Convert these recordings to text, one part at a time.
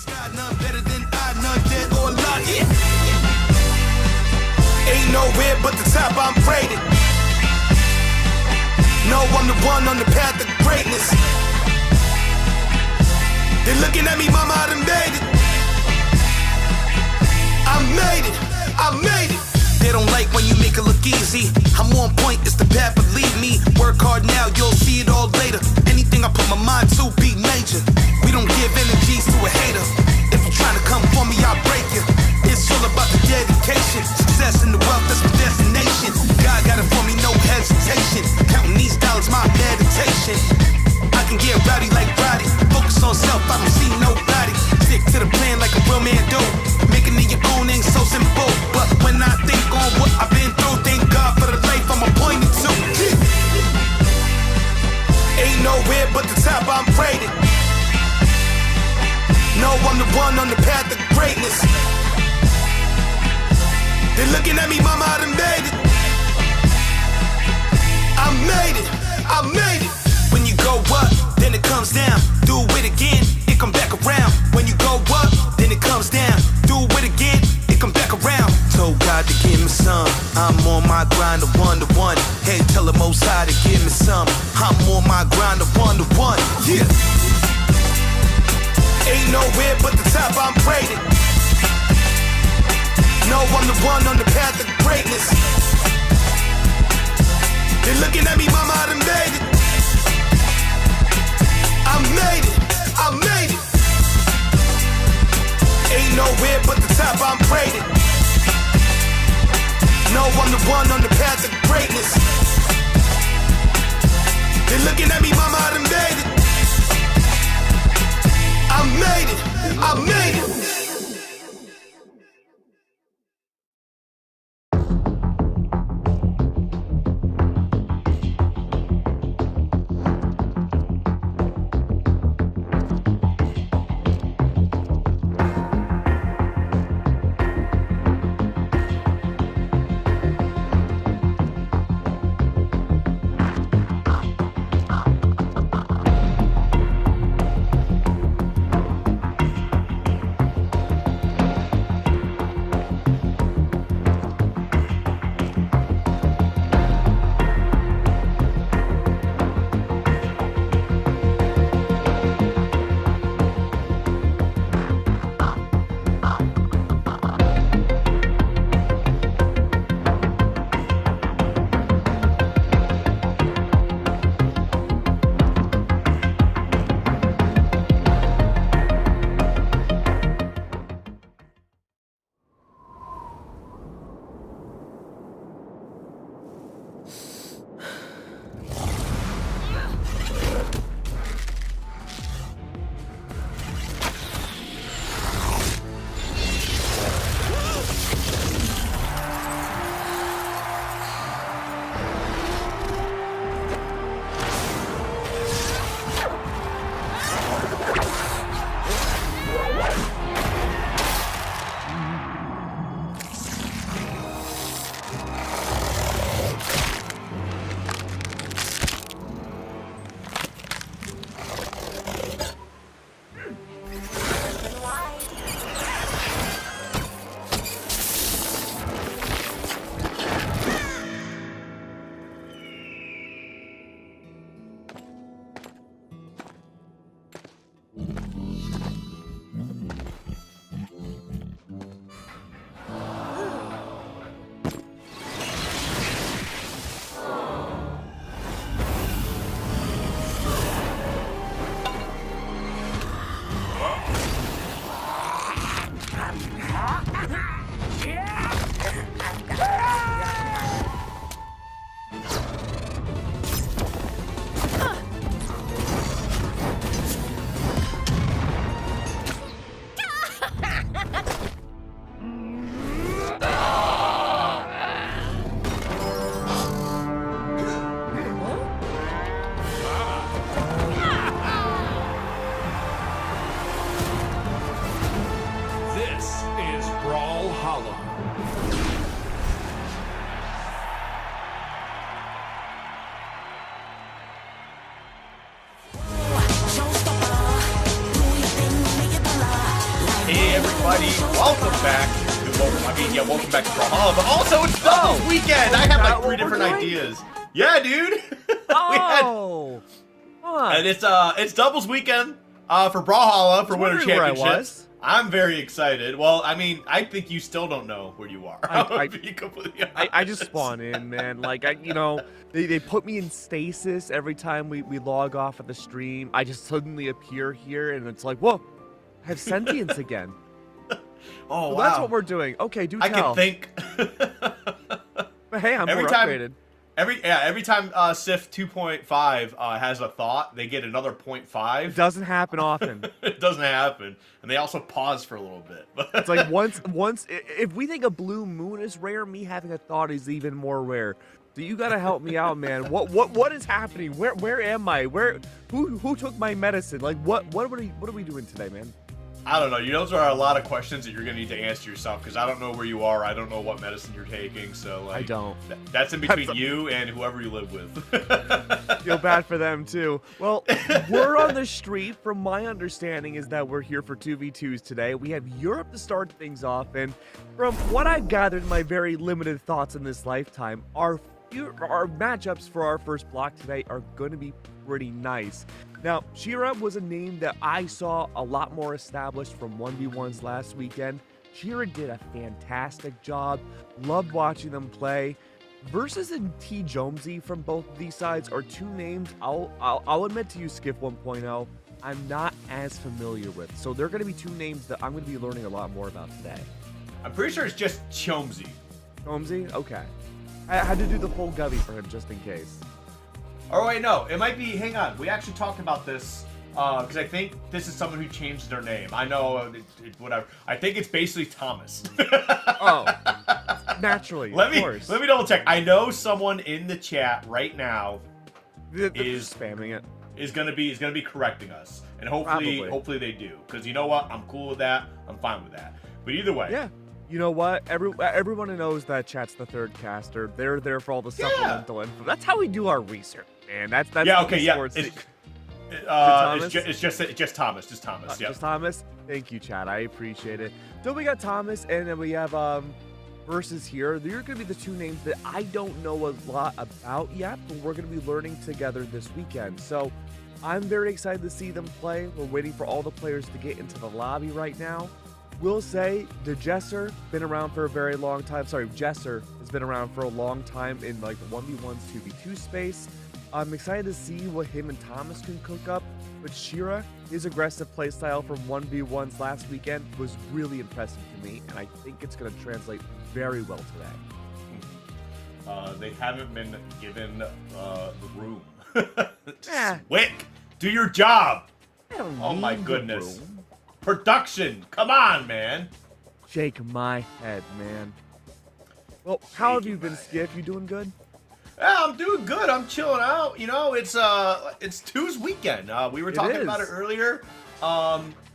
None better than I, none dead or alive. Yeah. Ain't nowhere but the top, I'm rated. No, I'm the one on the path to greatness. They're looking at me, mama, I done made it. I made it, I made it. They don't like when you make it look easy. I'm on point, it's the path, believe me. Work hard now, you'll see it all later. Anything I put my mind to, be major. We don't give energies to a hater. If you're trying to come for me, I'll break you. It's all about the dedication. Success and the wealth, that's my destination. God got it for me, no hesitation. Counting these dollars, my meditation. I can get rowdy like Roddy. Focus on self, I don't see nobody. Stick to the plan like a real man do. Making it your own ain't so simple. But when I think on what I've been through, thank God for the life I'm appointed to. Ain't nowhere but the top, I'm rated. No, I'm the one on the path to greatness. They're looking at me, mama, I done made it. I made it, I made it. When you go up, then it comes down. Do it again, it come back around. When you go up, then it comes down. Do it again, it come back around. Told God to give me some. I'm on my grind of one-to-one. Hey, tell the Most High to give me some. I'm on my grind of one-to-one. Yeah. Ain't nowhere but the top, I'm rated. No, I'm the one on the path to greatness. They're looking at me, mama, I done made it. I made it, I made it. Ain't nowhere but the top, I'm rated. No, I'm the one on the path to greatness. They're looking at me, mama, I done made it. I made it, I made it. welcome back. Welcome back to Brawlhalla, but also it's Doubles weekend. I have like 3 different ideas. Yeah, dude. And it's Doubles weekend for Brawlhalla for Winter Championships. I'm very excited. Well, I mean, I think you still don't know where you are. I just spawn in, man. Like, they put me in stasis every time we log off of the stream. I just suddenly appear here, and it's like, whoa, I have sentience again. Oh, so wow. That's what we're doing. Okay, do tell. I can think. But hey, I'm more upgraded. Every time Sif 2.5 has a thought, they get another 0.5. It doesn't happen often. It doesn't happen, and they also pause for a little bit. It's like once if we think a blue moon is rare, me having a thought is even more rare. So you gotta help me out, man. What is happening? Where am I? Who took my medicine? Like what are we doing today, man? I don't know. Those are a lot of questions that you're gonna need to answer yourself because I don't know where you are. I don't know what medicine you're taking. So like, I don't. That's in between you and whoever you live with. Feel bad for them too. Well, we're on the street. From my understanding, is that we're here for 2v2s today. We have Europe to start things off, and from what I've gathered, my very limited thoughts in this lifetime, our matchups for our first block today are going to be pretty nice. Now, Shira was a name that I saw a lot more established from 1v1s last weekend. Shira did a fantastic job. Loved watching them play. Versus and T. Jonesy from both of these sides are 2 names I'll admit to you, Skiff 1.0, I'm not as familiar with. So they're going to be 2 names that I'm going to be learning a lot more about today. I'm pretty sure it's just Chomsy. Chomsy? Okay. I had to do the full Govy for him just in case. Oh, wait, no. It might be... Hang on. We actually talked about this because I think this is someone who changed their name. I know, whatever. I think it's basically Thomas. Oh. Naturally, Let me double check. I know someone in the chat right now is spamming it. Is gonna be correcting us. And hopefully they do. Because you know what? I'm cool with that. I'm fine with that. But either way. Yeah. You know what? Everyone knows that chat's the third caster. They're there for all the supplemental info. That's how we do our research, man. That's Esports. It's just Thomas. Just Thomas. Just Thomas. Thank you, chat. I appreciate it. So we got Thomas, and then we have versus here. They're going to be the 2 names that I don't know a lot about yet, but we're going to be learning together this weekend. So I'm very excited to see them play. We're waiting for all the players to get into the lobby right now. Will say the Jesser been around for a very long time. Sorry, Jesser has been around for a long time in like the 1v1s, 2v2 space. I'm excited to see what him and Thomas can cook up. But Shira, his aggressive playstyle from 1v1s last weekend was really impressive to me, and I think it's going to translate very well today. They haven't been given the room. Wick, do your job. Oh my goodness. Production, come on, man. Shake my head, man. Well, how have you been, Skiff? You doing good? Yeah, I'm doing good. I'm chilling out. You know, it's 2's weekend. We were talking about it earlier.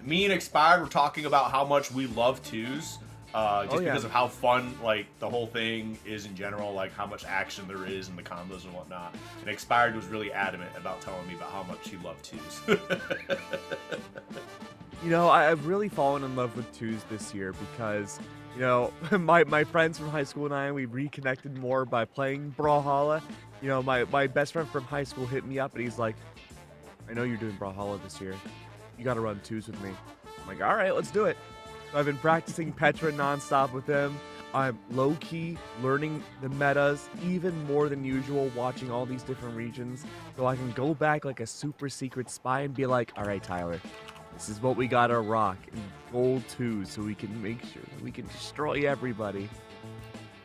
Me and Expired were talking about how much we love 2's. Because of how fun, like, the whole thing is in general, like, how much action there is in the combos and whatnot. And Expired was really adamant about telling me about how much he loved 2's. You know, I've really fallen in love with 2's this year because, you know, my friends from high school and I, we reconnected more by playing Brawlhalla. You know, my best friend from high school hit me up and he's like, I know you're doing Brawlhalla this year. You got to run 2's with me. I'm like, all right, let's do it. So I've been practicing Petra nonstop with him. I'm low-key learning the metas even more than usual, watching all these different regions. So I can go back like a super secret spy and be like, all right, Tyler, this is what we gotta rock in gold 2 so we can make sure that we can destroy everybody.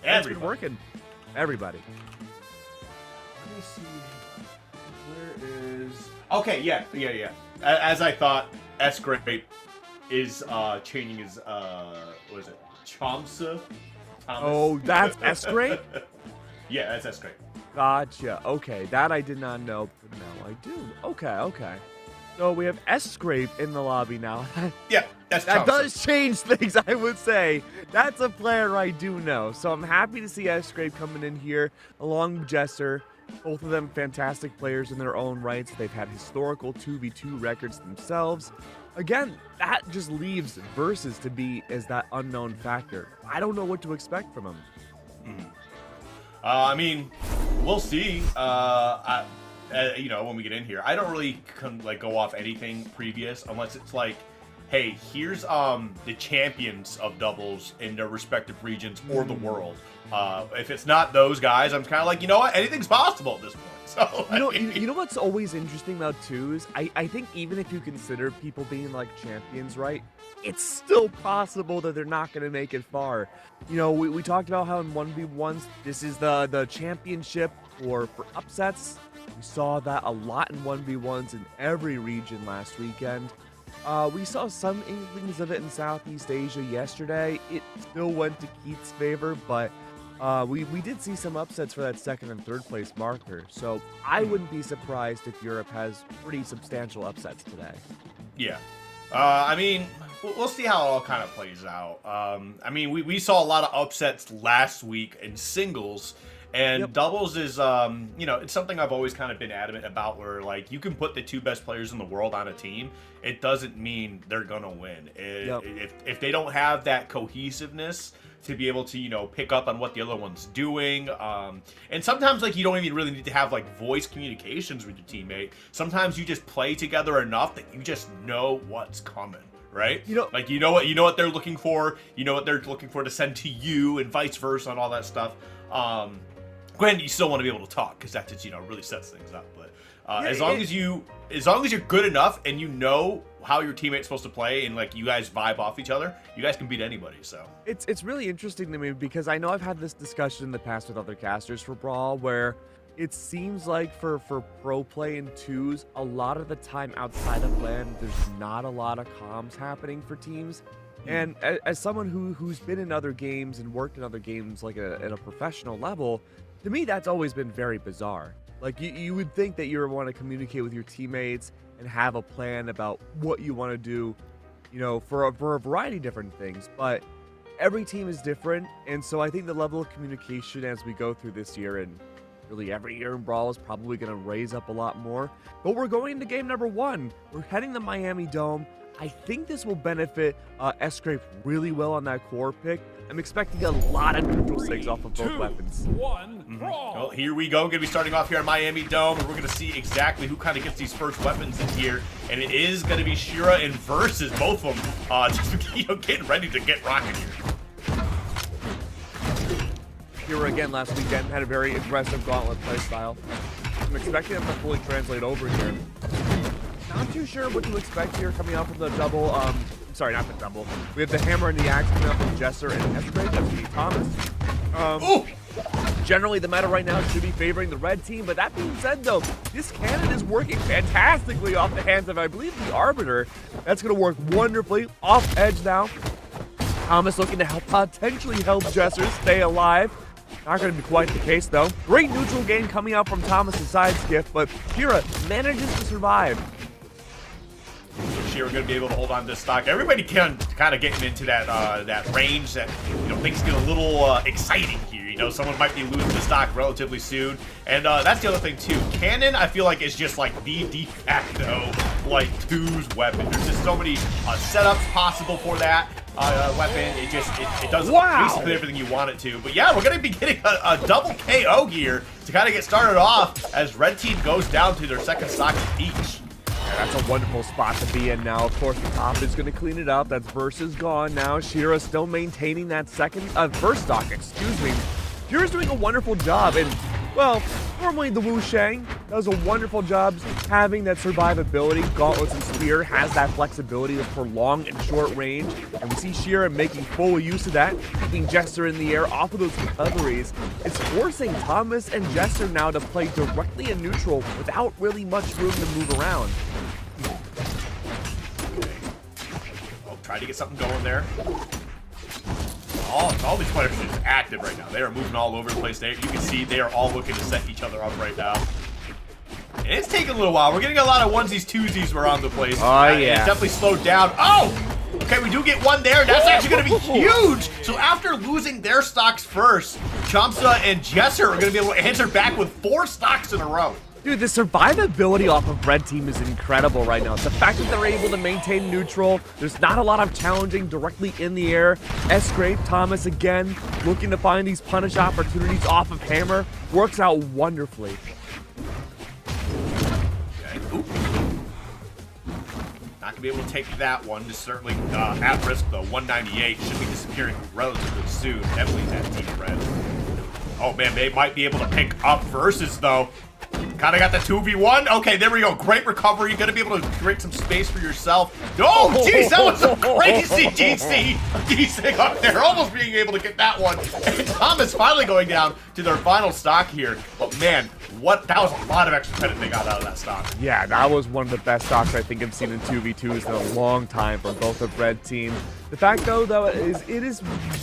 It's been working. Everybody. Let me see. Where is... Okay, yeah. As I thought, S-Grape is changing his, what is it? Chomsa? Thomas? Oh, that's S-Grape? Yeah, that's S-Grape. Gotcha. Okay, that I did not know, but now I do. Okay. So we have S-Scrape in the lobby now. Yeah. That does change things, I would say. That's a player I do know. So I'm happy to see S-Scrape coming in here along with Jester. Both of them fantastic players in their own rights. They've had historical 2v2 records themselves. Again, that just leaves Versus to be as that unknown factor. I don't know what to expect from him. I mean, we'll see. You know, when we get in here, I don't really go off anything previous unless it's like, hey, here's the champions of doubles in their respective regions or the world. If it's not those guys, I'm kind of like, you know what, anything's possible at this point. So you know what's always interesting about twos? I think even if you consider people being like champions, right? It's still possible that they're not going to make it far. You know, we talked about how in 1v1s, this is the championship for upsets. We saw that a lot in 1v1s in every region last weekend. We saw some inklings of it in Southeast Asia yesterday. It still went to Keith's favor, but we did see some upsets for that second and third place marker. So I wouldn't be surprised if Europe has pretty substantial upsets today. Yeah. I mean, we'll see how it all kind of plays out. I mean, we saw a lot of upsets last week in singles. And doubles is, you know, it's something I've always kind of been adamant about where, like, you can put the two best players in the world on a team. It doesn't mean they're going to win. If they don't have that cohesiveness to be able to, you know, pick up on what the other one's doing. And sometimes, like, you don't even really need to have, like, voice communications with your teammate. Sometimes you just play together enough that you just know what's coming. Right? You know, like, you know what they're looking for. You know what they're looking for to send to you and vice versa and all that stuff. Granted, you still want to be able to talk because that just, you know, really sets things up. But as long as you're good enough and you know how your teammate's supposed to play and like you guys vibe off each other, you guys can beat anybody. So it's really interesting to me because I know I've had this discussion in the past with other casters for Brawl where it seems like for pro play in twos, a lot of the time outside of LAN, there's not a lot of comms happening for teams. And as someone who's been in other games and worked in other games like at a professional level, to me, that's always been very bizarre. Like, you would think that you would want to communicate with your teammates and have a plan about what you want to do, you know, for a variety of different things. But every team is different, and so I think the level of communication as we go through this year and really every year in Brawl is probably going to raise up a lot more. But we're going into game number 1. We're heading to Miami Dome. I think this will benefit S-Scrape really well on that core pick. I'm expecting a lot of neutral sigs off of both weapons. Well, here we go. Going to be starting off here at Miami Dome, and we're going to see exactly who kind of gets these first weapons in here. And it is going to be Shira and Versus, both of them, just, you know, getting ready to get rocking here. Shira again last weekend had a very impressive gauntlet play style. I'm expecting him to fully translate over here. Not too sure what to expect here coming out from the double. Sorry, not the double. We have the hammer and the axe coming up from Jester and S-Scrape. That's me, Thomas. Generally, the meta right now should be favoring the red team, but that being said, though, this cannon is working fantastically off the hands of, I believe, the Arbiter. That's going to work wonderfully. Off edge now. Thomas looking to potentially help Jester stay alive. Not going to be quite the case, though. Great neutral gain coming out from Thomas's side skiff, but Shira manages to survive. So Shira going to be able to hold on to this stock. Everybody can kind of getting into that range that, you know, things get a little exciting here. You know, someone might be losing the stock relatively soon. And that's the other thing, too. Cannon, I feel like, is just, like, the de facto, like, twos weapon. There's just so many setups possible for that weapon. It does basically everything you want it to. But, yeah, we're going to be getting a double KO here to kind of get started off as Red Team goes down to their second stock each. That's a wonderful spot to be in now. Of course, the top is going to clean it up. That's Versus gone now. Shira still maintaining that first stock, excuse me. Shira's doing a wonderful job, and, well, normally the Wu Shang does a wonderful job having that survivability. Gauntlets and Spear has that flexibility for long and short range, and we see Shira making full use of that, keeping Jester in the air off of those recoveries. It's forcing Thomas and Jester now to play directly in neutral without really much room to move around. Try to get something going there. All these players are just active right now. They are moving all over the place. You can see they are all looking to set each other up right now. And it's taking a little while. We're getting a lot of onesies, twosies around the place. Oh, yeah. It's definitely slowed down. Oh! Okay, we do get one there. That's actually going to be huge. So after losing their stocks first, Chomsa and Jesser are going to be able to answer back with 4 stocks in a row. Dude, the survivability off of Red Team is incredible right now. The fact that they're able to maintain neutral, there's not a lot of challenging directly in the air. S-Grape, Thomas again, looking to find these punish opportunities off of Hammer. Works out wonderfully. Okay. Oop. Not going to be able to take that one. Just certainly at risk, though. 198 should be disappearing relatively soon. Definitely that Team Red. Oh, man, they might be able to pick up Versus, though. Kind of got the 2v1. Okay, there we go. Great recovery. You're going to be able to create some space for yourself. Oh, jeez, that was a crazy DC up there. Almost being able to get that one. And Thomas finally going down to their final stock here. But, man, that was a lot of extra credit they got out of that stock. Yeah, that was one of the best stocks I think I've seen in 2v2s in a long time from both of Red Team. The fact, though, is it is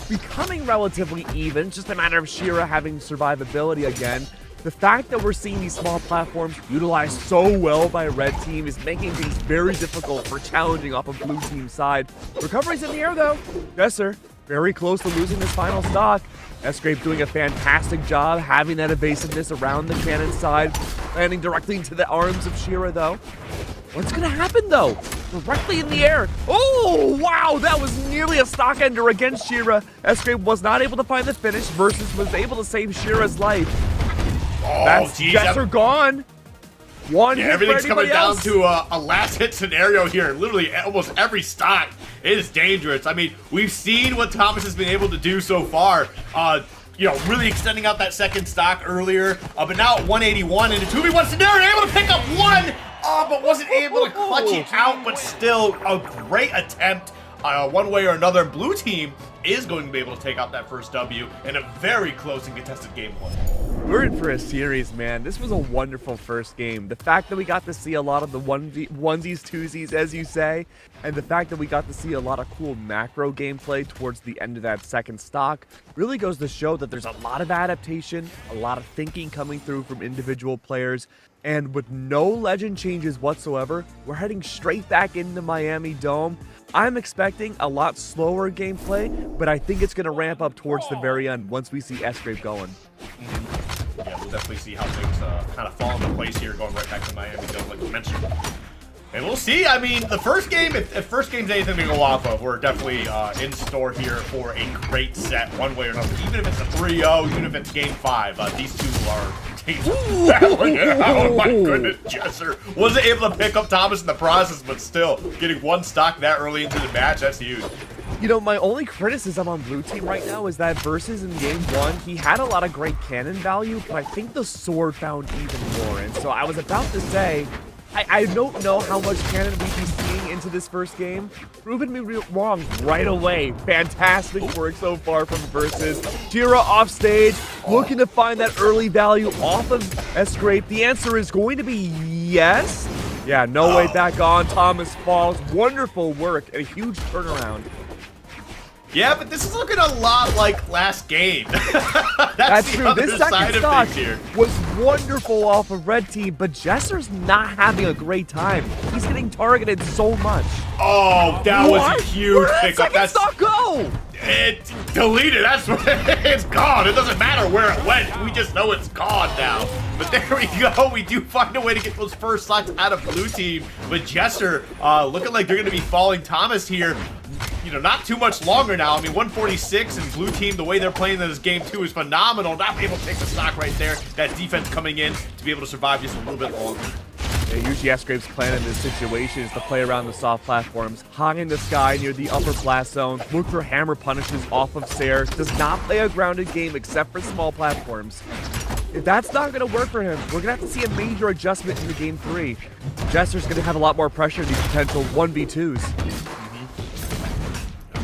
becoming relatively even. It's just a matter of Shira having survivability again. The fact that we're seeing these small platforms utilized so well by Red Team is making things very difficult for challenging off of Blue Team's side. Recovery's in the air, though. Yes, sir. Very close to losing this final stock. S-Grape doing a fantastic job having that evasiveness around the cannon side, landing directly into the arms of Shira, though. What's going to happen, though? Directly in the air. Oh, wow, that was nearly a stock ender against Shira. S-Grape was not able to find the finish. Versus was able to save Shira's life. Oh, that's geez, Jesser gone. One hit everything's for coming down else. to a last hit scenario here. Literally, almost every stock is dangerous. I mean, we've seen what Thomas has been able to do so far. You know, really extending out that second stock earlier. But now at 181 in a 2v1 scenario, able to pick up one. But wasn't able to clutch it out. But still, a great attempt. One way or another, Blue Team is going to be able to take out that first W in a very close and contested game one. We're in for a series, man. This was a wonderful first game. The fact that we got to see a lot of the onesies, twosies, as you say, and the fact that we got to see a lot of cool macro gameplay towards the end of that second stock really goes to show that there's a lot of adaptation, a lot of thinking coming through from individual players, and with no legend changes whatsoever, we're heading straight back into Miami Dome. I'm expecting a lot slower gameplay, but I think it's going to ramp up towards the very end once we see S-Grape going. Yeah, we'll definitely see how things kind of fall into place here, going right back to Miami Dome, like you mentioned. And we'll see. I mean, the first game, if first game's anything to go off of, we're definitely in store here for a great set, one way or another. Even if it's a 3-0, even if it's game 5, these two are battling it out. Oh my goodness, Jesser wasn't able to pick up Thomas in the process, but still, getting one stock that early into the match, that's huge. You know, my only criticism on Blue Team right now is that Versus in game 1, he had a lot of great cannon value, but I think the sword found even more. And so I was about to say, I don't know how much cannon we'd be seeing into this first game. Proving me wrong right away. Fantastic work so far from Versus. Shira off stage, looking to find that early value off of S-Grape. The answer is going to be yes. Yeah, no way back on. Thomas falls. Wonderful work and a huge turnaround. Yeah, but this is looking a lot like last game. That's true. This second stock here was wonderful off of Red Team, but Jesser's not having a great time. He's getting targeted so much. Oh, that was a huge pickup. Where'd that second stock go? It's deleted. That's what it's gone. It doesn't matter where it went. We just know it's gone now. But there we go. We do find a way to get those first stocks out of Blue Team. But Jesser looking like they're going to be following Thomas here. You know, not too much longer now. I mean, 146 and Blue Team, the way they're playing this game 2 is phenomenal. Not able to take the stock right there. That defense coming in to be able to survive just a little bit longer. Yeah, usually S-Grape's plan in this situation is to play around the soft platforms, high in the sky near the upper blast zone, look for hammer punishes off of Sayre, does not play a grounded game except for small platforms. If that's not going to work for him, we're going to have to see a major adjustment into game 3. Jesser's going to have a lot more pressure in these potential 1v2s.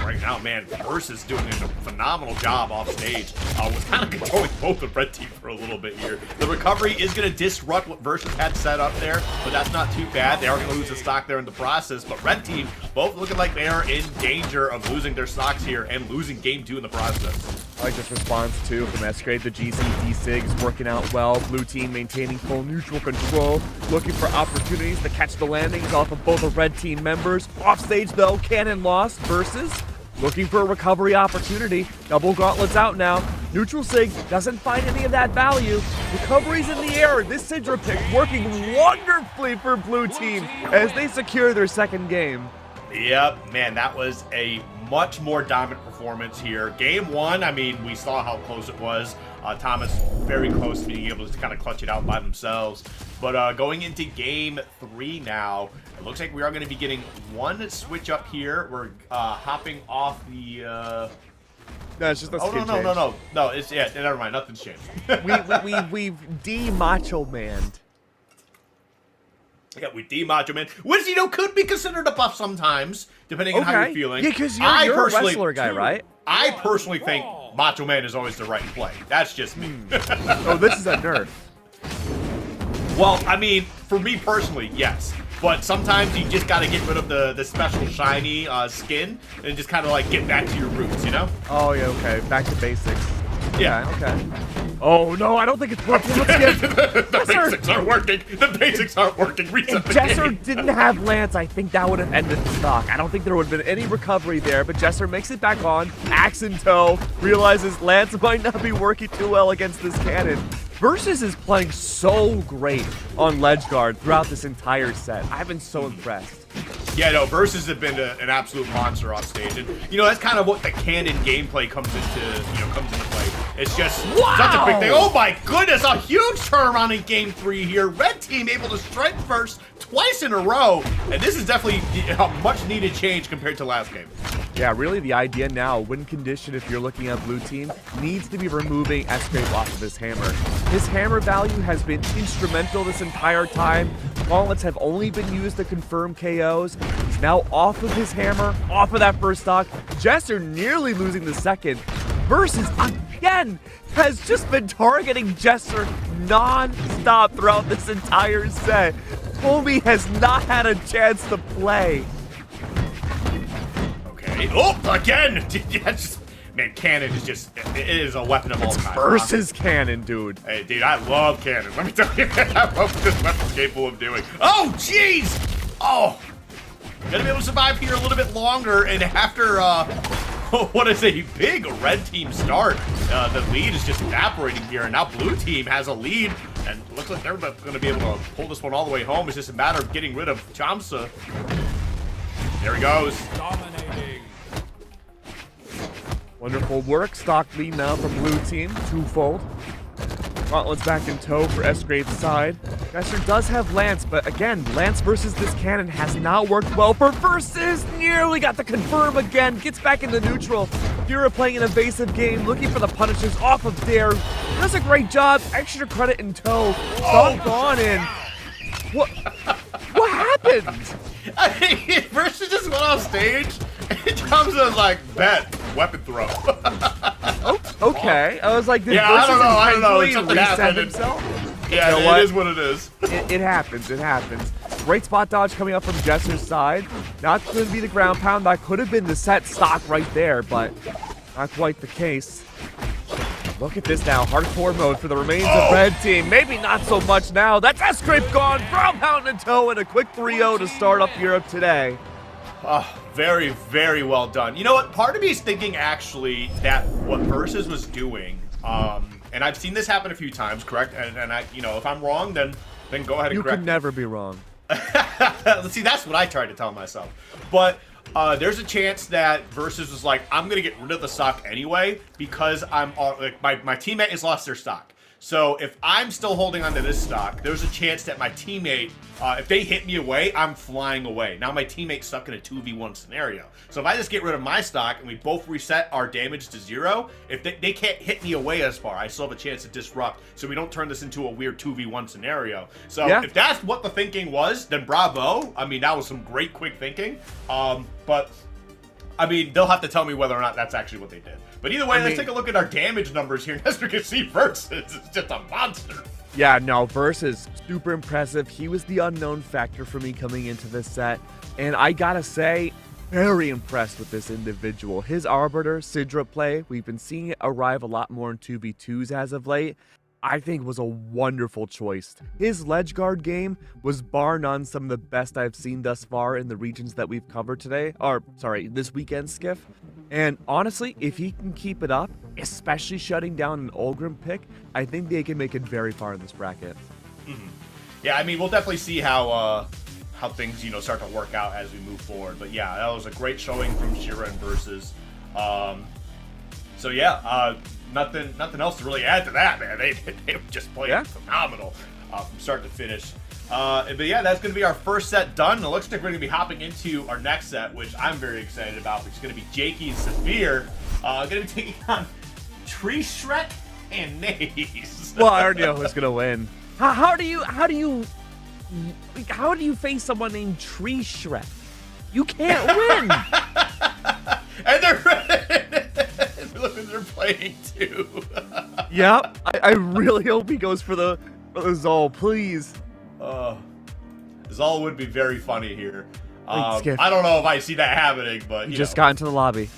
Right now, man, Versus doing a phenomenal job off stage. Was kind of controlling both the Red Team for a little bit here. The recovery is going to disrupt what Versus had set up there, but that's not too bad. They are going to lose the stock there in the process, but Red Team both looking like they are in danger of losing their stocks here and losing game 2 in the process. I like this response too from Escrave. The GCD Sigs working out well. Blue team maintaining full neutral control, looking for opportunities to catch the landings off of both the red team members. Offstage though, Cannon lost versus looking for a recovery opportunity. Double gauntlets out now. Neutral Sig doesn't find any of that value. Recovery's in the air. This Sidra pick working wonderfully for blue team as they secure their second game. Yep, man, that was a much more dominant performance here. Game 1, I mean, we saw how close it was. Thomas very close to being able to kind of clutch it out by themselves. But going into Game 3 now, it looks like we are going to be getting one switch up here. We're hopping off the... No, it's just a skin change. No, it's, yeah, never mind, nothing's changed. We've de-macho manned. Yeah, we de-macho man, which, you know, could be considered a buff sometimes, depending on how you're feeling. Yeah, because you're a wrestler guy, right? I personally think Macho Man is always the right play. That's just me. Oh, this is a nerf. Well, I mean, for me personally, yes. But sometimes you just got to get rid of the special shiny skin and just kind of like get back to your roots, you know? Oh, yeah, okay. Back to basics. Yeah. Okay. Oh, no, I don't think it's working. Let's get... The basics aren't working. The basics aren't working. If Jesser didn't have Lance, I think that would have ended the stock. I don't think there would have been any recovery there, but Jesser makes it back on. Axe in tow. Realizes Lance might not be working too well against this cannon. Versus is playing so great on ledge guard throughout this entire set. I've been so impressed. Yeah, no, Versus have been an absolute monster off stage, and you know that's kind of what the cannon gameplay comes into play. It's just such a big thing. Oh my goodness, a huge turnaround in Game 3 here. Red team able to strike first twice in a row, and this is definitely a much needed change compared to last game. Yeah, really the idea now, win condition if you're looking at blue team, needs to be removing Escape off of his hammer. His hammer value has been instrumental this entire time. Gauntlets have only been used to confirm KOs. He's now off of his hammer, off of that first stock. Jesser nearly losing the second. Versus, again, has just been targeting Jesser non-stop throughout this entire set. Homie has not had a chance to play. Okay. Oh, again! Yes. Man, cannon is just, it is a weapon of all time. Versus cannon, dude. Hey, dude, I love cannon. Let me tell you, I love what this weapon's capable of doing. Oh, jeez! Oh! Gonna be able to survive here a little bit longer, and after, what is a big red team start, the lead is just evaporating here, and now blue team has a lead, and it looks like they're gonna be able to pull this one all the way home. It's just a matter of getting rid of Chamsa. There he goes. Dominating. Wonderful work. Stock lead now from blue team, twofold. Gauntlets back in tow for S-Grave's side. Jesser does have Lance, but again, Lance versus this cannon has not worked well for Versus. Nearly got the confirm again. Gets back into neutral. Fura playing an evasive game, looking for the punishes off of Dare. Does a great job. Extra credit in tow. Stock gone in. What happened? I mean, Versus just went off stage, and Chamsa like, bet, weapon throw. Okay. I was like, did I don't know. Versus Something reset happened. himself? Yeah, You know it is what it is. It happens. It happens. Great spot dodge coming up from Jesser's side. Not going to be the ground pound. That could have been the set stock right there, but not quite the case. Look at this now. Hardcore mode for the remains of red team. Maybe not so much now. That's S-Scrape gone. Ground pound in tow and a quick 3-0 to start up Europe today. Oh, very, very well done. You know what? Part of me is thinking actually that what Versus was doing, and I've seen this happen a few times, correct? And I, you know, if I'm wrong, then go ahead and You correct could never be wrong. See, that's what I tried to tell myself. But there's a chance that Versus was like, I'm gonna get rid of the stock anyway because I'm like my teammate has lost their stock. So if I'm still holding onto this stock, there's a chance that my teammate, if they hit me away, I'm flying away. Now my teammate's stuck in a 2v1 scenario. So if I just get rid of my stock and we both reset our damage to 0, if they can't hit me away as far, I still have a chance to disrupt so we don't turn this into a weird 2v1 scenario. So if that's what the thinking was, then bravo. I mean, that was some great quick thinking. But I mean, they'll have to tell me whether or not that's actually what they did. But either way, let's take a look at our damage numbers here. As we can see, Versus is just a monster. Yeah, no, Versus, super impressive. He was the unknown factor for me coming into this set. And I gotta say, very impressed with this individual. His Arbiter, Sidra play, we've been seeing it arrive a lot more in 2v2s as of late. I think was a wonderful choice. His ledge guard game was bar none some of the best I've seen thus far in the regions that we've covered today, or sorry, this weekend, Skiff. And honestly, if he can keep it up, especially shutting down an Ulgrim pick, I think they can make it very far in this bracket. Mm-hmm. Yeah, I mean, we'll definitely see how things, start to work out as we move forward. But yeah, that was a great showing from Shira and Versus. So yeah, nothing else to really add to that, man. They were just playing phenomenal from start to finish. But yeah, that's going to be our first set done. It looks like we're going to be hopping into our next set, which I'm very excited about, which is going to be Jakey and Saphir. Going to be taking on Tree Shrek and Naze. Well, I already know who's going to win. How do you face someone named Tree Shrek? You can't win. And look what they're playing too. Yep. I really hope he goes for the Zol, please. Zol would be very funny here. I don't know if I see that happening, but he just got into the lobby.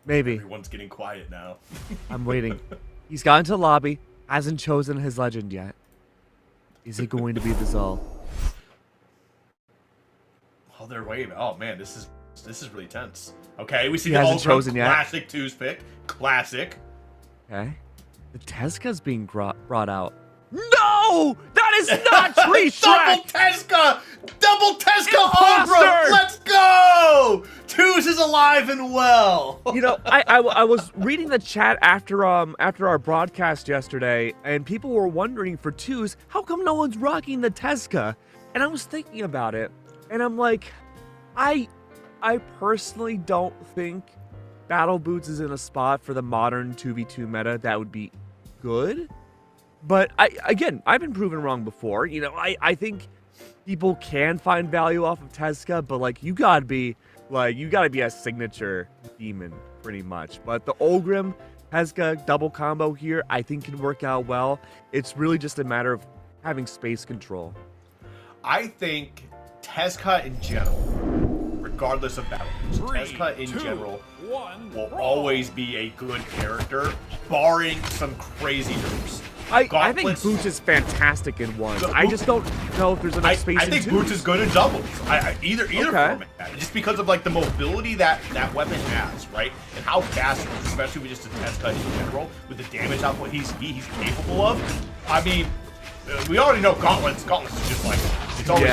Maybe. Everyone's getting quiet now. I'm waiting. He's got into the lobby. Hasn't chosen his legend yet. Is it going to be the Zol? Oh, they're waiting. Oh man, this is really tense. Okay, we see he the hasn't chosen yet. Classic 2's pick. Classic. Okay. The Tezca's being brought out. No! That is not Tree Shrek! Double Tezca Ulgrim! Let's go! 2's is alive and well! I was reading the chat after our broadcast yesterday, and people were wondering for 2's, how come no one's rocking the Tezca? And I was thinking about it, and I'm like, I personally don't think Battle Boots is in a spot for the modern 2v2 meta that would be good. But I've been proven wrong before. I think people can find value off of Tezca, but you gotta be a signature demon pretty much. But the Ulgrim Tezca double combo here, I think can work out well. It's really just a matter of having space control. I think Tezca in general, regardless of battle, Tezca in general will always be a good character, barring some crazy nerfs. I think Boots is fantastic in ones. I just don't know if there's enough space in twos. I think Boots is good in doubles. Either format. Just because of the mobility that weapon has, right? And how fast it is, especially with just the Tezca in general, with the damage output he's capable of. I mean, we already know Gauntlets. Gauntlets is just it's always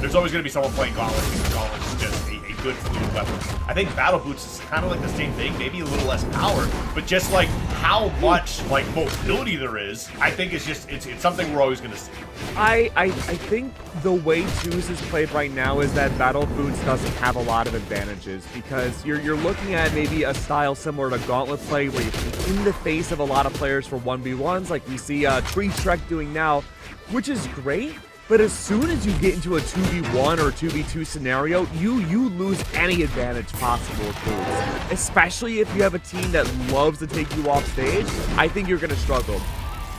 there's always going to be someone playing Gauntlets because Gauntlets is just a good fluid weapon. I think Battle Boots is kind of the same thing, maybe a little less power, but just how much mobility there is, I think it's something we're always going to see. I think the way 2's is played right now is that Battle Boots doesn't have a lot of advantages because you're looking at maybe a style similar to Gauntlet play where you're in the face of a lot of players for 1v1s like we see Tree Shrek doing now, which is great. But as soon as you get into a 2v1 or 2v2 scenario, you lose any advantage possible with Boots. Especially if you have a team that loves to take you off stage, I think you're going to struggle.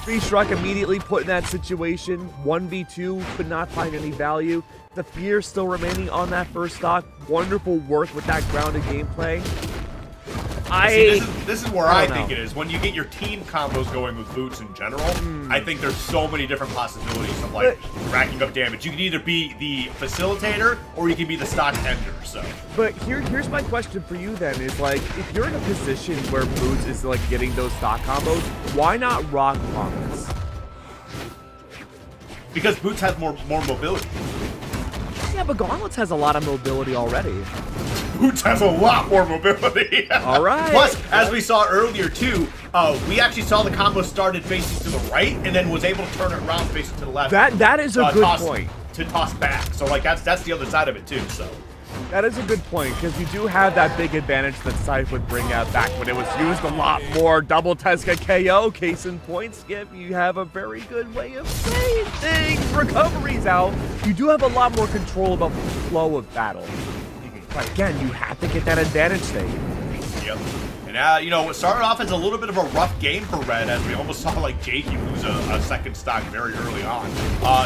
Tree Shrek immediately put in that situation, 1v2, could not find any value. The fear still remaining on that first stock. Wonderful work with that grounded gameplay. This is where I think it is. When you get your team combos going with Boots in general, I think there's so many different possibilities of racking up damage. You can either be the facilitator or you can be the stock ender. So, but here's my question for you then: is if you're in a position where Boots is getting those stock combos, why not rock Gauntlets? Because Boots has more mobility. Yeah, but Gauntlets has a lot of mobility already. Boots has a lot more mobility. All right. Plus, as we saw earlier too, we actually saw the combo started facing to the right and then was able to turn it around facing to the left. That is a good point. To toss back. So that's the other side of it too. So. That is a good point, because you do have that big advantage that Scythe would bring out back when it was used a lot more. Double Tezca KO, case in point, Skip, you have a very good way of saying things. Recovery's out. You do have a lot more control about the flow of battle. But again, you have to get that advantage state. Yep. And you know, it started off as a little bit of a rough game for Red, as we almost saw like Jakey lose a second stock very early on.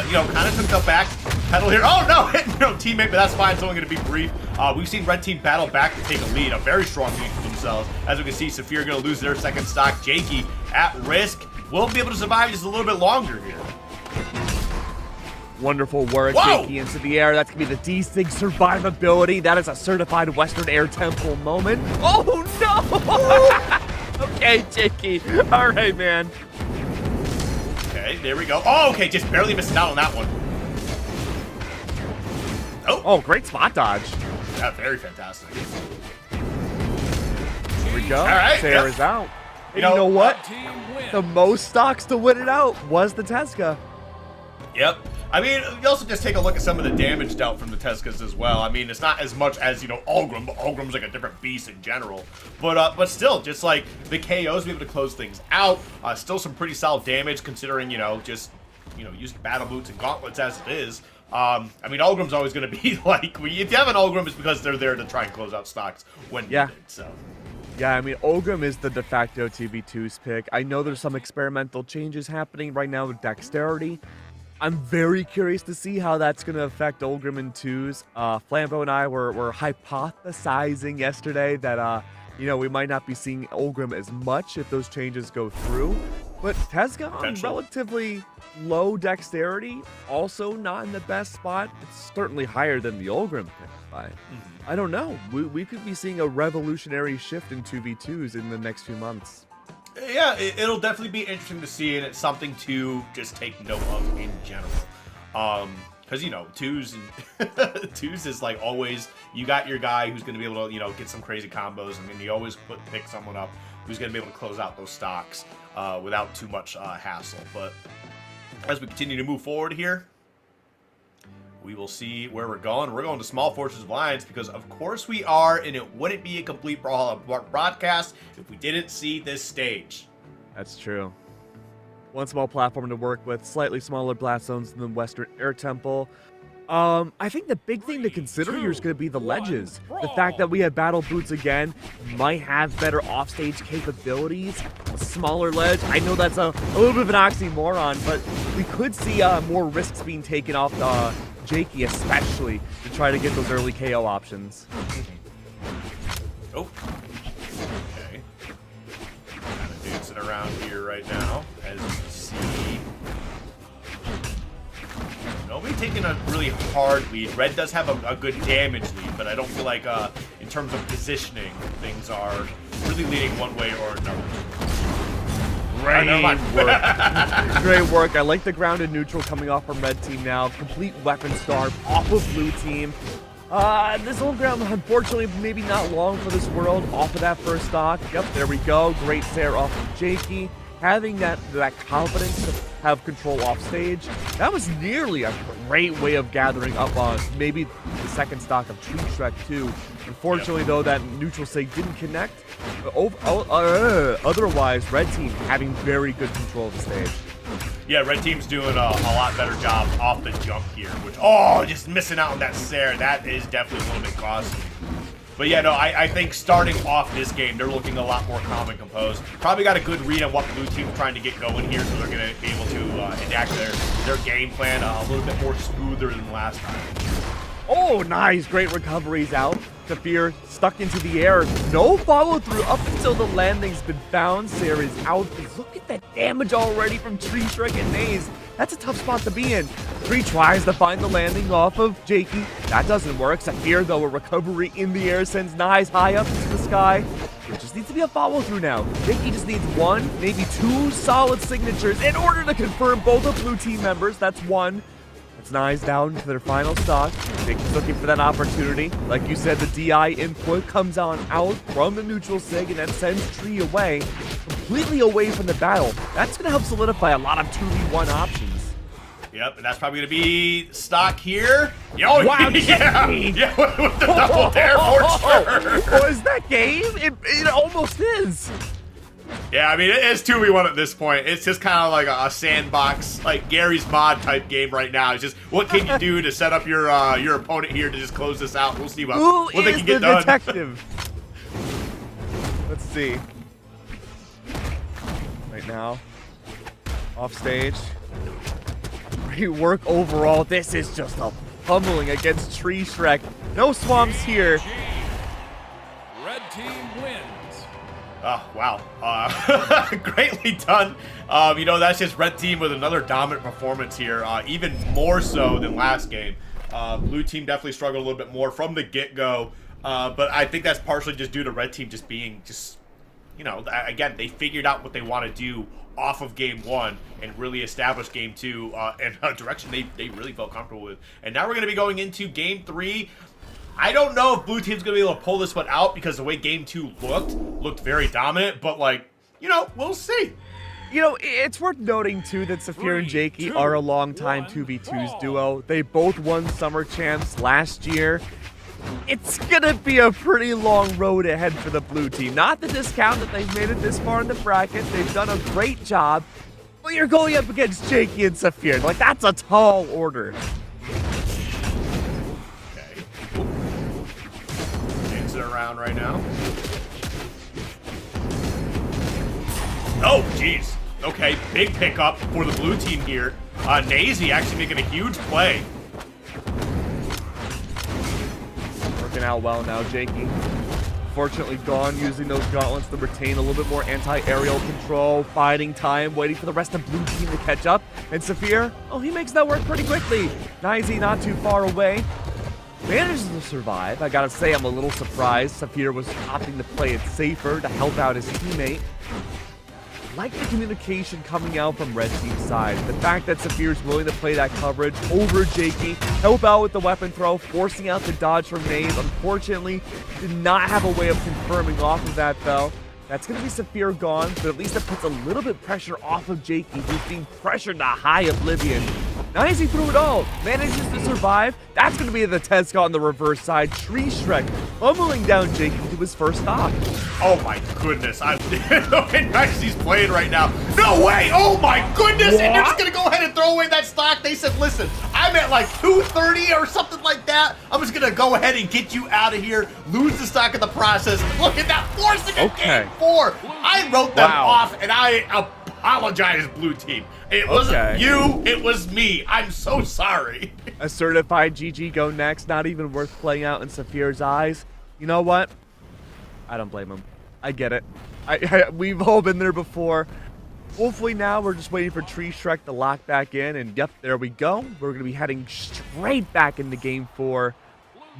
You know, kind of took the back pedal here. Oh no, hit teammate, but that's fine. It's only going to be brief. We've seen Red Team battle back to take a lead, a very strong lead for themselves. As we can see, Saphir going to lose their second stock. Jakey at risk. Will be able to survive just a little bit longer here. Wonderful work, Whoa! Jakey into the air. That's going to be the D-Sig survivability. That is a certified Western Air Temple moment. Oh, no! Okay, Jakey. All right, man. Okay, there we go. Oh, okay, just barely missing out on that one. Oh, great spot dodge. Yeah, very fantastic. Here we go. All right, Sarah's out. You And you know know, what? The most stocks to win it out was the Tesca. Yep. I mean, you also just take a look at some of the damage dealt from the Tescas as well. I mean, it's not as much as, you know, Ulgrim, but Ulgrim's like a different beast in general. But still, just like the KOs, be able to close things out. Still some pretty solid damage considering, you know, just, you know, using battle boots and gauntlets as it is. I mean, Ulgrim's always going to be like, if you have an Ulgrim, it's because they're there to try and close out stocks when needed, so. Yeah, I mean, Ulgrim is the de facto 2v2's pick. I know there's some experimental changes happening right now with dexterity. I'm very curious to see how that's going to affect Ulgrim in 2s. Flambeau and I were hypothesizing yesterday that, you know, we might not be seeing Ulgrim as much if those changes go through. But Tesca on relatively low dexterity, also not in the best spot. It's certainly higher than the Ulgrim pick by. I don't know. We could be seeing a revolutionary shift in 2v2s in the next few months. Yeah, it'll definitely be interesting to see, and it's something to just take note of in general. Because, you know, twos is like always, you got your guy who's going to be able to, you know, get some crazy combos, and then you always pick someone up who's going to be able to close out those stocks without too much hassle. But as we continue to move forward here, we will see where we're going. We're going to Small Fortress Alliance because, of course, we are, and it wouldn't be a complete Brawlhalla broadcast if we didn't see this stage. That's true. One small platform to work with, slightly smaller blast zones than the Western Air Temple. I think the big thing to consider here is going to be the ledges. The fact that we have battle boots again might have better offstage capabilities. A smaller ledge. I know that's a little bit of an oxymoron, but we could see more risks being taken off Jakey, especially to try to get those early KO options. Oh. Okay. Kind of dancing around here right now, as you see. Nobody taking a really hard lead. Red does have a good damage lead, but I don't feel like, in terms of positioning, things are really leaning one way or another. Great work. Great work. I like the grounded neutral coming off from Red Team now. Complete weapon starve off of Blue Team. This whole ground, unfortunately, maybe not long for this world. Off of that first stock. Yep, there we go. Great Sarah off of Jakey. Having that confidence to have control off stage, that was nearly a great way of gathering up on maybe the second stock of Tree Shrek too. Unfortunately, though, that neutral sig didn't connect. Otherwise, Red Team having very good control of the stage. Yeah, Red Team's doing a lot better job off the jump here, which, oh, just missing out on that Sarah. That is definitely a little bit costly. But yeah, no, I think starting off this game, they're looking a lot more calm and composed. Probably got a good read on what Blue Team's trying to get going here, so they're going to be able to enact their game plan a little bit more smoother than last time. Oh, nice. Great recoveries out. Saphir stuck into the air. No follow through up until the landing's been found. Sarah is out. Look at that damage already from Tree Shrek and Maze. That's a tough spot to be in. Tree tries to find the landing off of Jakey. That doesn't work. Saphir, though, a recovery in the air sends Nyes high up into the sky. There just needs to be a follow through now. Jakey just needs one, maybe two solid signatures in order to confirm both of Blue Team members. That's one. It's Nyes down to their final stock. Jakey's looking for that opportunity. Like you said, the DI input comes on out from the neutral sig and then sends Tree away, completely away from the battle. That's going to help solidify a lot of 2v1 options. Yep, and that's probably going to be stock here. Yo, wow, yeah, with the double dare for sure. Was that game? It almost is. Yeah, I mean, it is 2v1 at this point. It's just kind of like a sandbox, like Gary's Mod type game right now. It's just, what can you do to set up your opponent here to just close this out? We'll see what they can get done. Detective? Let's see. Right now. Off stage. Great work overall. This is just a pummeling against Tree Shrek. No swamps here. Red team wins. Oh, wow. Greatly done. That's just Red Team with another dominant performance here, even more so than last game. Blue Team definitely struggled a little bit more from the get-go, but I think that's partially just due to Red Team just being again, they figured out what they want to do off of game 1 and really establish game 2 in a direction they really felt comfortable with. And now we're going to be going into game 3. I don't know if Blue Team's going to be able to pull this one out because the way game 2 looked very dominant, but we'll see. It's worth noting, too, that Saphir and Jakey are a long-time 2v2s duo. They both won Summer Champs last year. It's gonna be a pretty long road ahead for the Blue Team. Not the discount that they've made it this far in the bracket. They've done a great job. But you're going up against Jakey and Saphir. That's a tall order. Okay. Dancing around right now. Oh, jeez. Okay, big pickup for the Blue Team here. Nazy actually making a huge play. Working out well now, Jakey. Fortunately gone, using those gauntlets to retain a little bit more anti-aerial control, biding time, waiting for the rest of Blue Team to catch up. And Saphir, he makes that work pretty quickly. Nazy not too far away. Manages to survive. I gotta say, I'm a little surprised Saphir was opting to play it safer to help out his teammate. Like the communication coming out from Red Team's side. The fact that Saphir's willing to play that coverage over Jakey, help out with the weapon throw, forcing out the dodge from Maze. Unfortunately, did not have a way of confirming off of that, though. That's going to be Saphir gone, but at least it puts a little bit of pressure off of Jakey, who's being pressured to high oblivion. Nazy through it all, manages to survive. That's going to be the Tezca on the reverse side. Tree Shrek pummeling down Jakey to his first stock. Oh my goodness, Nazy's playing right now. No way, oh my goodness, and they're just going to go ahead and throw away that stock. They said, listen, I'm at like 230 or something like that. I'm just going to go ahead and get you out of here, lose the stock in the process. Look at that, forcing a game 4. I wrote them off, and I apologize, Blue Team. It wasn't you, it was me. I'm so sorry. A certified GG go next, not even worth playing out in Saphir's eyes. You know what? I don't blame him. I get it. We've all been there before. Hopefully now we're just waiting for Tree Shrek to lock back in, and yep, there we go. We're going to be heading straight back into game 4.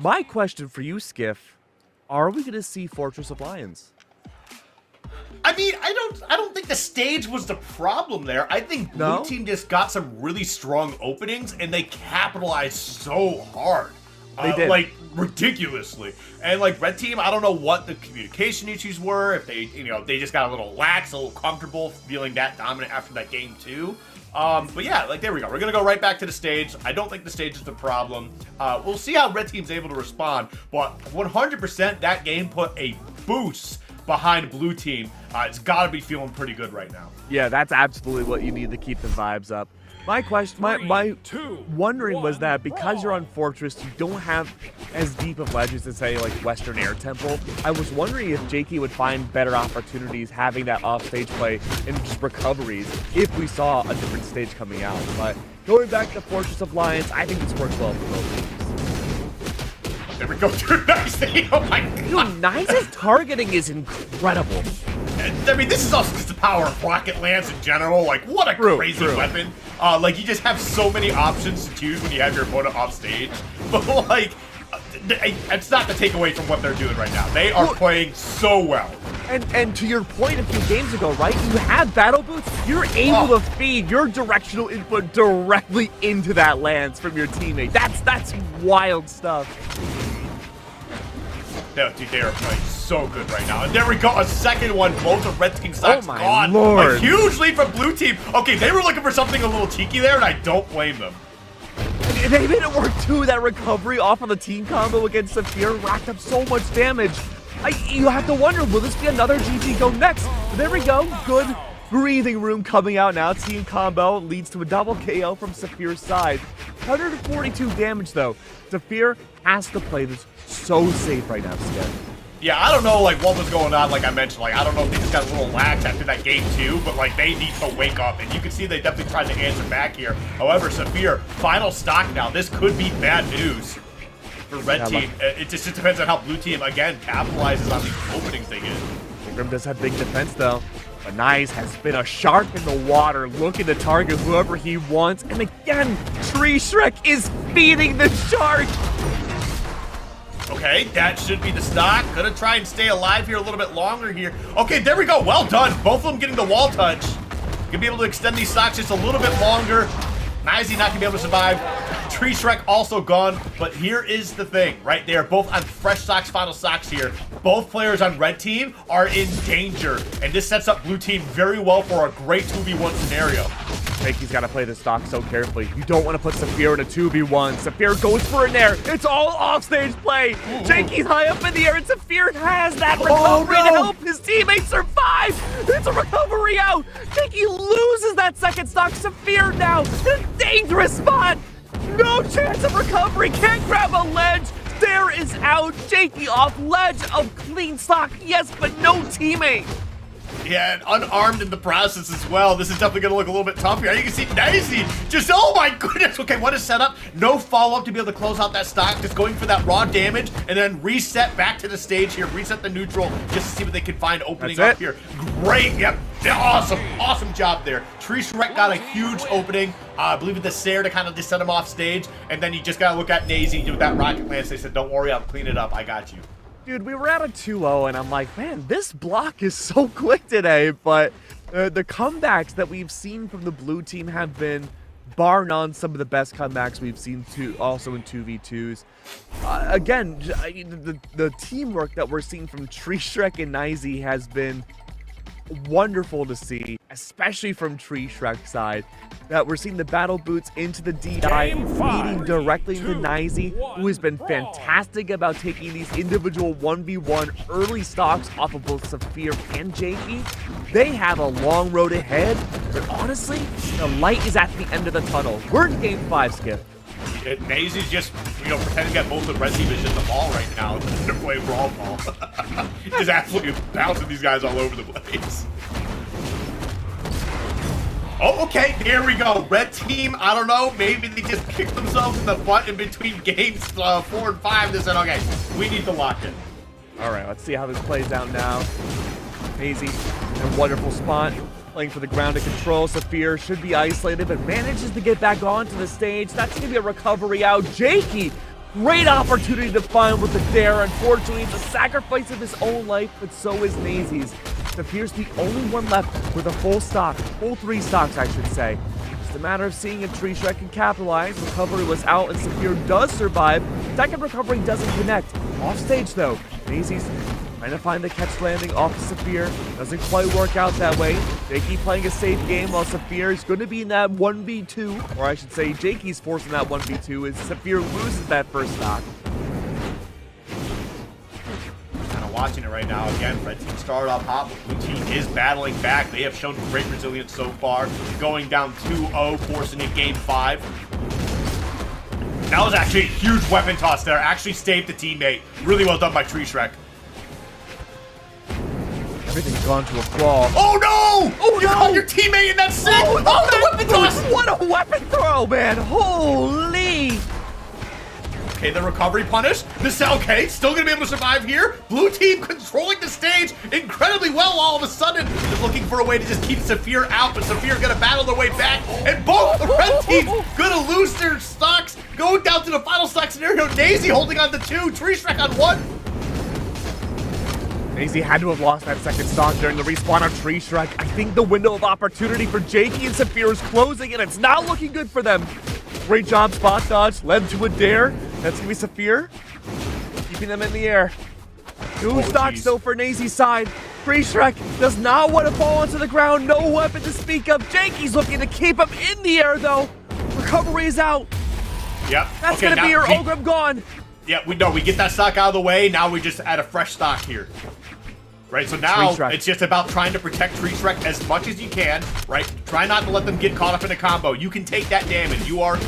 My question for you, Skiff, are we going to see Fortress of Lions? I mean, I don't think the stage was the problem there. I think Blue Team just got some really strong openings, and they capitalized so hard. They did. Like, ridiculously. And, like, Red Team, I don't know what the communication issues were, if they, they just got a little lax, a little comfortable feeling that dominant after that game, too. But yeah, like, there we go. We're going to go right back to the stage. I don't think the stage is the problem. We'll see how Red Team's able to respond, but 100% that game put a boost behind Blue Team. It's got to be feeling pretty good right now. Yeah, that's absolutely what you need to keep the vibes up. My question, my wondering was that because you're on Fortress, you don't have as deep of ledges as, say, like Western Air Temple. I was wondering if Jakey would find better opportunities having that off-stage play and just recoveries if we saw a different stage coming out. But going back to Fortress of Lions, I think this works well for both teams. There we go, dude. Nice. Oh my god. Dude, Nice's targeting is incredible. I mean, this is also just the power of Rocket Lance in general. Like, what a crazy weapon. Like, you just have so many options to choose when you have your opponent off stage. But, like, it's not to take away from what they're doing right now. They are playing so well. And to your point a few games ago, right? You have battle boots. You're able to feed your directional input directly into that lance from your teammate. That's wild stuff. No, dude, they are playing so good right now. And there we go, a second one. Both of Red Team stocks my gone. Lord. A huge lead from Blue Team. Okay, they were looking for something a little cheeky there, and I don't blame them. They made it work too. That recovery off of the team combo against Saphir racked up so much damage. You have to wonder, will this be another GG go next? There we go. Good breathing room coming out now. Team combo leads to a double KO from Saphir's side. 142 damage though. Saphir has to play this so safe right now, Skip. Yeah, I don't know, like, what was going on, like I mentioned. Like, I don't know if they just got a little lax after that game, too, but, like, they need to wake up. And you can see they definitely tried to answer back here. However, Saphir, final stock now. This could be bad news for Red Team. It just depends on how Blue Team, again, capitalizes on these openings they get. Grim does have big defense, though. But Nice has been a shark in the water, looking to target whoever he wants. And again, Tree Shrek is feeding the shark. Okay, that should be the stock. Gonna try and stay alive here a little bit longer here. Okay, there we go. Well done. Both of them getting the wall touch. Gonna be able to extend these stocks just a little bit longer. Nizy not gonna be able to survive. Tree Shrek also gone, but here is the thing, right? They are both on fresh stocks, final stocks here. Both players on Red Team are in danger, and this sets up Blue Team very well for a great 2v1 scenario. Jakey's got to play the stock so carefully. You don't want to put Saphir in a 2v1. Saphir goes for an air. It's all offstage play. Jakey's high up in the air, and Saphir has that recovery to help his teammates survive. It's a recovery out. Jakey loses that second stock. Saphir now in a dangerous spot. No chance of recovery. Can't grab a ledge. There is out. Jakey off ledge of clean stock. Yes, but no teammate. Yeah, and unarmed in the process as well. This is definitely going to look a little bit tough here. You can see Nizy just, oh my goodness. Okay, what is set up? No follow-up to be able to close out that stock. Just going for that raw damage and then reset back to the stage here. Reset the neutral just to see what they can find opening up here. Great. Yep. Awesome. Awesome job there. Tree Shrek got a huge opening. I believe with the Sair to kind of just set him off stage. And then you just got to look at Nazy do that rocket lance. They said, don't worry, I'll clean it up. I got you. Dude, we were at a 2-0, and I'm like, man, this block is so quick today. But the comebacks that we've seen from the Blue Team have been, bar none, some of the best comebacks we've seen also in 2v2s. Again, the teamwork that we're seeing from Tree Shrek and Nizy has been wonderful to see, especially from Tree Shrek's side, that we're seeing the battle boots into the DI, feeding directly into Nizy, who has been fantastic about taking these individual 1v1 early stocks off of both Saphir and Jakey. They have a long road ahead, but honestly, the light is at the end of the tunnel. We're in game 5, Skip. Nazy's just, pretending to get both the Red Team is just the ball right now. They're playing Brawlhalla. Just absolutely bouncing these guys all over the place. Oh, okay, there we go. Red Team, I don't know, maybe they just kicked themselves in the butt in between games 4 and 5. They said, okay, we need to lock it. All right, let's see how this plays out now. Nazy in a wonderful spot, playing for the ground to control. Saphir should be isolated, but manages to get back onto the stage. That's going to be a recovery out. Jakey, great opportunity to find with the dare. Unfortunately, it's a sacrifice of his own life, but so is Nazy's. Saphir's the only one left with a full stock, full 3 stocks, I should say. Just a matter of seeing if Tree Shrek can capitalize. Recovery was out, and Saphir does survive. Second recovery doesn't connect. Off stage, though. Nazy's trying to find the catch landing off of Saphir. Doesn't quite work out that way. Jakey playing a safe game while Saphir is going to be in that 1v2. Or I should say, Jakey's forcing that 1v2 as Saphir loses that first stock. Kind of watching it right now. Again, Red Team started off hot, but Blue Team is battling back. They have shown great resilience so far. Going down 2-0, forcing a game 5. That was actually a huge weapon toss there. Actually saved the teammate. Really well done by Tree Shrek. Everything's gone to a crawl. Oh no! Oh, you caught your teammate in that sick! Oh, the weapon toss! What a weapon throw, man! Holy! Okay, the recovery punish. This okay, still gonna be able to survive here. Blue Team controlling the stage incredibly well all of a sudden. Just looking for a way to just keep Saphir out, but Saphir gonna battle their way back. And both the Red Team gonna lose their stocks. Going down to the final stock scenario. Nazy holding on to 2, Tree Shrek on 1. Nazy had to have lost that second stock during the respawn of Tree Shrek. I think the window of opportunity for Jakey and Saphir is closing, and it's not looking good for them. Great job, spot dodge, led to a dare. That's gonna be Saphir, keeping them in the air. 2 stocks though for Nazy's side. Tree Shrek does not want to fall onto the ground. No weapon to speak of. Jakey's looking to keep him in the air though. Recovery is out. Yep. That's gonna be your Ogrim gone. Yeah, we get that stock out of the way. Now we just add a fresh stock here. Right, so now it's just about trying to protect Tree Shrek as much as you can, right? Try not to let them get caught up in a combo. You can take that damage. You are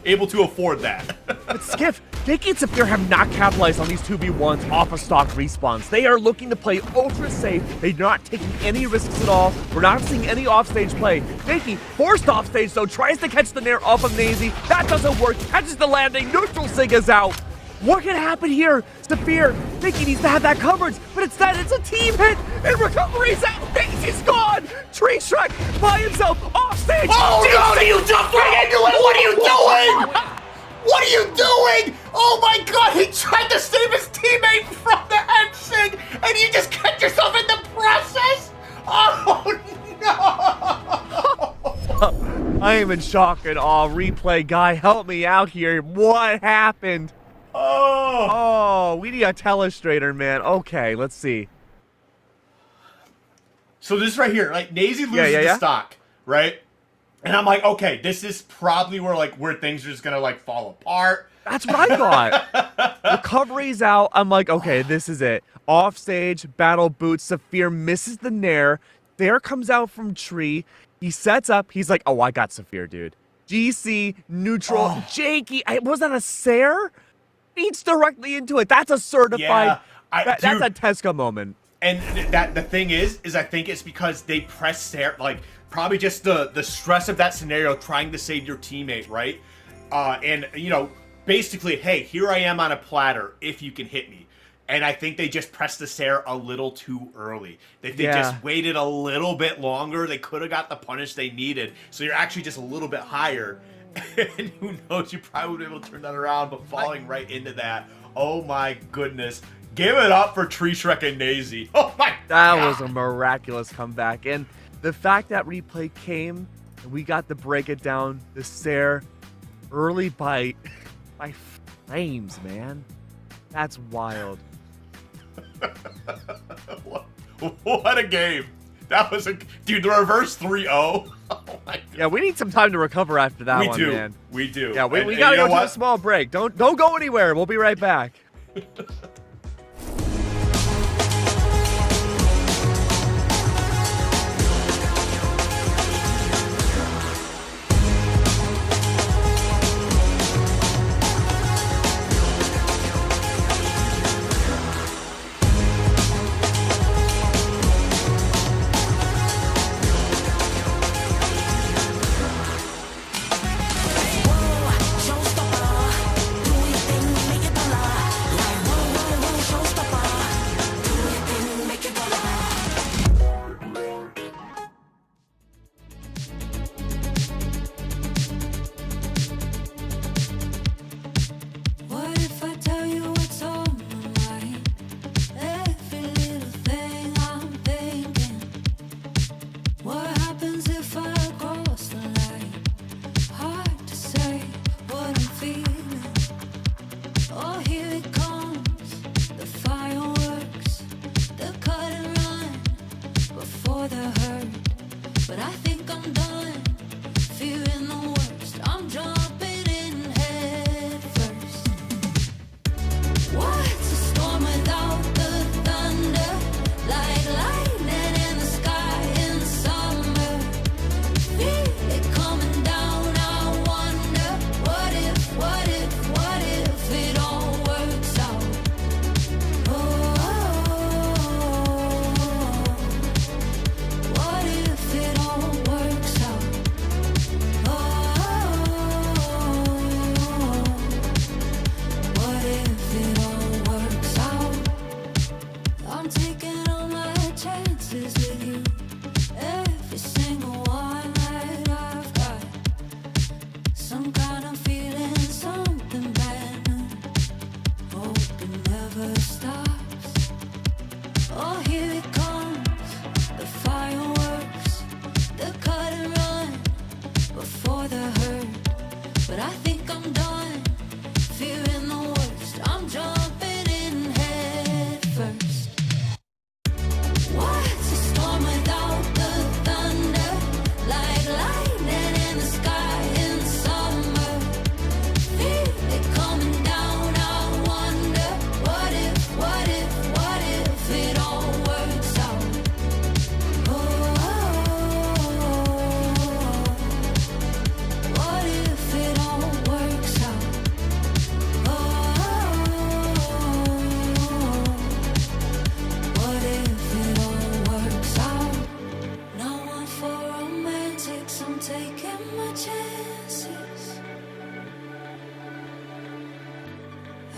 able to afford that. But Skip, Vicky and Sapphire have not capitalized on these 2v1s off of stock respawns. They are looking to play ultra safe. They're not taking any risks at all. We're not seeing any offstage play. Vicky, forced offstage though, tries to catch the nair off of Nazy. That doesn't work. Catches the landing. Neutral Sig is out. What can happen here? Sapphire, Vicky needs to have that coverage, but instead it's a team hit, and recovery's out. Nazy's gone. Tree Shrek by himself offstage. Oh no, you jumped right into it! What are you doing? What are you doing? Oh my god, he tried to save his teammate from the head and you just cut yourself in the process? Oh no! I am in shock and awe. Replay guy, help me out here. What happened? Oh, we need a telestrator, man. Okay, let's see. So this right here, like Nazy loses the stock, right? And I'm like, okay, this is probably where things are just gonna fall apart. That's what I thought. Recovery's out. I'm like, okay, this is it. Offstage, battle boots. Sapphire misses the nair. There comes out from tree. He sets up. He's like, oh, I got Sapphire, dude. GC, neutral, Jakey. Was that a Sair? Feeds directly into it. That's a certified. Yeah, that's a Tesca moment. And the thing is I think it's because they press Sair, probably just the stress of that scenario, trying to save your teammate, right? And basically, hey, here I am on a platter. If you can hit me. And I think they just pressed the Sair a little too early. If they just waited a little bit longer, they could have got the punish they needed. So you're actually just a little bit higher. And who knows, you probably would be able to turn that around, but falling right into that. Oh my goodness. Give it up for Tree Shrek and Nazy. Oh my god. That was a miraculous comeback. And the fact that replay came and we got to break it down, the Sair early by flames, man. That's wild. What a game. That was dude, the reverse 3-0. Oh my god. Yeah, we need some time to recover after that one, man. We do. Yeah, we gotta go to a small break. Don't go anywhere. We'll be right back.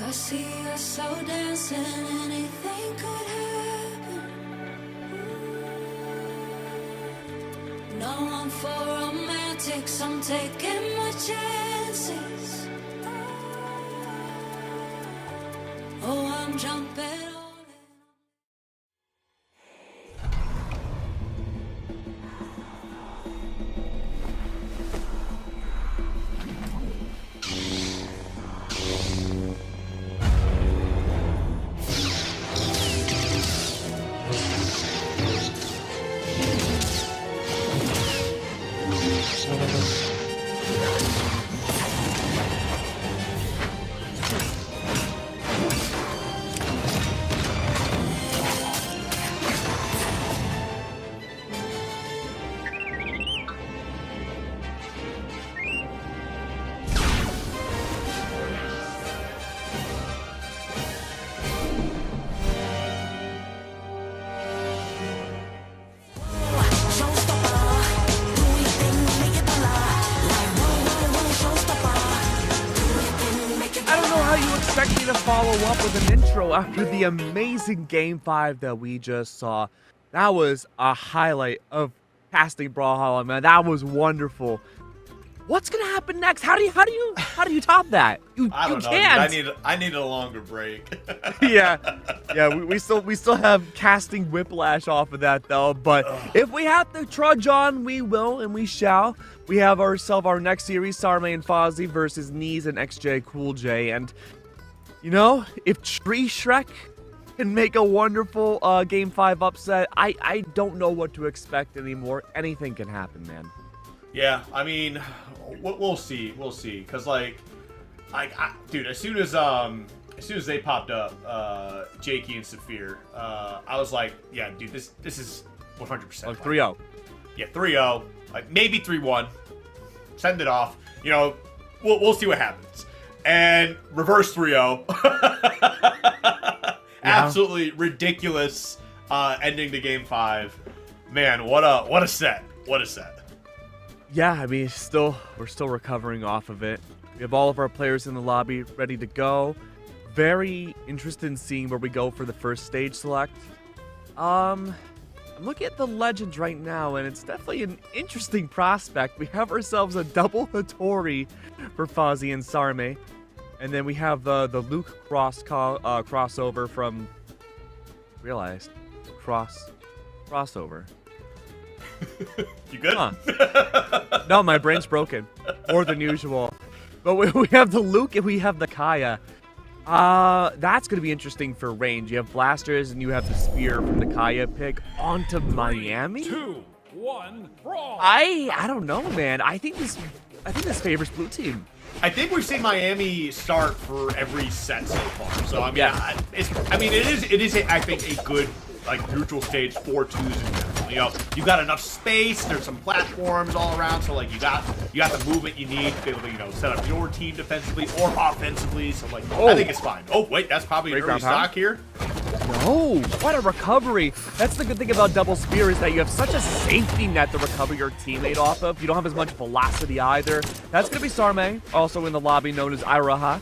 I see us so dancing, anything could happen. No, I'm for romantics, I'm taking my chances. Oh, I'm jumping on it. Expect me to follow up with an intro after the amazing Game 5 that we just saw. That was a highlight of casting Brawlhalla, man. That was wonderful. What's gonna happen next? How do you top that? I don't know. Can't. Dude, I need a longer break. yeah. We still have casting whiplash off of that though. But if we have to trudge on, we will and we shall. We have ourselves our next series, Sarme and Fozzie versus Knees and XJ Cool J. And you know, if Tree Shrek can make a wonderful Game 5 upset, I don't know what to expect anymore. Anything can happen, man. Yeah, I mean, we'll see. We'll see. Cause like, dude, as soon as they popped up, Jakey and Saphir, I was like, yeah, dude, this is 100%. Like 3-0. Yeah, 3-0. Like maybe 3-1. Send it off. You know, we'll see what happens. And reverse 3-0. Absolutely ridiculous ending to Game 5. Man, what a set. What a set. Yeah, I mean, we're still recovering off of it. We have all of our players in the lobby ready to go. Very interested in seeing where we go for the first stage select. I'm looking at the legends right now, and it's definitely an interesting prospect. We have ourselves a double Hattori for Fozzie and Sarme. And then we have the Luke crossover from... Realized. Crossover. You good? Huh. No, my brain's broken. More than usual. But we have the Luke and we have the Kaya. That's going to be interesting for range. You have blasters and you have the spear from the Kaya pick onto Miami. 2, 1, brawl. I don't know, man. I think this favors blue team. I think we've seen Miami start for every set so far. So I mean, yeah. It is I think a good like neutral stage for twos in general. You know, you got enough space. There's some platforms all around, so like you got the movement you need to be able to set up your team defensively or offensively. So like I think it's fine. Oh wait, that's probably an early stock here. No, what a recovery. That's the good thing about double spear is that you have such a safety net to recover your teammate off of. You don't have as much velocity either. That's going to be Sarme, also in the lobby known as Iraha.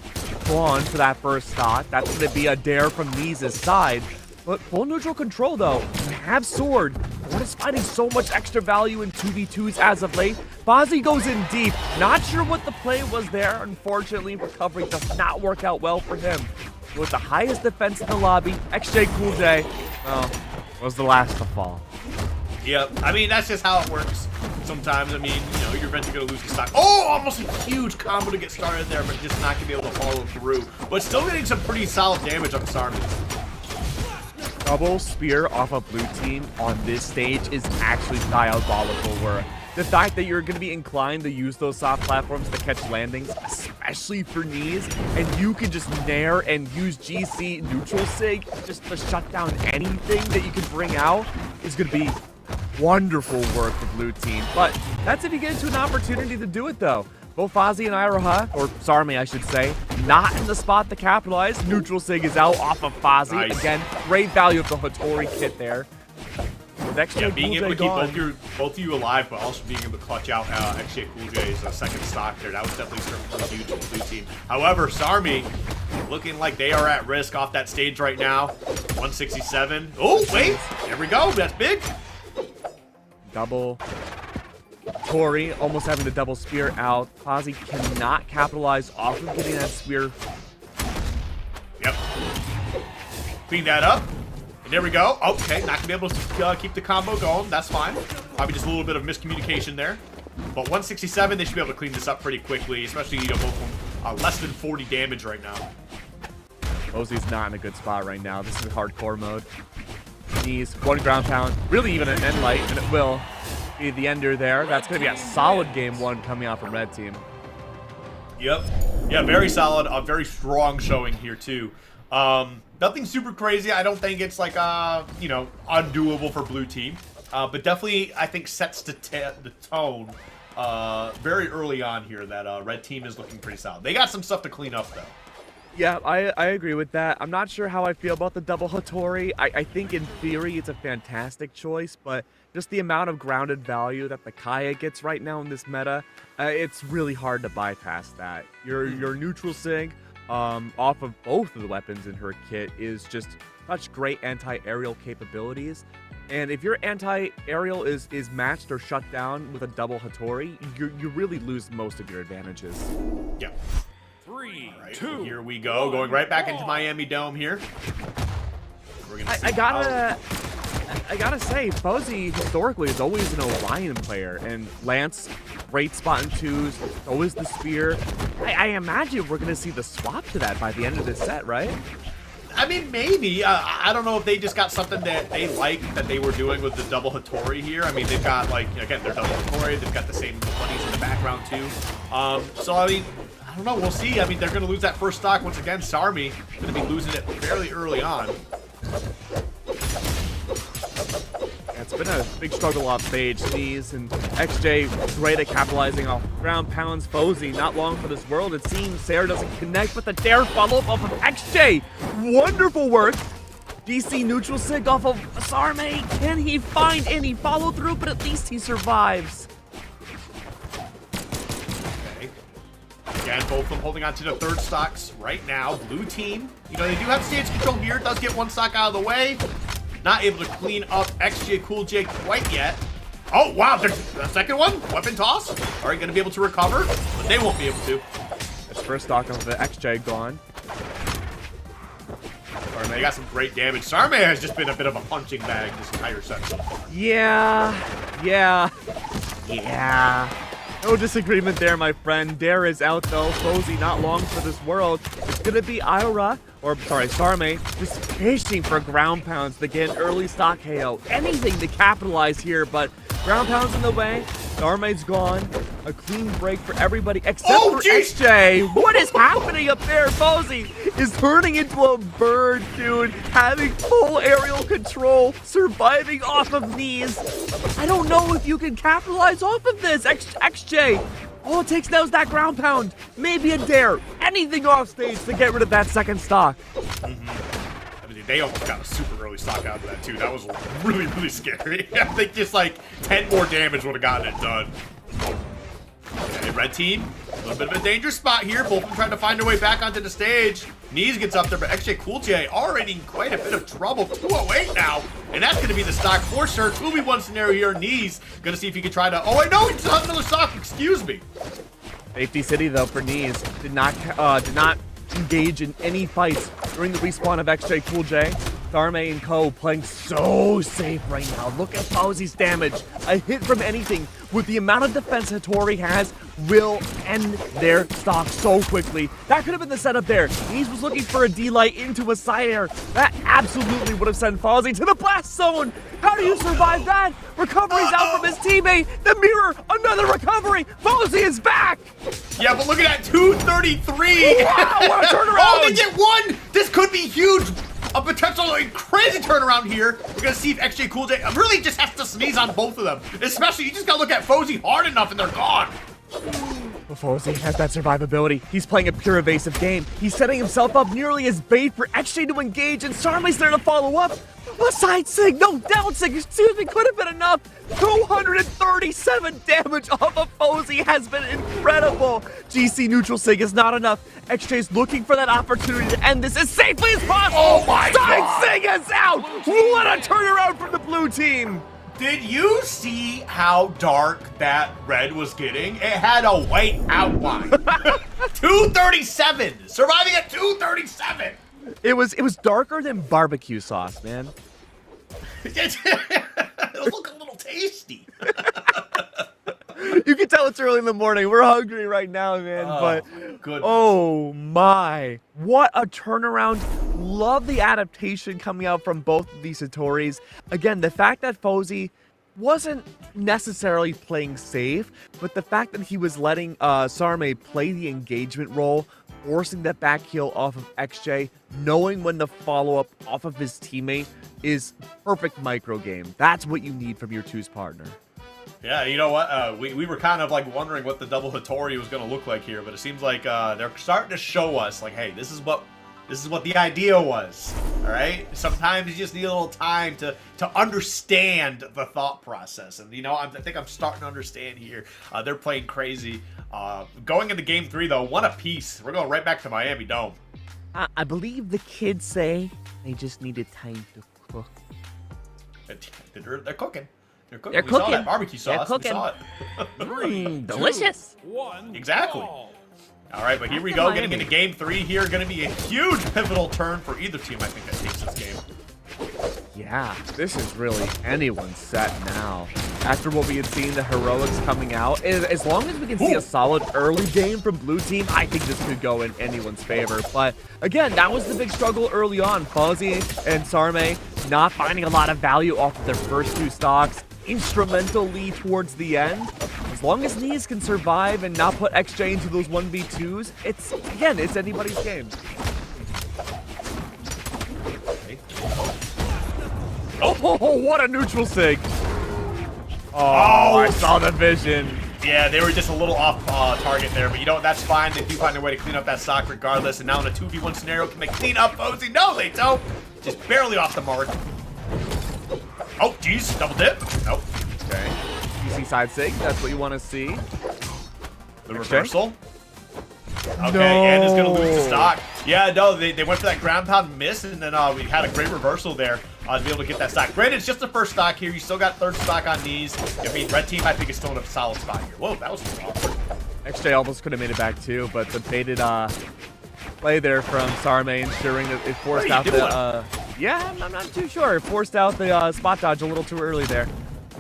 On for that first stock. That's going to be a dare from Knees' side. But full neutral control though. You have sword. What is finding so much extra value in 2v2s as of late? Fozzie goes in deep. Not sure what the play was there. Unfortunately, recovery does not work out well for him. With the highest defense in the lobby, XJ Cool J, well, was the last to fall. Yep. I mean, that's just how it works sometimes. I mean, you know, you're eventually going to lose the stock. Oh, almost a huge combo to get started there, but just not going to be able to follow through. But still getting some pretty solid damage on Sarme. Double spear off a blue team on this stage is actually diabolical, where the fact that you're going to be inclined to use those soft platforms to catch landings, especially for Knees, and you can just nair and use GC neutral sig just to shut down anything that you can bring out is going to be wonderful work for blue team. But that's if you get into an opportunity to do it, though. Both Fozzie and Iraha, or Sarme, I should say, not in the spot to capitalize. Neutral sig is out off of Fozzie. Nice. Again, great value of the Hattori kit there. Yeah, being able to keep both of you alive, but also being able to clutch out XJ Cool J's second stock there, that was definitely huge for the blue team. However, Sarme looking like they are at risk off that stage right now. 167. Oh, wait. There we go. That's big. Double. Tori almost having the double spear out. Fozzie cannot capitalize off of getting that spear. Yep. Clean that up. And there we go. Okay, not going to be able to keep the combo going. That's fine. Probably just a little bit of miscommunication there. But 167, they should be able to clean this up pretty quickly, especially, you know, both of them less than 40 damage right now. Fozzie's not in a good spot right now. This is hardcore mode. Knees, 1 ground pound, really even an end light, and it will be the ender there. That's going to be a solid game 1 coming out from red team. Yep. Yeah, very solid. A very strong showing here, too. Nothing super crazy. I don't think it's like, you know, undoable for blue team. But definitely, I think, sets the tone very early on here that red team is looking pretty solid. They got some stuff to clean up, though. Yeah, I agree with that. I'm not sure how I feel about the double Hattori. I think in theory it's a fantastic choice, but just the amount of grounded value that the Kaya gets right now in this meta, it's really hard to bypass that. Your neutral sig off of both of the weapons in her kit is just such great anti-aerial capabilities. And if your anti-aerial is matched or shut down with a double Hattori, you really lose most of your advantages. Yeah. 3, All right, 2, here we go. Going right back into Miami Dome here. We're gonna see I gotta say, Fozzie historically is always an Orion player, and Lance, great spot in 2s, always the spear. I imagine we're gonna see the swap to that by the end of this set, right? I mean, maybe. I don't know if they just got something that they like that they were doing with the double Hattori here. I mean, they've got, like, again, they're double Hattori. They've got the same bunnies in the background, too. So, I mean, I don't know. We'll see. I mean, they're going to lose that first stock once again. Sarmi going to be losing it fairly early on. It's been a big struggle off stage. Sneeze and XJ great at capitalizing off ground pounds. Fozzie not long for this world. It seems Sarah doesn't connect, but the dare follow up off of XJ. Wonderful work. DC neutral sig off of Sarme. Can he find any follow through? But at least he survives. Okay. Again, both of them holding on to the third stocks right now. Blue team, you know, they do have stage control here. It does get one stock out of the way. Not able to clean up XJ Cool J quite yet. Oh, wow, there's the second one. Weapon toss. Are they going to be able to recover? But they won't be able to. This first stock of the XJ gone. Sarme got some great damage. Sarme has just been a bit of a punching bag this entire set so far. Yeah. No disagreement there, my friend. Dare is out, though. Fozzie not long for this world. It's going to be Ira, or sorry, Sarme, just fishing for ground pounds to get an early stock KO. Anything to capitalize here, but ground pounds in the way. Sarme's gone. A clean break for everybody except for XJ. What is happening up there? Fozzie is turning into a bird, dude. Having full aerial control, surviving off of knees. I don't know if you can capitalize off of this. XJ, all it takes now is that ground pound. Maybe a dare. Anything off stage to get rid of that second stock. I mean, they almost got a super early stock out of that, too. That was really, really scary. I think just like 10 more damage would have gotten it done. Okay, red team, a little bit of a dangerous spot here. Both of them trying to find their way back onto the stage. Knees gets up there, but XJ Cool J already in quite a bit of trouble. 208 now, and that's going to be the stock for sure. 2v1 scenario here. Knees going to see if he can try to... Oh, wait, no, he still has another stock. Excuse me. Safety City, though, for Knees. Did not engage in any fights during the respawn of XJ Cool J. Sarme and Co. playing so safe right now. Look at Fozzie's damage. A hit from anything with the amount of defense Hattori has will end their stock so quickly. That could have been the setup there. Knees was looking for a D-Light into a side air. That absolutely would have sent Fozzie to the blast zone. How do you survive that? Recovery's out from his teammate. The mirror, another recovery. Fozzie is back. Yeah, but look at that, 233. Wow, what a turnaround. Oh, they get one. This could be huge. A potential crazy turnaround here. We're going to see if XJ Cool J really just has to sneeze on both of them. Especially, you just got to look at Fozzie hard enough and they're gone. Fozzie has that survivability. He's playing a pure evasive game. He's setting himself up nearly as bait for XJ to engage, and Sarme's there to follow up. A side sig, no, down sig, excuse me, could have been enough. 237 damage off of Posey has been incredible. GC neutral sig is not enough. XJ's looking for that opportunity to end this as safely as possible. Oh my God. Side sig is out. What a turnaround from the blue team. Did you see how dark that red was getting? It had a white outline. 237, surviving at 237. It was darker than barbecue sauce, man. It was looking a little tasty. You can tell it's early in the morning. We're hungry right now, man. Oh, but goodness. oh my, what a turnaround. Love the adaptation coming out from both of these Satoris. Again, the fact that Fozy wasn't necessarily playing safe, but the fact that he was letting Sarme play the engagement role, forcing that back heel off of XJ, knowing when to follow up off of his teammate is perfect micro game. That's what you need from your twos partner. Yeah, you know what? We were kind of like wondering what the double Hattori was going to look like here, but it seems like they're starting to show us, like, hey, this is what the idea was. All right. Sometimes you just need a little time to understand the thought process, and I think I'm starting to understand here. They're playing crazy. Going into Game 3 though, one apiece. We're going right back to Miami Dome. I believe the kids say they just needed time to cook. They're cooking. They're cooking. They're We saw cooking. that barbecue sauce. They're cooking. We saw it. Delicious. 1. Exactly. Brawl. All right, but here we After go. Miami. Getting into Game 3 here. Going to be a huge pivotal turn for either team, I think, that takes this game. Yeah, this is really anyone's set now. After what we had seen, the heroics coming out, as long as we can see a solid early game from blue team, I think this could go in anyone's favor. But again, that was the big struggle early on. Fuzzy and Sarme not finding a lot of value off of their first two stocks. Instrumental lead towards the end. As long as Knees can survive and not put XJ into those 1v2s, it's anybody's game. Oh, what a neutral sig. Oh, I saw the vision. Yeah, they were just a little off target there, but that's fine. They do find a way to clean up that stock regardless, and now in a 2v1 scenario, can they clean up Posey? No, they don't. Just barely off the mark. Oh, geez, double dip. Nope. Okay. DC side sig, that's what you want to see. The reversal. Okay, No. and is going to lose the stock. Yeah, no, they went for that ground pound miss, and then we had a great reversal there to be able to get that stock. Granted, it's just the first stock here. You still got third stock on Knees. I mean, red team, I think, is still in a solid spot here. Whoa, that was awkward. XJ almost could have made it back too, but the baited play there from Sarme ensuring that it forced out the... yeah, I'm not too sure. It forced out the spot dodge a little too early there.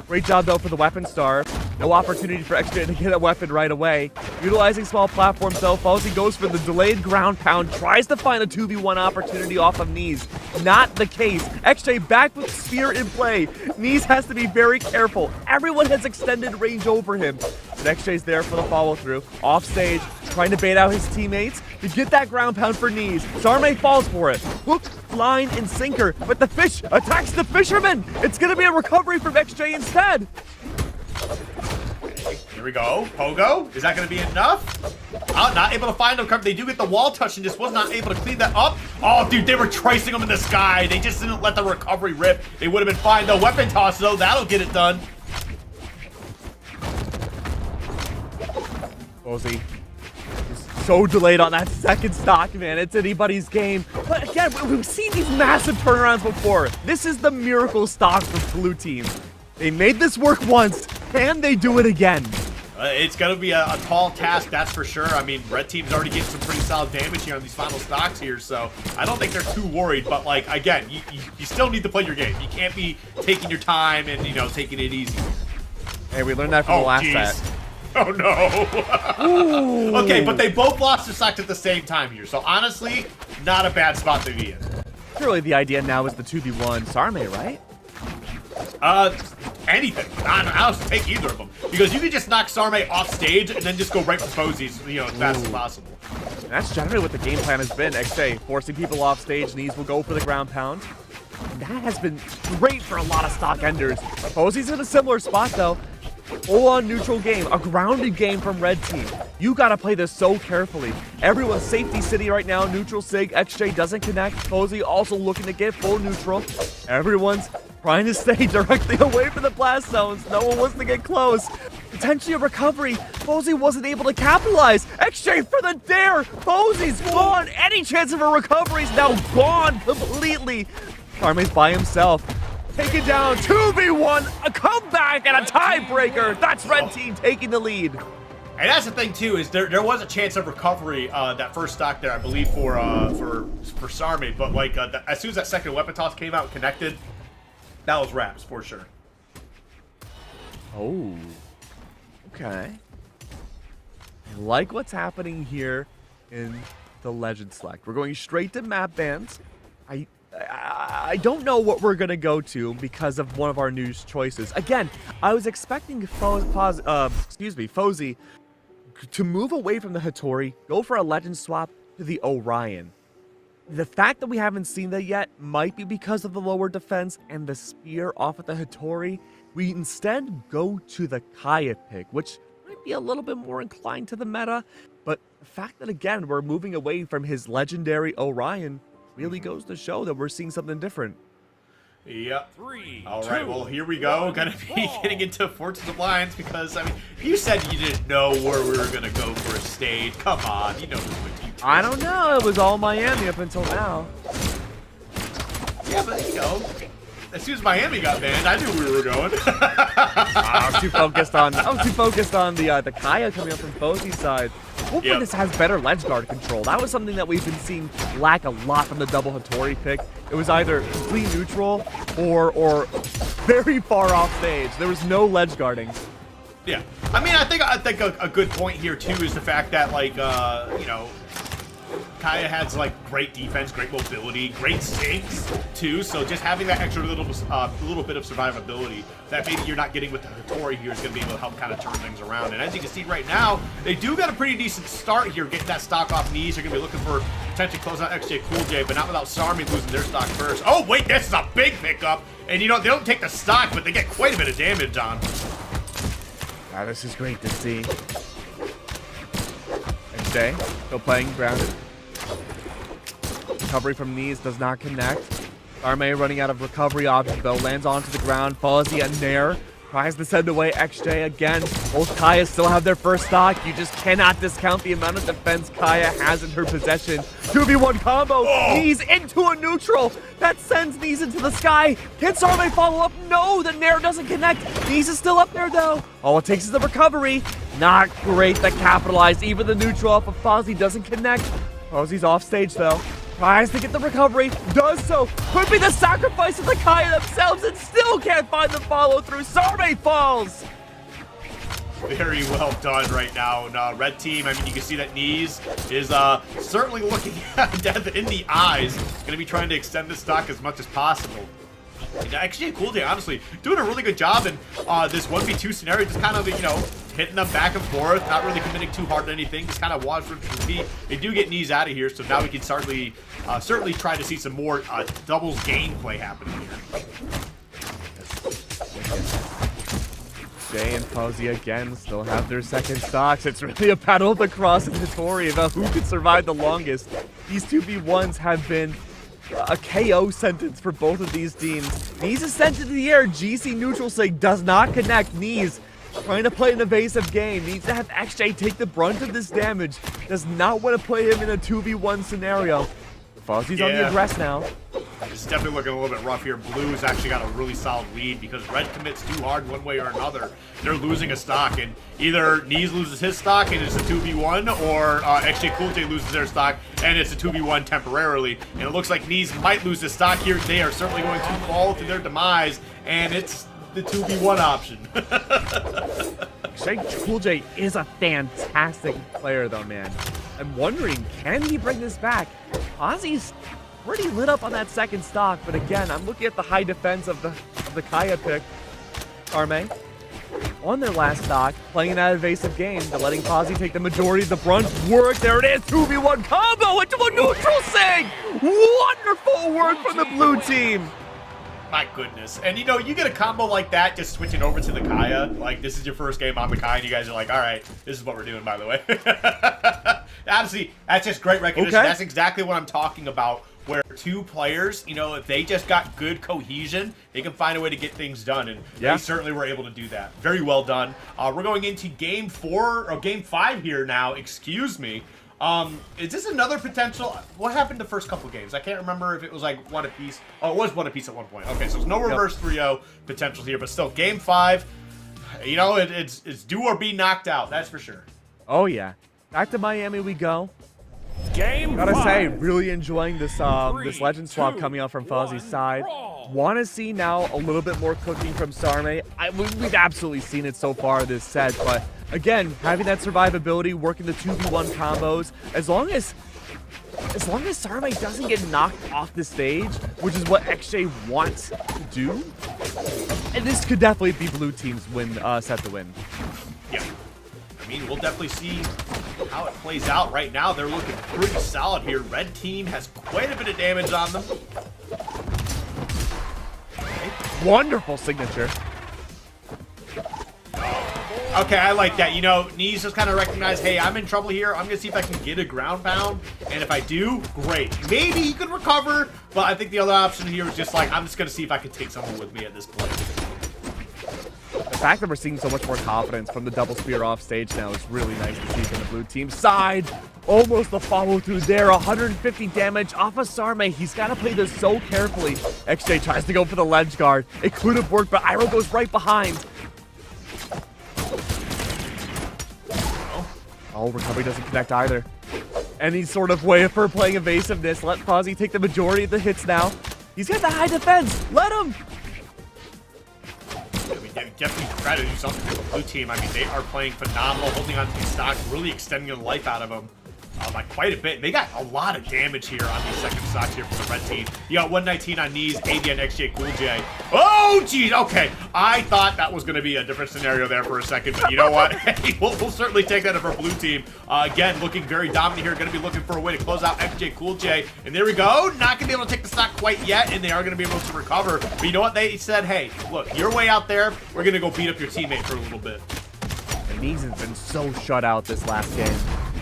Great job, though, for the weapon star. No opportunity for XJ to get a weapon right away. Utilizing small platforms, though, Fuzzy goes for the delayed ground pound, tries to find a 2v1 opportunity off of Knees. Not the case. XJ back with Spear in play. Knees has to be very careful. Everyone has extended range over him. But XJ's there for the follow-through. Off stage, trying to bait out his teammates to get that ground pound for Knees. Sarme falls for it. Hook, line, and sinker, but the fish attacks the fisherman. It's going to be a recovery from XJ instead. Here we go. Pogo. Is that going to be enough? Oh, not able to find them. They do get the wall touch and just was not able to clean that up. Oh, dude, they were tracing them in the sky. They just didn't let the recovery rip. They would have been fine, though. Weapon toss, though. That'll get it done. Posey is so delayed on that second stock, man. It's anybody's game. But again, we've seen these massive turnarounds before. This is the miracle stock for blue team. They made this work once. Can they do it again? It's going to be a tall task, that's for sure. I mean, red team's already getting some pretty solid damage here on these final stocks here, so I don't think they're too worried. But, like, again, you still need to play your game. You can't be taking your time and, taking it easy. Hey, we learned that from the last set. Oh, no. Okay, but they both lost their stocks at the same time here, so honestly, not a bad spot to be in. Surely the idea now is the 2v1 Sarme, right? Anything. I'll take either of them. Because you can just knock Sarme off stage and then just go right for Posey's, as fast as possible. And that's generally what the game plan has been. XJ forcing people off stage. Knees will go for the ground pound. And that has been great for a lot of stock enders. Posey's in a similar spot, though. Full-on neutral game. A grounded game from red team. You gotta play this so carefully. Everyone's safety city right now. Neutral sig. XJ doesn't connect. Posey also looking to get full neutral. Everyone's trying to stay directly away from the blast zones. No one wants to get close. Potentially a recovery. Posey wasn't able to capitalize. XJ for the dare. Posey's gone. Any chance of a recovery is now gone completely. Carme's by himself. Taken down. 2v1. A comeback and a tiebreaker. That's Red Team taking the lead. And that's the thing too, is there was a chance of recovery that first stock there, I believe, for Sarmi, but like as soon as that second weapon toss came out and connected, that was wraps for sure. Oh, okay. I like what's happening here in the Legend Select. We're going straight to map bans. I don't know what we're gonna go to because of one of our new choices. Again, I was expecting Fozy to move away from the Hattori, go for a Legend swap to the Orion. The fact that we haven't seen that yet might be because of the lower defense and the spear off of the Hattori. We instead go to the Kaya pick, which might be a little bit more inclined to the meta, but the fact that, again, we're moving away from his legendary Orion really goes to show that we're seeing something different. Yep. 3, All right, 2, well, here we go. 1, Gonna be brawl. getting into Fortress of Lions because, I mean, you said you didn't know where we were gonna go for a stage. Come on, you know this would teach. I don't know. It was all Miami up until now. Yeah, but, you know, as soon as Miami got banned, I knew we were going. I was too focused on the Kaya coming up from Fozy's side. Hopefully Yep. this has better ledge guard control. That was something that we've been seeing lack a lot from the double Hattori pick. It was either complete neutral or very far off stage. There was no ledge guarding. Yeah, I mean, I think a good point here too is the fact that, like, you know, Kaya has like great defense, great mobility, great sinks too. So just having that extra little bit of survivability that maybe you're not getting with the Hattori here is going to be able to help kind of turn things around. And as you can see right now, they do got a pretty decent start here, getting that stock off knees. They're going to be looking for potentially close out XJ Cool J, but not without Sarmi losing their stock first. Oh wait, this is a big pickup, and you know they don't take the stock, but they get quite a bit of damage on. Wow, this is great to see. XJ still playing grounded. Recovery from knees does not connect. Arme running out of recovery options though, lands onto the ground. Fuzzy and Nair tries to send away XJ again. Both Kaya still have their first stock. You just cannot discount the amount of defense Kaya has in her possession. 2v1 combo. Knees into a neutral. That sends Knees into the sky. Can Sarme follow up? No, the Nair doesn't connect. Knees is still up there though. All it takes is the recovery. Not great that capitalized. Even the neutral off of Fuzzy doesn't connect. Fuzzy's off stage though. Tries to get the recovery, does so. Could be the sacrifice of the Kaya themselves and still can't find the follow through. Sarme falls. Very well done right now. And, Red Team, I mean, you can see that Knees is certainly looking death in the eyes. Going to be trying to extend the stock as much as possible. And actually, Cool J, honestly, doing a really good job in this 1v2 scenario, just kind of, you know, hitting them back and forth, not really committing too hard to anything, just kind of watch for the They do get Knees out of here, so now we can certainly try to see some more doubles gameplay happening here. Jay and Fuzzy again still have their second stocks. It's really a battle of the cross and Hattori about who can survive the longest. These 2v1s have been a KO sentence for both of these teams. Knees is sent into the air. GC neutral sig does not connect. Knees trying to play an evasive game. Needs to have XJ take the brunt of this damage. Does not want to play him in a 2v1 scenario. Fuzzy's on the address now. It's definitely looking a little bit rough here. Blue's actually got a really solid lead because Red commits too hard one way or another. They're losing a stock, and either Knees loses his stock and it's a 2v1, or XJ Cool J loses their stock and it's a 2v1 temporarily. And it looks like Knees might lose the stock here. They are certainly going to fall to their demise, and it's the 2v1 option. XJ Cool J is a fantastic player though, man. I'm wondering, can he bring this back? Ozzy's pretty lit up on that second stock, but again, I'm looking at the high defense of the Kaya pick. Arme on their last stock, playing that evasive game, but letting Fozzy take the majority of the brunt. Work, there it is, 2v1 combo into a neutral sig! Wonderful work from the blue team! My goodness. And, you know, you get a combo like that just switching over to the Kaya. Like, this is your first game on the Kaya, and you guys are like, all right, this is what we're doing, by the way. Honestly, that's just great recognition. Okay. That's exactly what I'm talking about, where two players, you know, if they just got good cohesion, they can find a way to get things done, and they certainly were able to do that. Very well done. We're going into game 5 here now, excuse me. Is this another potential? What happened the first couple games? I can't remember if it was like one apiece. Oh, it was one apiece at one point. Okay, so there's no reverse 3-0 potential here, but still, game 5, you know, it's do or be knocked out. That's for sure. Oh yeah, back to Miami we go. Game Gotta 5. say, really enjoying this this 3, legend swap 2, coming out from Fozzie's 1, side. brawl. Want to see now a little bit more cooking from Sarme. We've absolutely seen it so far this set, but again, having that survivability, working the 2v1 combos, as long as Sarme doesn't get knocked off the stage, which is what XJ wants to do, and this could definitely be blue team's win set to win. Yeah. I mean, we'll definitely see how it plays out. Right now, they're looking pretty solid here. Red team has quite a bit of damage on them. Wonderful signature. Okay, I like that. You know, Knees just kind of recognize, hey, I'm in trouble here. I'm going to see if I can get a ground pound. And if I do, great. Maybe he could recover, but I think the other option here is just like, I'm just going to see if I can take someone with me at this point. The fact that we're seeing so much more confidence from the double spear off stage now is really nice to see from the blue team side. Almost the follow through there. 150 damage off of Sarme. He's got to play this so carefully. XJ tries to go for the ledge guard. It could have worked, but Iroh goes right behind. Oh, recovery doesn't connect either. Any sort of way for playing evasiveness. Let Fozzie take the majority of the hits now. He's got the high defense. Let him. Definitely try to do something for the blue team. I mean, they are playing phenomenal, holding on to these stocks, really extending the life out of them by quite a bit. They got a lot of damage here on these second stocks here for the red team. You got 119 on Knees, 80 on XJ Cool J. Oh, geez. Okay. I thought that was going to be a different scenario there for a second, but you know what? Hey, we'll certainly take that for blue team. Again, looking very dominant here. Going to be looking for a way to close out XJ Cool J. And there we go. Not going to be able to take the stock quite yet, and they are going to be able to recover. But you know what? They said, hey, look, you're way out there. We're going to go beat up your teammate for a little bit. And Knees has been so shut out this last game.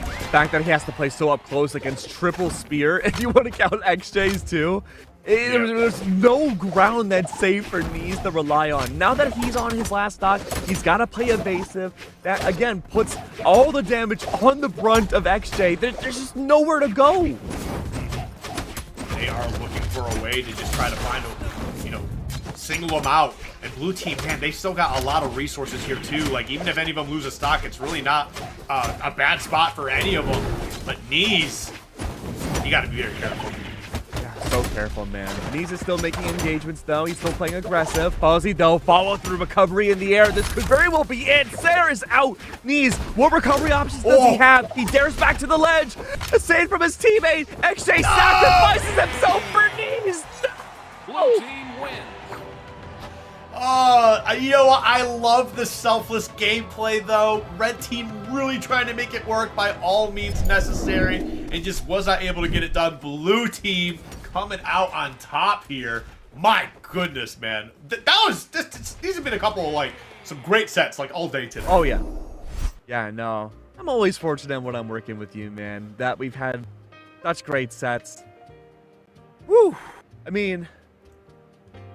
The fact that he has to play so up close against triple spear, if you want to count XJ's too, there's no ground that's safe for Knees to rely on. Now that he's on his last stock, he's got to play evasive. That, again, puts all the damage on the brunt of XJ. There's just nowhere to go. They are looking for a way to just try to find a, you know, single them out. And blue team, man, they still got a lot of resources here too. Like, even if any of them lose a stock, it's really not a bad spot for any of them. But Knees, you got to be very careful. Yeah, so careful, man. Knees is still making engagements, though. He's still playing aggressive. Fozzie, though, follow through recovery in the air. This could very well be it. Sarah is out. Knees, what recovery options does he have? He dares back to the ledge. A save from his teammate. XJ sacrifices himself for Knees. Blue team wins. You know what? I love the selfless gameplay, though. Red team really trying to make it work by all means necessary, and just was not able to get it done. Blue team coming out on top here. My goodness, man. These have been a couple of, like, some great sets, like, all day today. Oh, yeah. Yeah, no. I'm always fortunate when I'm working with you, man, that we've had such great sets. Woo! I mean,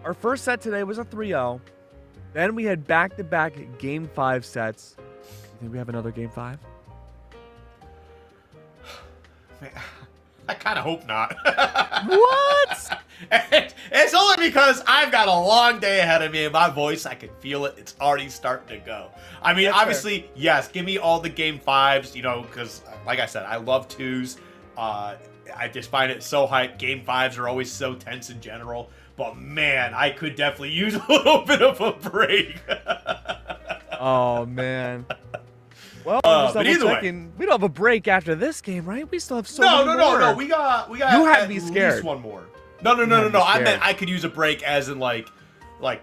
our first set today was a 3-0. Then we had back-to-back Game 5 sets. You think we have another Game 5? Man, I kind of hope not. What? It's only because I've got a long day ahead of me, and my voice, I can feel it. It's already starting to go. I mean, That's obviously, fair. yes, give me all the Game 5s, you know, because, like I said, I love 2s. I just find it so hype. Game 5s are always so tense in general. But, man, I could definitely use a little bit of a break. Oh, man. Well, but either way. we don't have a break after this game, right? We still have so many more. No. We got You had at me least scared. one more. No. I meant I could use a break as in, like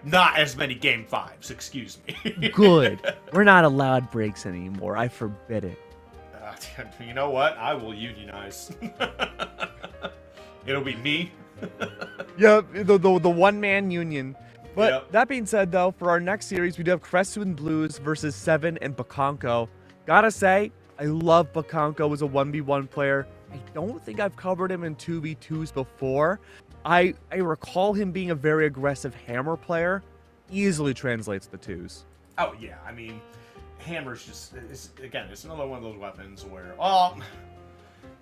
not as many Game 5s. Excuse me. Good. We're not allowed breaks anymore. I forbid it. You know what? I will unionize. It'll be me. Yeah, the one-man union. But Yep. that being said, though, for our next series, we do have Crestu and Blues versus Seven and Bakonko. Gotta say, I love Bakonko as a 1v1 player. I don't think I've covered him in 2v2s before. I recall him being a very aggressive hammer player. Easily translates the twos. Oh yeah, I mean, hammer's just it's another one of those weapons where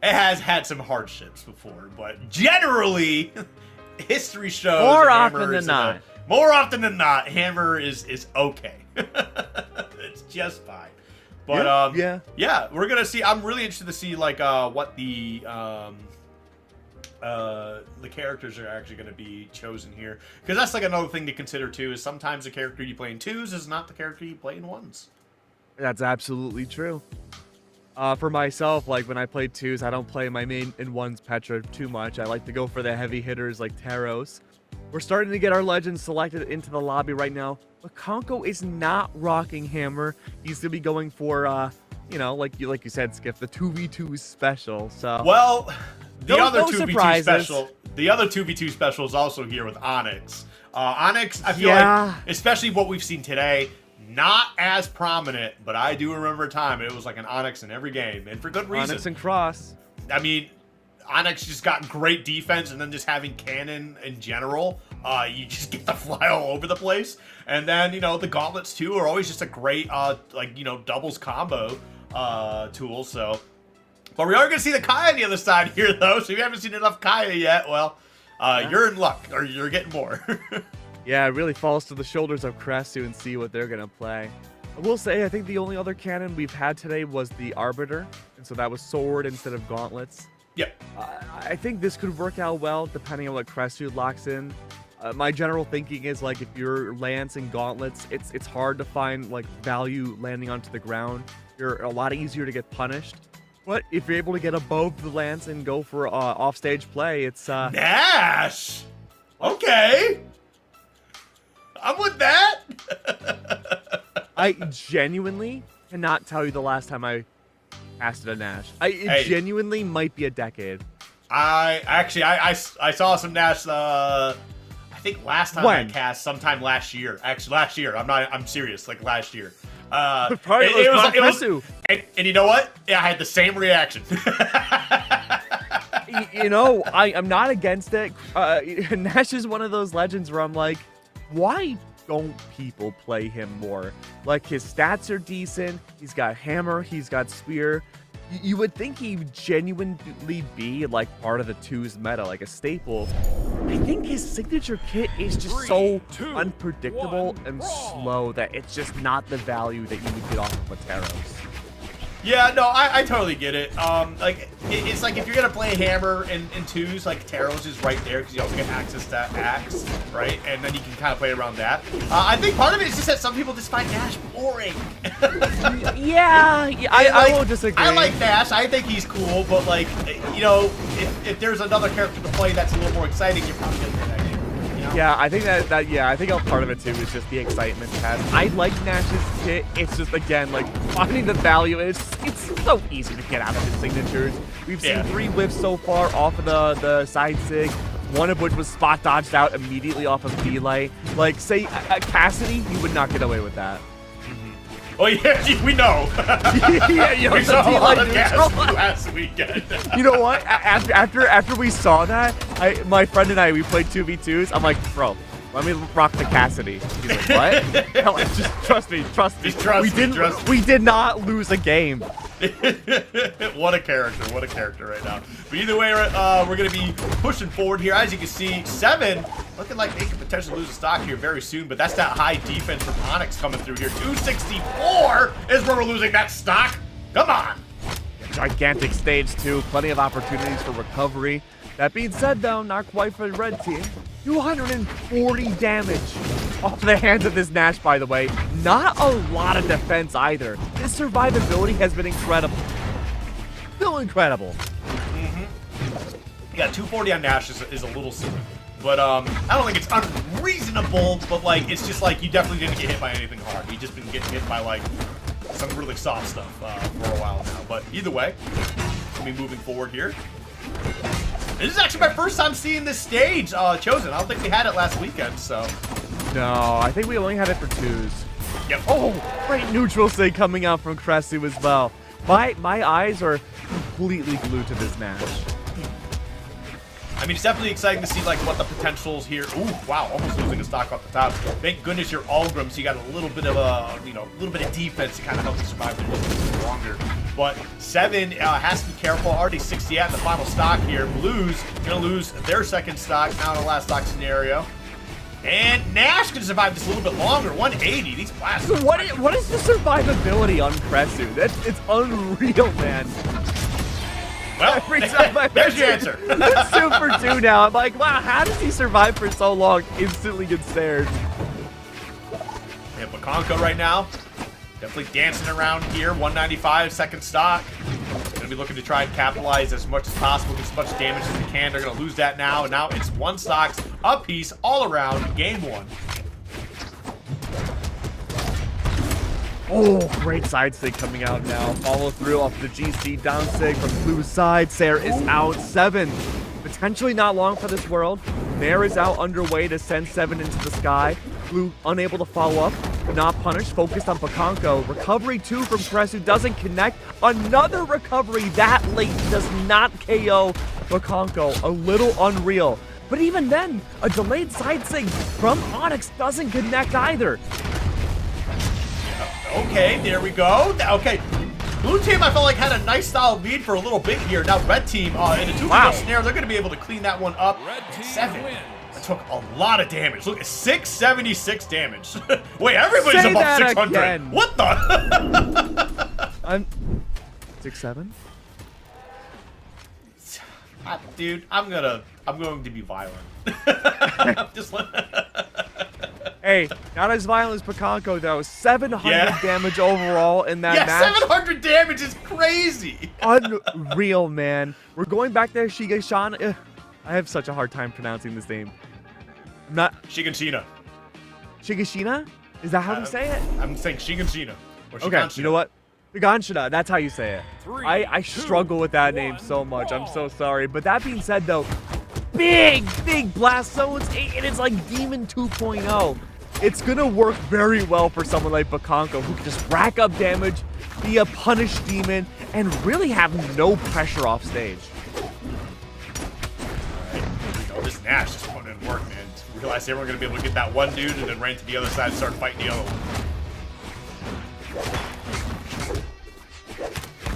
it has had some hardships before, but generally, history shows More hammer often than is not. more often than not, hammer is okay. It's just fine. But yeah, we're gonna see. I'm really interested to see like what the characters are actually going to be chosen here, because that's like another thing to consider too, is sometimes the character you play in twos is not the character you play in ones. That's absolutely true. For myself, like when I play twos, I don't play my main in ones Petra too much. I like to go for the heavy hitters like Taros. We're starting to get our legends selected into the lobby right now, but Konko is not rocking hammer. He's gonna be going for you know, like you said, Skip, the 2v2 special. So well, the other 2v2 surprises. special is also here with Onyx. Onyx, I feel Yeah. like, especially what we've seen today, not as prominent, but I do remember a time it was like an Onyx in every game, and for good reason. Onyx and Cross. I mean, Onyx just got great defense, and then just having cannon in general, you just get to fly all over the place. And then, you know, the gauntlets too are always just a great, like, you know, doubles combo tool. So, but we are going to see the Kaya on the other side here, though. So if you haven't seen enough Kaya yet, well, you're in luck, or you're getting more. Yeah, it really falls to the shoulders of Crestu and see what they're gonna play. I will say, I think the only other cannon we've had today was the Arbiter, and so that was sword instead of gauntlets. Yep. I think this could work out well depending on what Crestu locks in. My general thinking is, like, if you're Lance and gauntlets, it's hard to find like value landing onto the ground. You're a lot easier to get punished. But if you're able to get above the Lance and go for offstage play, it's Nash! Okay! I'm with that! I genuinely cannot tell you the last time I casted a Nash. It genuinely might be a decade. I saw some Nash. I think last time I cast, sometime last year. Actually, last year. I'm serious. Like last year. Probably it was and you know what? Yeah, I had the same reaction. You know, I'm not against it. Nash is one of those legends where I'm like, why don't people play him more? Like, his stats are decent. He's got hammer. He's got spear. You would think he'd genuinely be like part of the twos meta, like a staple. I think his signature kit is just so unpredictable and slow that it's just not the value that you would get off of a Taros. Yeah, no, I totally get it. Like, it's like if you're gonna play hammer in twos, like Taros is right there because you also get access to axe, right? And then you can kind of play around that. I think part of it is just that some people just find Nash boring. Yeah, I will disagree. I like Nash. I think he's cool, but like, you know, if there's another character to play that's a little more exciting, you're probably gonna play that game. Yeah, I think I think a part of it too is just the excitement test. I like Nash's kit. It's just, again, like, finding the value. It's so easy to get out of his signatures. We've seen 3 whiffs so far off of the side sig, one of which was spot dodged out immediately off of D-Light. Like, say, Cassidy, you would not get away with that. Oh yeah, we know. Yeah, you know, we saw a lot of Cassidy last weekend. You know what? After we saw that, my friend and I, we played 2v2s. I'm like, bro, let me rock the Cassidy. He's like, what? No, just trust me. Just trust me. We did not lose a game. What a character right now. But either way, we're going to be pushing forward here. As you can see, 7 looking like they could potentially lose a stock here very soon, but that's that high defense from Onyx coming through here. 264 is where we're losing that stock. Come on. Gigantic stage 2, plenty of opportunities for recovery. That being said, though, not quite for the red team. 240 damage off the hands of this Nash, by the way. Not a lot of defense either. His survivability has been incredible. Still incredible. Yeah, 240 on Nash is a little silly. But I don't think it's unreasonable, but like, it's just like you definitely didn't get hit by anything hard. You just been getting hit by like some really soft stuff for a while now. But either way, we'll be moving forward here. This is actually my first time seeing this stage chosen. I don't think we had it last weekend, so. No, I think we only had it for 2s. Yep. Oh, great neutral sig coming out from Cresu as well. My eyes are completely glued to this match. I mean, it's definitely exciting to see like what the potentials here. Ooh, wow, almost losing a stock off the top. Thank goodness you're Algrim, so you got a little bit of a, a little bit of defense to kind of help you survive a little bit longer. But 7 has to be careful. Already 60 at the final stock here. Blues gonna lose their second stock now in the last stock scenario. And Nash can survive this a little bit longer. 180. These blasts. What is the survivability on Cresu? It's unreal, man. Well, Every time I there's your answer. Super 2 now. I'm like, wow, how does he survive for so long? Instantly gets snared. And Bakonko right now, definitely dancing around here. 195, second stock. Gonna be looking to try and capitalize as much as possible, get as much damage as they can. They're gonna lose that now, and now it's 1 stocks apiece all around game 1. Oh, great side sig coming out now. Follow through off the GC down sig from Blue's side. Sair is out 7. Potentially not long for this world. Nair is out underway to send 7 into the sky. Blue unable to follow up. Not punished. Focused on Bakonko. Recovery 2 from Cresu doesn't connect. Another recovery that late does not KO Bakonko. A little unreal. But even then, a delayed side sig from Onyx doesn't connect either. Okay, there we go. Okay, blue team I felt like had a nice solid lead for a little bit here. Now red team in a 2v1 snare, they're going to be able to clean that one up. Red team 7. wins. That took a lot of damage. Look, 676 damage. Wait, everybody's Say above that 600. again. What the? I'm 6-7. Dude, I'm going to be violent. Just Hey, not as violent as Bakonko though. 700 Yeah. damage overall in that yeah, match. 700 damage is crazy. Unreal, man. We're going back there, Shigeshana. I have such a hard time pronouncing this name. I'm not Shiganshina. Shigeshina? Is that how we say it? I'm saying Shiganshina. Or Okay, Shiganshina. you know what? Shiganshina, that's how you say it. 3, I 2, struggle with that name so much. I'm so sorry. But that being said, though, big blast zones, and it's like Demon 2.0. It's going to work very well for someone like Bakonko, who can just rack up damage, be a punished demon, and really have no pressure off stage. This Nash just putting in work, man. Realized they weren't going to be able to get that one dude and then ran to the other side and started fighting the other one.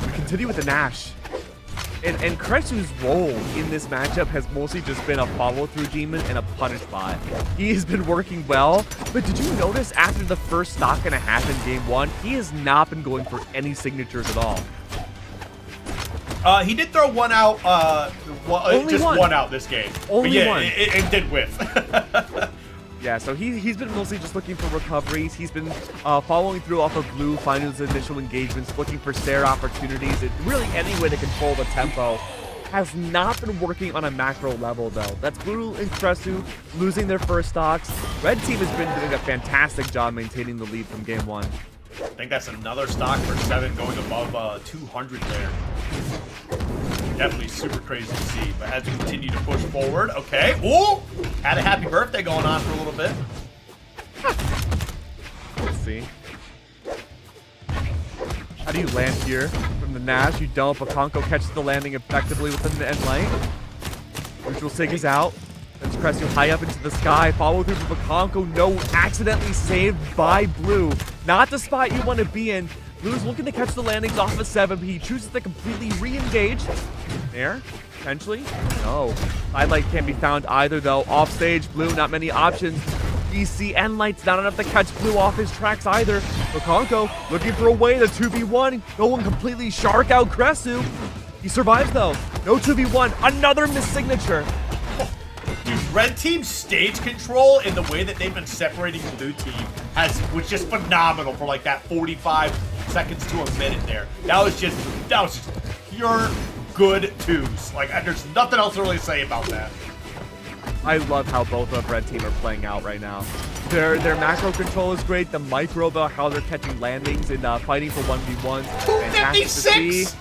We continue with the Nash. And Cresu's role in this matchup has mostly just been a follow-through demon and a punish bot. He has been working well, but did you notice after the first stock and a half in game 1, he has not been going for any signatures at all. He did throw one out, Only just one. one out this game. Only but yeah, one. It did whiff. Yeah, so he's been mostly just looking for recoveries. He's been following through off of Blue, finding his initial engagements, looking for Sair opportunities, and really any way to control the tempo. Has not been working on a macro level, though. That's Blue and Cresu losing their first stocks. Red team has been doing a fantastic job maintaining the lead from game 1. I think that's another stock for 7 going above 200 there. Definitely super crazy to see, but as we continue to push forward, okay. Ooh! Had a happy birthday going on for a little bit. Let's see. How do you land here from the Nash? You don't. Bakonko catches the landing effectively within the end light. Neutral sig is out. That's Cresu high up into the sky. Follow through from Bakonko. No, accidentally saved by Blue. Not the spot you want to be in. Blue's looking to catch the landings off of 7, but he chooses to completely re-engage. There, potentially. No. Highlight can't be found either, though. Off stage, Blue, not many options. DC and Light's not enough to catch Blue off his tracks either. Bakonko looking for a way to 2v1. Going completely shark out Cresu. He survives, though. No 2v1. Another missed signature. Dude, red team's stage control and the way that they've been separating the blue team was just phenomenal for like that 45 seconds to a minute there. That was just pure good twos. Like, there's nothing else to really say about that. I love how both of red team are playing out right now. Their macro control is great. The micro, though, how they're catching landings and fighting for 1v1s. Fantastic to see. 256?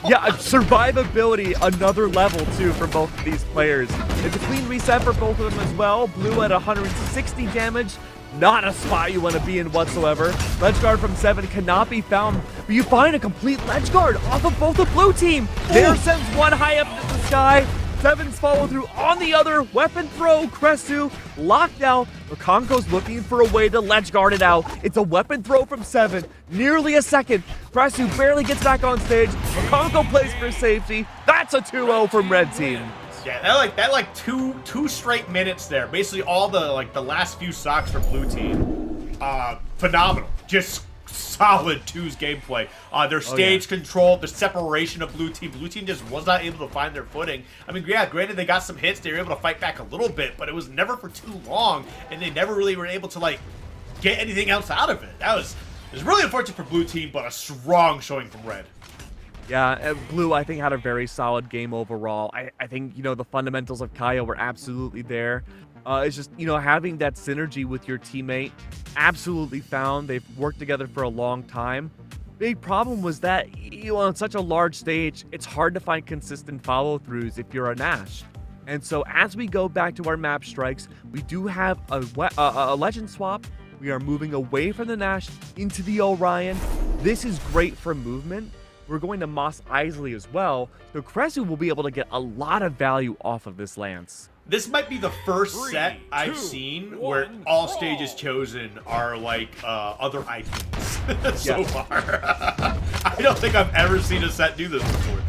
Yeah, survivability, another level, too, for both of these players. It's a clean reset for both of them as well. Blue at 160 damage. Not a spot you want to be in whatsoever. Ledge guard from 7 cannot be found, but you find a complete ledge guard off of both the blue team. There sends one high up into the sky. 7's follow through on the other. Weapon throw, Cresu locked out. Bakonko's looking for a way to ledge guard it out. It's a weapon throw from 7. Nearly a second. Cresu barely gets back on stage. Bakonko plays for safety. That's a 2-0 from red team. Yeah, that like two straight minutes there. Basically all the last few stocks for blue team. Phenomenal. Just solid 2's gameplay. Their stage control, the separation of blue team. Blue team just was not able to find their footing. I mean, yeah, granted they got some hits. They were able to fight back a little bit, but it was never for too long, and they never really were able to like get anything else out of it. It was really unfortunate for blue team, but a strong showing from red. Yeah, Blue, I think, had a very solid game overall. I think, the fundamentals of Kaya were absolutely there. It's just, having that synergy with your teammate, absolutely found. They've worked together for a long time. Big problem was that, on such a large stage, it's hard to find consistent follow-throughs if you're a Nash. And so as we go back to our map strikes, we do have a legend swap. We are moving away from the Nash into the Orion. This is great for movement. We're going to Mos Eisley as well, so Cresu will be able to get a lot of value off of this Lance. This might be the first set I've seen where all stages chosen are like other IPs so far. I don't think I've ever seen a set do this before.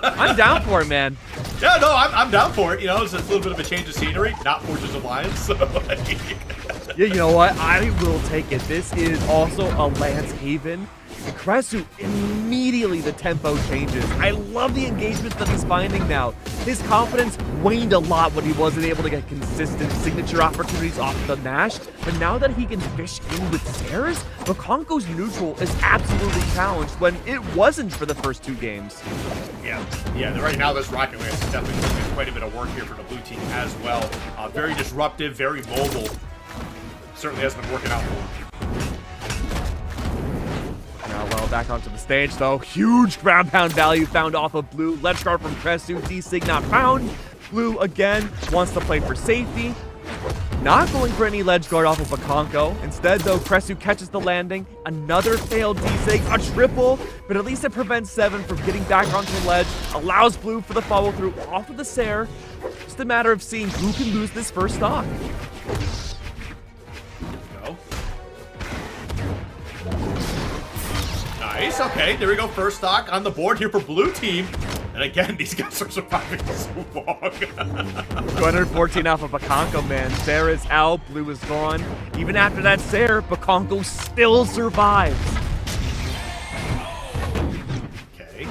I'm down for it, man. Yeah, no, I'm down for it. It's a little bit of a change of scenery, not Forges of Lions. So yeah, you know what? I will take it. This is also a Lance Haven. Cresu, immediately the tempo changes. I love the engagement that he's finding now. His confidence waned a lot when he wasn't able to get consistent signature opportunities off the Nash, but now that he can fish in with Sares, Bakonko's neutral is absolutely challenged when it wasn't for the first 2 games. Yeah, right now this Rocket Lance is definitely doing quite a bit of work here for the blue team as well. Very disruptive, very mobile. Certainly has been working out for him. Now, well, back onto the stage, though. Huge ground pound value found off of Blue. Ledge guard from Cresu, D-Sig not found. Blue, again, wants to play for safety. Not going for any ledge guard off of Bakonko. Instead, though, Cresu catches the landing. Another failed D-Sig, a triple, but at least it prevents 7 from getting back onto the ledge. Allows Blue for the follow-through off of the Sair. Just a matter of seeing who can lose this first stock. Nice, okay, there we go. First stock on the board here for blue team. And again, these guys are surviving so long. 214 off of Bakonko, man. Sair is out, Blue is gone. Even after that Sair, Bakonko still survives. Okay.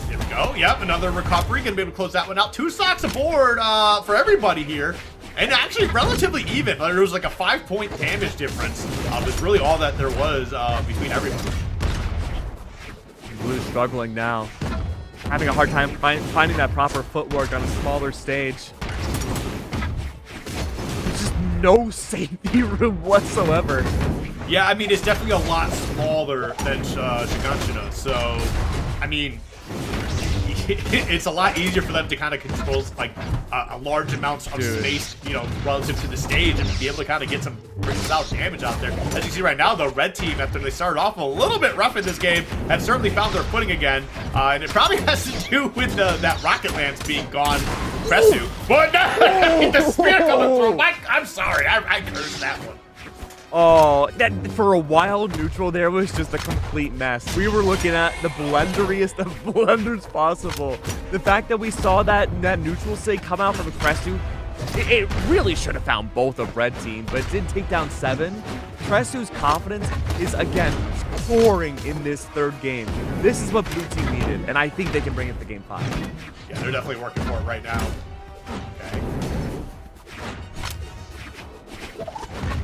There we go. Yep, another recovery. Gonna be able to close that one out. 2 stocks aboard for everybody here. And actually relatively even. There was like a 5-point damage difference. It's really all that there was between everybody. Blue's struggling now. Having a hard time finding that proper footwork on a smaller stage. There's just no safety room whatsoever. Yeah, I mean, it's definitely a lot smaller than Shiganshina. So, I mean, it's a lot easier for them to kind of control like a large amounts of space, relative to the stage, and be able to kind of get some pretty solid damage out there. As you see right now, the red team, after they started off a little bit rough in this game, have certainly found their footing again, and it probably has to do with that Rocket Lance being gone. Cresu, but no, the spear coming through. I'm sorry, I cursed that one. Oh, that for a while, neutral there was just a complete mess. We were looking at the blenderiest of blenders possible. The fact that we saw that neutral sig come out from Cresu, it really should have found both of red team, but it did take down 7. Cresu's confidence is, again, soaring in this 3rd game. This is what blue team needed, and I think they can bring it to game 5. Yeah, they're definitely working for it right now. Okay.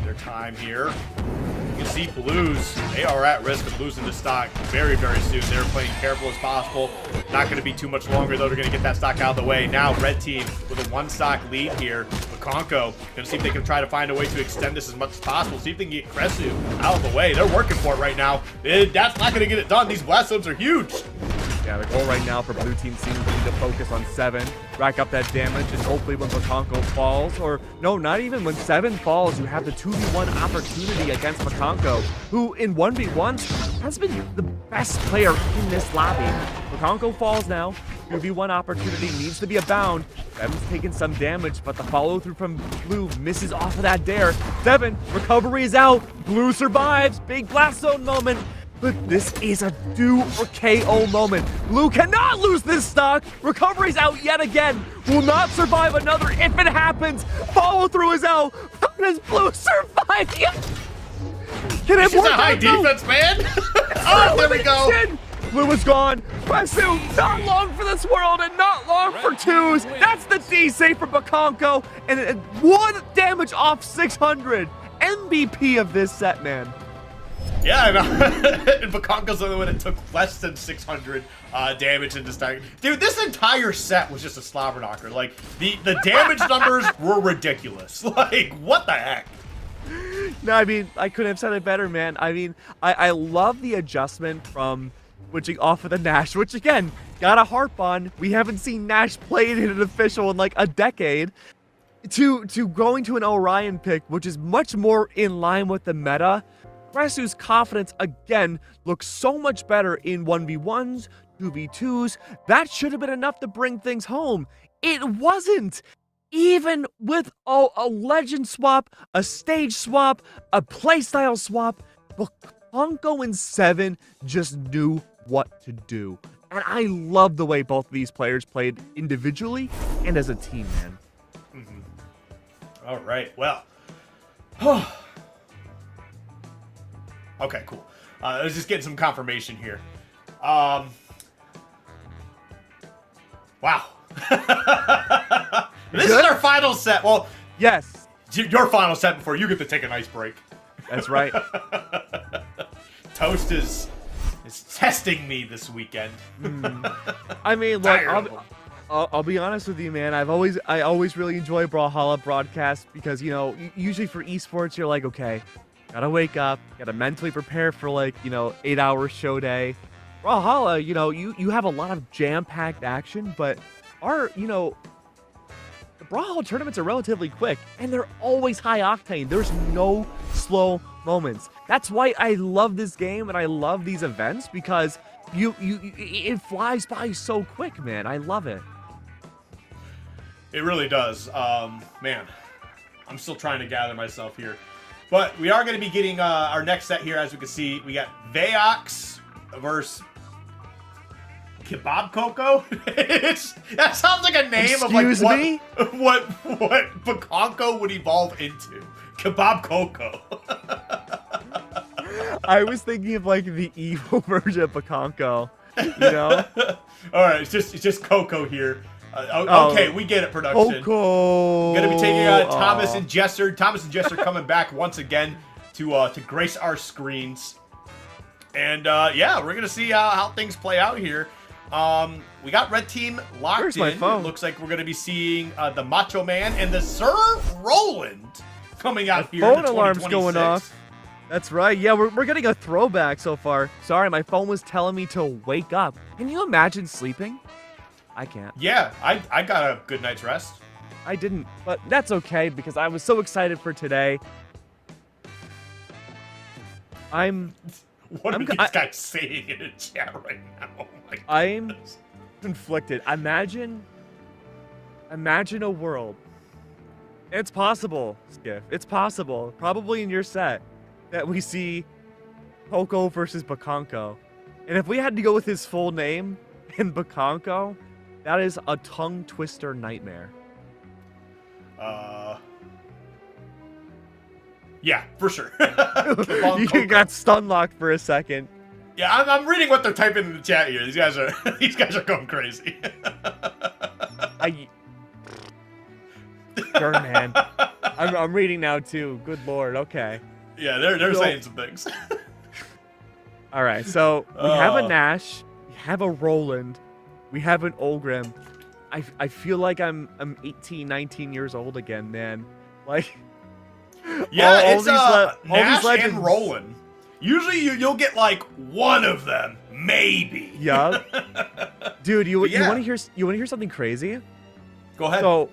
Their time here. You can see Blues, they are at risk of losing the stock very, very soon. They're playing careful as possible. Not going to be too much longer, though. They're going to get that stock out of the way. Now, red team with a 1 stock lead here. Bakonko. Gonna see if they can try to find a way to extend this as much as possible. See if they can get Kresu out of the way. They're working for it right now. That's not gonna get it done. These blast zones are huge. Yeah, the goal right now for blue team seems to be to focus on 7, rack up that damage, and hopefully when Bakonko falls, or no, not even when 7 falls, you have the 2v1 opportunity against Bakonko, who in 1v1s has been the best player in this lobby. Bakonko falls now. 2v1 opportunity needs to be abound. 7's taking some damage, but the follow through from blue misses off of that dare. 7, recovery is out. Blue survives. Big blast zone moment. But this is a do or KO moment. Blue cannot lose this stock. Recovery's out yet again. Will not survive another if it happens. Follow through is out. How does Blue survive? Can it This is work a high out, though? defense, man. Oh, there we go. Blue is gone. Kresu, not long for this world and not long for twos. That's the DC for Bakonko. And 1 damage off 600. MVP of this set, man. Yeah, I know. And Bakonko's the only one that took less than 600 damage in this time. Dude, this entire set was just a slobber knocker. Like, the damage numbers were ridiculous. Like, what the heck? No, I mean, I couldn't have said it better, man. I mean, I love the adjustment from switching off of the Nash, which, again, gotta harp on. We haven't seen Nash played in an official in, like, a decade. To going to an Orion pick, which is much more in line with the meta. Kresu's confidence, again, looks so much better in 1v1s, 2v2s. That should have been enough to bring things home. It wasn't. Even with a legend swap, a stage swap, a playstyle swap, Bakonko and 7 just knew what to do. And I love the way both of these players played individually and as a team, man. Mm-hmm. All right, well. Okay, cool. I was just getting some confirmation here. Wow. This is our final set. Well, yes. Your final set before you get to take a nice break. That's right. Toast is testing me this weekend. I mean, look, I'll be honest with you, man. I always really enjoy Brawlhalla broadcasts because, you know, usually for esports, you're like, okay, gotta wake up, gotta mentally prepare for, like, you know, 8-hour show day. Brawlhalla, you know, you have a lot of jam-packed action, but the Brawlhalla tournaments are relatively quick, and they're always high octane. There's no slow moments. That's why I love this game and I love these events, because it flies by so quick, man. I love it. It really does. Man, I'm still trying to gather myself here. But we are going to be getting our next set here. As we can see, we got Veox versus Kebab Coco. That sounds like a name of like what Bakonko would evolve into. Kebab Coco. I was thinking of like the evil version of Bakonko, you know? All right, it's just Coco here. Okay, we get it, production. Coco. Gonna be taking Thomas and Jester. Thomas and Jester coming back once again to grace our screens. And yeah, we're gonna see how things play out here. We got red team locked Where's in. my phone? It looks like we're gonna be seeing the Macho Man and the Sir Roland coming out here. Phone alarm's going off. That's right. Yeah, we're getting a throwback so far. Sorry, my phone was telling me to wake up. Can you imagine sleeping? I can't. Yeah, I got a good night's rest. I didn't, but that's okay because I was so excited for today. What are these guys saying in the chat right now? Oh my I'm goodness. conflicted. Imagine a world. It's possible, Skiff. It's possible. Probably in your set that we see Coco versus Bakonko. And if we had to go with his full name in Bakonko, that is a tongue twister nightmare. Yeah, for sure. You got stun locked for a second. Yeah, I'm reading what they're typing in the chat here. These guys are going crazy. Sure, man. I'm reading now too. Good lord. Okay. Yeah, they're saying some things. All right, so we have a Nash, we have a Roland, we have an Olgrim. I feel like I'm 18, 19 years old again, man. Like, Yeah, all it's these Nash legends. and Roland. Usually you'll get like one of them, maybe. Yeah. Dude, you yeah. want to hear something crazy? Go ahead. So,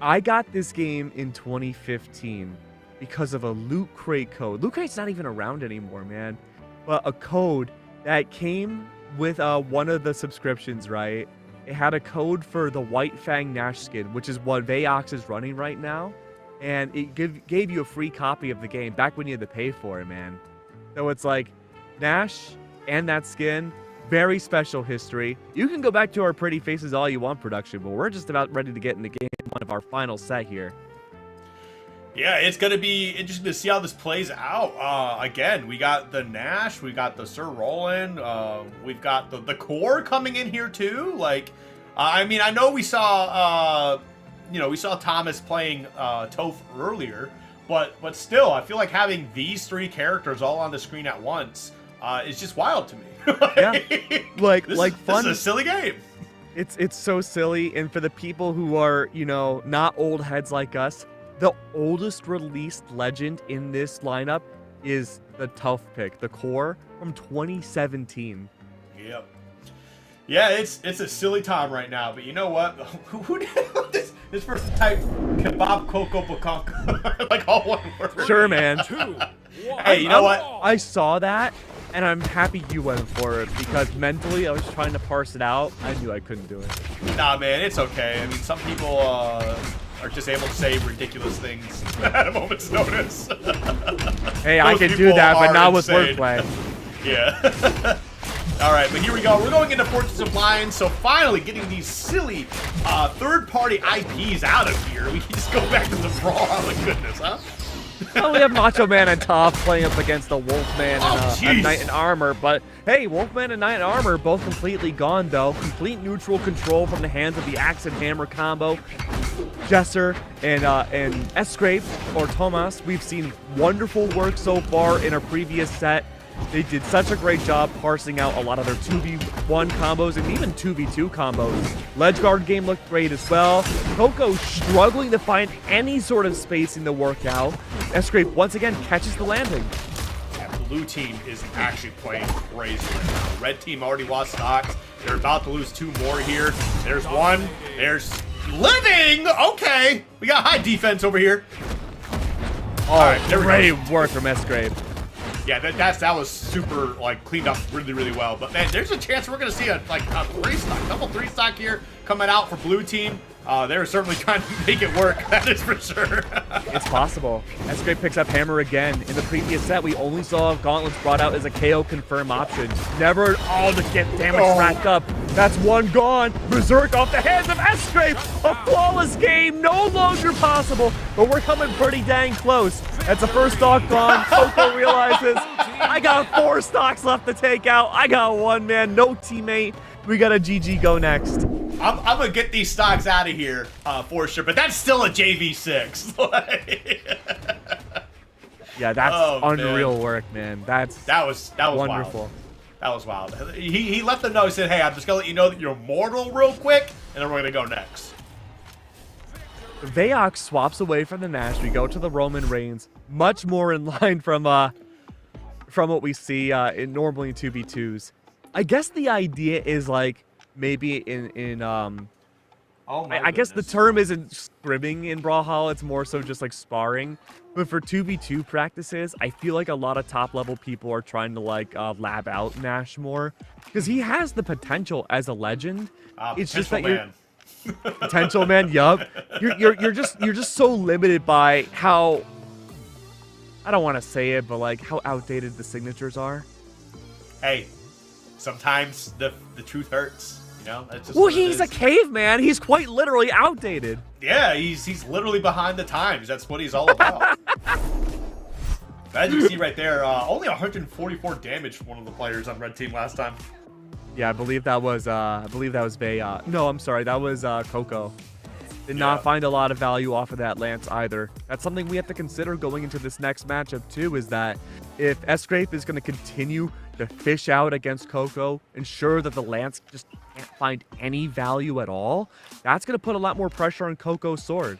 I got this game in 2015 because of a Loot Crate code. Loot Crate's not even around anymore, man. But a code that came with one of the subscriptions, right? It had a code for the White Fang Nash skin, which is what Veox is running right now. And it gave you a free copy of the game back when you had to pay for it, man. So it's like Nash and that skin, very special history. You can go back to our Pretty Faces All You Want production, but we're just about ready to get in the game, one of our final set here. Yeah, it's going to be interesting to see how this plays out. Again, we got the Nash, we got the Sir Roland, we've got the core coming in here too. Like, I mean, I know we saw, we saw Thomas playing Toph earlier, but still, I feel like having these three characters all on the screen at once is just wild to me. Yeah, like fun. This is a silly game. It's so silly, and for the people who are not old heads like us, the oldest released legend in this lineup is the Toph pick, the core from 2017. Yep. Yeah, it's a silly time right now, but you know what? Who did this person type kebab coco bakonka like all one word? Sure, man. 2, 1. Hey, you know what? I saw that, and I'm happy you went for it because mentally I was trying to parse it out. I knew I couldn't do it. Nah, man, it's okay. I mean, some people are just able to say ridiculous things at a moment's notice. Hey, I Those can do people that, but are not with insane. wordplay. Yeah. All right, but here we go. We're going into Fortress of Lions, so finally getting these silly third-party IPs out of here. We can just go back to the Brawlhalla goodness, huh? Well, we have Macho Man and Toph playing up against the Wolfman Oh, and jeez. Knight in Armor, but hey, Wolfman and Knight in Armor both completely gone though. Complete neutral control from the hands of the Axe and Hammer combo. Jesser and Escrape or Thomas, we've seen wonderful work so far in our previous set. They did such a great job parsing out a lot of their 2v1 combos and even 2v2 combos. Ledge guard game looked great as well. Coco struggling to find any sort of spacing to work out. Escrape once again catches the landing. That blue team is actually playing crazy right now. Red team already lost stocks. They're about to lose two more here. There's one. There's Living. Okay. We got high defense over here. All right, there we Great go. work from Escrape. Yeah, that was super cleaned up really well. But man, there's a chance we're gonna see a double three stock here coming out for blue team. They're certainly trying to make it work. That is for sure. It's possible. Escrape picks up Hammer again. In the previous set, we only saw Gauntlets brought out as a KO confirm option. Never all to get damage racked up. That's one gone. Berserk off the hands of Escrape. A flawless game, no longer possible. But we're coming pretty dang close. That's the first stock gone. Coco realizes, I got 4 stocks left to take out. I got one, man. No teammate. We got a GG go next. I'm gonna get these stocks out of here for sure, but that's still a JV6. Yeah, that's Oh, unreal man. work, man. That was wonderful. Wild. That was wild. He let them know. He said, "Hey, I'm just gonna let you know that you're mortal real quick, and then we're gonna go next." Veox swaps away from the Nash. We go to the Roman Reigns. Much more in line from what we see normally in 2v2s. I guess the idea is like maybe I guess the term isn't scrimming in Brawlhalla, it's more so just like sparring. But for 2v2 practices, I feel like a lot of top level people are trying to lab out Nash more because he has the potential as a legend. It's just that man. Potential man, yup. You're just so limited by how, I don't want to say it, but like how outdated the signatures are. Hey, sometimes the truth hurts. You know, that's just Well, what it he's a is. caveman. He's quite literally outdated. Yeah, he's literally behind the times. That's what he's all about. As you see right there, only 144 damage from one of the players on red team last time. Yeah, I believe that was Vey. No, I'm sorry, that was Coco. Did not find a lot of value off of that Lance either. That's something we have to consider going into this next matchup too, is that if Escrape is going to continue to fish out against Coco, ensure that the Lance just can't find any value at all, that's going to put a lot more pressure on Coco's sword.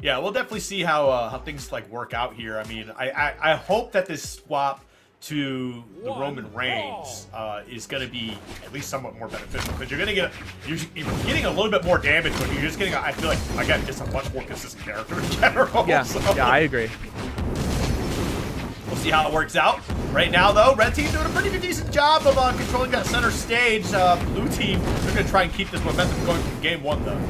Yeah, we'll definitely see how things like work out here. I mean, I hope that this swap to the Roman Reigns is going to be at least somewhat more beneficial, because you're getting a little bit more damage, but you're just getting, I feel like, again, just a much more consistent character in general. Yeah, so. yeah, I agree. We'll see how it works out. Right now, though, red team doing a pretty good, decent job of controlling that center stage. Blue team, they're going to try and keep this momentum going from game one, though.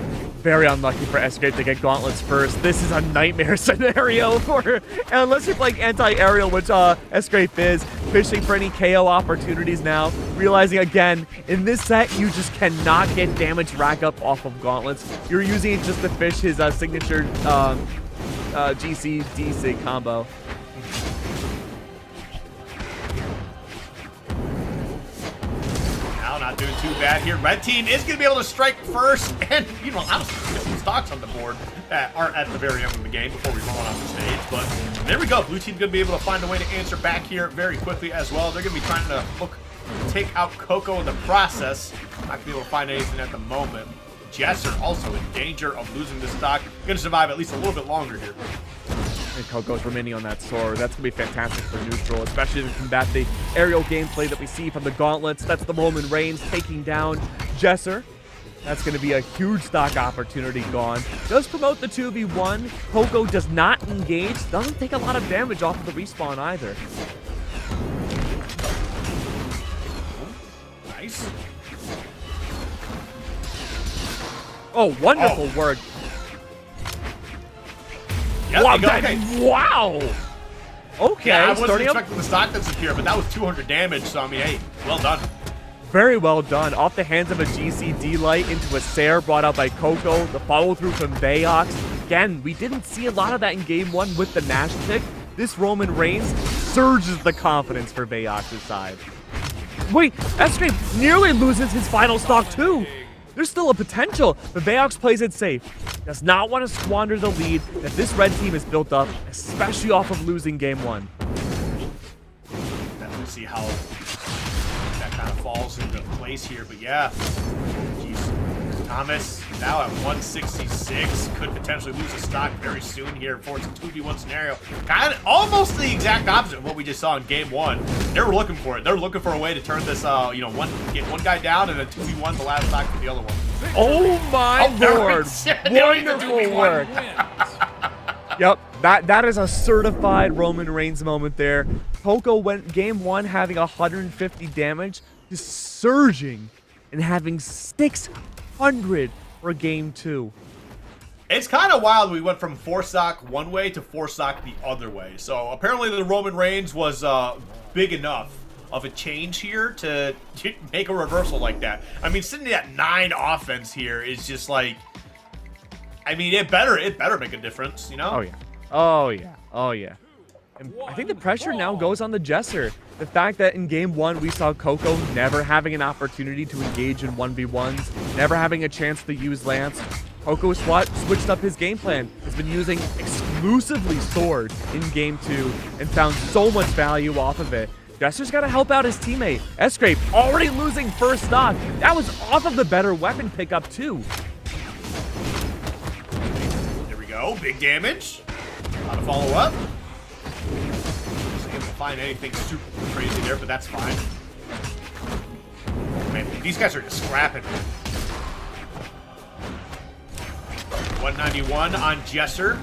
Very unlucky for Escape to get gauntlets first. This is a nightmare scenario for, unless you're playing anti-aerial, which Escape is, fishing for any KO opportunities now, realizing again, in this set, you just cannot get damage rack up off of gauntlets. You're using it just to fish his signature GC D-Sig combo. Not doing too bad here. Red team is going to be able to strike first, and you know, I'm get some stocks on the board that aren't at the very end of the game before we roll on off the stage. But there we go. Blue team's going to be able to find a way to answer back here very quickly as well. They're going to be trying to look to take out Coco in the process. Not going to be able to find anything at the moment. Jesser also in danger of losing this stock. Going to survive at least a little bit longer here. And Coco's remaining on that sword. That's going to be fantastic for neutral, especially to combat the aerial gameplay that we see from the gauntlets. That's the Roman Reigns taking down Jesser. That's going to be a huge stock opportunity gone. Does promote the 2v1. Coco does not engage. Doesn't take a lot of damage off of the respawn either. Nice. Oh, wonderful work. Yep, Wow, okay. Wow. Okay, Yeah, I wasn't starting up. expecting the stock to disappear, but that was 200 damage, so I mean, hey, well done. Very well done. Off the hands of a GCD light into a Sair brought out by Coco. The follow through from Bayox. Again, we didn't see a lot of that in game one with the Nash pick. This Roman Reigns surges the confidence for Bayox's side. Wait, Escape nearly loses his final stock too. There's still a potential, but Bayox plays it safe. Does not want to squander the lead that this red team has built up, especially off of losing game one. Definitely see how that kind of falls into place here, but yeah. Jeez. Thomas now at 166 could potentially lose a stock very soon here for its 2v1 scenario. Kind of almost the exact opposite of what we just saw in game one. They were looking for it. They're looking for a way to turn this, get one guy down and then 2v1 the last stock for the other one. Oh my lord! Wonderful work. Yep, that is a certified Roman Reigns moment there. Coco went game one having 150 damage, just surging and having 600 for game two. It's kind of wild. We went from 4 stock one way to 4 stock the other way. So apparently the Roman Reigns was big enough of a change here to make a reversal like that. I mean, sitting at 9 offense here is just like, I mean, it better make a difference, you know? Oh yeah, oh yeah, oh yeah. And I think the pressure now goes on the Jesser. The fact that in game one we saw Coco never having an opportunity to engage in 1v1s, never having a chance to use Lance. Coco switched up his game plan, has been using exclusively Sword in game two, and found so much value off of it. Jesser's got to help out his teammate. Escape already losing first stock. That was off of the better weapon pickup too. There we go, big damage. A lot of follow up. Wasn't able to find anything super crazy there, but that's fine. Oh, man, these guys are just scrapping. 191 on Jesser.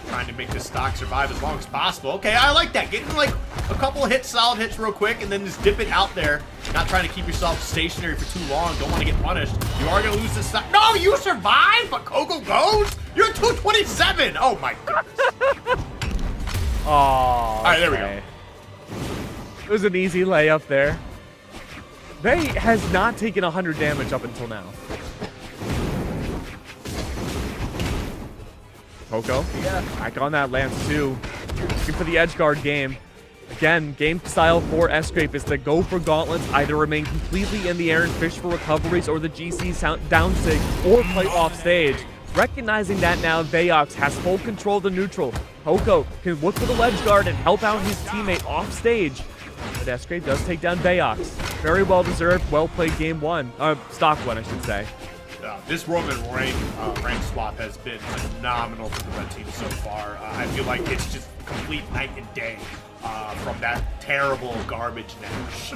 Trying to make this stock survive as long as possible. Okay, I like that. Getting like a couple of hits, solid hits real quick, and then just dip it out there. Not trying to keep yourself stationary for too long. Don't want to get punished. You are going to lose this stock. No, you survive, but Coco goes? You're at 227. Oh, my goodness. Oh, all right, there we go. It was an easy layup there. They has not taken 100 damage up until now. Coco, yeah, back on that Lance too. Looking for the edge guard game. Again, game style for Escape is to go for gauntlets, either remain completely in the air and fish for recoveries, or the GC down sig, or play off stage. Recognizing that now, Bayox has full control of the neutral. Coco can look for the ledge guard and help out his teammate off stage. But Escape does take down Bayox. Very well deserved, well played game one. Stock one, I should say. This Roman rank swap has been phenomenal for the red team so far. I feel like it's just complete night and day from that terrible garbage Nash.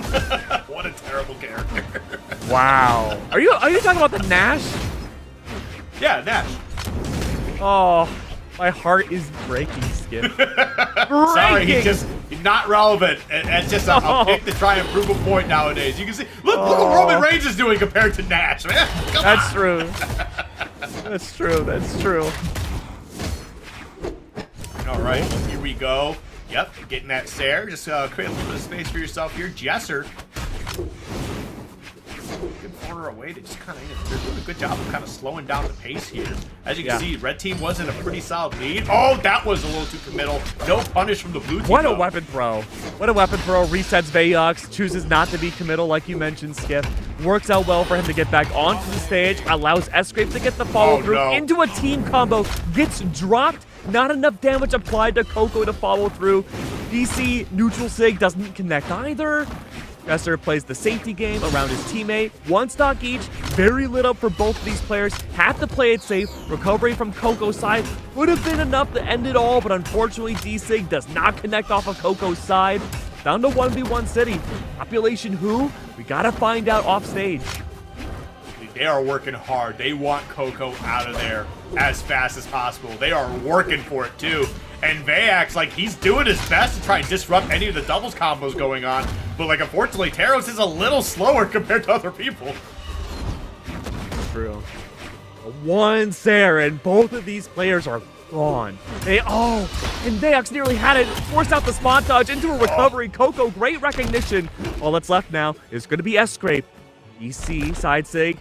What a terrible character. Wow. Are you talking about the Nash? Yeah, Nash. Oh, my heart is breaking, Skip. Sorry, he's not relevant. It's just a pick to try and prove a point nowadays. You can see, look what Roman Reigns is doing compared to Nash, man. That's true. That's true. That's true. All right, well, here we go. Yep, getting that Sarah. Just create a little bit of space for yourself here. Jesser. Good corner away to just kind of, they're doing a good job of kind of slowing down the pace here. As you can see, red team was in a pretty solid lead. Oh, that was a little too committal. No punish from the blue team. What a weapon throw. What a weapon throw. Resets Vayux, chooses not to be committal like you mentioned, Skip. Works out well for him to get back onto the stage, allows S-Scrape to get the follow through into a team combo, gets dropped. Not enough damage applied to Coco to follow through. DC neutral sig doesn't connect either. Jesser plays the safety game around his teammate. One stock each, very lit up for both of these players. Have to play it safe. Recovery from Coco's side would have been enough to end it all, but unfortunately D-Sig does not connect off of Coco's side. Down to 1v1 city. Population who? We gotta find out off stage. They are working hard. They want Coco out of there as fast as possible. They are working for it too. And Vayax, like, he's doing his best to try and disrupt any of the doubles combos going on. But, like, unfortunately, Taros is a little slower compared to other people. True. One Sarah, and both of these players are gone. And Vayax nearly had it. Forced out the spawn dodge into a recovery. Coco, great recognition. All that's left now is going to be S-Scrape. EC, side sig.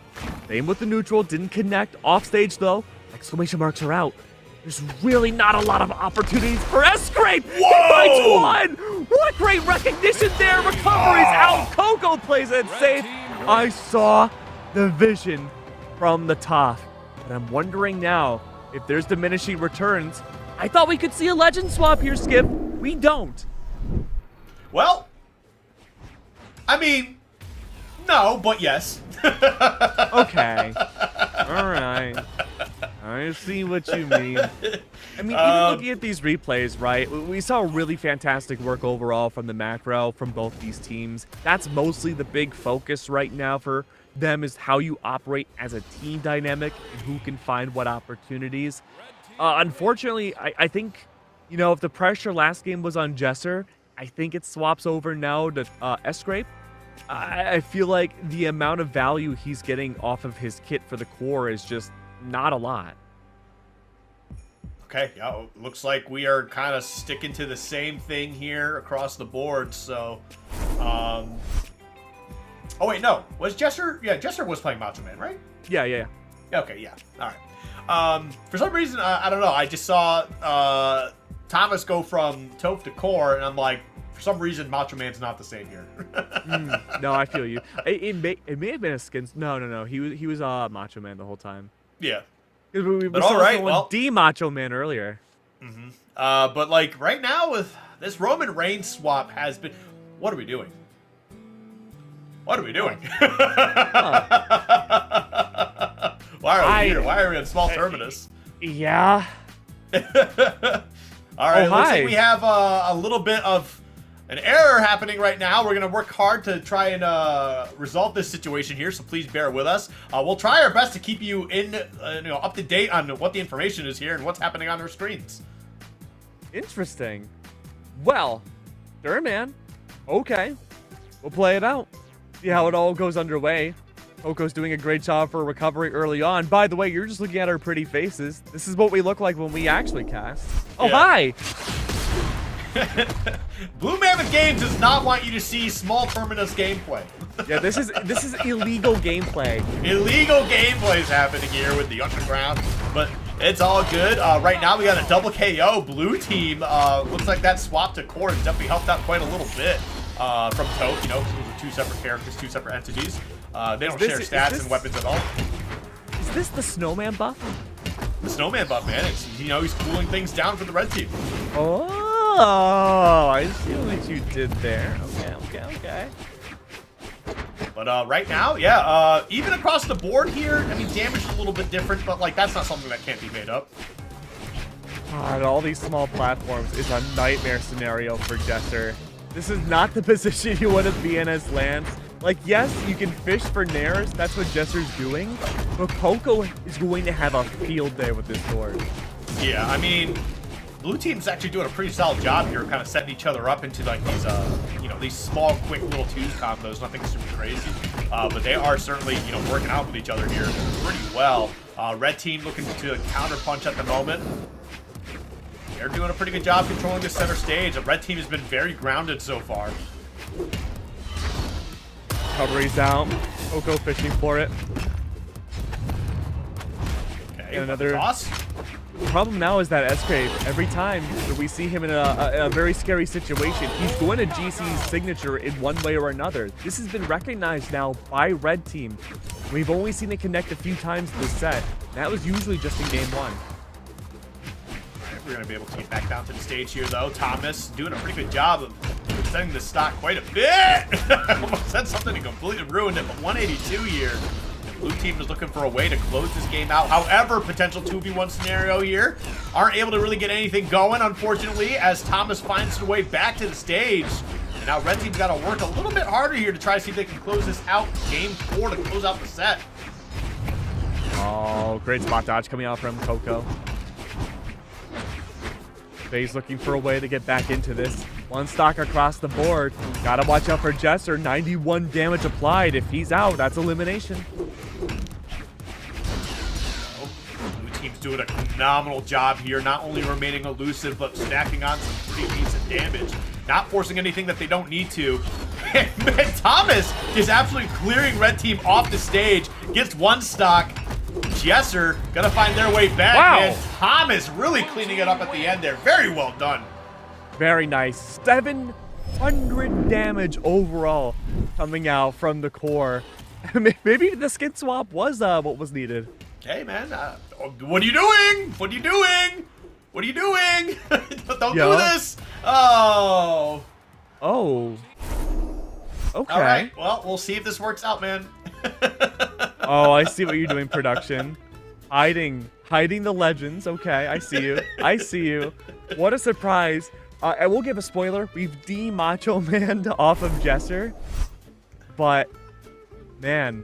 Same with the neutral. Didn't connect. Off stage, though. Exclamation marks are out. There's really not a lot of opportunities for S-Scrape. He finds one. What great recognition there. Recovery's out. Coco plays it safe. I saw the vision from the top. But I'm wondering now if there's diminishing returns. I thought we could see a legend swap here, Skip. We don't. Well, I mean, no, but yes. Okay. All right. I see what you mean. I mean, even looking at these replays, right, we saw really fantastic work overall from the macro from both these teams. That's mostly the big focus right now for them, is how you operate as a team dynamic and who can find what opportunities. Unfortunately, I think, you know, if the pressure last game was on Jesser, I think it swaps over now to S-Scrape. I feel like the amount of value he's getting off of his kit for the core is just not a lot. Okay, yeah, looks like we are kind of sticking to the same thing here across the board. So, oh wait, no, was Jesser? Yeah, Jesser was playing Macho Man, right? Yeah. Okay, yeah. All right. For some reason, I don't know. I just saw Thomas go from Toph to core, and I'm like, for some reason, Macho Man's not the same here. No, I feel you. It may have been a skins. No. He was Macho Man the whole time. Yeah. We But saw all right, someone well, de-Macho Man earlier. but like right now with this Roman Reigns swap has been, what are we doing? What are we doing? Why are we here? Why are we in small terminus? Yeah. All right, Oh, it looks hi. like we have a little bit of an error happening right now. We're going to work hard to try and resolve this situation here, so please bear with us. We'll try our best to keep you in, up to date on what the information is here and what's happening on our screens. Interesting. Well, sure, man. Okay. We'll play it out. See how it all goes underway. Coco's doing a great job for recovery early on. By the way, you're just looking at our pretty faces. This is what we look like when we actually cast. Oh, Yeah. hi! Blue Mammoth Games does not want you to see small terminus gameplay. Yeah, this is illegal gameplay. Illegal gameplay is happening here with the underground, but it's all good. Right now we got a double KO. Blue team looks like that swap to core has definitely helped out quite a little bit from Toph. Those are two separate characters, two separate entities. They don't share stats and weapons at all. Is this the snowman buff? The snowman buff, man. He's cooling things down for the red team. Oh, I see what you did there. Okay. But right now, yeah, even across the board here, I mean, damage is a little bit different, but like that's not something that can't be made up. God, all these small platforms is a nightmare scenario for Jesser. This is not the position you want to be in as Lance. Like, yes, you can fish for nairs. That's what Jesser's doing. But Coco is going to have a field day with this sword. Yeah, I mean, blue team's actually doing a pretty solid job here, kind of setting each other up into like these, you know, these small, quick little twos combos. Nothing super crazy, but they are certainly, you know, working out with each other here pretty well. Red team looking to counter punch at the moment. They're doing a pretty good job controlling the center stage. The red team has been very grounded so far. Recovery's down. Coco fishing for it. Okay, And another toss. The problem now is that Escape, every time that we see him in a very scary situation, he's going to GC's signature in one way or another. This has been recognized now by Red Team. We've only seen it connect a few times this set. That was usually just in game 1. We're going to be able to get back down to the stage here, though. Thomas doing a pretty good job of extending the stock quite a bit. Almost said something and completely ruined it, but 182 here. And blue team is looking for a way to close this game out. However, potential 2v1 scenario here. Aren't able to really get anything going, unfortunately, as Thomas finds his way back to the stage. And now red team's got to work a little bit harder here to try to see if they can close this out. Game 4 to close out the set. Oh, great spot dodge coming out from Coco. Faye's looking for a way to get back into this. One stock across the board. Gotta watch out for Jesser. 91 damage applied. If he's out, that's elimination. Blue team's doing a phenomenal job here, not only remaining elusive, but stacking on some pretty decent damage. Not forcing anything that they don't need to. Man, Thomas is absolutely clearing red team off the stage. Gets one stock. Jesser gonna find their way back. Wow. And Thomas really cleaning it up at the end there. Very well done. Very nice. 700 damage overall coming out from the core. Maybe the skin swap was what was needed. Hey, man. What are you doing? What are you doing? What are you doing? Don't do this. Oh. Oh. Okay. All right. Well, we'll see if this works out, man. Oh, I see what you're doing, production. Hiding the legends. Okay, I see you. I see you. What a surprise. I will give a spoiler. We've de-Macho Man'd off of Jesser. But, man,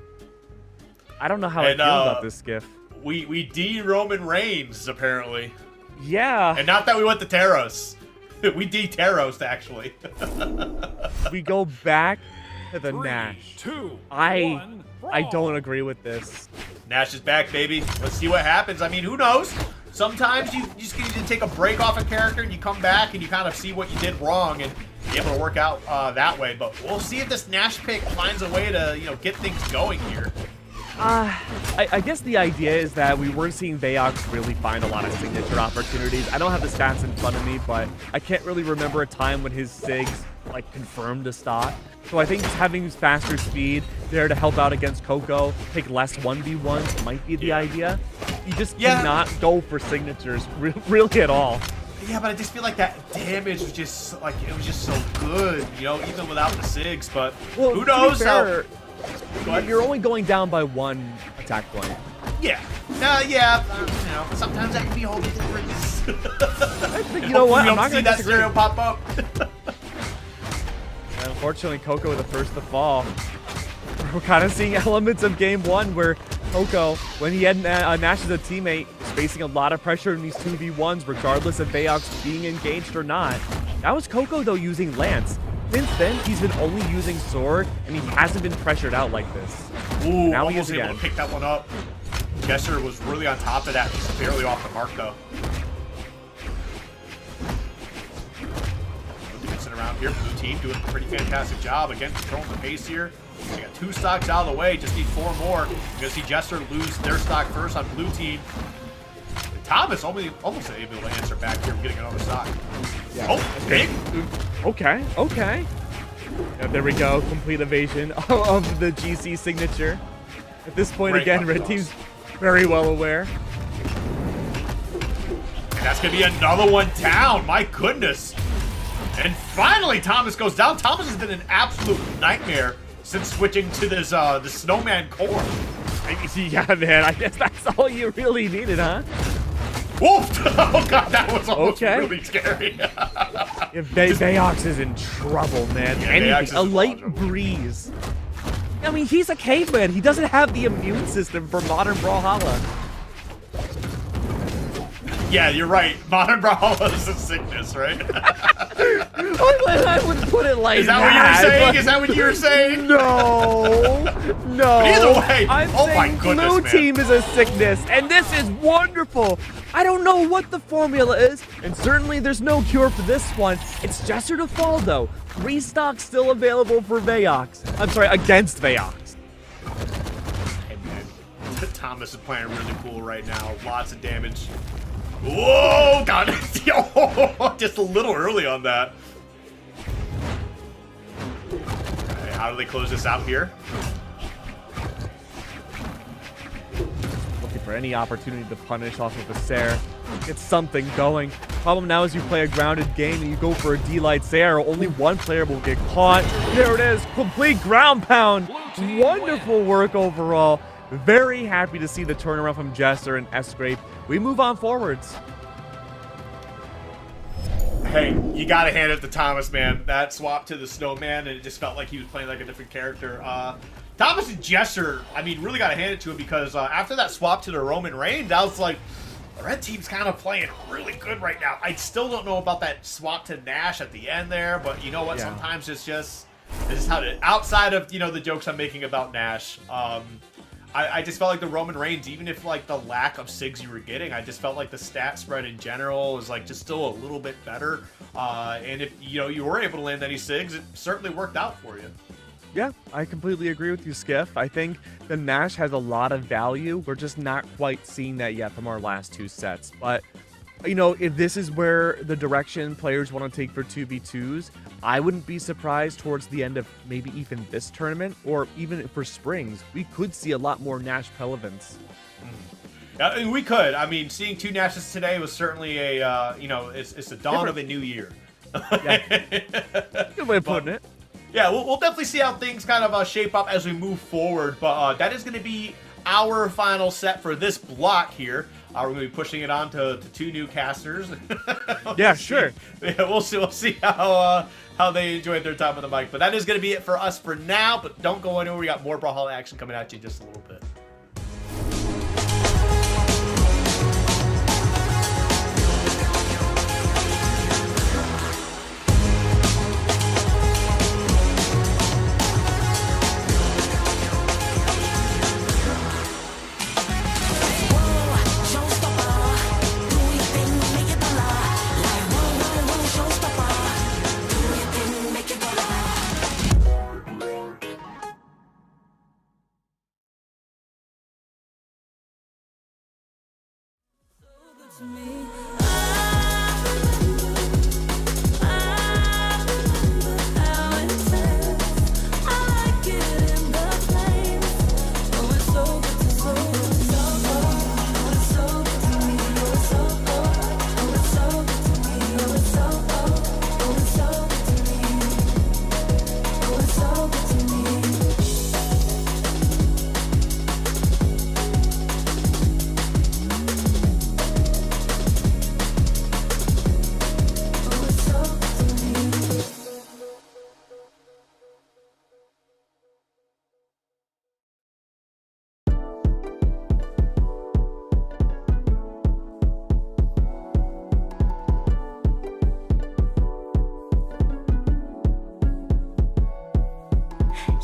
I don't know how I feel about this skiff. We de-Roman Reigns, apparently. Yeah. And not that we went to Taros. We de-Taros, actually. We go back to the 3, Nash. 2, I 1, brawl. don't agree with this. Nash is back, baby. Let's see what happens. I mean, who knows? Sometimes you just need to take a break off a character and you come back and you kind of see what you did wrong and be able to work out that way. But we'll see if this Nash pick finds a way to, you know, get things going here. I guess the idea is that we weren't seeing Veox really find a lot of signature opportunities. I don't have the stats in front of me, but I can't really remember a time when his sigs like confirmed a stock. So I think just having his faster speed there to help out against Coco, take less 1v1s might be the idea. You just cannot go for signatures really at all. Yeah, but I just feel like that damage was just like it was just so good, you know, even without the sigs. But well, who knows how? But you're only going down by 1 attack point. Yeah. Yeah. You know, sometimes that can be a whole difference. You know what? You I'm don't not see going to that disagree. scenario pop up. And unfortunately, Coco the first to fall. We're kind of seeing elements of game 1 where Coco, when he had Nash as a teammate, was facing a lot of pressure in these 2v1s, regardless of Veox being engaged or not. That was Coco, though, using Lance. Since then, he's been only using Sword, and he hasn't been pressured out like this. Ooh, Now he almost is able again. to pick that one up. Jesser was really on top of that, just barely off the mark, though. Dancing around here, blue team doing a pretty fantastic job. Again, controlling the pace here. They got 2 stocks out of the way, just need 4 more. You're gonna see Jesser lose their stock first on blue team. And Thomas almost able to answer back here, getting another stock. Yeah. Oh, big. Okay. Yeah, there we go. Complete evasion of the GC signature. At this point, Great again, up Red toss. Team's very well aware. And that's gonna be another one down. My goodness. And finally, Thomas goes down. Thomas has been an absolute nightmare since switching to this the snowman core. Yeah, man, I guess that's all you really needed, huh? Whoop! Oh god, that was almost Okay. really scary. If Bayox is in trouble, man. Yeah, Bayox is Anything, a in light trouble. breeze. I mean, he's a caveman. He doesn't have the immune system for modern Brawlhalla. Yeah, you're right. Modern Brawlhalla is a sickness, right? I wouldn't put it like Is that what you were saying? but- Is that what you were saying? No, no. Either way, I'm oh my saying goodness, blue man. team is a sickness, and this is wonderful. I don't know what the formula is, and certainly there's no cure for this one. It's Jester to fall, though. Restock still available for Vayox. I'm sorry, against Vayox. Hey, man. Thomas is playing really cool right now. Lots of damage. Whoa, God. Yo, just a little early on that. Okay, how do they close this out here? Looking for any opportunity to punish off of a Sair. Get something going. Problem now is you play a grounded game and you go for a D-Light Sair. Only one player will get caught. There it is. Complete ground pound. Wonderful work overall. Very happy to see the turnaround from Jester and S-Scrape. We move on forwards. Hey, you gotta hand it to Thomas, man. That swap to the Snowman, and it just felt like he was playing like a different character. Thomas and Jester, I mean, really gotta hand it to him because after that swap to the Roman Reigns, I was like, the red team's kind of playing really good right now. I still don't know about that swap to Nash at the end there, but you know what? Yeah. Sometimes it's just, this is how to, outside of, you know, the jokes I'm making about Nash, I just felt like the Roman Reigns, even if like the lack of SIGs you were getting, I just felt like the stat spread in general was like just still a little bit better. And if you know you were able to land any SIGs, it certainly worked out for you. Yeah, I completely agree with you, Skiff. I think the Nash has a lot of value. We're just not quite seeing that yet from our last two sets. But, you know, if this is where the direction players want to take for 2v2s, I wouldn't be surprised towards the end of maybe even this tournament or even for Springs, we could see a lot more Nash relevance. Yeah, I mean, we could. I mean, seeing two Nashes today was certainly a, you know, it's the dawn of a new year. Yeah. Good way of putting it. Yeah, we'll definitely see how things kind of shape up as we move forward, but that is going to be our final set for this block here. We're going to be pushing it on to two new casters. Yeah, sure. Yeah, we'll see how they enjoyed their time on the mic. But that is going to be it for us for now. But don't go anywhere. We got more Brawlhalla action coming at you in just a little bit.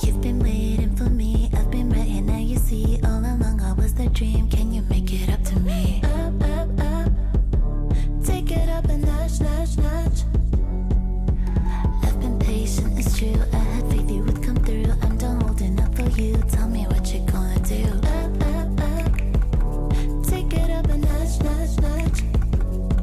You've been waiting for me, I've been right here, now you see. All along I was the dream, can you make it up to me? Up, up, up, take it up a notch, notch, notch. I've been patient, it's true, I had faith you would come through. I'm done holding up for you, tell me what you're gonna do. Up, up, up, take it up a notch, notch, notch.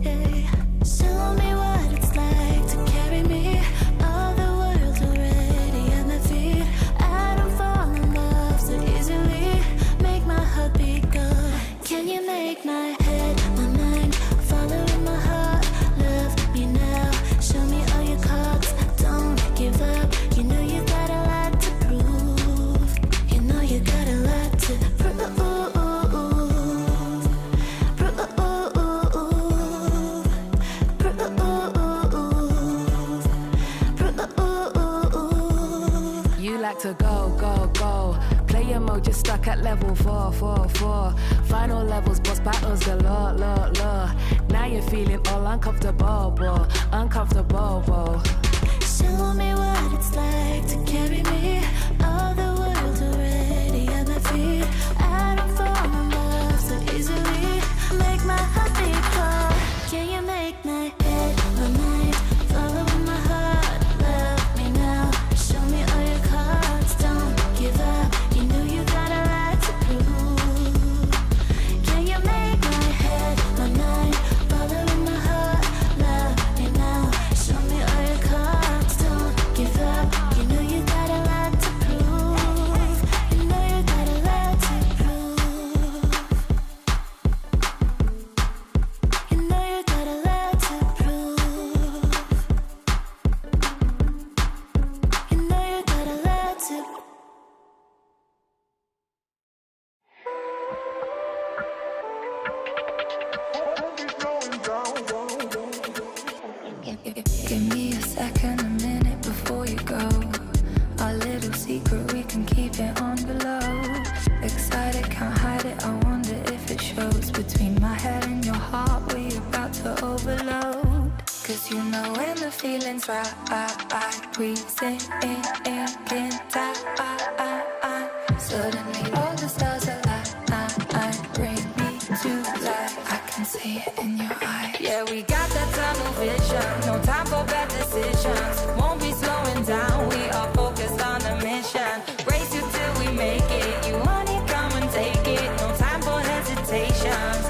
Hey, show me what it's like to carry me. All the world's already at my feet. I don't fall in love so easily. Make my heart beat good. Can you make my head, my mind, following my heart? Love me now, show me all your cards. Don't give up, you know you got a lot to prove. to go, go, go. Player mode just stuck at level 4, 4, 4. Final levels, boss battles galore, law, law. Now you're feeling all uncomfortable, bro. Uncomfortable, bro. Show me what it's like to carry me. All the world already at my feet. I don't fall in love so easily. Make my heart beat hard. Can you make my head my mind? Follow my heart, love me now. Show me all your cards, don't give up. You know you got a lot to prove. Can you make my head my mind? Follow my heart, love me now. Show me all your cards, don't give up. You know you got a lot to prove. You know you got a lot to prove. You know you got a lot to prove. You know you got a lot to Give me a second, a minute before you go. Our little secret, we can keep it on the low. Excited, can't hide it, I wonder if it shows. Between my head and your heart, we about to overload. Cause you know when the feeling's right, we sing tight. Suddenly all the stars align, bring me to life. I can see it in your eyes. Yeah, we got that tunnel vision. No time for bad decisions. Won't be slowing down. We are focused on the mission. Race you till we make it. You want it, come and take it. No time for hesitations.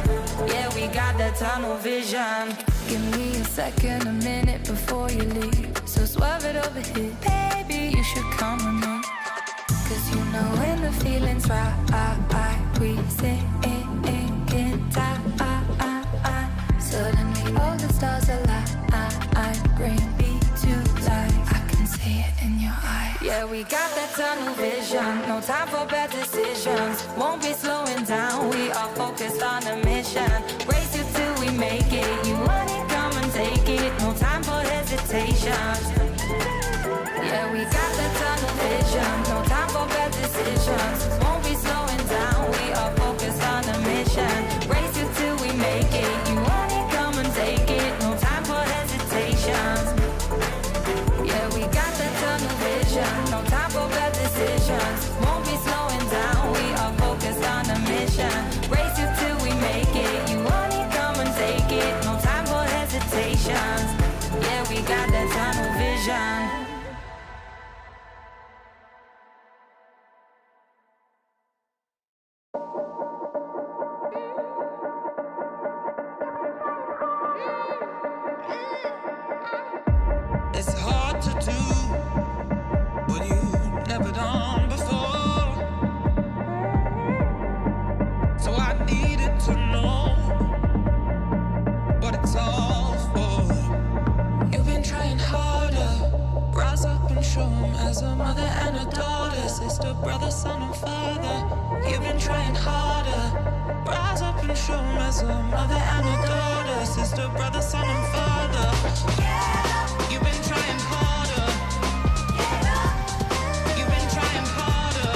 Yeah, we got that tunnel vision. Give me a second, a minute before you leave. So swerve it over here, baby, you should come with me. Cause you know when the feeling's right, we sing tight. Suddenly all the stars align, bring me to life. I can see it in your eyes. Yeah, we got that tunnel vision. No time for bad decisions. Won't be slowing down. We are focused on the mission. Race you till we make it. You want it, come and take it. No time for hesitations. Yeah, we got that tunnel vision. No time for bad decisions. Won't be slowing down. We are focused on the mission. Race you till we make it. You want it, come and take it. No time for hesitations. Yeah, we got that tunnel vision. No time for bad decisions. Won't be slowing down. We are focused on the mission. Race you till we make it. You want it, come and take it. No time for hesitations. Yeah, we got that tunnel vision. It's hard to do what you've never done before. So I needed to know what it's all for. You've been trying harder. Rise up and show 'em as a mother and a daughter, sister, brother, son, and father. You've been trying harder. Rise up and show 'em as a mother and a daughter, sister, brother, son, and father. You've been trying harder. You've been trying harder.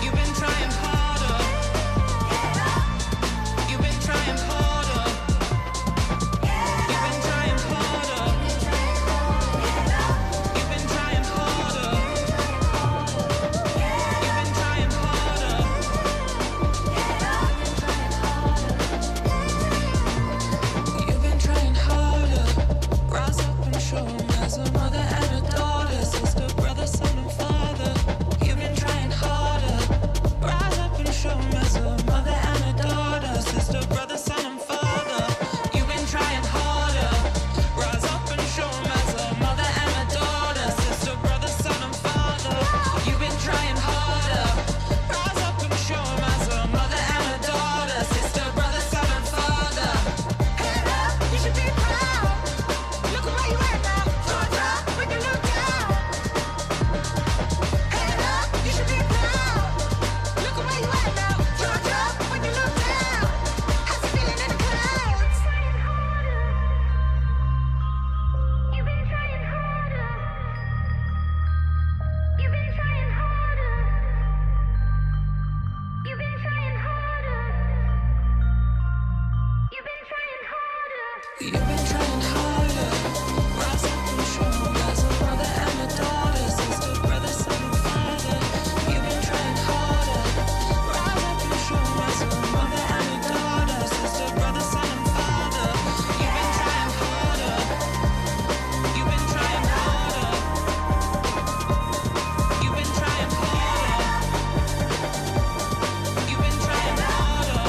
You've been trying harder. You've been trying harder. You've been trying harder. You've been trying harder. You've been trying harder. You've been trying harder. Rise up and You've been trying harder. Rise up and show 'em as a mother and a daughter, sister, brother, son, and father. You've been trying harder. Rise up and show 'em as a mother and a daughter, sister, brother, son, and father. You've been trying harder. You've been trying harder. You've been trying harder. You've been trying harder.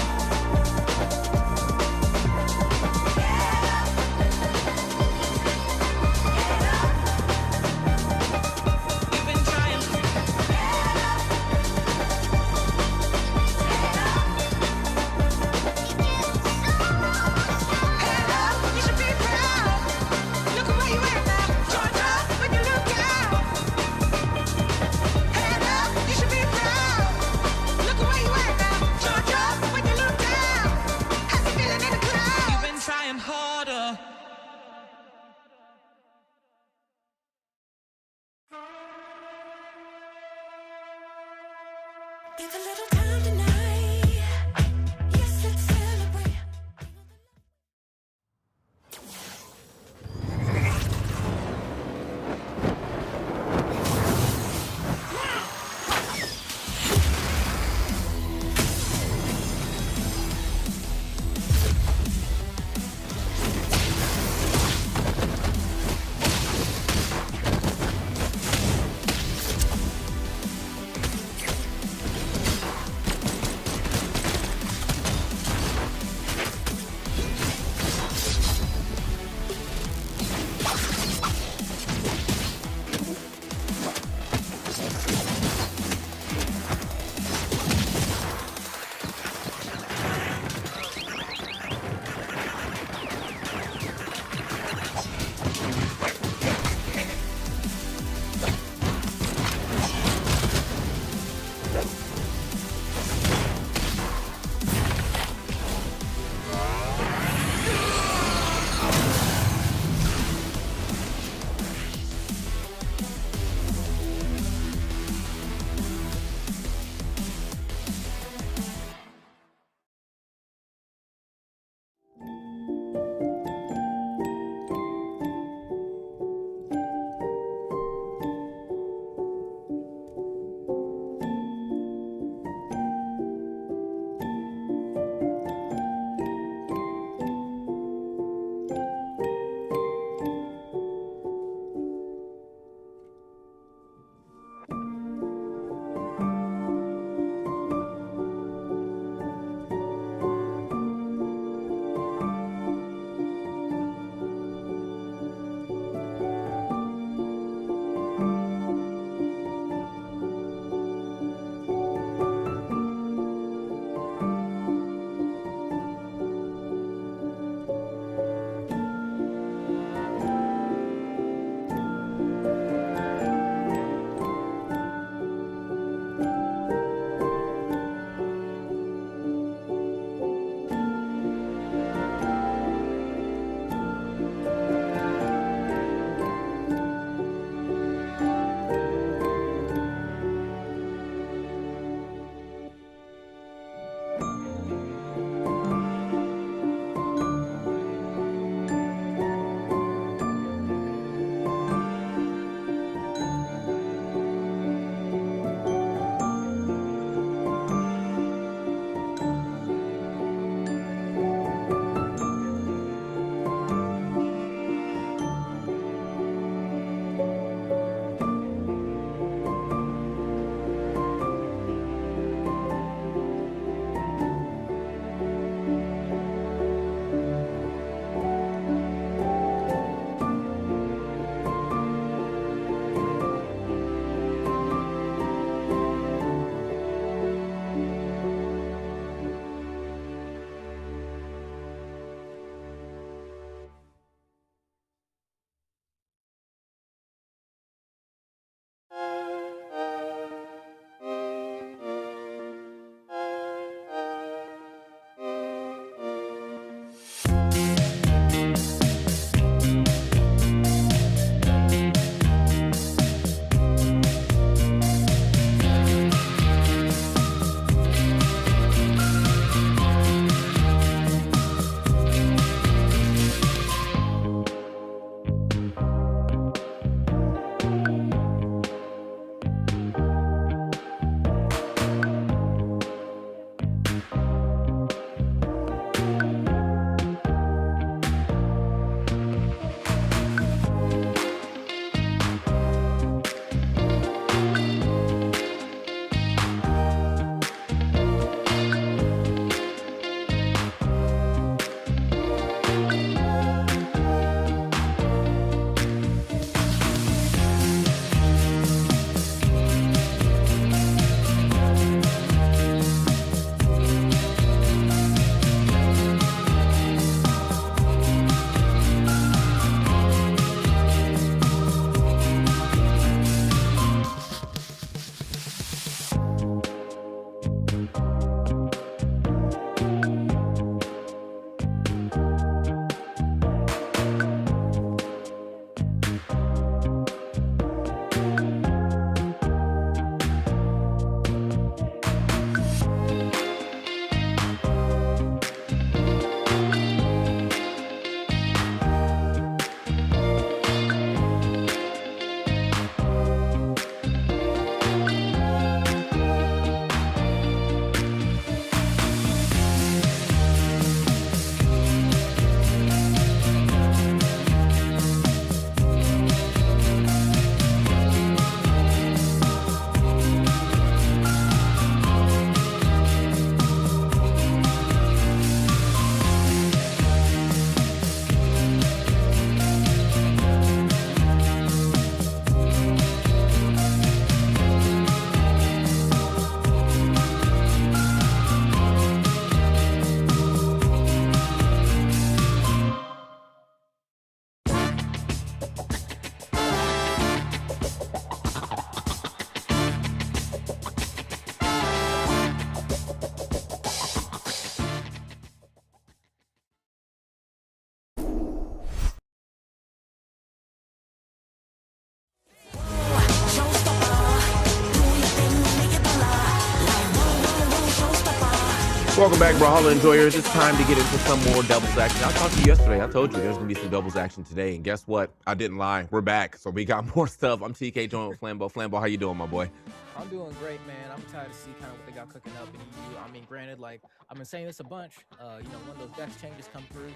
Welcome back, Brawlhalla enjoyers. It's time to get into some more doubles action. I talked to you yesterday. I told you there's going to be some doubles action today. And guess what? I didn't lie. We're back. So we got more stuff. I'm TK joined with Flambeau. Flambeau, how you doing, my boy? I'm doing great, man. I'm excited to see kind of what they got cooking up in EU. I mean, granted, like I've been saying this a bunch. When those dex changes come through,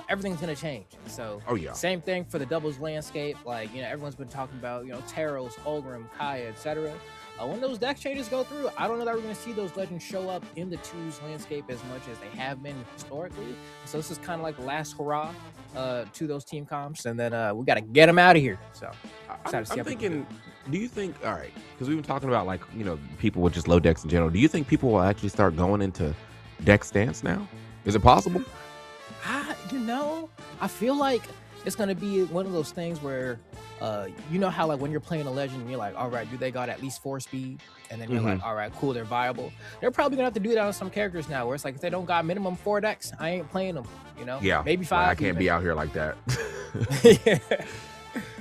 everything's gonna change. So, same thing for the doubles landscape. Like, everyone's been talking about, Taros, Ulgrim, Kaya, etc. When those dex changes go through, I don't know that we're gonna see those legends show up in the twos landscape as much as they have been historically. So this is kind of like the last hurrah to those team comps, and then we got to get them out of here. So I'm thinking, do you think, all right, because we've been talking about like, people with just low decks in general. Do you think people will actually start going into deck stance now? Is it possible? I feel like it's going to be one of those things where, how like when you're playing a legend, you're like, all right, do they got at least 4 speed? And then you're like, all right, cool, they're viable. They're probably going to have to do that on some characters now, where it's like, if they don't got minimum 4 decks, I ain't playing them, Yeah. Maybe 5. Well, I can't be out here like that. Yeah.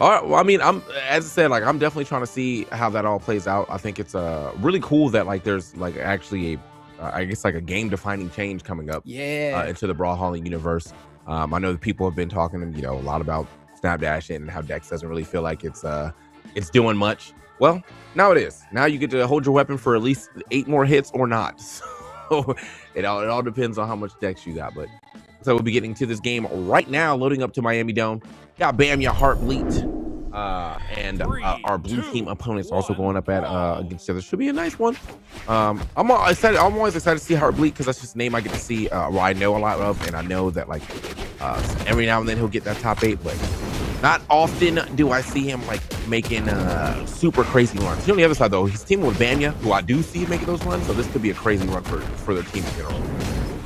All right. Well, I mean, I'm definitely trying to see how that all plays out. I think it's really cool that like there's like actually a game defining change coming up into the Brawlhalla universe. I know that people have been talking a lot about Snapdash and how Dex doesn't really feel like it's doing much. Well, now it is. Now you get to hold your weapon for at least 8 more hits or not. So it all depends on how much Dex you got. But so we'll be getting to this game right now, loading up to Miami Dome. Got Bamya, Heartbleed, and our blue team opponents also going up at against each other. Should be a nice one. I'm always excited to see Heartbleed because that's just a name I get to see. I know a lot of, and I know that like every now and then he'll get that top 8, but not often do I see him like making super crazy runs. On the other side though, he's teaming with Bamya, who I do see making those runs. So this could be a crazy run for their team in general.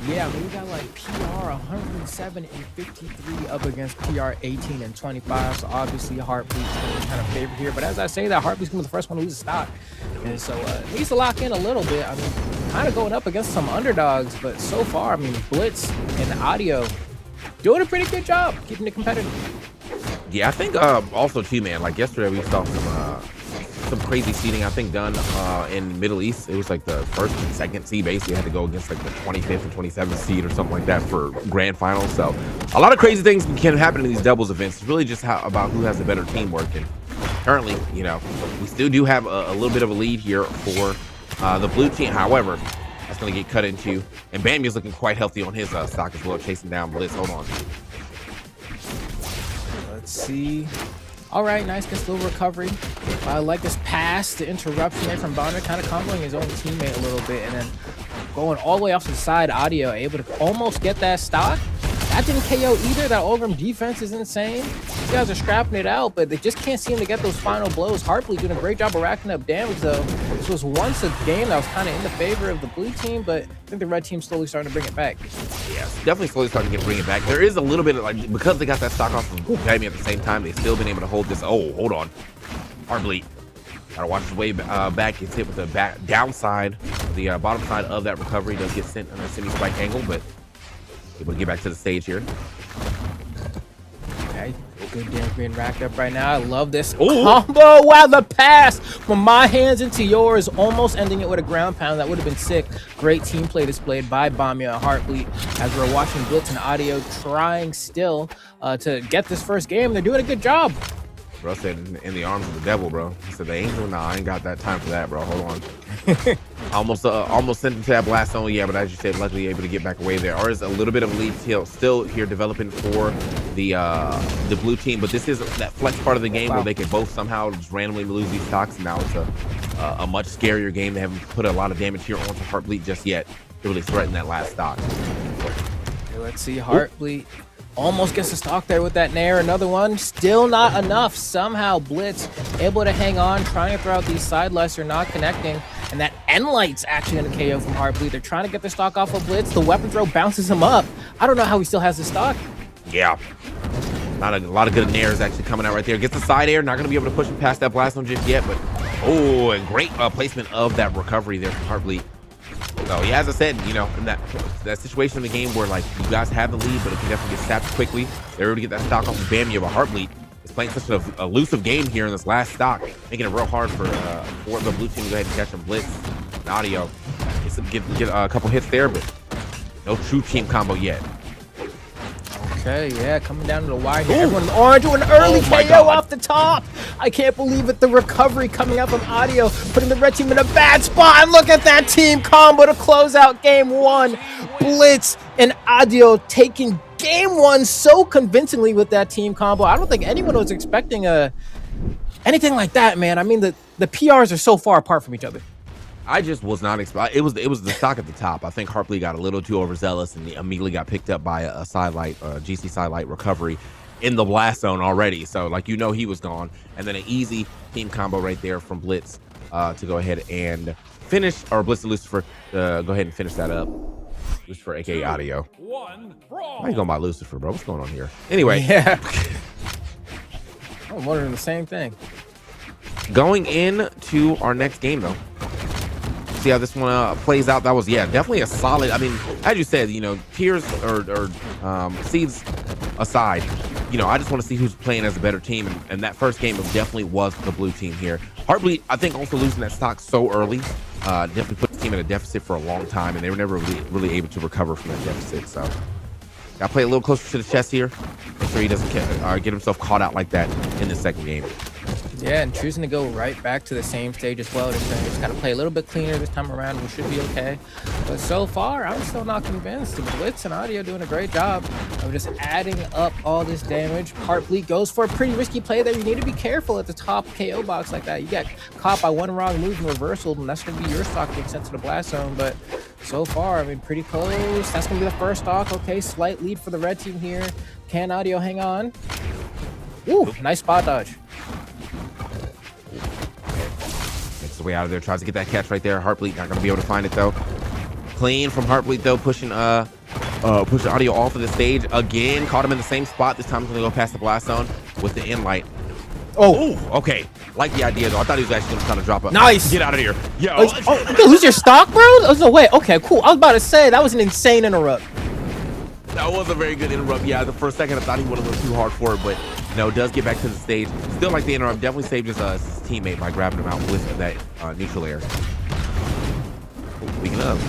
Yeah, we got like PR 107 and 53 up against PR 18 and 25. So obviously Heartbleed's kind of favored here. But as I say that, Heartbleed's gonna be the first one to lose a stock. And so needs to lock in a little bit. I mean, kind of going up against some underdogs, but so far, I mean, Blitz and Audio doing a pretty good job keeping it competitive. Yeah, I think also too, man, like yesterday we saw some crazy seeding, I think, done in Middle East. It was like the first and second seed basically had to go against like the 25th and 27th seed or something like that for grand finals. So a lot of crazy things can happen in these doubles events. It's really just about who has the better teamwork. And currently, we still do have a little bit of a lead here for the blue team. However, that's going to get cut into. And Bamya's looking quite healthy on his stock as well, chasing down Blitz. Hold on. Let's see. All right, nice little recovery. I like this pass, the interruption there from Bonner, kind of comboing his own teammate a little bit, and then going all the way off to the side. Audio able to almost get that stock. That didn't KO either. That Ulgrim defense is insane. These guys are scrapping it out, but they just can't seem to get those final blows. Heartbleed doing a great job of racking up damage, though. This was once a game that was kind of in the favor of the blue team, but I think the red team's slowly starting to bring it back. Yeah, definitely slowly starting to bring it back. There is a little bit of, like, because they got that stock off of Bamya at the same time, they've still been able to hold this. Oh, hold on. Heartbleed. Gotta watch his way back. Gets hit with the downside. The bottom side of that recovery does get sent on a semi-spike angle, but able to get back to the stage here. Okay, good damage being racked up right now. I love this combo. Wow, the pass from my hands into yours, almost ending it with a ground pound. That would have been sick. Great team play displayed by Bamya and Heartbleed as we're watching Blitz and Audio trying still to get this first game. They're doing a good job. Bro said in the arms of the devil, bro. He said the angel, nah, I ain't got that time for that, bro. Hold on. almost sent him to that blast zone, yeah, but as you said, luckily able to get back away there. Ours a little bit of a lead still here developing for the blue team, but this is that flex part of the game where they can both somehow just randomly lose these stocks, and now it's a much scarier game. They haven't put a lot of damage here onto Heartbleed just yet to really threaten that last stock. Okay, let's see, Heartbleed almost gets the stock there with that nair. Another one, still not enough. Somehow Blitz able to hang on, trying to throw out these side lights, are not connecting. And that end light's actually going to KO from Heartbleed. They're trying to get their stock off of Blitz. The weapon throw bounces him up. I don't know how he still has the stock. Yeah. Not a lot of good nairs actually coming out right there. Gets the side air. Not going to be able to push him past that blast zone just yet. But, oh, and great placement of that recovery there from Heartbleed. So, yeah, as I said, in that situation in the game where, like, you guys have the lead, but it can definitely get sapped quickly. They're able to get that stock off of Bamya, but Heartbleed is playing such an elusive game here in this last stock, making it real hard for the blue team to go ahead and catch him. Blitz and Audio get a couple hits there, but No true team combo yet. Okay, yeah, coming down to the wire here. Everyone orange to an early KO off the top. I can't believe it. The recovery coming out from Audio, putting the red team in a bad spot. And look at that team combo to close out game one. Blitz and Audio taking game one so convincingly with that team combo. I don't think anyone was expecting anything like that, man. I mean, the PRs are so far apart from each other. I just was not expecting. It was the stock at the top. I think Harpley got a little too overzealous and he immediately got picked up by a sidelight, GC sidelight recovery in the blast zone already. So like he was gone, and then an easy team combo right there from Blitz to go ahead and finish, or Blitz and Lucifer go ahead and finish that up. Lucifer, aka Audio. Why are you going by Lucifer, bro? What's going on here? Anyway, yeah, I'm wondering the same thing. Going into our next game though. See how this one plays out. That was definitely a solid. I mean, as you said, tiers or seeds aside, I just want to see who's playing as a better team, and that first game definitely was the blue team here. Harpley, I think, also losing that stock so early definitely put the team in a deficit for a long time, and they were never really able to recover from that deficit. So gotta play a little closer to the chest here, make sure he doesn't get himself caught out like that in the second game. Yeah, and choosing to go right back to the same stage as well. Just got to play a little bit cleaner this time around. We should be okay. But so far, I'm still not convinced. The Blitz and Audio doing a great job of just adding up all this damage. Harpley goes for a pretty risky play there. You need to be careful at the top KO box like that. You get caught by one wrong move and reversal, and that's going to be your stock being sent to the blast zone. But so far, I mean, pretty close. That's going to be the first stock. Okay, slight lead for the red team here. Can Audio hang on? Ooh, nice spot dodge. Makes the way out of there, tries to get that catch right there. Heartbleed not gonna be able to find it though. Clean from Heartbleed though, pushing Audio off of the stage again. Caught him in the same spot. This time he's gonna go past the blast zone with the in light. Oh, okay. Like the idea though. I thought he was actually gonna try to drop it. Nice. Get out of here. Yo. Oh, you lose your stock, bro? Oh, no way. Okay, cool. I was about to say that was an insane interrupt. That was a very good interrupt. Yeah, the first second I thought he would have went too hard for it, but no, does get back to the stage. Still like the interrupt. Definitely saved his teammate by grabbing him out with that neutral air. Speaking of,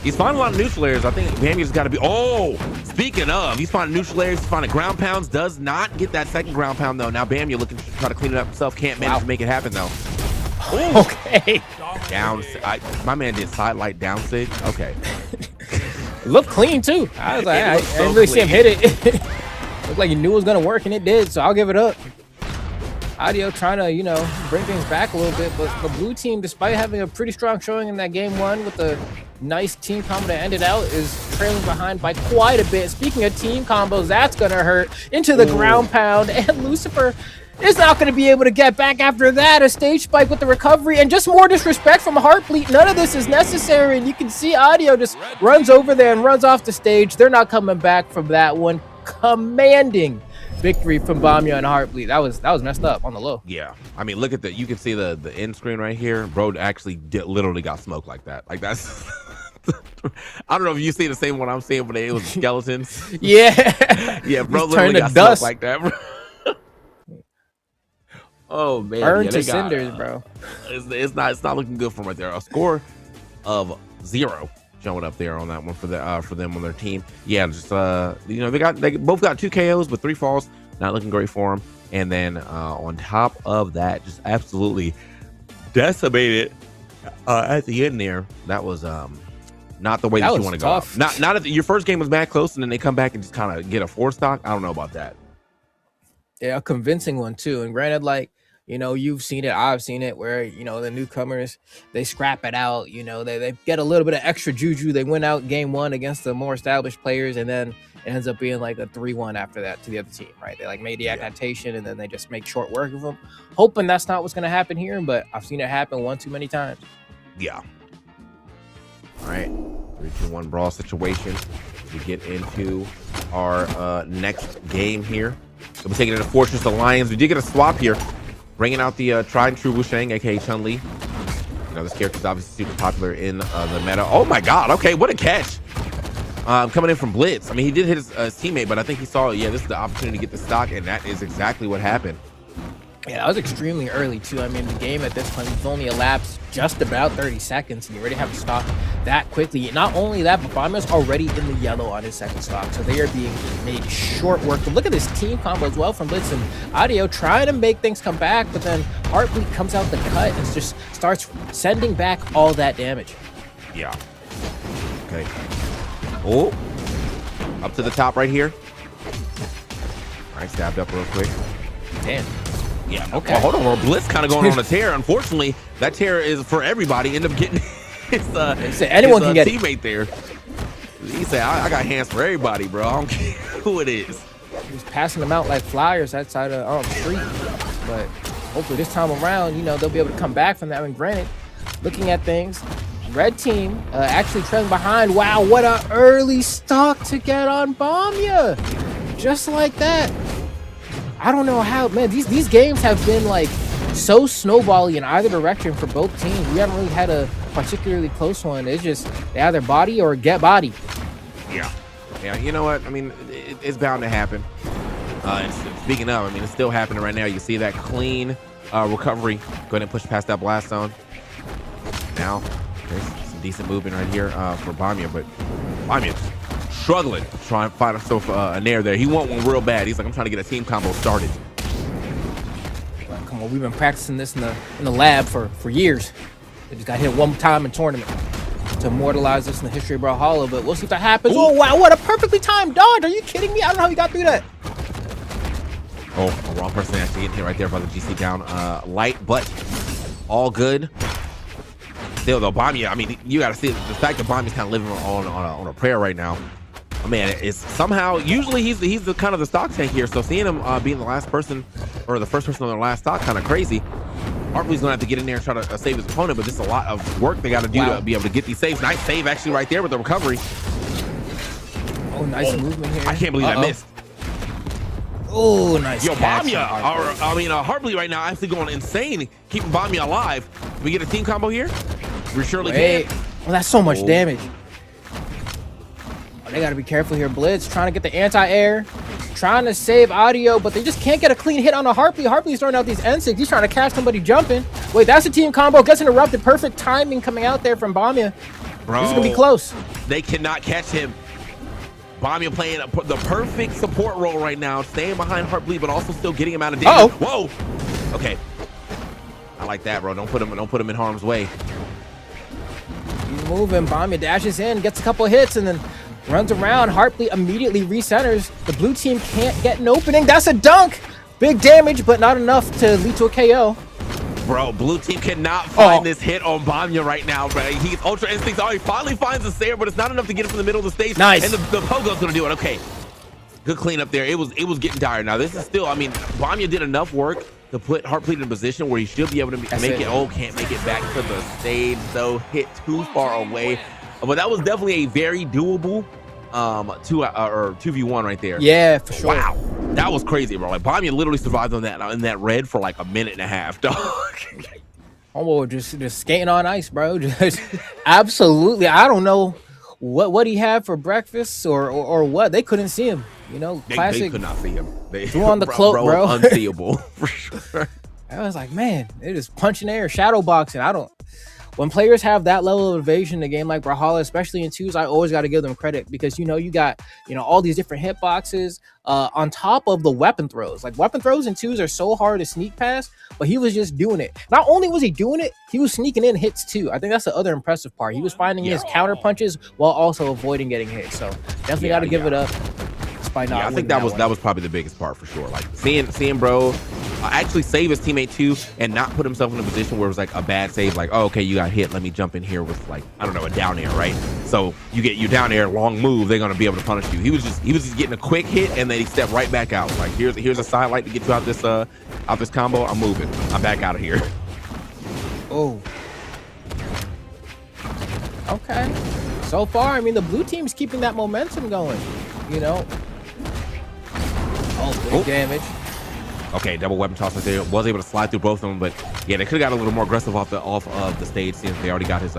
he's finding a lot of neutral airs. I think Bamy's got to be. Oh, speaking of, he's finding neutral airs. He's finding ground pounds. Does not get that second ground pound though. Now Bamya looking to try to clean it up himself. Can't manage to make it happen though. Ooh. Okay. Down. My man did sidelight down sig. Okay. Looked clean too. I was like, I didn't really see him hit it. Looked like he knew it was gonna work, and it did. So I'll give it up. Audio trying to, bring things back a little bit, but the blue team, despite having a pretty strong showing in that game one with the nice team combo that ended out, is trailing behind by quite a bit. Speaking of team combos, that's gonna hurt. Into the ground pound, and Lucifer is not going to be able to get back after that. A stage spike with the recovery, and just more disrespect from Heartbleed. None of this is necessary, and you can see Audio just runs over there and runs off the stage. They're not coming back from that one. Commanding victory from Bamya and Heartbleed. That was messed up on the low. Yeah, I mean, look at the. You can see the end screen right here. Bro actually literally got smoked like that. Like that's. I don't know if you see the same one I'm seeing, but it was skeletons. Yeah, yeah, bro, literally got smoked like that, bro. Oh man, burned to cinders, bro. It's not looking good for them right there. A score of 0 showing up there on that one for them on their team. Yeah, just they both got 2 KOs but 3 falls. Not looking great for them. And then on top of that, just absolutely decimated at the end there. That was not the way that you want to go out. Not if your first game was mad close and then they come back and just kind of get a 4 stock. I don't know about that. Yeah, a convincing one too. And granted, like, you've seen it, I've seen it, where, the newcomers, they scrap it out, they get a little bit of extra juju. They win out game one against the more established players, and then it ends up being like a 3-1 after that to the other team, right? They like made the adaptation, and then they just make short work of them. Hoping that's not what's going to happen here, but I've seen it happen one too many times. Yeah. All right, 3-2-1 brawl situation. We get into our next game here. So we're taking it to Fortress Alliance. We did get a swap here, bringing out the tried and true Wushang, aka Chun-Li. This character is obviously super popular in the meta. Oh my god, okay, what a catch. Coming in from Blitz. I mean, he did hit his teammate, but I think he saw, this is the opportunity to get the stock, and that is exactly what happened. Yeah, that was extremely early too. I mean, the game at this point has only elapsed just about 30 seconds, and you already have a stock that quickly. Not only that, but Bamia's already in the yellow on his second stock, so they are being made short work. But look at this team combo as well from Blitz and Audio, trying to make things come back, but then Heartbleed comes out the cut and just starts sending back all that damage. Yeah. Okay. Oh, up to the top right here. All right, stabbed up real quick. Damn. Yeah. Okay. Well, hold on. Well, Blitz kind of going on a tear. Unfortunately, that tear is for everybody. End up getting anyone can get teammate there. He said, I got hands for everybody, bro. I don't care who it is. He's passing them out like flyers outside of the street. But hopefully this time around, you know, they'll be able to come back from that. And granted, looking at things, red team actually trailing behind. Wow, what an early stock to get on Bamia. Just like that. I don't know how, man, these games have been like so snowbally in either direction for both teams. We haven't really had a particularly close one. It's just they either body or get body. Yeah. Yeah, you know what? I mean, it's bound to happen. And speaking of, I mean, it's still happening right now. You see that clean recovery. Go ahead and push past that blast zone. Now, there's some decent movement right here for Bamia, but Bamia's struggling to try and find himself a nair there. He want one real bad. He's like, I'm trying to get a team combo started. Well, come on, we've been practicing this in the lab for years. They just got hit one time in tournament to immortalize this in the history of Brawlhalla, but we'll see if that happens. Ooh. Oh, wow, what a perfectly timed dodge. Are you kidding me? I don't know how he got through that. Oh, wrong person actually getting hit right there by the GC down. Light, but all good. Still, though, Bamia, I mean, you got to see the fact that Bamia's kind of living on a prayer right now. I mean, it's somehow, usually he's the kind of the stock tank here, so seeing him being the last person, or the first person on their last stock, kind of crazy. Heartbleed's gonna have to get in there and try to save his opponent, but this is a lot of work they got to do to be able to get these saves. Nice save actually right there with the recovery. Oh, nice movement here. I can't believe I missed. Oh, nice. Yo, Bamia, Heartbleed right now actually going insane, keeping Bamia alive. Can we get a team combo here? We surely can. Well, that's so much damage. Oh, they got to be careful here. Blitz trying to get the anti-air, trying to save Audio, but they just can't get a clean hit on a Heartbleed. Heartbleed's throwing out these N6. He's trying to catch somebody jumping. Wait, that's a team combo. Gets interrupted. Perfect timing coming out there from Bamia. Bro, this is going to be close. They cannot catch him. Bamia playing the perfect support role right now, staying behind Heartbleed, but also still getting him out of danger. Whoa. Okay. I like that, bro. Don't put him in harm's way. He's moving. Bamia dashes in, gets a couple hits, and then runs around. Heartbleed immediately recenters. The blue team can't get an opening. That's a dunk. Big damage, but not enough to lead to a KO. Bro, blue team cannot find this hit on Bamia right now, bro. He's ultra instincts. Oh, he finally finds the Sayer, but it's not enough to get him from the middle of the stage. Nice. And the Pogo's gonna do it. Okay. Good cleanup there. It was getting dire. Now this is still, I mean, Bamia did enough work to put Heartbleed in a position where he should be able to make it. Oh, can't make it back to the stage, though. Hit too far away. But that was definitely a very doable 2v1 right there. Yeah, for sure. Wow, that was crazy, bro. Like Bamia literally survived on that in that red for like a minute and a half, dog. Oh, just skating on ice, bro. Just absolutely. I don't know what he had for breakfast or what. They couldn't see him. You know, classic. They could not see him. They threw on the cloak, bro. Unseeable for sure. I was like, man, they're just punching air, shadow boxing. When players have that level of evasion in a game like Brawlhalla, especially in twos, I always got to give them credit because, you know, you got, you know, all these different hitboxes on top of the weapon throws. Like weapon throws in twos are so hard to sneak past, but he was just doing it. Not only was he doing it, he was sneaking in hits too. I think that's the other impressive part. He was finding his counter punches while also avoiding getting hit. So definitely got to give it up. I think that was probably the biggest part for sure. Like seeing bro actually save his teammate too and not put himself in a position where it was like a bad save, like, oh, okay, you got hit, let me jump in here with, like, I don't know, a down air, right? So you get you down air, long move, they're gonna be able to punish you. He was just getting a quick hit and then he stepped right back out. Like here's a side light to get you out this combo. I'm moving. I'm back out of here. Oh. Okay. So far, I mean, the blue team's keeping that momentum going, you know. Oh, big damage. Okay, double weapon toss right there. Was able to slide through both of them, but yeah, they could have got a little more aggressive off of the stage since they already got his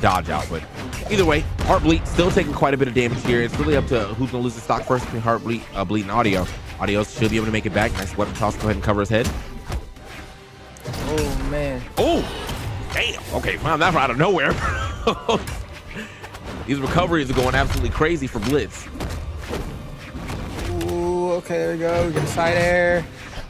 dodge out. But either way, Heartbleed still taking quite a bit of damage here. It's really up to who's gonna lose the stock first between Heartbleed, Bleed, and Audio. Audio should be able to make it back. Nice weapon toss. Go ahead and cover his head. Oh man. Oh, damn. Okay, found that out of nowhere. These recoveries are going absolutely crazy for Blitz. Ooh, okay, there we go. We get a side air.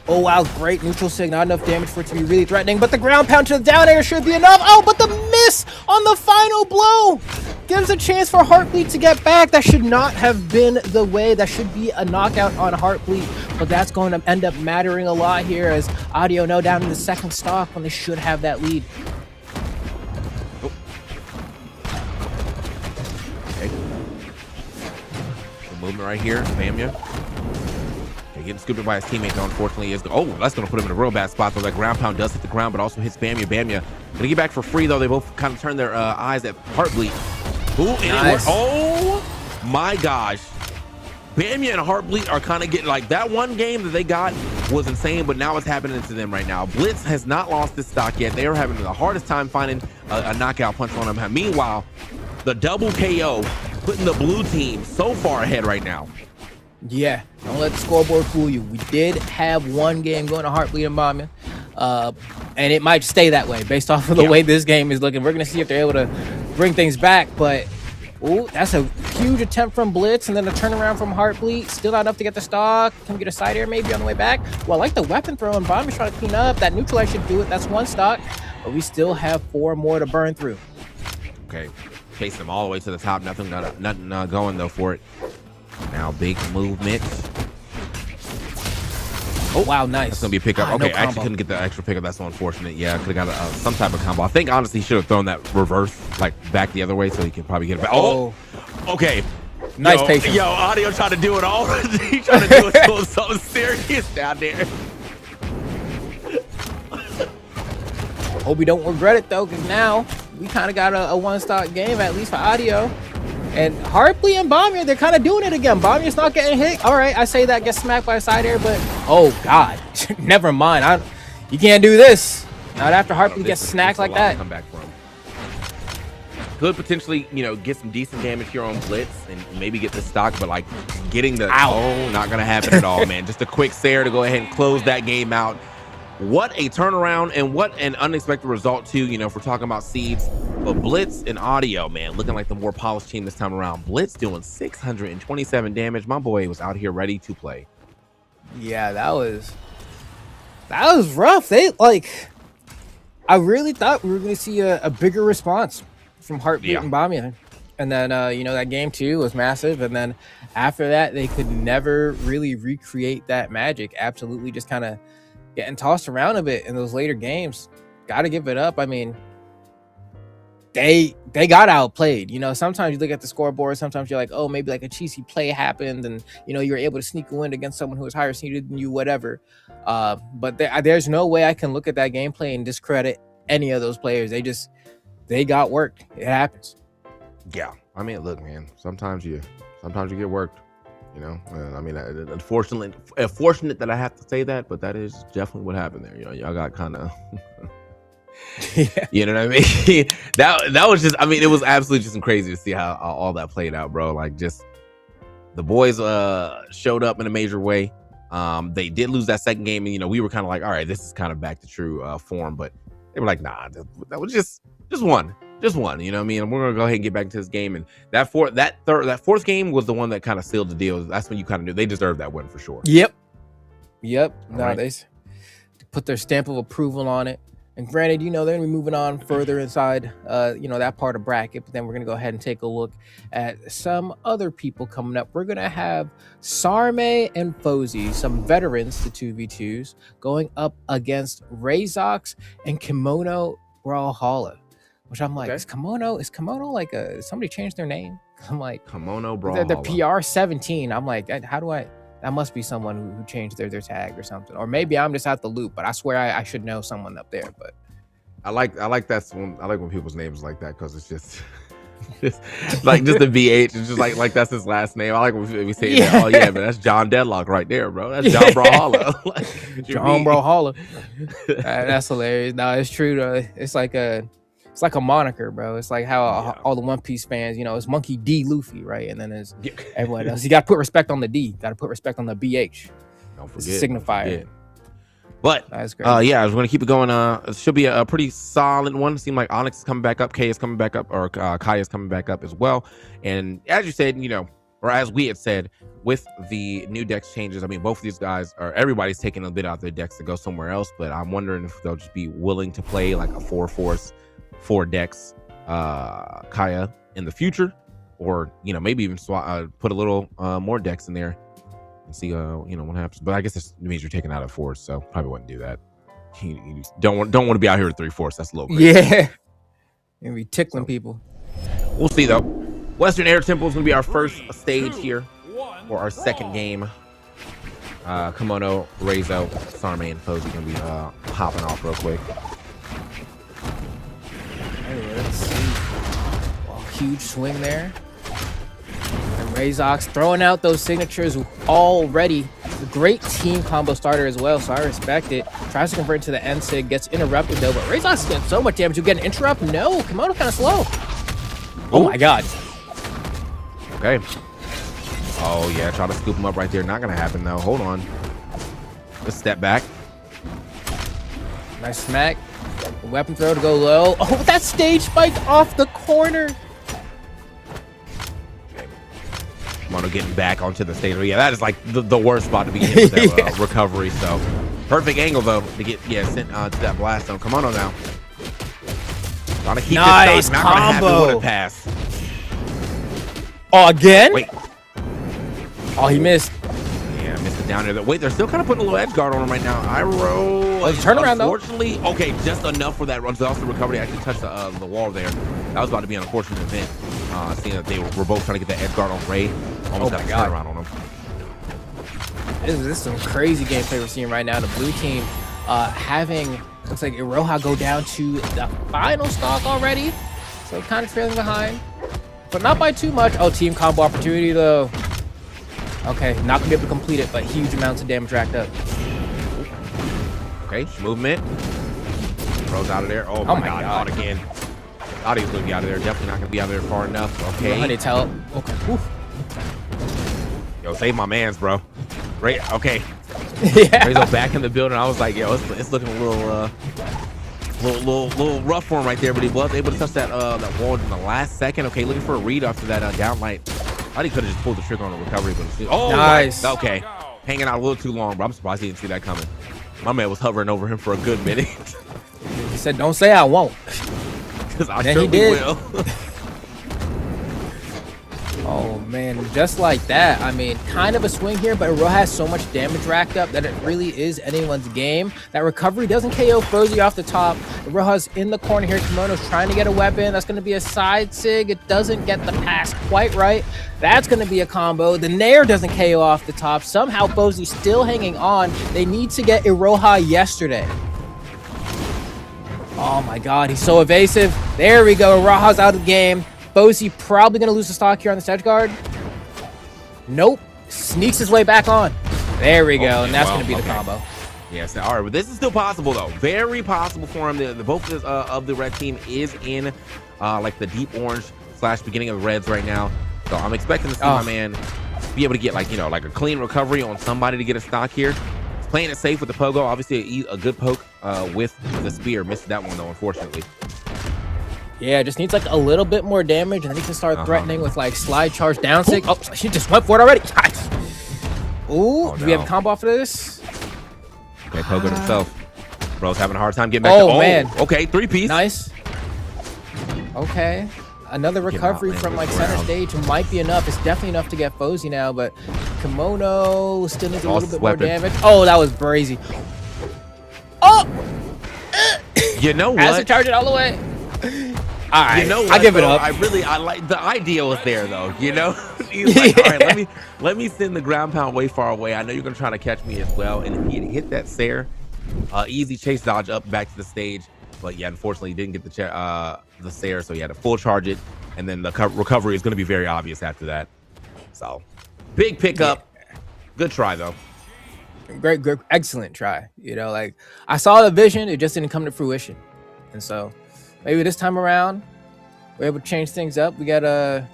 Oh, wow, great neutral sig. Not enough damage for it to be really threatening, but the ground pound to the down air should be enough. Oh, but the miss on the final blow gives a chance for Heartbleed to get back. That should not have been the way. That should be a knockout on Heartbleed, but that's going to end up mattering a lot here as Audio No down in the second stock when they should have that lead. Oh. Okay. The movement right here, Bamya. Getting scooped by his teammate, though, unfortunately. That's going to put him in a real bad spot, though. That ground pound does hit the ground, but also hits Bamya. Bamya going to get back for free, though. They both kind of turn their eyes at Heartbleed. Ooh, and nice. Oh, my gosh. Bamya and Heartbleed are kind of getting, like, that one game that they got was insane, but now it's happening to them right now. Blitz has not lost this stock yet. They are having the hardest time finding a knockout punch on them. Meanwhile, the double KO putting the blue team so far ahead right now. Yeah, don't let the scoreboard fool you. We did have one game going to Heartbleed and Bamya, and it might stay that way based off of the way this game is looking. We're going to see if they're able to bring things back, but ooh, that's a huge attempt from Blitz, and then a turnaround from Heartbleed. Still not enough to get the stock. Can we get a side air maybe on the way back? Well, I like the weapon throw, and Bamya's trying to clean up. That neutralize should do it. That's one stock, but we still have 4 more to burn through. Okay, chase them all the way to the top. Nothing going, though, for it. Now, big movement. Oh, wow, nice. That's going to be a pickup. Okay, I actually couldn't get the extra pickup. That's so unfortunate. Yeah, I could have got some type of combo. I think, honestly, he should have thrown that reverse, like, back the other way so he could probably get it back. Oh, okay. Nice patience. Yo, Audio trying to do it all. He trying to do it something serious down there. Hope we don't regret it, though, because now we kind of got a one-stock game, at least for Audio. And Heartbleed and Bamya, they're kind of doing it again. Bamya's not getting hit. All right, I say that, gets smacked by a side air, but oh, God. Never mind. You can't do this. Not after Heartbleed gets snacked like that. Come back from. Could potentially, get some decent damage here on Blitz and maybe get the stock, but, like, getting the... Ow. Oh, not going to happen at all, man. Just a quick Sair to go ahead and close that game out. What a turnaround and what an unexpected result, too, if we're talking about seeds. But Blitz and Audio, man, looking like the more polished team this time around. Blitz doing 627 damage. My boy was out here ready to play. Yeah, that was rough. I really thought we were going to see a bigger response from Heartbleed and Bamya. And then, that game, too, was massive. And then after that, they could never really recreate that magic. Absolutely just kind of getting tossed around a bit in those later games. Got to give it up. I mean, they got outplayed. Sometimes you look at the scoreboard, sometimes you're like, oh, maybe like a cheesy play happened and, you were able to sneak a win against someone who was higher seeded than you, whatever. But there's no way I can look at that gameplay and discredit any of those players. They got worked. It happens. Yeah. I mean, look, man, sometimes you get worked. I mean, unfortunately, fortunate that I have to say that, but that is definitely what happened there. Y'all got kind of, you know what I mean? that was just, I mean, it was absolutely just crazy to see how all that played out, bro. Like, just the boys showed up in a major way. They did lose that second game, and we were kind of like, all right, this is kind of back to true form, but they were like, nah, that was just one. Just one, you know what I mean? And we're gonna go ahead and get back into this game. And that fourth game was the one that kind of sealed the deal. That's when you kind of knew they deserved that win for sure. Yep. No, they put their stamp of approval on it. And granted, they're gonna be moving on further inside, that part of bracket. But then we're gonna go ahead and take a look at some other people coming up. We're gonna have Sarme and Fozy, some veterans to 2v2s, going up against Razox and Kimono Brawlhalla. Which I'm like, okay. Is Kimono like somebody changed their name? I'm like, Kimono Brawlhalla. The PR17. I'm like, that must be someone who changed their tag or something. Or maybe I'm just out the loop, but I swear I should know someone up there. But I like when people's names like that, because it's just like just the BH. It's just like that's his last name. I like when we say that. Oh yeah, but that's John Deadlock right there, bro. That's John Brawlhalla. John Brawlhalla. That's hilarious. No, it's true though. It's like a moniker, bro. It's like how all the One Piece fans, it's Monkey D. Luffy, right? And then there's everyone else. You got to put respect on the D. Got to put respect on the BH. Don't forget. Signifier. But That's great. yeah, I was going to keep it going. It should be a pretty solid one. It seemed like Onyx is coming back up, Kay is coming back up, or Kai is coming back up as well. And as you said, or as we had said, with the new dex changes, I mean, both of these guys, or everybody's taking a bit out of their decks to go somewhere else. But I'm wondering if they'll just be willing to play like a 4-force, 4-dex Kaya in the future, or maybe even put a little more decks in there and see what happens. But I guess this means you're taking out a force, so probably wouldn't do that. You don't want to be out here with 3-force. That's a little crazy. Yeah, and be tickling people. We'll see though. Western Air Temple is gonna be our first stage here for our second game. Kimono, Reizo, Sarme, and Posey gonna be hopping off real quick. Anyway, let's see. Well, huge swing there. And Razox throwing out those signatures already. A great team combo starter as well, so I respect it. Tries to convert into the end sig, gets interrupted though, but Razox is getting so much damage. You get an interrupt? No, Kimono kind of slow. Oh my god. Okay. Oh yeah, try to scoop him up right there. Not gonna happen though. Hold on. Let's step back. Nice smack. Weapon throw to go low. Oh, that stage spike off the corner. Mono getting back onto the stage. Yeah, that is like the worst spot to be in with that recovery. So perfect angle though to get sent to that blast zone. Come on now. Trying to keep nice this not gonna happen with a pass. Oh, again? Wait. Oh, he missed. Yeah, missed it down there. Wait, they're still kind of putting a little edge guard on him right now. Turn around though. Unfortunately, okay, just enough for that run. So also recovery actually touched the wall there. That was about to be an unfortunate event. Seeing that they were both trying to get that edge guard on Ray. Almost got a turnaround on him. This is some crazy gameplay we're seeing right now. The blue team having, looks like Iroha go down to the final stock already. So kind of trailing behind. But not by too much. Oh, team combo opportunity though. Okay, not gonna be able to complete it, but huge amounts of damage racked up. Okay, movement. Throws out of there. Oh my god, not again. Thought he was gonna be out of there. Definitely not gonna be out of there far enough. Okay. Honey's help. Okay. Oof. Yo, save my mans, bro. Right. Okay. Yeah. Rizzo back in the building. I was like, yo, it's looking a little rough for him right there, but he was able to touch that wall in the last second. Okay, looking for a read after that downlight. I thought he could have just pulled the trigger on the recovery, but oh, nice. Right. Okay, hanging out a little too long, bro. I'm surprised he didn't see that coming. My man was hovering over him for a good minute. He said, "Don't say I won't." Because I surely will. Oh man, just like that. I mean, kind of a swing here, but Ro has so much damage racked up that it really is anyone's game. That recovery doesn't KO Frozy off the top. Roja's in the corner here. Kimono's trying to get a weapon. That's going to be a side sig. It doesn't get the pass quite right. That's going to be a combo. The Nair doesn't KO off the top. Somehow Frozy's still hanging on. They need to get Iroha yesterday. Oh my god, he's so evasive. There we go. Iroha's out of the game. Bozy probably going to lose the stock here on the edge guard. Nope. Sneaks his way back on. There we go. And that's going to be the combo. Yes. All right. But this is still possible, though. Very possible for him. Both of the red team is in like the deep orange / beginning of the reds right now. So I'm expecting to see my man be able to get like a clean recovery on somebody to get a stock here. He's playing it safe with the pogo. Obviously, a good poke with the spear. Missed that one, though, unfortunately. Yeah, just needs like a little bit more damage, and then he can start threatening with like slide charge down sig. Oh, she just went for it already. Ooh, do we have a combo off of this? Okay, Pogo himself. Bro's having a hard time getting back. Oh man. Okay, 3-piece. Nice. Okay, another recovery from like center stage might be enough. It's definitely enough to get Fozy now, but Kimono still needs a little bit more damage. Oh, that was brazy. Oh! You know what? Has to charge it all the way. All right, you know what, I give it up. I like the idea was there though. He's like, all right, let me send the ground pound way far away. I know you're gonna try to catch me as well. And if he had hit that Sair, easy chase dodge up back to the stage. But yeah, unfortunately, he didn't get the Sair, so he had to full charge it. And then the recovery is gonna be very obvious after that. So big pickup. Good try though. Great, excellent try. Like I saw the vision, it just didn't come to fruition, and so. Maybe this time around, we're able to change things up. We got a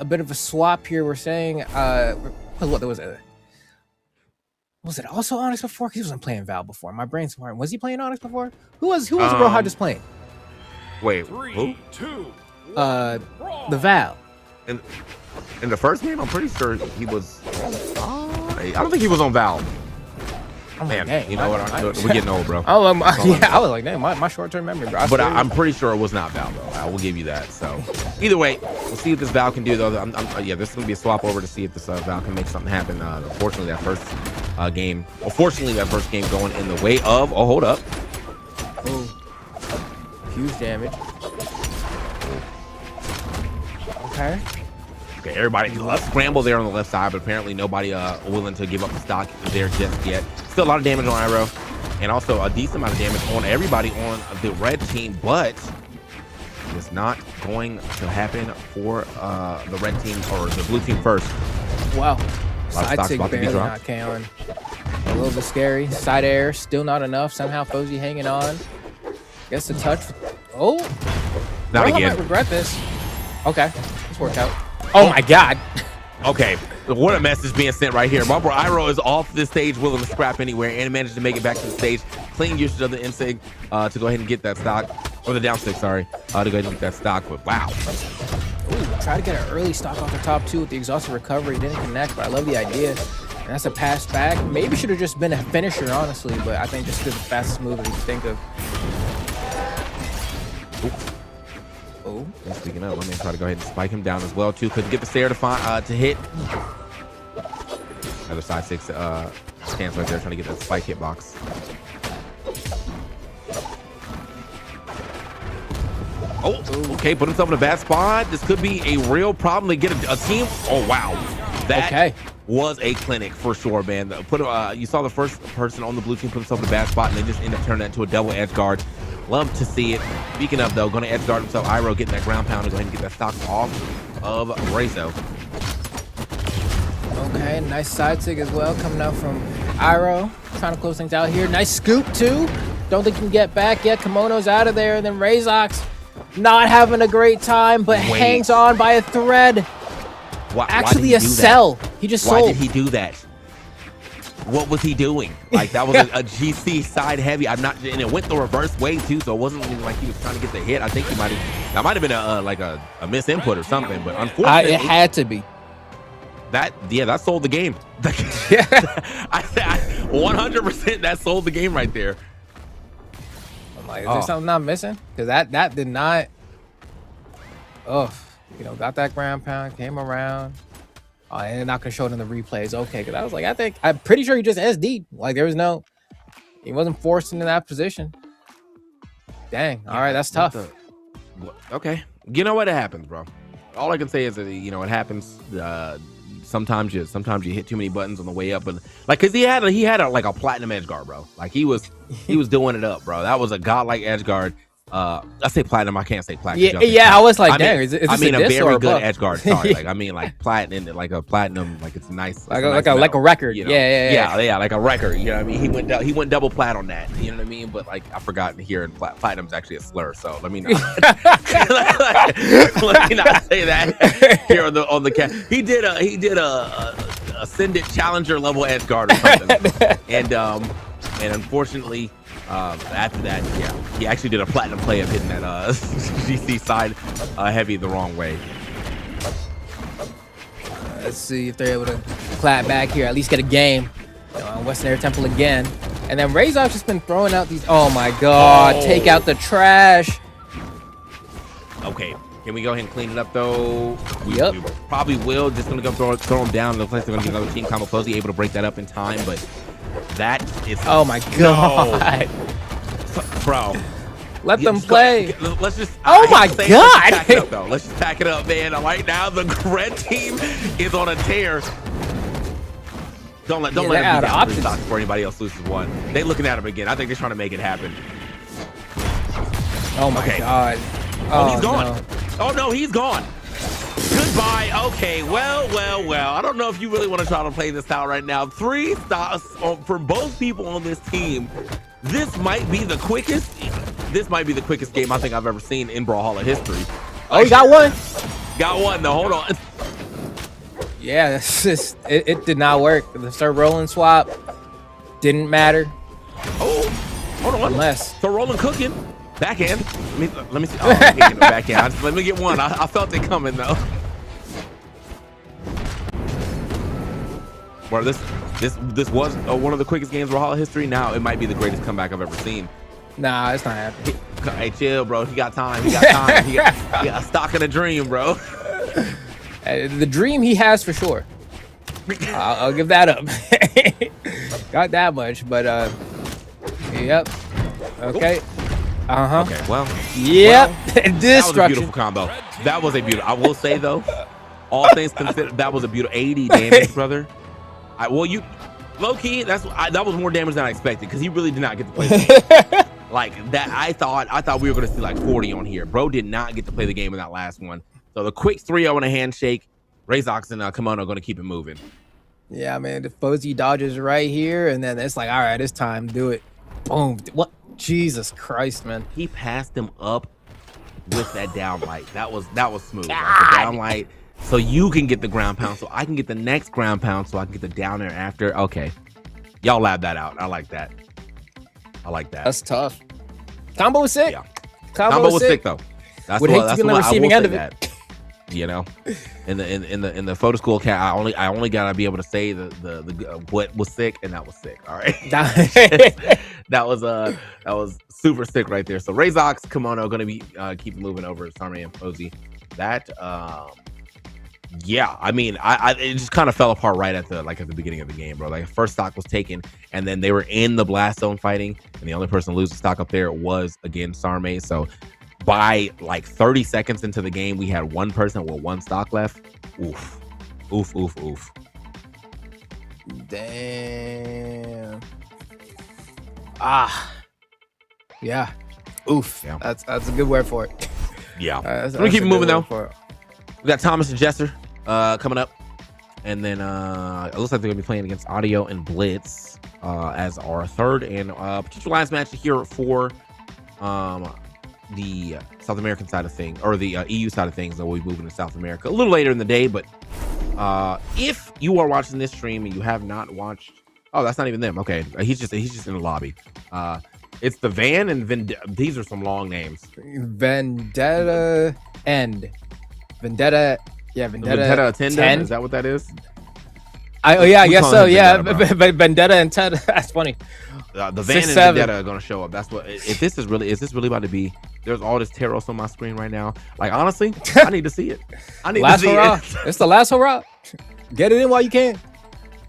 bit of a swap here. We're saying, what was it? Was it also Onyx before? Because he wasn't playing Val before. My brain's smart. Was he playing Onyx before? Who was Brawlhalla just playing? Wait, 3, who? 2, The Val. In the first game, I'm pretty sure he was. I don't think he was on Val. Oh, Man, dang, you know what? We're getting old, bro. Oh, I was like, dang, my short-term memory, bro. But I'm pretty sure it was not Val, though. I will give you that. So, either way, we'll see what this Val can do, though. Yeah, this is going to be a swap over to see if this Val can make something happen. Unfortunately, that first game going in the way of. Oh, hold up. Oh, huge damage. Okay. Okay, everybody, let's scramble there on the left side, but apparently nobody willing to give up the stock there just yet. Still a lot of damage on Iroh, and also a decent amount of damage on everybody on the red team, but it's not going to happen for the red team or the blue team first. Wow. Side Side tick barely not KO'ing. A little bit scary. Side air, still not enough. Somehow Fozy hanging on. Gets the touch. Oh. Not again. I might regret this. Okay, this worked out. Oh my God. Okay, what a message being sent right here. My bro Iroh is off this stage, willing to scrap anywhere, and managed to make it back to the stage. Clean usage of the insig to go ahead and get that stock, or the down stick, sorry, to go ahead and get that stock. But wow. Ooh, try to get an early stock off the top two with the exhausted recovery. Didn't connect, but I love the idea. And that's a pass back. Maybe should have just been a finisher, honestly, but I think this is the fastest move that you can think of. Oh. And speaking of, let me try to go ahead and spike him down as well too. Couldn't get the stair to hit. Another side six stance right there, trying to get that spike hitbox. Oh, okay, put himself in a bad spot. This could be a real problem to get a team. Oh wow, that was a clinic for sure, man. You saw the first person on the blue team put himself in a bad spot, and they just end up turning that into a double edge guard. Love to see it. Speaking of, though, going to edge guard himself. Iroh getting that ground pound to go ahead and get that stock off of Rezo. Okay, nice side sig as well coming out from Iroh. Trying to close things out here. Nice scoop, too. Don't think he can get back yet. Kimono's out of there. And then Razox not having a great time, but hangs on by a thread. Actually, a cell. He just sold. Why did he do that? What was he doing? Like, that was a GC side heavy. And it went the reverse way too, so it wasn't even like he was trying to get the hit. I think that might have been a miss input or something, but unfortunately it had to be. That sold the game. 100% that sold the game right there. I'm like, is there something I'm missing? Because that did not. Oh, got that ground pound, came around. And they're not gonna show it in the replays. Okay, because I was like, I'm pretty sure he just SD'd. Like he wasn't forced into that position. Dang. All right, that's tough. Okay, you know what? It happens, bro. All I can say is that it happens. Sometimes you hit too many buttons on the way up, but like, cause he had a platinum edge guard, bro. Like he was doing it up, bro. That was a godlike edge guard. I say platinum. I can't say platinum. Yeah. I was like, dang, is this a very good edge guard. Sorry, like platinum, like a platinum, like it's nice, like a record. Yeah, like a record. You know what I mean? He went double plat on that. You know what I mean? But like I forgot here, and platinum's actually a slur. So let me not let me not say that here on the cat. He did a ascendant challenger level edge guard or something, and unfortunately. After that, he actually did a platinum play of hitting that GC side heavy the wrong way. Let's see if they're able to clap back here, at least get a game on Western Air Temple again. And then Razor's just been throwing out these. Oh my God! Take out the trash. Okay, can we go ahead and clean it up though? We probably will. Just gonna go throw him down. Looks like they're gonna get another team combo. Fuzzy able to break that up in time, but. That is oh my God, bro! Let them play. Let's just. Oh my God! Let's just pack it up, man. Right now, the red team is on a tear. Don't let them be down 3 stocks before anybody else loses one. They looking at him again. I think they're trying to make it happen. Oh my God! Oh, he's gone. No. Oh no, he's gone. Goodbye. Okay, well. I don't know if you really want to try to play this out right now. 3 stocks for both people on this team. This might be the quickest game I think I've ever seen in Brawlhalla history. Oh, you got one? Got one though. Hold on. Yeah, it did not work. The start rolling swap. Didn't matter. Oh, hold on. Unless. So rolling cooking. Backhand. Let me see. Oh, I'm getting the backhand. Let me get one. I felt it coming though. Bro, this was one of the quickest games in Brawlhalla history. Now it might be the greatest comeback I've ever seen. Nah, it's not happening. Hey, chill, bro. He got time. He got time. he got a stock in a dream, bro. The dream he has for sure. I'll give that up. Got that much, but yep. Okay. Okay. Well. Yep. Well, that was a beautiful combo. That was a beautiful. I will say though, all things considered, that was a beautiful 80 damage, brother. You low key. That was more damage than I expected because he really did not get to play the game. Like that. I thought we were gonna see like 40 on here. Bro did not get to play the game in that last one. So the quick 3-0 and a handshake. Razox and Kimono going to keep it moving. Yeah, man. The Fuzzy dodges right here, and then it's like, all right, it's time. Do it. Boom. What? Jesus Christ, man. He passed him up with that down light. That was smooth. Like the down light, so you can get the ground pound, so I can get the next ground pound, so I can get the down there after. Okay, y'all lab that out. I like that. That's tough. Combo was sick. Yeah. Combo was sick though. That's would hate to be on the receiving end of it. You know, in the photo school cat, I only gotta be able to say the what was sick, and that was sick. All right, that was super sick right there. So Razox, Kimono gonna be keep moving over Sarme and Posey. That yeah, I mean, it just kind of fell apart right at the beginning of the game, bro. Like first stock was taken, and then they were in the blast zone fighting, and the only person to lose the stock up there was again Sarme. So by like 30 seconds into the game, we had one person with one stock left. Oof. Damn. Yeah. Oof. Yeah. That's a good word for it. Yeah. We're gonna keep it moving though. We got Thomas and Jester coming up, and then it looks like they're gonna be playing against Audio and Blitz as our third and potential last match here for the South American side of things, or the EU side of things. That we'll be moving to South America a little later in the day. But if you are watching this stream and you have not watched, oh, that's not even them. Okay, he's just in the lobby. It's the Van and Vendetta. These are some long names. Vendetta and Vendetta. Yeah, Vendetta Attendant. Is that what that is? I guess so. Yeah, Vendetta and Ted. That's funny. The Van and Vendetta are gonna show up. That's what. If this is really about to be? There's all this Teros on my screen right now. Like honestly, I need to see it. I need to see it. It's the last hurrah. Get it in while you can.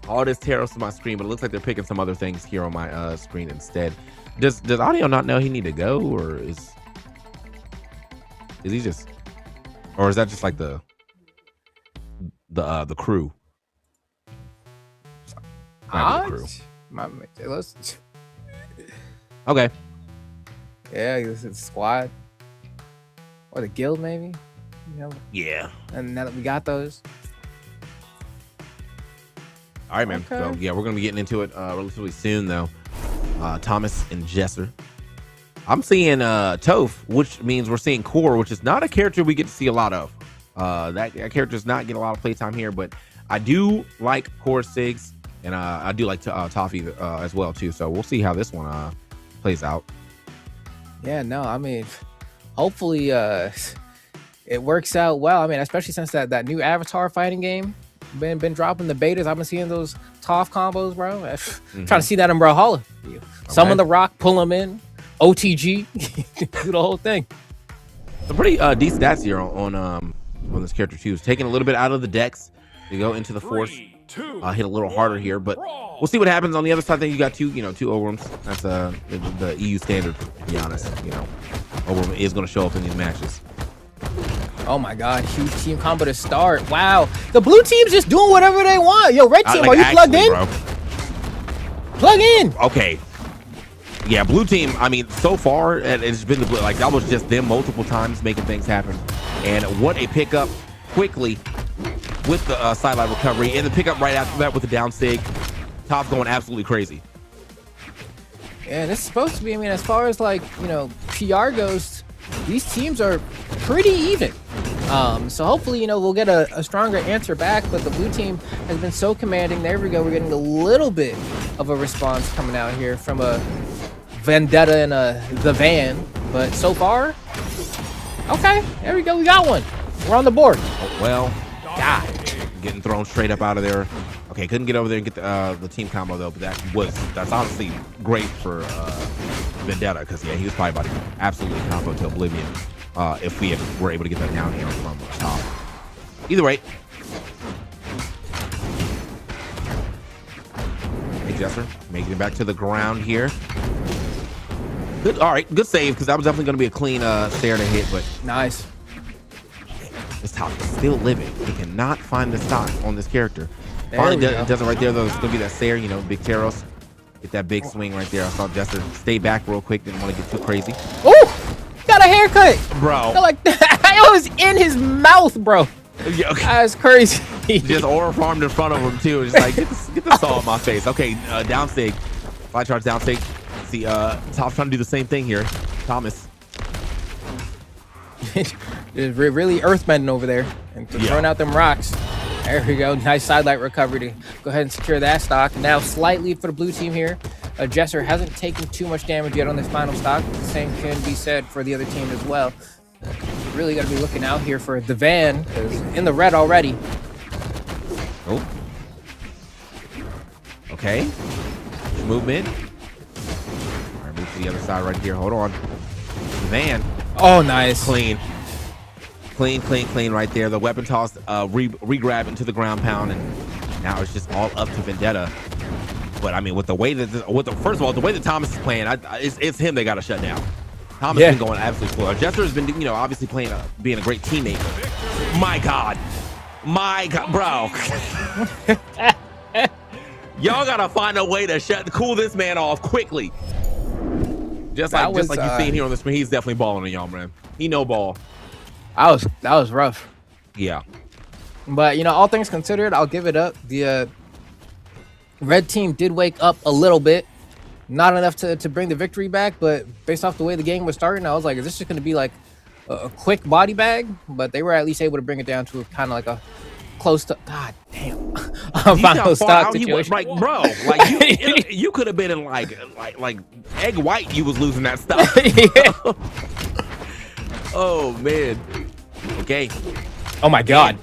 All this Teros on my screen, but it looks like they're picking some other things here on my screen instead. Does Audio not know he need to go, or is he just, or is that just like the crew? Okay. Yeah, this is squad or the guild, maybe. You know. Yeah. And now that we got those. All right, man. Okay. So yeah, we're gonna be getting into it relatively soon, though. Thomas and Jesser. I'm seeing Toph, which means we're seeing Core, which is not a character we get to see a lot of. That character does not get a lot of playtime here, but I do like Core Sigs, and I do like Toffee as well too. So we'll see how this one plays out. Yeah, no, I mean, hopefully it works out well. I mean, especially since that new Avatar fighting game been dropping the betas. I've been seeing those Toph combos, bro. Trying to see that in Brawlhalla. Okay. Summon the rock, pull them in, OTG, do the whole thing. Some pretty decent stats here on this character too. It's taking a little bit out of the decks to go into the force. Hit a little harder here, but we'll see what happens on the other side. Then you got two Obrams. That's the EU standard, to be honest. Obram is going to show up in these matches. Oh my god, huge team combo to start. Wow, the blue team's just doing whatever they want. Yo, red team, are you plugged in? Bro. Plug in. Okay. Yeah, blue team, I mean, so far it's been the blue, like that was just them multiple times making things happen. And what a pickup quickly with the sideline recovery, and the pickup right after that with the down sig. Top going absolutely crazy. And it's supposed to be, I mean, as far as like, PR goes, these teams are pretty even. So hopefully, you know, we'll get a stronger answer back, but the blue team has been so commanding. There we go. We're getting a little bit of a response coming out here from a Vendetta and the van, but so far, okay, there we go. We got one. We're on the board. Oh, well, God, getting thrown straight up out of there. Okay, couldn't get over there and get the team combo though, but that's honestly great for Vendetta, because yeah, he was probably about to absolutely combo to oblivion if we were able to get that down here from the top. Either way. Hey, Jester, making it back to the ground here. Good, all right, good save, because that was definitely going to be a clean stair to hit, but nice. This top is still living. He cannot find the stock on this character. There Finally we go. does it right there, though. It's going to be that stair, you know, big Taros. Get that big swing right there. I saw Jester stay back real quick. Didn't want to get too crazy. Ooh, got a haircut. Bro. Like, I was in his mouth, bro. Yeah, okay. That's crazy. Just aura farmed in front of him, too. Just like, get this all on my face. Okay, down stig. Fly charge down stig. See, Top's trying to do the same thing here. Thomas. Just really earthbending over there and throwing out them rocks. There we go. Nice sidelight recovery to go ahead and secure that stock. Now slight lead for the blue team here. Jester hasn't taken too much damage yet on this final stock. The same can be said for the other team as well. Really got to be looking out here for the van, because in the red already. Oh. Okay. Movement. All right, move to the other side right here. Hold on. The van. Oh, nice. Clean right there. The weapon toss, re-grab into the ground pound, and now it's just all up to Vendetta. But I mean, with the way that first of all, the way that Thomas is playing, it's him they got to shut down. Thomas has been going absolutely full. Jester has been, you know, obviously playing, being a great teammate. My God, bro. Y'all gotta find a way to cool this man off quickly. Just like you've seen here on the screen, he's definitely balling on y'all, man. He no ball. That was rough. Yeah. But, you know, all things considered, I'll give it up. The red team did wake up a little bit. Not enough to bring the victory back, but based off the way the game was starting, I was like, is this just going to be like a quick body bag? But they were at least able to bring it down to kind of like a close to, God damn, final stock situation. Like, bro, like you could have been in like egg white. You was losing that stuff. Oh man. Okay. Oh my God.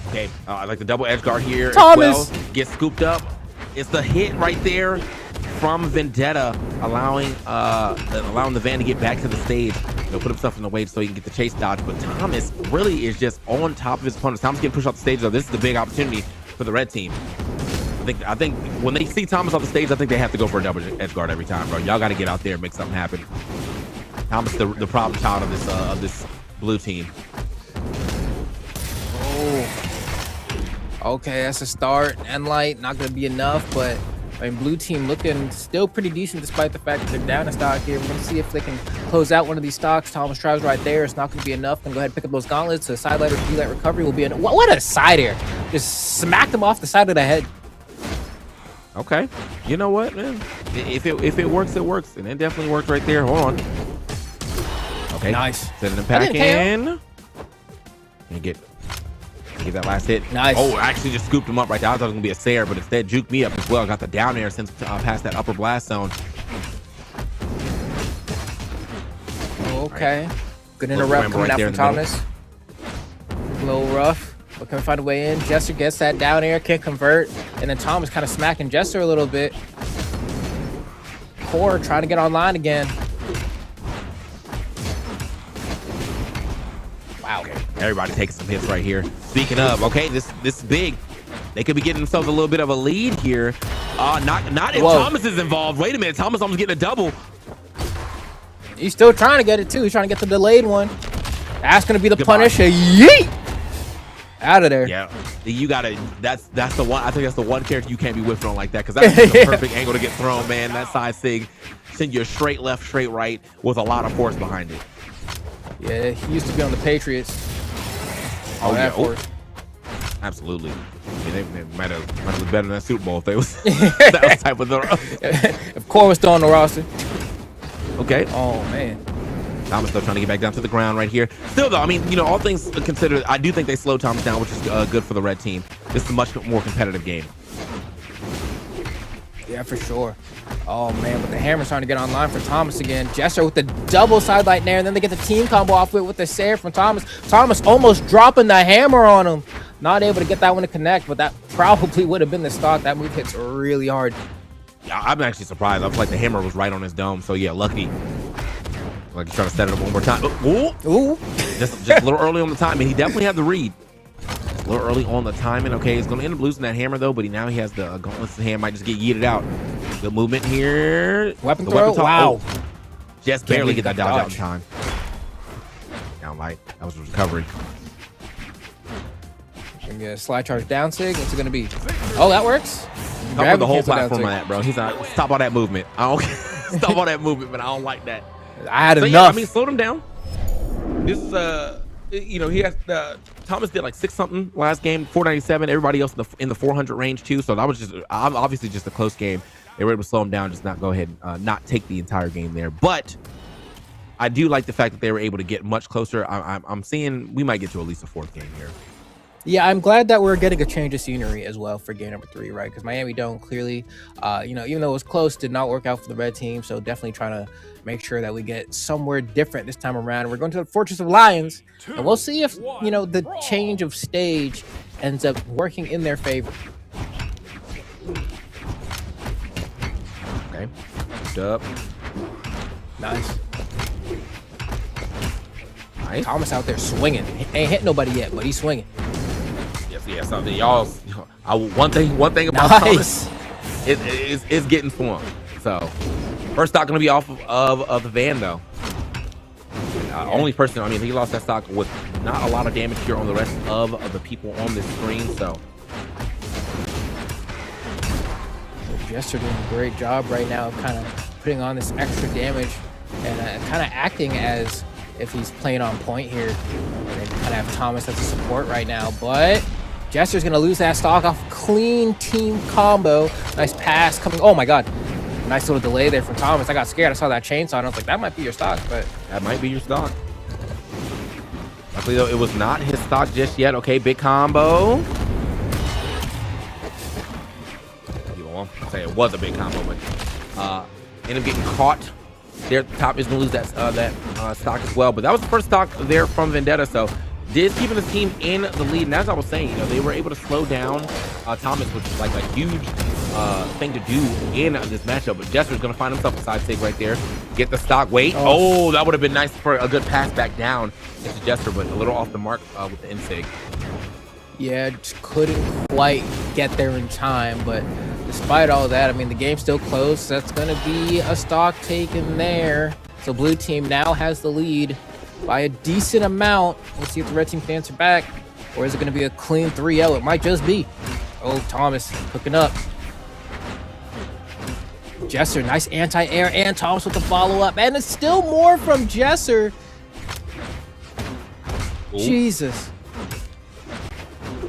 Okay. I like the double edge guard here. Thomas as well. Gets scooped up. It's the hit right there from Vendetta, allowing the van to get back to the stage. He'll put himself in the way so he can get the chase dodge. But Thomas really is just on top of his opponents. Thomas getting pushed off the stage, though. This is the big opportunity for the red team. I think when they see Thomas off the stage, I think they have to go for a double edge guard every time, bro. Y'all got to get out there and make something happen. Thomas, the problem child of this blue team. Oh. Okay, that's a start. And light, not going to be enough, but I mean, blue team looking still pretty decent despite the fact that they're down a stock here. We're going to see if they can close out one of these stocks. Thomas tries right there. It's not going to be enough. Then go ahead and pick up those gauntlets. A side light or D-light recovery will be in. What a side air. Just smacked him off the side of the head. Okay. You know what, man? If it works, it works. And it definitely worked right there. Hold on. Okay. Nice. Sending him back in. And get that last hit. Nice. Oh, I actually just scooped him up right there. I thought it was going to be a Sayer, but instead juked me up as well. Got the down air since past that upper blast zone. Okay. Good interrupt coming out from Thomas. A little rough, but can find a way in. Jester gets that down air, can't convert. And then Thomas kind of smacking Jester a little bit. Core trying to get online again. Wow. Okay. Everybody taking some hits right here. Speaking of, okay, this is big. They could be getting themselves a little bit of a lead here. Not if Thomas is involved. Wait a minute, Thomas almost getting a double. He's still trying to get it too. He's trying to get the delayed one. That's gonna be the punish. Yeet! Out of there. Yeah, you gotta. That's the one. I think that's the one character you can't be whiffing on like that, because that's the perfect angle to get thrown, man. That side sig send you straight left, straight right with a lot of force behind it. Yeah, he used to be on the Patriots. Oh yeah, absolutely. I mean, they might have looked better than that Super Bowl if they was that was type of throw. Of course, still on the roster. Okay. Oh man. Thomas though trying to get back down to the ground right here. Still though, I mean, you know, all things considered, I do think they slowed Thomas down, which is good for the red team. This is a much more competitive game. Yeah, for sure. Oh man, but the hammer's trying to get online for Thomas again. Jester with the double sidelight there, and then they get the team combo off with the Sair from Thomas. Thomas almost dropping the hammer on him. Not able to get that one to connect, but that probably would have been the stock. That move hits really hard. Yeah, I'm actually surprised. I was like the hammer was right on his dome. So yeah, lucky. Like he's trying to set it up one more time. Ooh. Just a little early on the time, and he definitely had the read. A little early on the timing. Okay, he's going to end up losing that hammer, though, but now he has the gauntlets. The hand might just get yeeted out. Good movement here. Weapon throw. Wow. Oh, just barely get that dodge out in time. Down light. That was a recovery. And get a slide charge down sig. What's it going to be? Oh, that works. Cover the whole platform on that, bro. He's not. Stop all that movement. I don't stop all that movement, but I don't like that. I had enough. Yeah, I mean, slow him down. This is you know, he has Thomas did like 6-something last game, 497. Everybody else in the 400 range too. So that was just obviously just a close game. They were able to slow him down, just not go ahead and not take the entire game there. But I do like the fact that they were able to get much closer. I'm seeing we might get to at least a fourth game here. Yeah, I'm glad that we're getting a change of scenery as well for game number 3, right? Because Miami Dome clearly, you know, even though it was close, did not work out for the red team. So definitely trying to make sure that we get somewhere different this time around. We're going to the Fortress of Lions, and we'll see if, you know, the change of stage ends up working in their favor. Okay, up. Nice. Thomas out there swinging. Ain't hit nobody yet, but he's swinging. Yes, something y'all. One thing about Thomas is getting swung. So first stock gonna be off of the van though. Only person. I mean, he lost that stock with not a lot of damage here on the rest of the people on this screen. So Jester doing a great job right now, kind of putting on this extra damage and kind of acting as if he's playing on point here. And they kind of have Thomas as a support right now, but Jester's gonna lose that stock off. Clean team combo. Nice pass coming. Oh my god. Nice little delay there from Thomas. I got scared. I saw that chainsaw and I was like, that might be your stock, but that might be your stock. Luckily though, it was not his stock just yet. Okay, big combo. You won't say it was a big combo, but ended up getting caught. There at the top is gonna lose that stock as well. But that was the first stock there from Vendetta. So did keeping the team in the lead. And as I was saying, you know, they were able to slow down Thomas, which is like a huge thing to do in this matchup. But Jester's gonna find himself a side sig right there. Get the stock weight. Oh, that would have been nice for a good pass back down into Jester, but a little off the mark with the insig. Yeah, just couldn't quite get there in time, but despite all that, I mean, the game's still close. So that's going to be a stock taken there. So blue team now has the lead by a decent amount. We'll see if the red team can answer back, or is it going to be a clean 3-0? It might just be. Oh, Thomas hooking up. Jester, nice anti-air, and Thomas with the follow-up. And it's still more from Jester. Ooh. Jesus.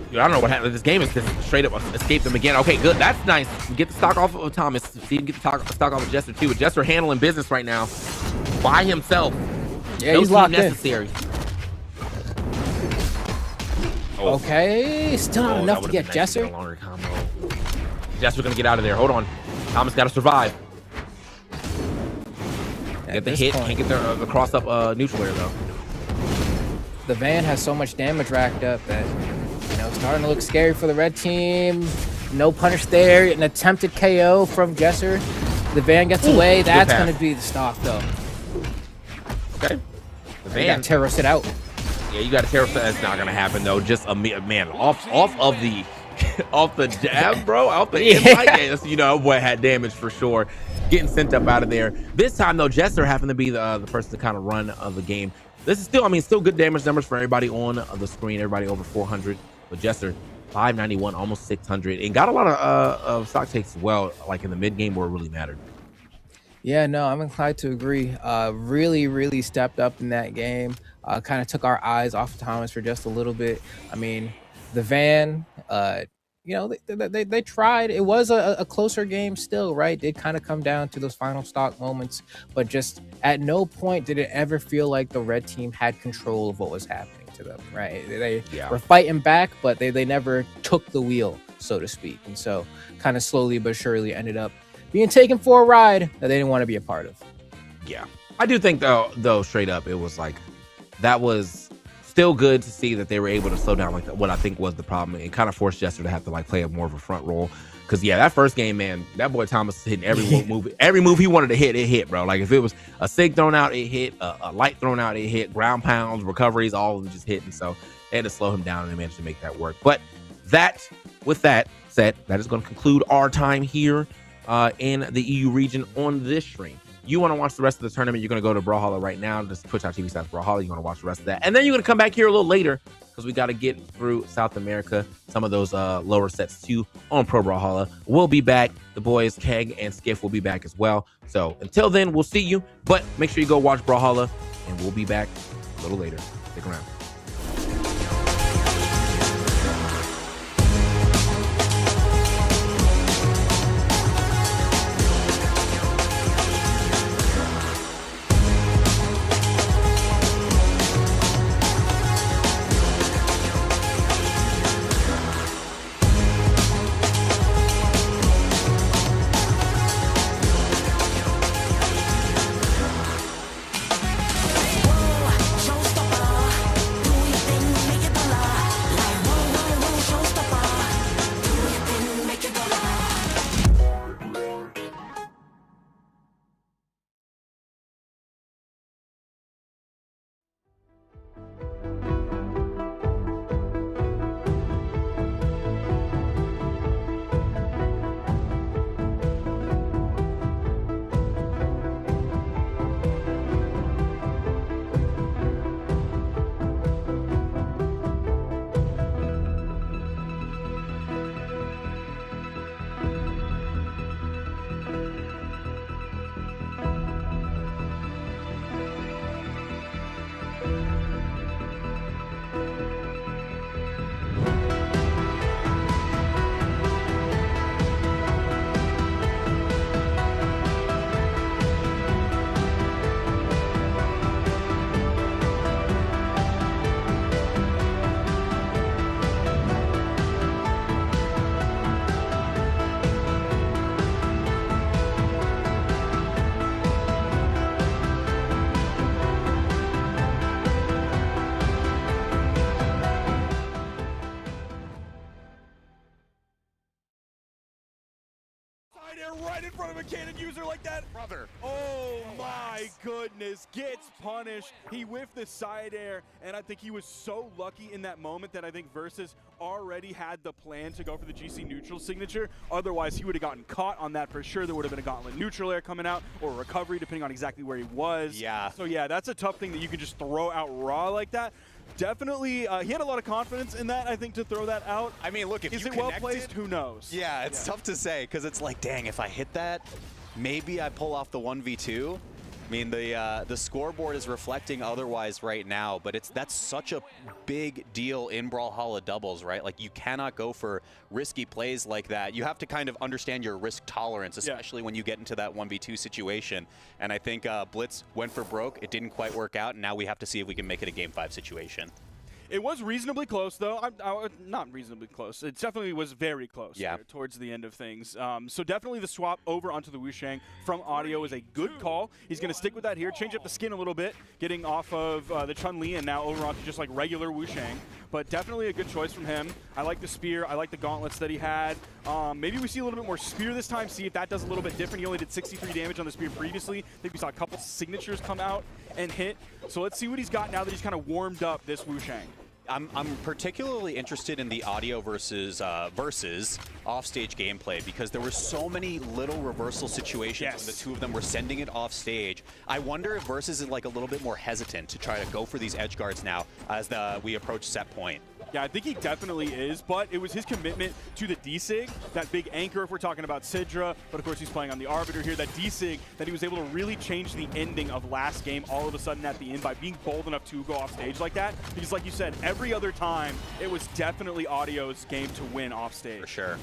Dude, I don't know what happened. This game is just straight up escaped them again. Okay, good. That's nice. Get the stock off of Thomas. See if you can get the stock off of Jester too. But Jester handling business right now by himself. Yeah, no he's locked necessary. Oh. Okay, still not enough to get Jester. To get a longer combo. Jester's gonna get out of there. Hold on. Thomas got to survive. Get the hit. Can't get the cross up neutral air though. The van has so much damage racked up that, you know, it's starting to look scary for the red team. No punish there. An attempted KO from Jester. The van gets away. That's going to be the stock, though. Okay. The van. You got to terrorist it out. Yeah, you got to terrorist it. That's not going to happen, though. Just a man off of the off the jab, bro. Off the inside. Yeah, you know, boy had damage for sure. Getting sent up out of there. This time, though, Jester happened to be the person to kind of run the game. This is still, I mean, still good damage numbers for everybody on the screen. Everybody over 400. But Jester, 591, almost 600, and got a lot of stock takes as well, like in the mid game where it really mattered. Yeah, no, I'm inclined to agree. Really stepped up in that game. Kind of took our eyes off of Thomas for just a little bit. I mean, the van you know, they tried. It was a closer game still, right? It kind of come down to those final stock moments, but just at no point did it ever feel like the red team had control of what was happening to them, right? They were fighting back, but they never took the wheel, so to speak. And so kind of slowly but surely ended up being taken for a ride that they didn't want to be a part of. Yeah. I do think, though, straight up, it was like, that was still good to see that they were able to slow down like what I think was the problem. It kind of forced Jester to have to like play a more of a front role. Because, yeah, that first game, man, that boy Thomas hitting every move he wanted to hit, it hit, bro. Like, if it was a sig thrown out, it hit. A light thrown out, it hit. Ground pounds, recoveries, all of them just hitting. So they had to slow him down, and they managed to make that work. But with that said, that is going to conclude our time here in the EU region on this stream. You want to watch the rest of the tournament, you're going to go to Brawlhalla right now. Just twitch.tv/Brawlhalla. You're going to watch the rest of that. And then you're going to come back here a little later because we got to get through South America, some of those lower sets too on Pro Brawlhalla. We'll be back. The boys, Keg and Skiff, will be back as well. So until then, we'll see you. But make sure you go watch Brawlhalla, and we'll be back a little later. Stick around. Right in front of a cannon user like that. Brother. Oh my goodness. Gets punished. He whiffed the side air, and I think he was so lucky in that moment that I think Versus already had the plan to go for the GC neutral signature. Otherwise, he would have gotten caught on that for sure. There would have been a gauntlet neutral air coming out or a recovery depending on exactly where he was. Yeah. So yeah, that's a tough thing that you can just throw out raw like that. Definitely, he had a lot of confidence in that, I think, to throw that out. I mean, look, if is you it well placed? Who knows? Yeah, it's tough to say because it's like, dang, if I hit that, maybe I pull off the 1v2. I mean, the scoreboard is reflecting otherwise right now, but that's such a big deal in Brawlhalla doubles, right? Like, you cannot go for risky plays like that. You have to kind of understand your risk tolerance, especially when you get into that 1v2 situation. And I think Blitz went for broke. It didn't quite work out, and now we have to see if we can make it a Game 5 situation. It was reasonably close, though. Not reasonably close. It definitely was very close towards the end of things. So definitely the swap over onto the Wushang from Audio is a good call. He's going to stick with that here, change up the skin a little bit, getting off of the Chun-Li and now over onto just like regular Wushang. But definitely a good choice from him. I like the spear. I like the gauntlets that he had. Maybe we see a little bit more spear this time, see if that does a little bit different. He only did 63 damage on the spear previously. I think we saw a couple signatures come out and hit. So let's see what he's got now that he's kind of warmed up this Wushang. I'm particularly interested in the Audio versus offstage gameplay because there were so many little reversal situations when the two of them were sending it off stage. I wonder if Versus is like a little bit more hesitant to try to go for these edge guards now as we approach set point. Yeah, I think he definitely is, but it was his commitment to the D-Sig, that big anchor if we're talking about Sidra, but of course he's playing on the Arbiter here, that D-Sig, that he was able to really change the ending of last game all of a sudden at the end by being bold enough to go off stage like that. Because like you said, every other time, it was definitely Audio's game to win off stage. For sure.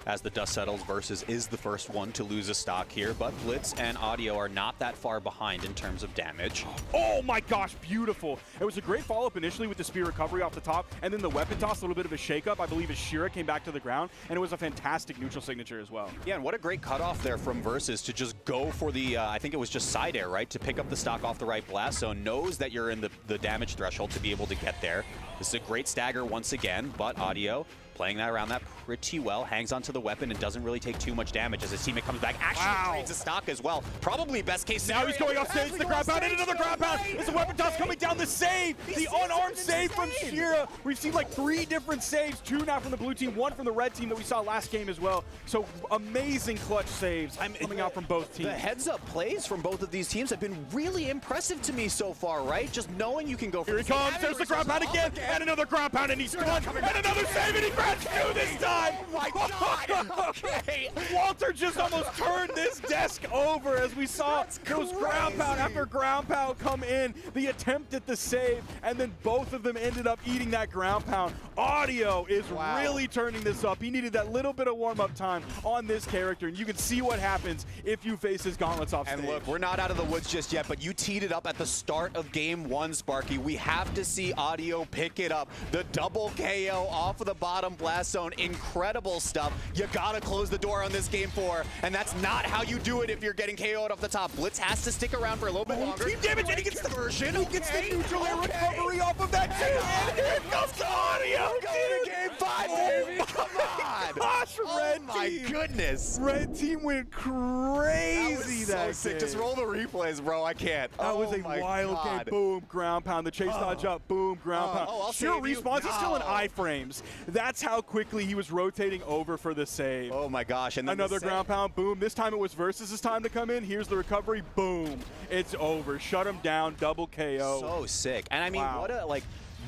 As the dust settles, Versus is the first one to lose a stock here, but Blitz and Audio are not that far behind in terms of damage. Oh my gosh, beautiful. It was a great follow-up initially with the spear recovery off the top, and then the weapon toss, a little bit of a shake-up, I believe, as Shira came back to the ground, and it was a fantastic neutral signature as well. Yeah, and what a great cutoff there from Versus to just go for the, I think it was just side air, right? To pick up the stock off the right blast zone, knows that you're in the damage threshold to be able to get there. This is a great stagger once again, but Audio playing that around that pretty well, hangs onto the weapon and doesn't really take too much damage as his teammate comes back. Actually trades a stock as well. Probably best case scenario. Now he's going off stage, the ground pound, and another ground pound. There's a weapon toss coming down, the save, the unarmed save from Shira. We've seen like 3 different saves, 2 now from the blue team, 1 from the red team that we saw last game as well. So amazing clutch saves coming out from both teams. The heads-up plays from both of these teams have been really impressive to me so far, right? Just knowing you can go for Here he comes, there's the ground pound again, and another ground pound, and he's gone, and another save, and he grabs 2 this time. Oh my God, okay. Walter just almost turned this desk over as we saw those ground pound after ground pound come in, the attempt at the save, and then both of them ended up eating that ground pound. Audio is really turning this up. He needed that little bit of warm-up time on this character, and you can see what happens if you face his gauntlets off stage. And look, we're not out of the woods just yet, but you teed it up at the start of game 1, Sparky. We have to see Audio pick it up. The double KO off of the bottom blast zone. Incredible stuff. You gotta close the door on this game 4, and that's not how you do it if you're getting KO'd off the top. Blitz has to stick around for a little bit longer. Team damage, and he gets the version. He gets the neutral air recovery off of that too. And here comes Audio. Going to game 5, baby. Come on. Gosh, red team. Oh my goodness. Red team went crazy that was so sick. game. Just roll the replays, bro. I can't. That was a wild game. Boom, ground pound. The chase dodge up. Boom, ground pound. I'll Shira save you. respawns. He's still in iframes. That's how quickly he was rotating over for the save. Oh my gosh. And then another ground pound. Boom. This time it was Versus' time to come in. Here's the recovery. Boom. It's over. Shut him down. Double KO. So sick. And I mean, what a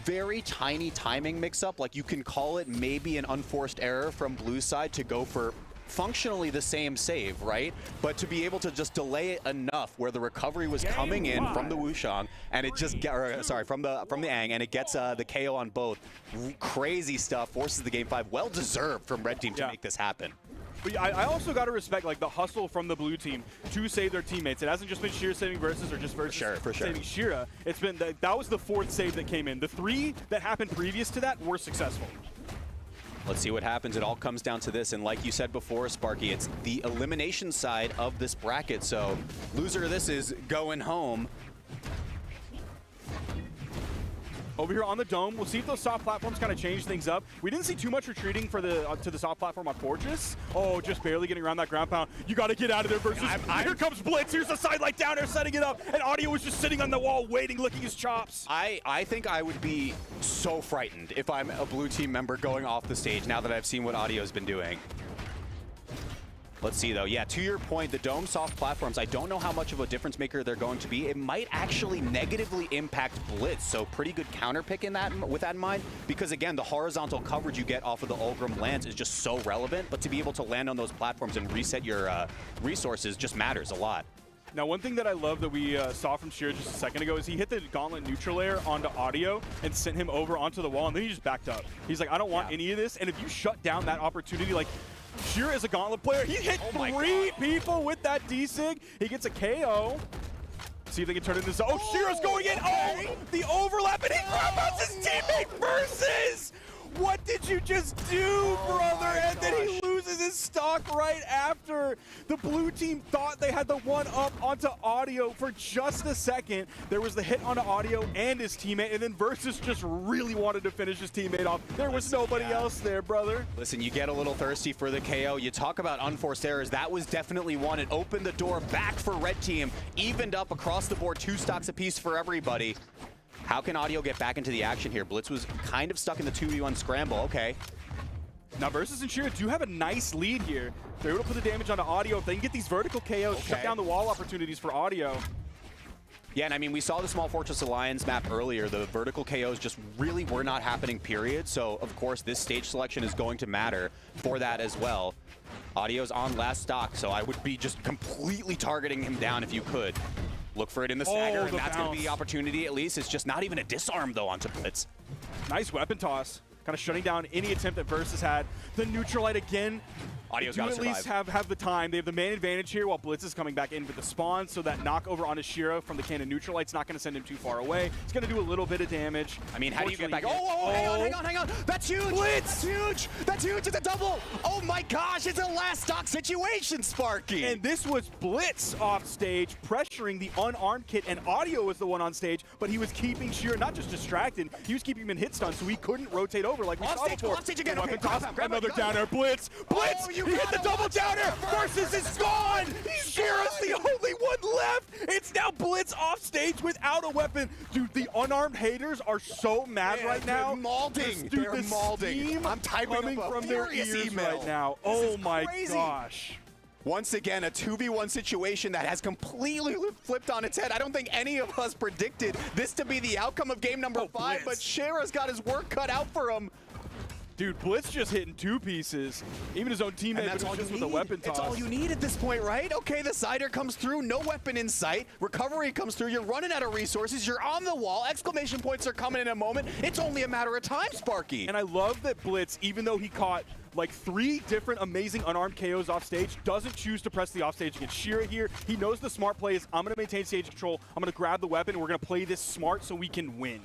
very tiny timing mix-up. Like, you can call it maybe an unforced error from blue side to go for functionally the same save, right? But to be able to just delay it enough where the recovery was coming in from the Wushang, and it just from the Ang, and it gets the KO on both. Crazy stuff. Forces the game 5. Well deserved from red team to make this happen. But I also got to respect like the hustle from the blue team to save their teammates. It hasn't just been Shira saving Versus or just Versus saving Shira. It's been that was the 4th save that came in. The 3 that happened previous to that were successful. Let's see what happens. It all comes down to this, and like you said before, Sparky, it's the elimination side of this bracket. So loser of this is going home. Over here on the dome, we'll see if those soft platforms kind of change things up. We didn't see too much retreating for the to the soft platform on Fortress. Oh, just barely getting around that ground pound. You got to get out of there Versus. Here comes Blitz. Here's the sidelight down there, setting it up. And Audio was just sitting on the wall, waiting, licking his chops. I think I would be so frightened if I'm a blue team member going off the stage now that I've seen what Audio's been doing. Let's see, though. Yeah, to your point, the dome soft platforms, I don't know how much of a difference maker they're going to be. It might actually negatively impact Blitz, so pretty good counter pick in that, with that in mind, because again, the horizontal coverage you get off of the Ulgrim lands is just so relevant, but to be able to land on those platforms and reset your resources just matters a lot. Now, one thing that I love that we saw from Shira just a second ago is he hit the gauntlet neutral air onto Audio and sent him over onto the wall, and then he just backed up. He's like, I don't want any of this, and if you shut down that opportunity, like, Shira is a gauntlet player. He hit 3 people with that D-Sig. He gets a KO. See if they can turn it into... Oh, Shira's going in. Oh, the overlap, and he grab outs his teammate Versus. What did you just do, brother? And then he loses his stock right after. The blue team thought they had the one-up onto Audio for just a second. There was the hit onto Audio and his teammate, and then Versus just really wanted to finish his teammate off. There was nobody else there, brother. Listen, you get a little thirsty for the KO. You talk about unforced errors. That was definitely one. It opened the door back for red team. Evened up across the board, 2 stocks apiece for everybody. How can Audio get back into the action here? Blitz was kind of stuck in the 2v1 scramble. Okay. Now, Versus and Shira do have a nice lead here. They're able to put the damage onto Audio. If they can get these vertical KOs, shut down the wall opportunities for Audio. Yeah, and I mean, we saw the Small Fortress Alliance map earlier. The vertical KOs just really were not happening, period. So, of course, this stage selection is going to matter for that as well. Audio's on last stock, so I would be just completely targeting him down if you could. Look for it in the stagger, and that's going to be the opportunity at least. It's just not even a disarm, though, onto Blitz. Nice weapon toss. Kind of shutting down any attempt that Versus had. The Neutralite again. Audio's do got to at least have the time. They have the man advantage here while Blitz is coming back in with the spawn, so that knock over onto Shiro from the cannon Neutralite's not going to send him too far away. It's going to do a little bit of damage. I mean, how do you get back? Oh, hang on. That's huge. Blitz. That's huge. That's huge. It's a double. Oh my gosh, it's a last stock situation, Sparky. And this was Blitz off stage, pressuring the unarmed kit, and Audio was the one on stage, but he was keeping Shiro not just distracted, he was keeping him in hit stun, so he couldn't rotate over like we saw before. Off stage again. Weapon Okay, toss, another down air. Blitz. He hit the double down air. Versus is gone. Shiro's the only one left. It's now Blitz off stage without a weapon. Dude, the unarmed haters are so mad right now. They're maulding. They're maulding. I'm typing up from their ears email right now. Oh my gosh. Once again, a 2v1 situation that has completely flipped on its head. I don't think any of us predicted this to be the outcome of game number 5, but Shiro's got his work cut out for him. Dude, Blitz just hitting 2 pieces. Even his own teammate was just with a weapon toss. It's all you need at this point, right? Okay, the Cider comes through, no weapon in sight. Recovery comes through, you're running out of resources, you're on the wall, exclamation points are coming in a moment. It's only a matter of time, Sparky. And I love that Blitz, even though he caught like 3 different amazing unarmed KOs off stage, doesn't choose to press the off stage against Shiro here. He knows the smart play is, I'm going to maintain stage control, I'm going to grab the weapon, and we're going to play this smart so we can win.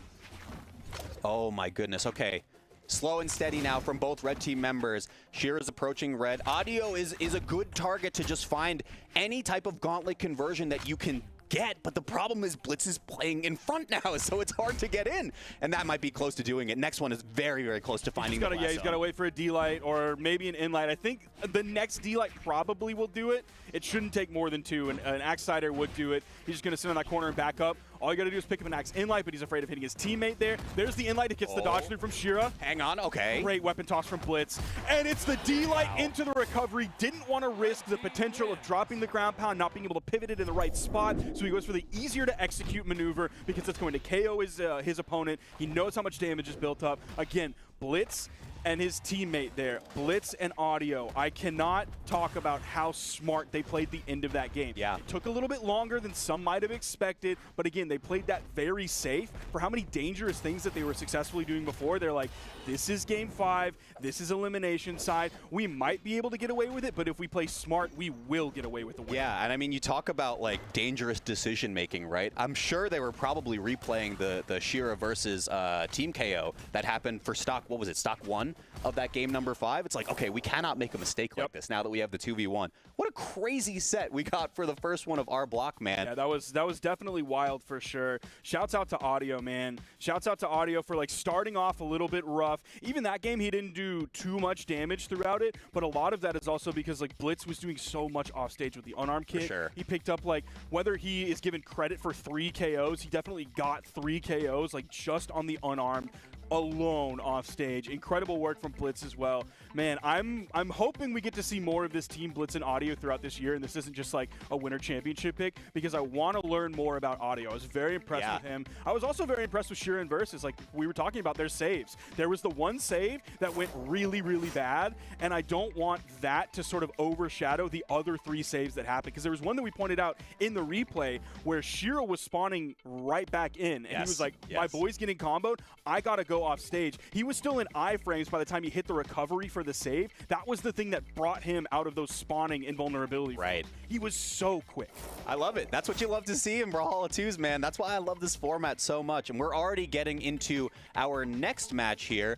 Oh my goodness, okay. Slow and steady now from both red team members. Shira's approaching red. Audio is a good target to just find any type of gauntlet conversion that you can get, but the problem is Blitz is playing in front now, so it's hard to get in, and that might be close to doing it. Next one is very, very close to finding the he's got to wait for a D-Light or maybe an in-light. I think the next D-Light probably will do it. It shouldn't take more than 2, and an Axe Sider would do it. He's just going to sit on that corner and back up. All you got to do is pick up an Axe in-light, but he's afraid of hitting his teammate there. There's the in-light that gets the dodge through from Shira. Hang on, okay. Great weapon toss from Blitz. And it's the D-Light into the recovery. Didn't want to risk the potential of dropping the ground pound, not being able to pivot it in the right spot, so he goes for the easier to execute maneuver because it's going to KO his opponent. He knows how much damage is built up. Again, Blitz and his teammate there, Blitz and Audio. I cannot talk about how smart they played the end of that game. Yeah. It took a little bit longer than some might have expected, but again, they played that very safe for how many dangerous things that they were successfully doing before. They're like, this is game 5, this is elimination side. We might be able to get away with it, but if we play smart, we will get away with the win. Yeah, and I mean, you talk about like dangerous decision making, right? I'm sure they were probably replaying the Shira versus Team KO that happened for stock, what was it, stock 1 of that game number 5. It's like, okay, we cannot make a mistake like this now that we have the 2v1. What a crazy set we got for the first one of our block, man. Yeah, that was definitely wild for sure. Shouts out to Audio, man. Shouts out to Audio for like starting off a little bit rough. Even that game, he didn't do too much damage throughout it, but a lot of that is also because like Blitz was doing so much off stage with the unarmed kit. For sure. He picked up like, whether he is given credit for 3 KOs, he definitely got 3 KOs like just on the unarmed alone off stage. Incredible work from Blitz as well. Man, I'm hoping we get to see more of this team Blitz and Audio throughout this year, and this isn't just like a winter championship pick, because I want to learn more about Audio. I was very impressed with him. I was also very impressed with Shira and Versus. Like we were talking about their saves. There was the one save that went really, really bad, and I don't want that to sort of overshadow the other 3 saves that happened, because there was one that we pointed out in the replay where Shira was spawning right back in, and he was like, my boy's getting comboed, I gotta go off stage. He was still in iframes by the time he hit the recovery for the save. That was the thing that brought him out of those spawning invulnerability. Right. He was so quick. I love it. That's what you love to see in Brawlhalla 2s, man. That's why I love this format so much. And we're already getting into our next match here.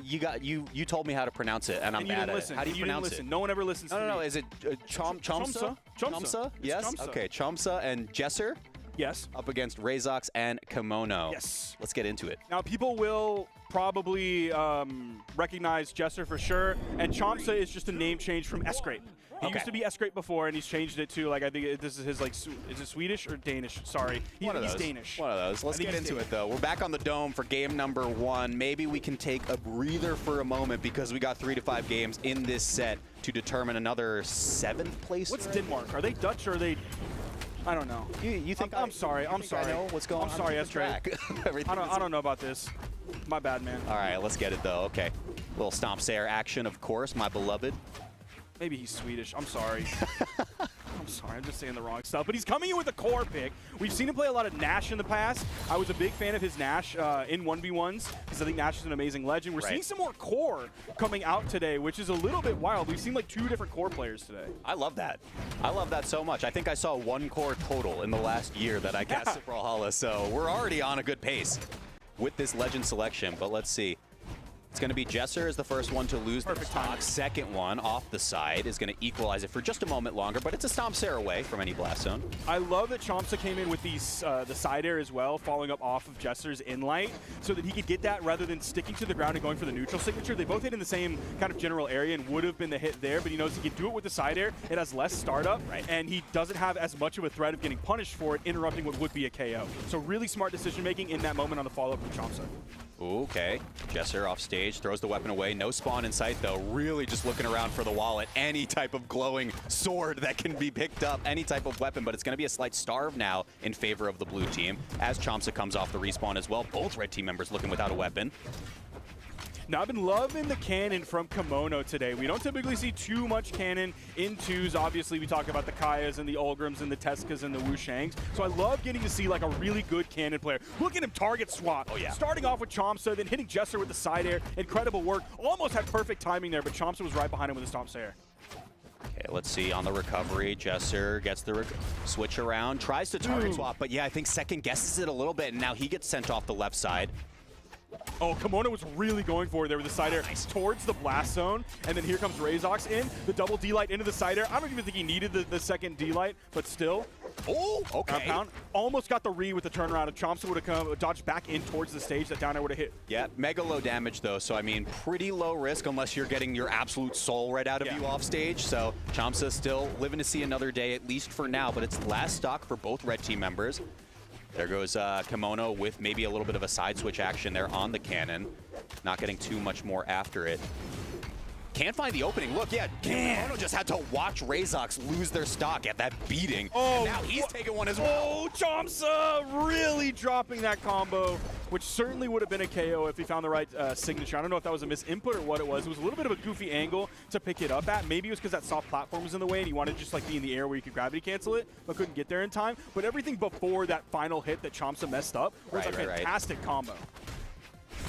You told me how to pronounce it, and I'm bad at it. How do you pronounce it? No one ever listens to me. No. Is it Chomsa? Chomsa? Yes? Chomsa. Okay, Chomsa and Jesser? Yes. Up against Razox and Kimono. Yes. Let's get into it. Now, people will probably recognize Jesser for sure, and Chomsa is just a name change from Escrape. He used to be Escrape before, and he's changed it to, like, I think this is his, like, is it Swedish or Danish? Sorry. He's Danish. One of those. Let's get into it, though. We're back on the Dome for game number 1. Maybe we can take a breather for a moment, because we got 3 to 5 games in this set to determine another 7th place. What's Denmark? Are they Dutch or are they... I don't know. You think I'm sorry. I'm sorry. I know what's going on? I'm sorry, track. I don't know about this. My bad, man. All right, let's get it though. Okay, little stomp Sayer action, of course, my beloved. Maybe he's Swedish. I'm sorry. I'm sorry, I'm just saying the wrong stuff. But he's coming in with a core pick. We've seen him play a lot of Nash in the past. I was a big fan of his Nash in 1v1s because I think Nash is an amazing legend. We're seeing some more core coming out today, which is a little bit wild. We've seen like 2 different core players today. I love that. I love that so much. I think I saw 1 core total in the last year that I cast at Brawlhalla, so we're already on a good pace with this legend selection. But let's see. It's going to be Jesser is the first one to lose the stock. Second one off the side is going to equalize it for just a moment longer, but it's a stomp Sayer away from any blast zone. I love that Chomsa came in with these the side air as well, following up off of Jesser's inlight, so that he could get that rather than sticking to the ground and going for the neutral signature. They both hit in the same kind of general area and would have been the hit there, but he knows he can do it with the side air. It has less startup, and he doesn't have as much of a threat of getting punished for it, interrupting what would be a KO. So really smart decision making in that moment on the follow-up from Chomsa. Okay, Jesser off stage, throws the weapon away. No spawn in sight, though. Really just looking around for the wallet. Any type of glowing sword that can be picked up, any type of weapon, but it's going to be a slight starve now in favor of the blue team as Chomsa comes off the respawn as well. Both red team members looking without a weapon. Now, I've been loving the cannon from Kimono today. We don't typically see too much cannon in 2s. Obviously, we talk about the Kayas and the Olgrams and the Teskas and the Wushangs. So I love getting to see like a really good cannon player. Look at him target swap. Oh, yeah. Starting off with Chomsa, then hitting Jesser with the side air. Incredible work. Almost had perfect timing there, but Chomsa was right behind him with the stomp Sayer. Okay, let's see on the recovery. Jesser gets the switch around, tries to target swap, but yeah, I think second guesses it a little bit, and now he gets sent off the left side. Oh, Kimono was really going for it there with the side air towards the blast zone. And then here comes Razox in, the double D-light into the side air. I don't even think he needed the second D-light, but still. Oh, okay. Almost got the re with the turnaround. If Chomsa would have come, dodged back in towards the stage, that down air would have hit. Yeah, mega low damage though, so I mean, pretty low risk unless you're getting your absolute soul right out of you off stage. So Chomsa still living to see another day, at least for now, but it's last stock for both red team members. There goes Kimono with maybe a little bit of a side switch action there on the cannon. Not getting too much more after it. Can't find the opening. Look, yeah, Kimono just had to watch Razox lose their stock at that beating. Oh, and now he's taking one as well. Oh, Chomsa really dropping that combo, which certainly would have been a KO if he found the right signature. I don't know if that was a misinput or what it was. It was a little bit of a goofy angle to pick it up at. Maybe it was because that soft platform was in the way and he wanted to just like be in the air where you could gravity cancel it, but couldn't get there in time. But everything before that final hit that Chomsa messed up was a fantastic combo.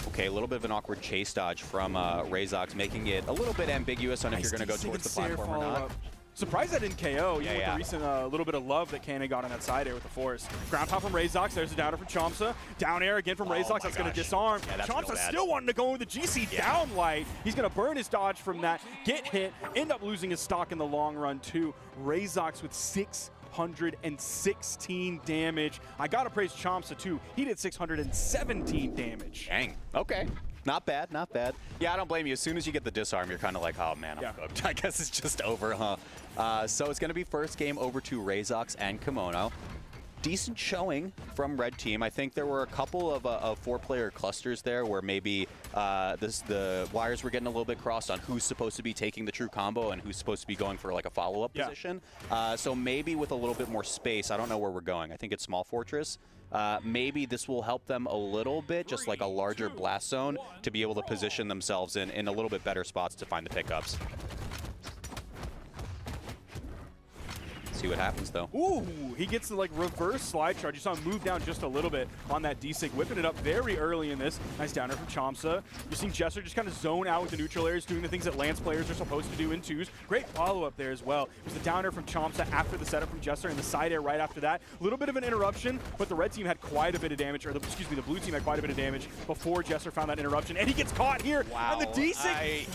Okay, a little bit of an awkward chase dodge from Razox, making it a little bit ambiguous on if you're going to go towards the platform or not. Surprised that didn't KO, with the recent little bit of love that Cannon got on that side air with the force. Ground pound from Razox, there's a downer from Chomsa. Down air again from Razox, that's going to disarm. Chomsa still wanting to go with the GC down light. He's going to burn his dodge from that, get hit, end up losing his stock in the long run too. Razox with 616 damage. I gotta praise Chomsa too. He did 617 damage. Dang. Okay. Not bad, not bad. Yeah, I don't blame you. As soon as you get the disarm, you're kind of like, oh man, I'm cooked. I guess it's just over, huh? So it's gonna be first game over to Razox and Kimono. Decent showing from red team. I think there were a couple of 4-player clusters there where maybe the wires were getting a little bit crossed on who's supposed to be taking the true combo and who's supposed to be going for like a follow-up position. So maybe with a little bit more space, I don't know where we're going. I think it's Small Fortress. Maybe this will help them a little bit, just like a larger blast zone, to be able to position themselves in a little bit better spots to find the pickups. See what happens though. Ooh, he gets the like reverse slide charge. You saw him move down just a little bit on that D-Sig, whipping it up very early in this. Nice downer from Chomsa. You're seeing Jesser just kind of zone out with the neutral areas, doing the things that Lance players are supposed to do in 2s. Great follow-up there as well. It was the downer from Chomsa after the setup from Jesser and the side air right after that. A little bit of an interruption, but the red team had quite a bit of damage, or the blue team had quite a bit of damage before Jesser found that interruption, and he gets caught here. Wow. And the D-Sig,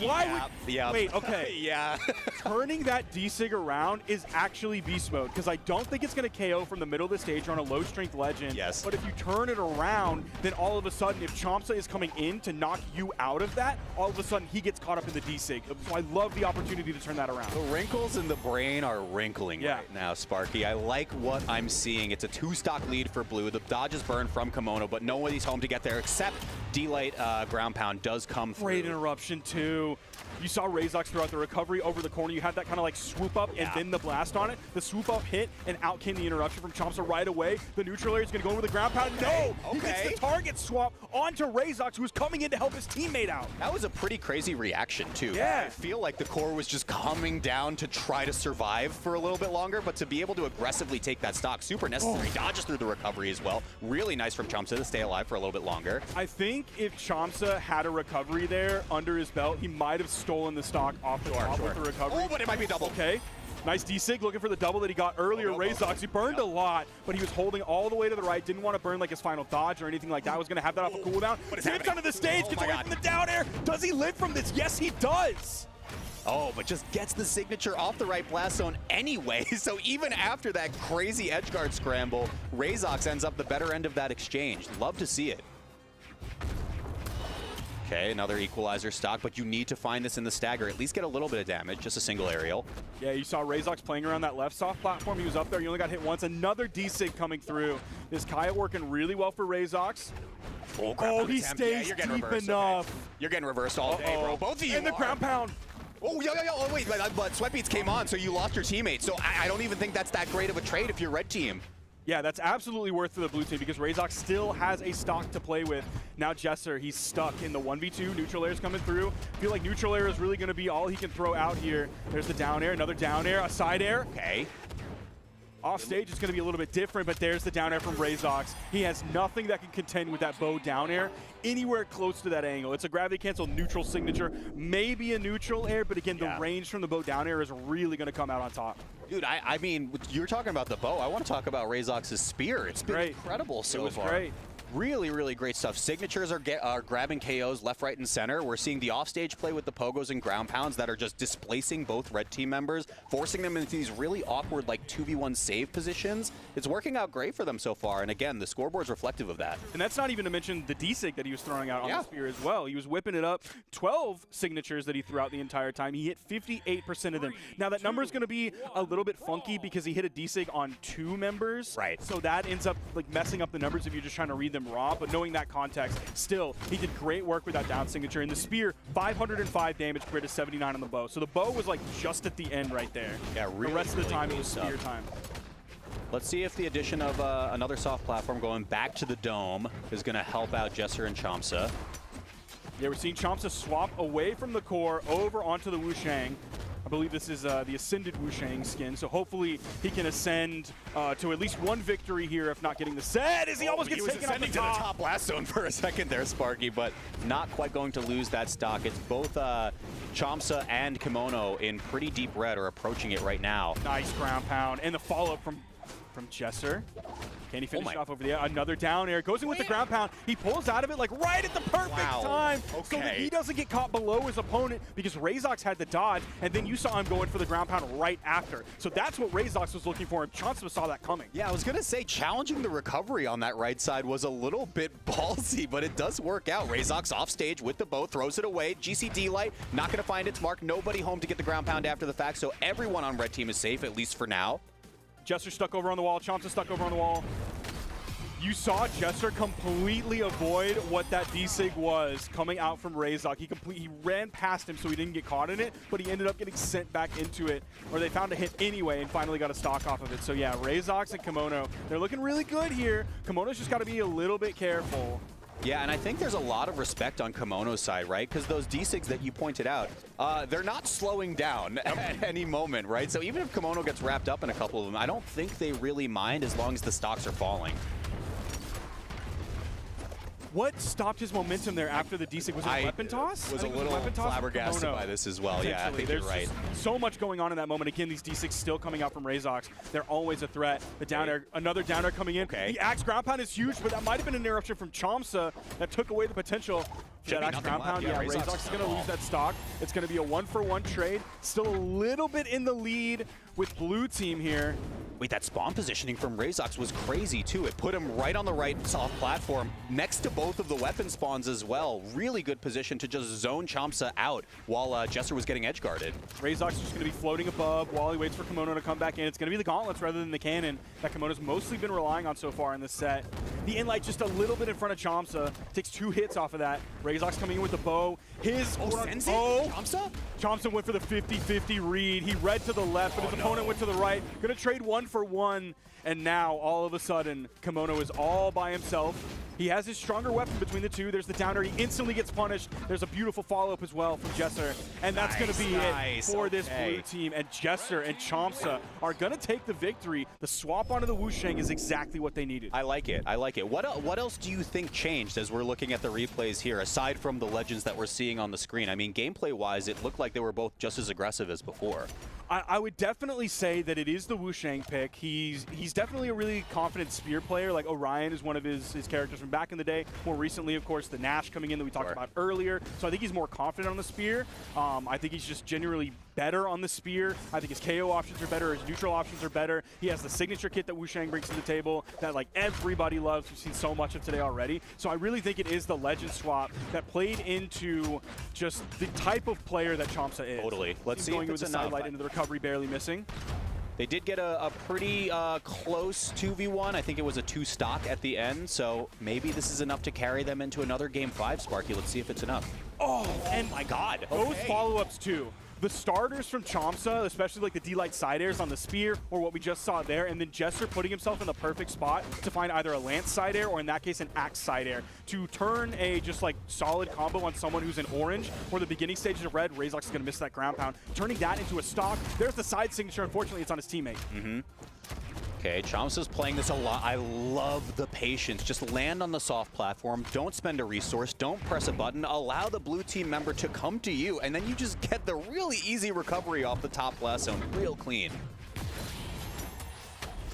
wait, okay. Turning that D-Sig around is actually beast mode, because I don't think it's going to KO from the middle of the stage on a low strength legend. Yes. But if you turn it around, then all of a sudden, if Chomsa is coming in to knock you out of that, all of a sudden he gets caught up in the D-Sig. So I love the opportunity to turn that around. The wrinkles in the brain are wrinkling right now, Sparky. I like what I'm seeing. It's a 2-stock lead for blue. The dodge is burned from Kimono, but nobody's home to get there except D-Light ground pound does come through. Great interruption too. You saw Razox throughout the recovery over the corner. You had that kind of like swoop up and then the blast on it. The swoop up hit, and out came the interruption from Chomsa right away. The neutral area is going to go in with the ground pound. No! He gets the target swap onto Razox, who was coming in to help his teammate out. That was a pretty crazy reaction, too. Yeah. I feel like the core was just coming down to try to survive for a little bit longer, but to be able to aggressively take that stock, super necessary. Dodges through the recovery as well. Really nice from Chomsa to stay alive for a little bit longer. I think if Chomsa had a recovery there under his belt, he might have stolen the stock off the top with the recovery. Oh, but it might be a double. Okay. Nice D-Sig looking for the double that he got earlier. Razox, he burned a lot, but he was holding all the way to the right. Didn't want to burn like his final dodge or anything like that. Was going to have that off a cooldown. Dips onto the stage, gets away from the down air. Does he live from this? Yes, he does. Oh, but just gets the signature off the right blast zone anyway. So even after that crazy edgeguard scramble, Razox ends up the better end of that exchange. Love to see it. Okay, another equalizer stock, but you need to find this in the stagger. At least get a little bit of damage, just a single aerial. Yeah, you saw Razox playing around that left soft platform. He was up there. He only got hit once. Another D-Sig coming through. This Kaya working really well for Razox. Oh, he stays deep enough. Okay. You're getting reversed all day, bro. Both of you And the ground pound. Oh, yo. Oh, wait, but Sweatbeats came on, so you lost your teammate. So I don't even think that's that great of a trade if you're red team. Yeah, that's absolutely worth for the blue team because Razox still has a stock to play with. Now Jesser, he's stuck in the 1v2. Neutral air's coming through. I feel like neutral air is really going to be all he can throw out here. There's the down air, another down air, a side air. Okay. Off stage, it's going to be a little bit different, but there's the down air from Razox. He has nothing that can contend with that bow down air anywhere close to that angle. It's a gravity cancel neutral signature, maybe a neutral air, but again, the range from the bow down air is really going to come out on top. Dude, I mean, you're talking about the bow. I want to talk about Razox's spear. It's been incredible so far. It was great. Really, really great stuff. Signatures are grabbing KOs left, right, and center. We're seeing the offstage play with the pogos and ground pounds that are just displacing both red team members, forcing them into these really awkward, like, 2v1 save positions. It's working out great for them so far, and again, the scoreboard's reflective of that. And that's not even to mention the D-Sig that he was throwing out on the spear as well. He was whipping it up. 12 signatures that he threw out the entire time. He hit 58% of them. Now, that number is going to be a little bit funky because he hit a D-Sig on 2 members. Right. So that ends up, like, messing up the numbers if you're just trying to read them raw, but knowing that context, still, he did great work with that down signature. And the spear, 505 damage compared to 79 on the bow. So the bow was like just at the end right there. Yeah, really, the rest of the time really it was spear time. Let's see if the addition of another soft platform going back to the dome is going to help out Jesser and Chomsa. Yeah, we're seeing Chomsa swap away from the core over onto the Wushang. I believe this is the Ascended Wushang skin, so hopefully he can ascend to at least one victory here, if not getting the set, as he almost gets taken off the top. To the top blast zone for a second there, Sparky, but not quite going to lose that stock. It's both Chomsa and Kimono in pretty deep red are approaching it right now. Nice ground pound, and the follow-up from Jesser. Can he finish off over there? Another down air. Goes in with the ground pound. He pulls out of it like right at the perfect time so that he doesn't get caught below his opponent because Razox had the dodge, and then you saw him going for the ground pound right after. So that's what Razox was looking for, and Chomsa saw that coming. Yeah, I was going to say challenging the recovery on that right side was a little bit ballsy, but it does work out. Razox off stage with the bow, throws it away. GCD light, not going to find its mark. Nobody home to get the ground pound after the fact, so everyone on red team is safe, at least for now. Jesser stuck over on the wall. Chomsa stuck over on the wall. You saw Jesser completely avoid what that D-Sig was coming out from Razox. He ran past him so he didn't get caught in it, but he ended up getting sent back into it, or they found a hit anyway and finally got a stock off of it. So yeah, Razox and Kimono, they're looking really good here. Kimono's just got to be a little bit careful. Yeah, and I think there's a lot of respect on Kimono's side, right? Because those D-Sigs that you pointed out, they're not slowing down at any moment, right? So even if Kimono gets wrapped up in a couple of them, I don't think they really mind as long as the stocks are falling. What stopped his momentum there after the D-Sig? Was it a weapon toss? Was a little flabbergasted by this as well. Yeah, I think you're right. So much going on in that moment. Again, these D-Sigs still coming out from Razox. They're always a threat. The down air, another down air coming in. Okay. The axe ground pound is huge, but that might have been an interruption from Chomsa that took away the potential. That axe ground pound, yeah, Razox is going to lose that stock. It's going to be a 1-for-1 trade. Still a little bit in the lead with blue team here. Wait, that spawn positioning from Razox was crazy, too. It put him right on the right soft platform, next to both of the weapon spawns as well. Really good position to just zone Chomsa out while Jesser was getting edge guarded. Razox is just going to be floating above while he waits for Kimono to come back in. It's going to be the gauntlets rather than the cannon that Kimono's mostly been relying on so far in this set. The in-light just a little bit in front of Chomsa. Takes 2 hits off of that. Razor's coming in with the bow. Chomsa went for the 50-50 read. He read to the left, but his opponent went to the right. Gonna trade 1 for 1. And now, all of a sudden, Kimono is all by himself. He has his stronger weapon between the two. There's the downer. He instantly gets punished. There's a beautiful follow-up as well from Jesser. And that's going to be it for this blue team. And Jesser and Chomsa are going to take the victory. The swap onto the Wusheng is exactly what they needed. I like it. I like it. What else do you think changed as we're looking at the replays here, aside from the legends that we're seeing on the screen? I mean, gameplay-wise, it looked like they were both just as aggressive as before. I would definitely say that it is the Wusheng pick. He's definitely a really confident spear player. Like Orion is one of his characters from back in the day. More recently, of course, the Nash coming in that we talked about earlier. So I think he's more confident on the spear. I think he's just generally better on the spear. I think his KO options are better. His neutral options are better. He has the signature kit that Wusheng brings to the table that like everybody loves. We've seen so much of today already. So I really think it is the legend swap that played into just the type of player that Chomsa is. Totally. Let's see if it's enough. Sidelight into the recovery, barely missing. They did get a pretty close 2v1. I think it was a 2-stock at the end, so maybe this is enough to carry them into another Game 5, Sparky. Let's see if it's enough. Oh, and my God. Those follow-ups, too. The starters from Chomsa, especially like the D-Light side airs on the spear, or what we just saw there, and then Jesser putting himself in the perfect spot to find either a Lance side air, or in that case, an Axe side air, to turn a just like solid combo on someone who's in orange, or the beginning stages of red. Razor's is going to miss that ground pound, turning that into a stock. There's the side signature. Unfortunately, it's on his teammate. Okay, Chomsa's playing this a lot. I love the patience. Just land on the soft platform. Don't spend a resource. Don't press a button. Allow the blue team member to come to you, and then you just get the really easy recovery off the top blast zone. Real clean.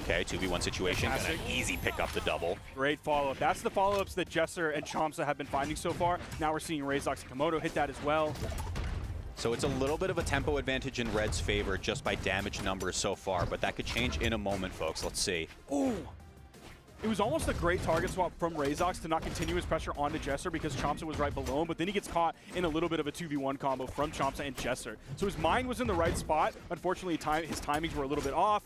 Okay, 2v1 situation. Got an easy pick up the double. Great follow-up. That's the follow-ups that Jesser and Chomsa have been finding so far. Now we're seeing Razox and Komodo hit that as well. So it's a little bit of a tempo advantage in Red's favor just by damage numbers so far, but that could change in a moment, folks. Let's see. Ooh. It was almost a great target swap from Razox to not continue his pressure onto Jesser because Chomsa was right below him, but then he gets caught in a little bit of a 2v1 combo from Chomsa and Jesser. So his mind was in the right spot. Unfortunately, his timings were a little bit off.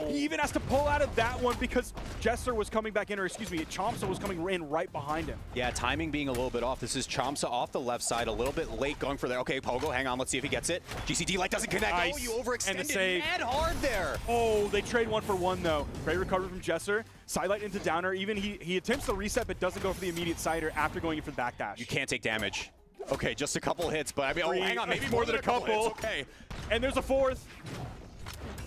He even has to pull out of that one because Jesser was coming back in, or excuse me, Chomsa was coming in right behind him. Yeah, timing being a little bit off. This is Chomsa off the left side, a little bit late going for that. Okay, Pogo, hang on, let's see if he gets it. GCD light doesn't connect. Nice. Oh, you overextended And the save. mad hard there. Oh, they trade 1 for 1 though. Great recovery from Jesser. Sidelight into downer. Even he attempts the reset, but doesn't go for the immediate sider after going in for the backdash. You can't take damage. Okay, just a couple hits, but I mean, oh, hang on, maybe more than a couple. Okay. And there's a 4th.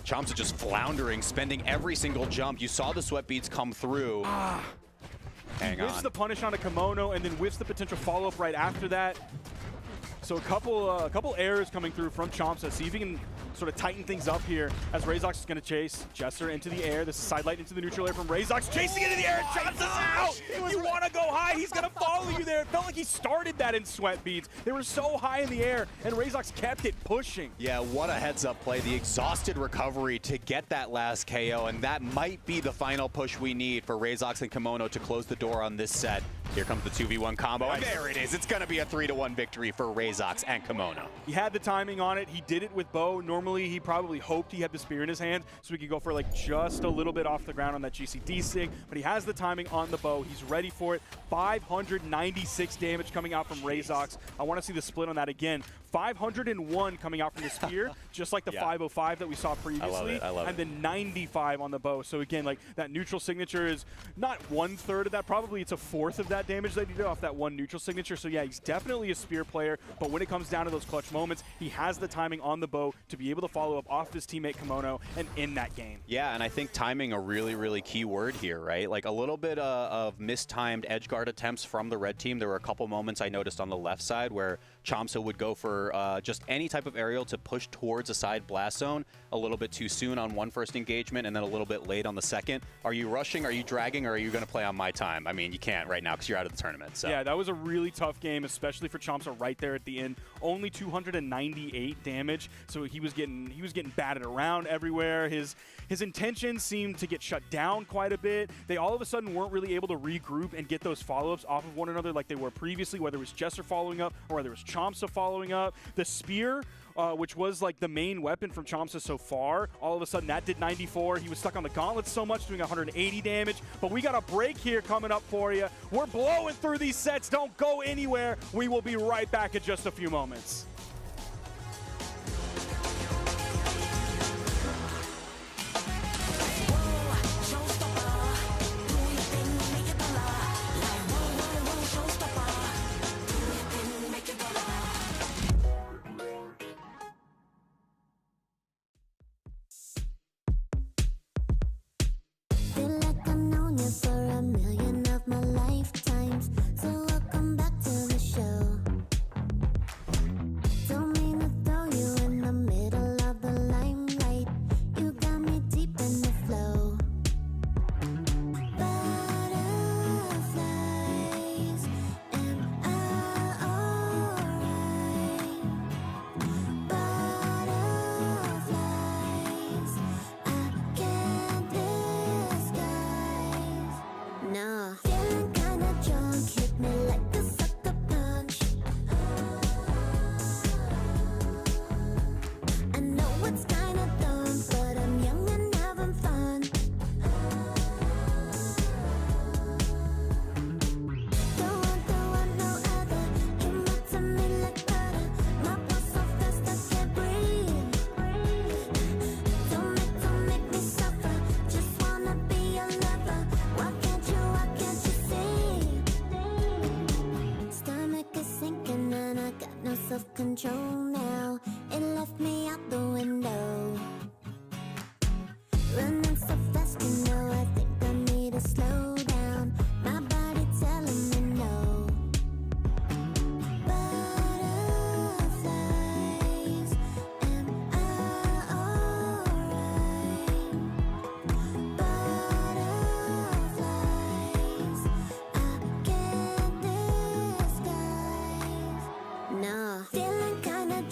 Chomsa just floundering, spending every single jump. You saw the sweat beads come through. Hang on. Whiffs the punish on a kimono, and then whiffs the potential follow-up right after that. So a couple errors coming through from Chomsa. See if he can sort of tighten things up here as Razox is going to chase Jesser into the air. This is sidelight into the neutral air from Razox, chasing into the air, and Chomsa's out! You want to go high, he's going to follow you there. It felt like he started that in sweat beads. They were so high in the air, and Razox kept it pushing. Yeah, what a heads-up play. The exhausted recovery to get that last KO, and that might be the final push we need for Razox and Kimono to close the door on this set. Here comes the 2v1 combo, and there it is. It's going to be a 3-1 victory for Razox and Kimono. He had the timing on it. He did it with bow. Normally, he probably hoped he had the spear in his hand so he could go for like just a little bit off the ground on that GCD sig, but he has the timing on the bow. He's ready for it. 596 damage coming out from Razox. I want to see the split on that again. 501 coming out from the spear, just like the 505 that we saw previously, I love it. And then 95 on the bow. So again, like that neutral signature is not 1/3 of that, probably it's a 1/4 of that damage that he did off that one neutral signature. So yeah, he's definitely a spear player, but when it comes down to those clutch moments, he has the timing on the bow to be able to follow up off his teammate Kimono and in that game. Yeah, and I think timing a really, really key word here, right? Like a little bit of mistimed edge guard attempts from the red team. There were a couple moments I noticed on the left side where Chomsa would go for just any type of aerial to push towards a side blast zone a little bit too soon on one first engagement and then a little bit late on the second. Are you rushing, are you dragging, or are you going to play on my time? I mean, you can't right now because you're out of the tournament. So. Yeah, that was a really tough game, especially for Chomsa right there at the end. Only 298 damage, so he was getting batted around everywhere. His intentions seemed to get shut down quite a bit. They all of a sudden weren't really able to regroup and get those follow-ups off of one another like they were previously, whether it was Jesser following up or whether it was Chomsa following up. The spear which was like the main weapon from Chomsa so far. All of a sudden, that did 94. He was stuck on the gauntlets so much, doing 180 damage. But we got a break here coming up for you. We're blowing through these sets. Don't go anywhere. We will be right back in just a few moments. Feel like I've known you for a million of my lifetimes. So welcome back to the show. Don't mean to throw you in the middle of the limelight. You got me deep in the flow. Butterflies, am I alright? Butterflies, I can't disguise. No, feeling kinda drunk, hit me like a sucker punch. I know it's kinda dumb, but I'm young and having fun. Don't want no other. You melt to me like butter. My pulse so fast I can't breathe. Don't make me suffer. Just wanna be a lover. Why can't you see? Stomach is sinking and I got no self-control now. It left me out the window. Running so fast, you know, I think I need to slow down. My body telling me no. Butterflies, am I alright? Butterflies, I can't disguise. No, feeling kinda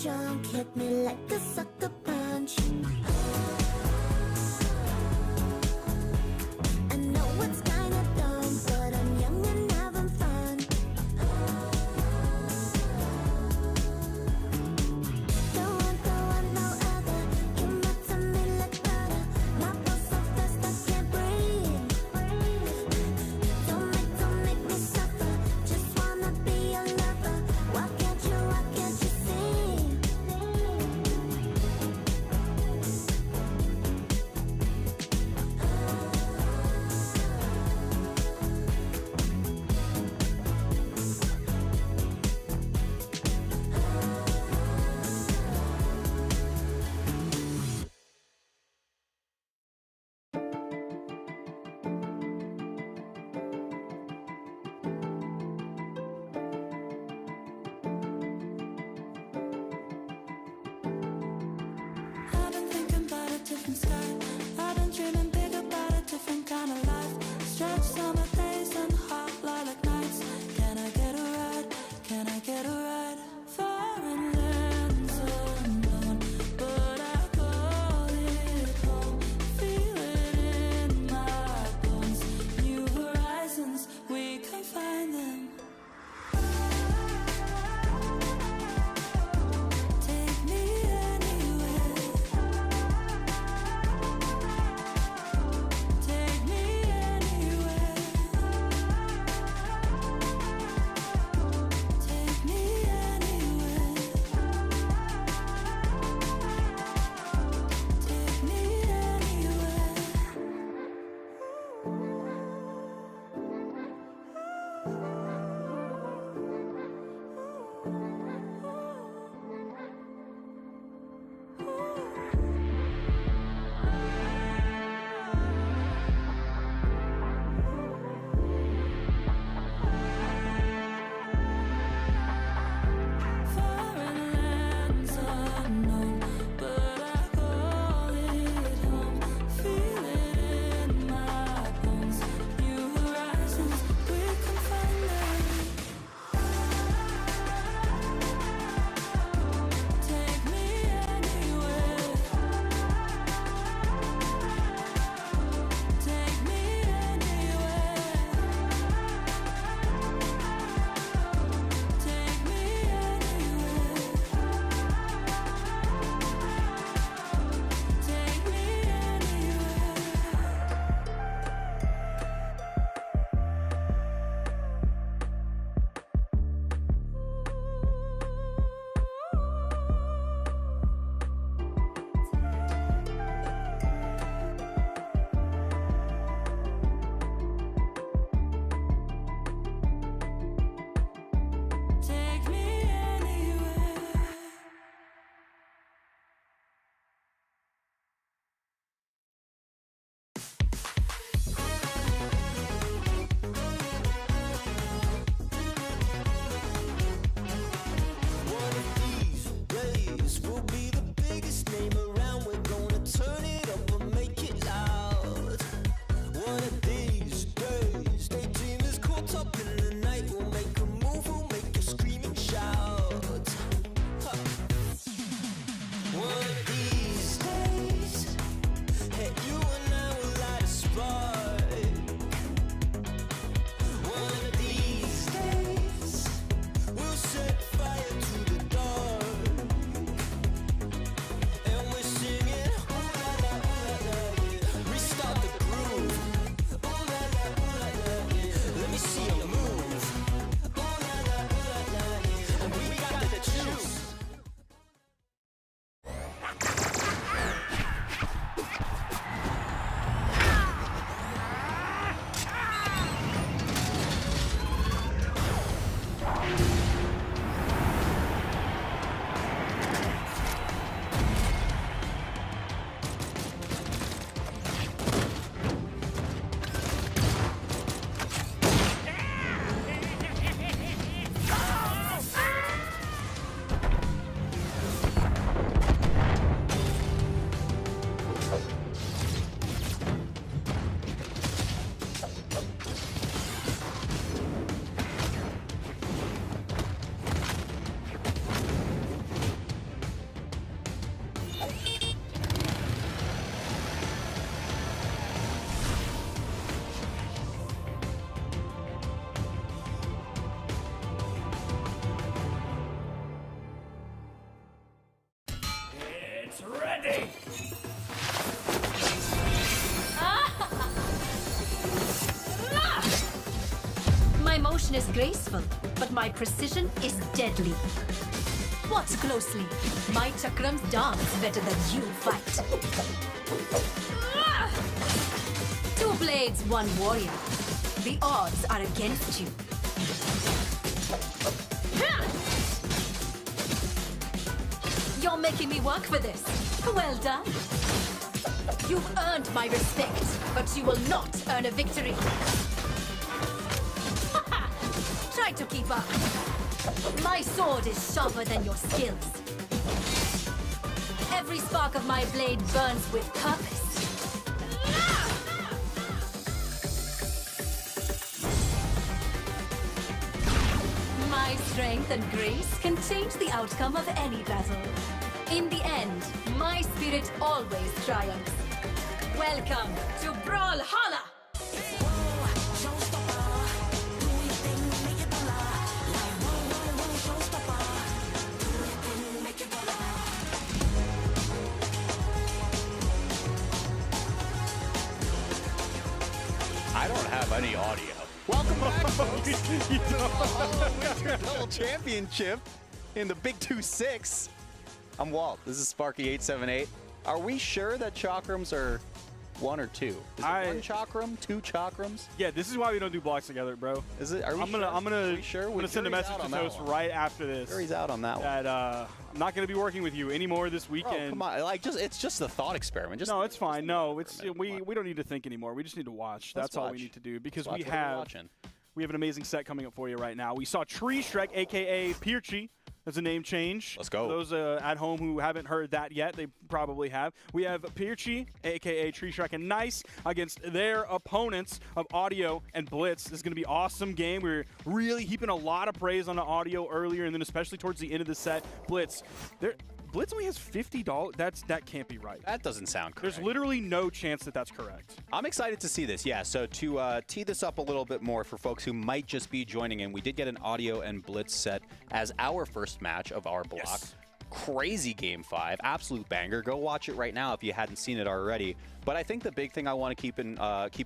Ready. My motion is graceful, but my precision is deadly. Watch closely. My chakrams dance better than you fight. 2 blades, 1 warrior. The odds are against you. You're making me work for this. Well done. You've earned my respect, but you will not earn a victory. Try to keep up. My sword is sharper than your skills. Every spark of my blade burns with purpose. My strength and grace can change the outcome of any battle. In the end, my spirit always triumphs. Welcome to Brawlhalla! I don't have any audio. Welcome back, folks. Winter Double Championship in the Big 2-6. I'm Walt. This is Sparky878. Are we sure that chakrams are 1 or 2? Is it 1 chakram, 2 chakrams? Yeah, this is why we don't do blocks together, bro. Is it? Are we I'm gonna send a message to Toast right after this. Jury's out on that one. That I'm not gonna be working with you anymore this weekend. Bro, come on, like it's just a thought experiment. No, it's fine. No, we don't need to think anymore. We just need to watch. That's all we need to do because we have an amazing set coming up for you right now. We saw Tree Shrek, aka Pirchi. That's a name change. Let's go. For those at home who haven't heard that yet, they probably have. We have Pirchi, a.k.a. Tree Shrek and Nice, against their opponents of Audio and Blitz. This is going to be an awesome game. We're really heaping a lot of praise on the Audio earlier, and then especially towards the end of the set. Blitz only has $50. That can't be right. That doesn't sound correct. There's literally no chance that that's correct. I'm excited to see this, yeah. So to tee this up a little bit more for folks who might just be joining in, we did get an Audio and Blitz set as our first match of our block. Yes. Crazy Game 5, absolute banger. Go watch it right now if you hadn't seen it already. But I think the big thing I want to keep an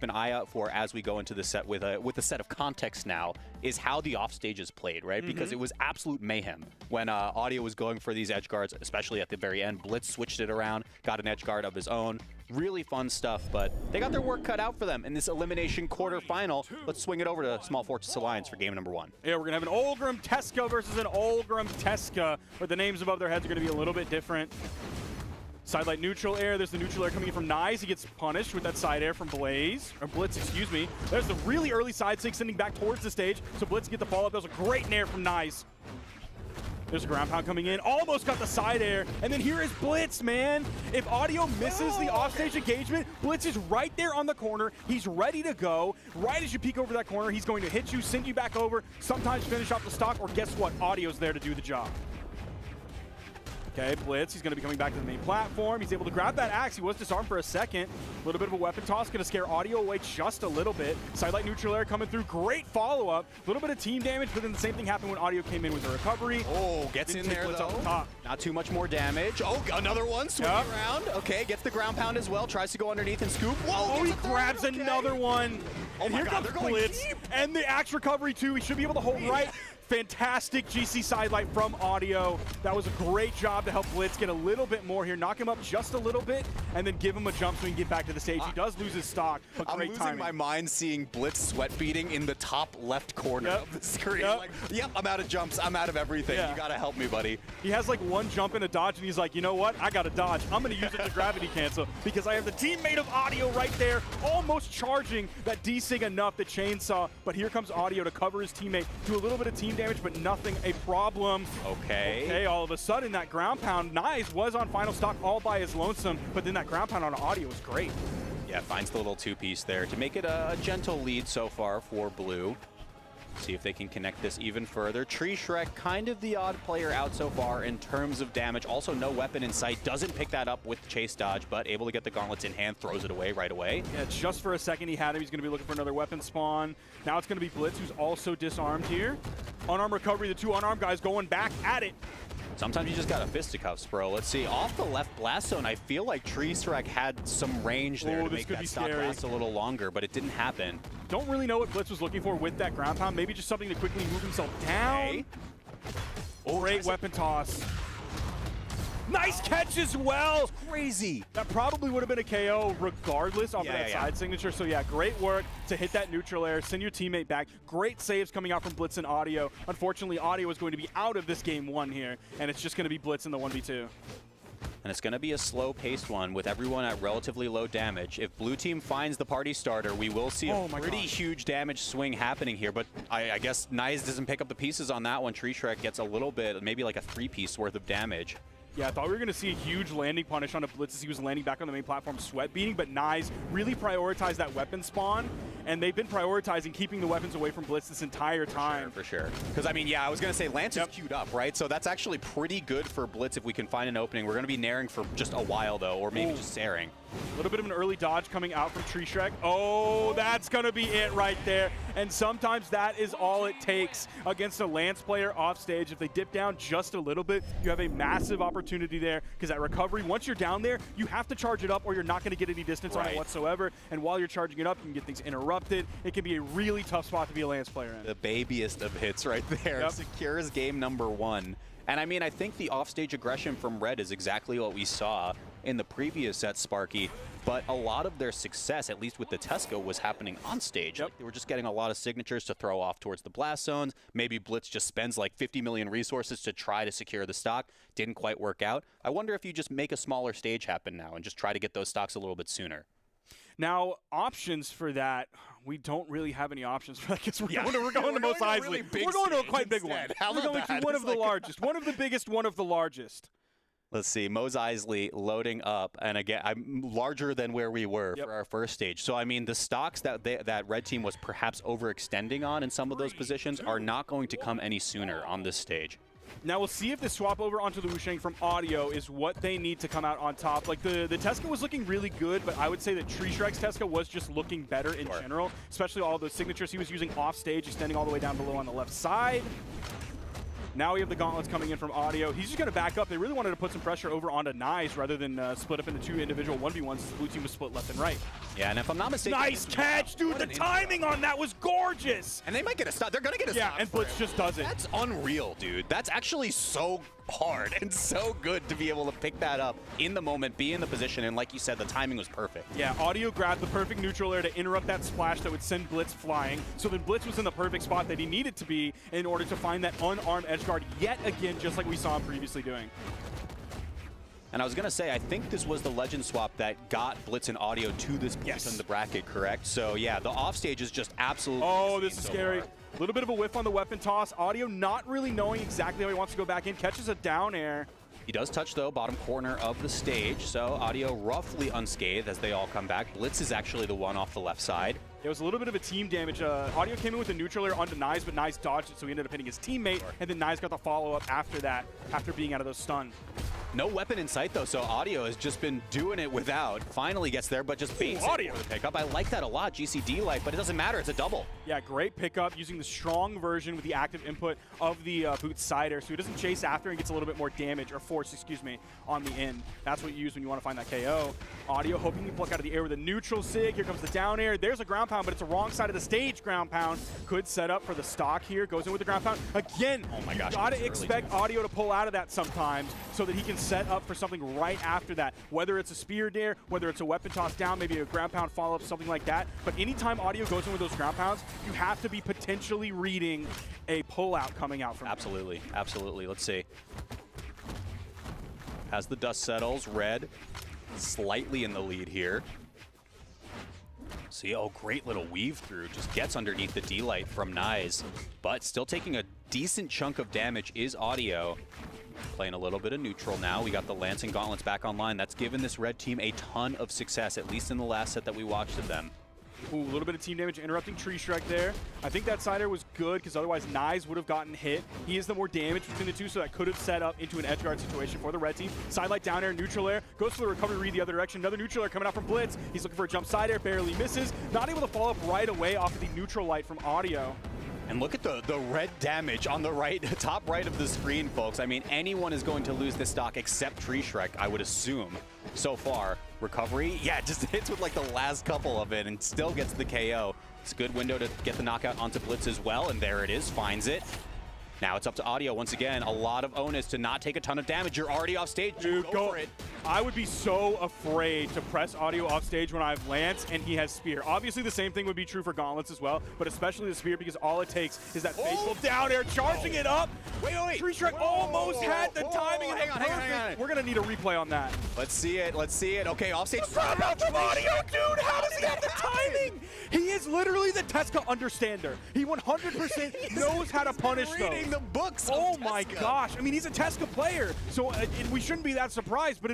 eye out for as we go into the set with a set of context now is how the offstage is played, right? Because it was absolute mayhem when Audio was going for these edge guards, especially at the very end. Blitz switched it around, got an edge guard of his own. Really fun stuff, but they got their work cut out for them in this elimination quarterfinal. Let's swing it over to Small Fortress Alliance for game number 1. Yeah, we're going to have an Olgrim Teska versus an Olgrim Teska, but the names above their heads are going to be a little bit different. Sidelight neutral air. There's the neutral air coming in from Nyes. He gets punished with that side air from Blaze, or Blitz, excuse me. There's the really early side six sending back towards the stage, so Blitz can get the follow-up. That was a great nair from Nyes. There's a ground pound coming in. Almost got the side air. And then here is Blitz, man. If Audio misses the offstage engagement, Blitz is right there on the corner. He's ready to go. Right as you peek over that corner, he's going to hit you, send you back over, sometimes finish off the stock, or guess what? Audio's there to do the job. Okay, Blitz, he's going to be coming back to the main platform. He's able to grab that axe. He was disarmed for a second. A little bit of a weapon toss, going to scare Audio away just a little bit. Sidelight neutral air coming through. Great follow-up. A little bit of team damage, but then the same thing happened when Audio came in with a recovery. Oh, gets in there, though. Not too much more damage. Oh, another one swinging around. Okay, gets the ground pound as well. Tries to go underneath and scoop. Whoa, oh, he grabs another one. And here comes Blitz. And the axe recovery, too. He should be able to hold right. Fantastic GC sidelight from Audio. That was a great job to help Blitz get a little bit more here. Knock him up just a little bit, and then give him a jump so he can get back to the stage. He does lose his stock, but great timing. I'm losing my mind seeing Blitz sweat beading in the top left corner of the screen. Like, I'm out of jumps. I'm out of everything. You got to help me, buddy. He has like one jump and a dodge, and he's like, you know what? I got to dodge. I'm going to use it to gravity cancel because I have the teammate of Audio right there, almost charging that desig enough, the chainsaw. But here comes Audio to cover his teammate, do a little bit of team damage, but nothing a problem. Okay, all of a sudden that ground pound, Nyes was on final stock all by his lonesome, but then that ground pound on Audio was great. Yeah, finds the little two-piece there to make it a gentle lead so far for Blue. See if they can connect this even further. Tree Shrek, kind of the odd player out so far in terms of damage. Also, no weapon in sight. Doesn't pick that up with chase dodge, but able to get the gauntlets in hand, throws it away right away. Yeah, just for a second he had him. He's going to be looking for another weapon spawn. Now it's going to be Blitz, who's also disarmed here. Unarmed recovery, the two unarmed guys going back at it. Sometimes you just got to fisticuffs, bro. Let's see. Off the left blast zone, I feel like Treestrike had some range there to make that stock last a little longer, but it didn't happen. Don't really know what Blitz was looking for with that ground pound. Maybe just something to quickly move himself down. Okay. Great weapon toss. Nice catch as well. Crazy. That probably would have been a KO regardless off of that side signature. So yeah, great work to hit that neutral air, send your teammate back. Great saves coming out from Blitz and Audio. Unfortunately, Audio is going to be out of this game 1 here, and it's just going to be Blitz in the 1v2. And it's going to be a slow-paced one with everyone at relatively low damage. If blue team finds the party starter, we will see a pretty huge damage swing happening here. But I guess Nice doesn't pick up the pieces on that one. Treestrike gets a little bit, maybe like a 3-piece worth of damage. Yeah, I thought we were going to see a huge landing punish on a Blitz as he was landing back on the main platform, sweat beating, but Nyes really prioritized that weapon spawn, and they've been prioritizing keeping the weapons away from Blitz this entire time. For sure. Because, I mean, yeah, I was going to say Lance is queued up, right? So that's actually pretty good for Blitz if we can find an opening. We're going to be naring for just a while, though, or maybe just saring. A little bit of an early dodge coming out from Treestrike. Oh, that's going to be it right there. And sometimes that is all it takes against a Lance player off stage. If they dip down just a little bit, you have a massive opportunity there because that recovery, once you're down there, you have to charge it up or you're not going to get any distance on it whatsoever. And while you're charging it up, you can get things interrupted. It can be a really tough spot to be a Lance player in. The babiest of hits right there. Secures game number 1. And I mean, I think the offstage aggression from Red is exactly what we saw in the previous set, Sparky. But a lot of their success, at least with the Tesco, was happening on stage. Like, they were just getting a lot of signatures to throw off towards the blast zones. Maybe Blitz just spends like 50 million resources to try to secure the stock. Didn't quite work out. I wonder if you just make a smaller stage happen now and just try to get those stocks a little bit sooner. Now, options for that, we don't really have any options for that because we're going to Mos Eisley. We're going to a quite big one. We're going to one of the largest, one of the biggest, one of the largest. Let's see, Mos Eisley loading up, and again, I'm larger than where we were for our first stage. So, I mean, the stocks that that Red Team was perhaps overextending on in some of those positions are not going to come any sooner on this stage. Now we'll see if the swap over onto the Wusheng from Audio is what they need to come out on top. Like the Tesca was looking really good, but I would say that Treestrike's Tesca was just looking better in general, especially all those signatures he was using off stage, extending all the way down below on the left side. Now we have the gauntlets coming in from Audio. He's just going to back up. They really wanted to put some pressure over onto Nice rather than split up into 2 individual 1v1s as the blue team was split left and right. Yeah, and if I'm not mistaken... Nice catch, dude! The timing on that was gorgeous! And they might get a stop. They're going to get a stop. Yeah, and Blitz just does it. That's unreal, dude. That's actually so hard and so good to be able to pick that up in the moment, be in the position, and like you said, the timing was perfect. Yeah, Audio grabbed the perfect neutral air to interrupt that splash that would send Blitz flying. So then Blitz was in the perfect spot that he needed to be in order to find that unarmed edge guard yet again, just like we saw him previously doing. And I was going to say, I think this was the legend swap that got Blitz and Audio to this place in the bracket, correct? So yeah, the offstage is just absolutely this is scary. A little bit of a whiff on the weapon toss. Audio not really knowing exactly how he wants to go back in. Catches a down air. He does touch, though, bottom corner of the stage. So Audio roughly unscathed as they all come back. Blitz is actually the one off the left side. It was a little bit of a team damage. Audio came in with a neutral air onto Nyes, but Nyes dodged it, so he ended up hitting his teammate, and then Nyes got the follow-up after that, after being out of those stun. No weapon in sight, though, so Audio has just been doing it without. Finally gets there, but just baits it for the pickup. I like that a lot, GCD light, but it doesn't matter. It's a double. Yeah, great pickup using the strong version with the active input of the boot sider, so he doesn't chase after and gets a little bit more damage, or force, excuse me, on the end. That's what you use when you want to find that KO. Audio hoping to pluck out of the air with a neutral sig. Here comes the down air. There's a ground pound, but it's the wrong side of the stage ground pound. Could set up for the stock here. Goes in with the ground pound. Again, oh my gosh, you gotta expect Audio to pull out of that sometimes so that he can set up for something right after that. Whether it's a spear dare, whether it's a weapon toss down, maybe a ground pound follow-up, something like that. But anytime Audio goes in with those ground pounds, you have to be potentially reading a pullout coming out from Absolutely, absolutely. Let's see. As the dust settles, Red slightly in the lead here. See, oh, great little weave through. Just gets underneath the D-Light from Nyes, but still taking a decent chunk of damage is Audio. Playing a little bit of neutral now. We got the Lance and Gauntlets back online. That's given this Red Team a ton of success, at least in the last set that we watched of them. Ooh, a little bit of team damage interrupting Treestrike there. I think that sider was good because otherwise Nyes would have gotten hit. He is the more damage between the two, so that could have set up into an edge guard situation for the Red Team. Sidelight down air, neutral air, goes for the recovery read the other direction. Another neutral air coming out from Blitz. He's looking for a jump side air, barely misses. Not able to follow up right away off of the neutral light from Audio. And look at the red damage on the right, top right of the screen, folks. I mean, anyone is going to lose this stock except Tree Shrek, I would assume. So far, recovery, yeah, just hits with like the last couple of it and still gets the KO. It's a good window to get the knockout onto Blitz as well, and there it is, finds it. Now it's up to Audio once again. A lot of onus to not take a ton of damage. You're already off stage. Dude, go for it. I would be so afraid to press Audio off stage when I have Lance and he has Spear. Obviously, the same thing would be true for Gauntlets as well, but especially the Spear because all it takes is that faithful down air, charging it up. Wait. Tree Shrek almost had the timing. Hang on. We're going to need a replay on that. Let's see it. Okay, off stage. Grab out from Audio, dude. How does he have the timing? He is literally the Tesca understander. He 100% knows how to punish those. Reading the books. Oh my gosh. I mean, he's a Tesca player, so we shouldn't be that surprised, but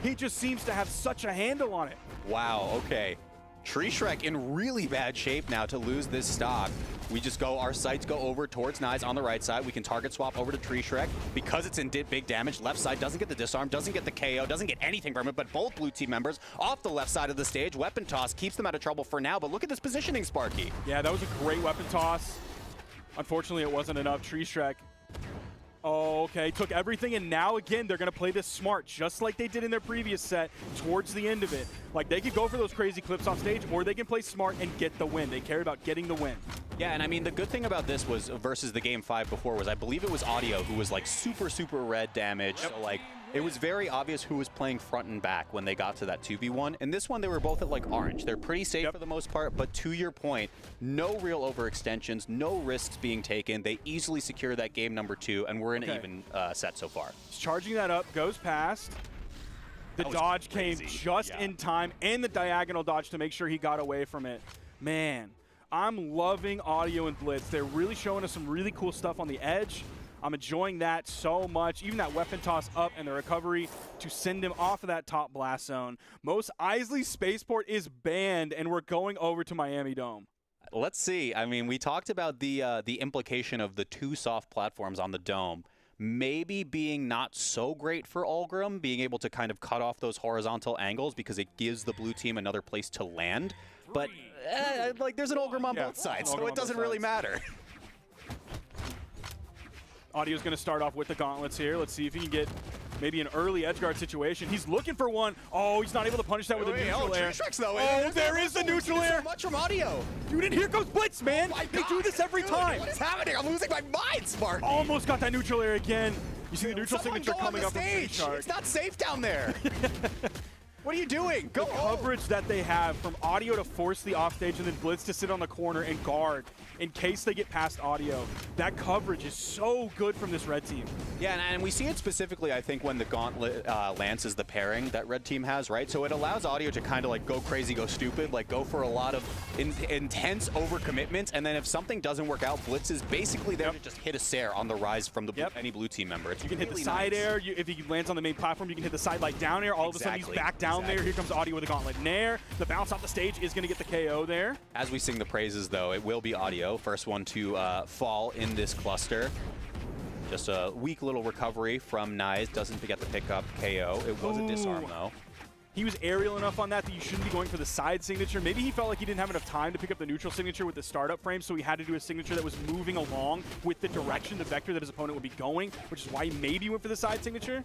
he just seems to have such a handle on it. Wow, okay. Tree Shrek in really bad shape now to lose this stock. We just go, our sights go over towards Nyes on the right side. We can target swap over to Tree Shrek. Because it's in big damage, left side doesn't get the disarm, doesn't get the KO, doesn't get anything from it, but both blue team members off the left side of the stage. Weapon toss keeps them out of trouble for now, but look at this positioning, Sparky. Yeah, that was a great weapon toss. Unfortunately, it wasn't enough. Tree Shrek. Oh, okay, took everything, and now again, they're going to play this smart, just like they did in their previous set towards the end of it. Like, they could go for those crazy clips off stage, or they can play smart and get the win. They care about getting the win. Yeah, and I mean, the good thing about this was, versus the game 5 before, was I believe it was Audio who was like super red damage. Yep. So like, it was very obvious who was playing front and back when they got to that 2v1. And this one, they were both at like orange. They're pretty safe for the most part, but to your point, no real overextensions, no risks being taken. They easily secure that game number 2, and we're in an even set so far. He's charging that up, goes past. The dodge came just in time, and the diagonal dodge to make sure he got away from it. Man, I'm loving Audio and Blitz. They're really showing us some really cool stuff on the edge. I'm enjoying that so much. Even that weapon toss up and the recovery to send him off of that top blast zone. Mos Eisley Spaceport is banned, and we're going over to Miami Dome. Let's see. I mean, we talked about the implication of the 2 soft platforms on the Dome maybe being not so great for Ulgrim, being able to kind of cut off those horizontal angles because it gives the blue team another place to land. But like, there's an Ulgrim on both sides, so it doesn't really matter. Audio's going to start off with the gauntlets here. Let's see if he can get maybe an early edgeguard situation. He's looking for one. Oh, he's not able to punish that with a neutral air. Oh, there is the neutral air. So much from Audio. Dude, and here goes Blitz, man. They do this every time. What is happening? I'm losing my mind, Sparky. Almost got that neutral air again. You see the neutral signature coming up from stage. It's not safe down there. What are you doing? Go coverage that they have from Audio to force the offstage and then Blitz to sit on the corner and guard in case they get past Audio. That coverage is so good from this red team. Yeah, and we see it specifically, I think, when the Gauntlet Lance is the pairing that red team has, right? So it allows Audio to kind of like go crazy, go stupid, like go for a lot of intense overcommitments, and then if something doesn't work out, Blitz is basically there to just hit a Sair on the rise from the any blue team member. It's you can really hit the side air. If he lands on the main platform, you can hit the side light down air. All of a sudden, he's back down there. Here comes Audio with a Gauntlet Nair. The bounce off the stage is going to get the KO there. As we sing the praises, though, it will be Audio. First one to fall in this cluster. Just a weak little recovery from Nyes. Doesn't get the pickup KO. It was a disarm, though. He was aerial enough on that you shouldn't be going for the side signature. Maybe he felt like he didn't have enough time to pick up the neutral signature with the startup frame, so he had to do a signature that was moving along with the direction, the vector that his opponent would be going, which is why he maybe went for the side signature.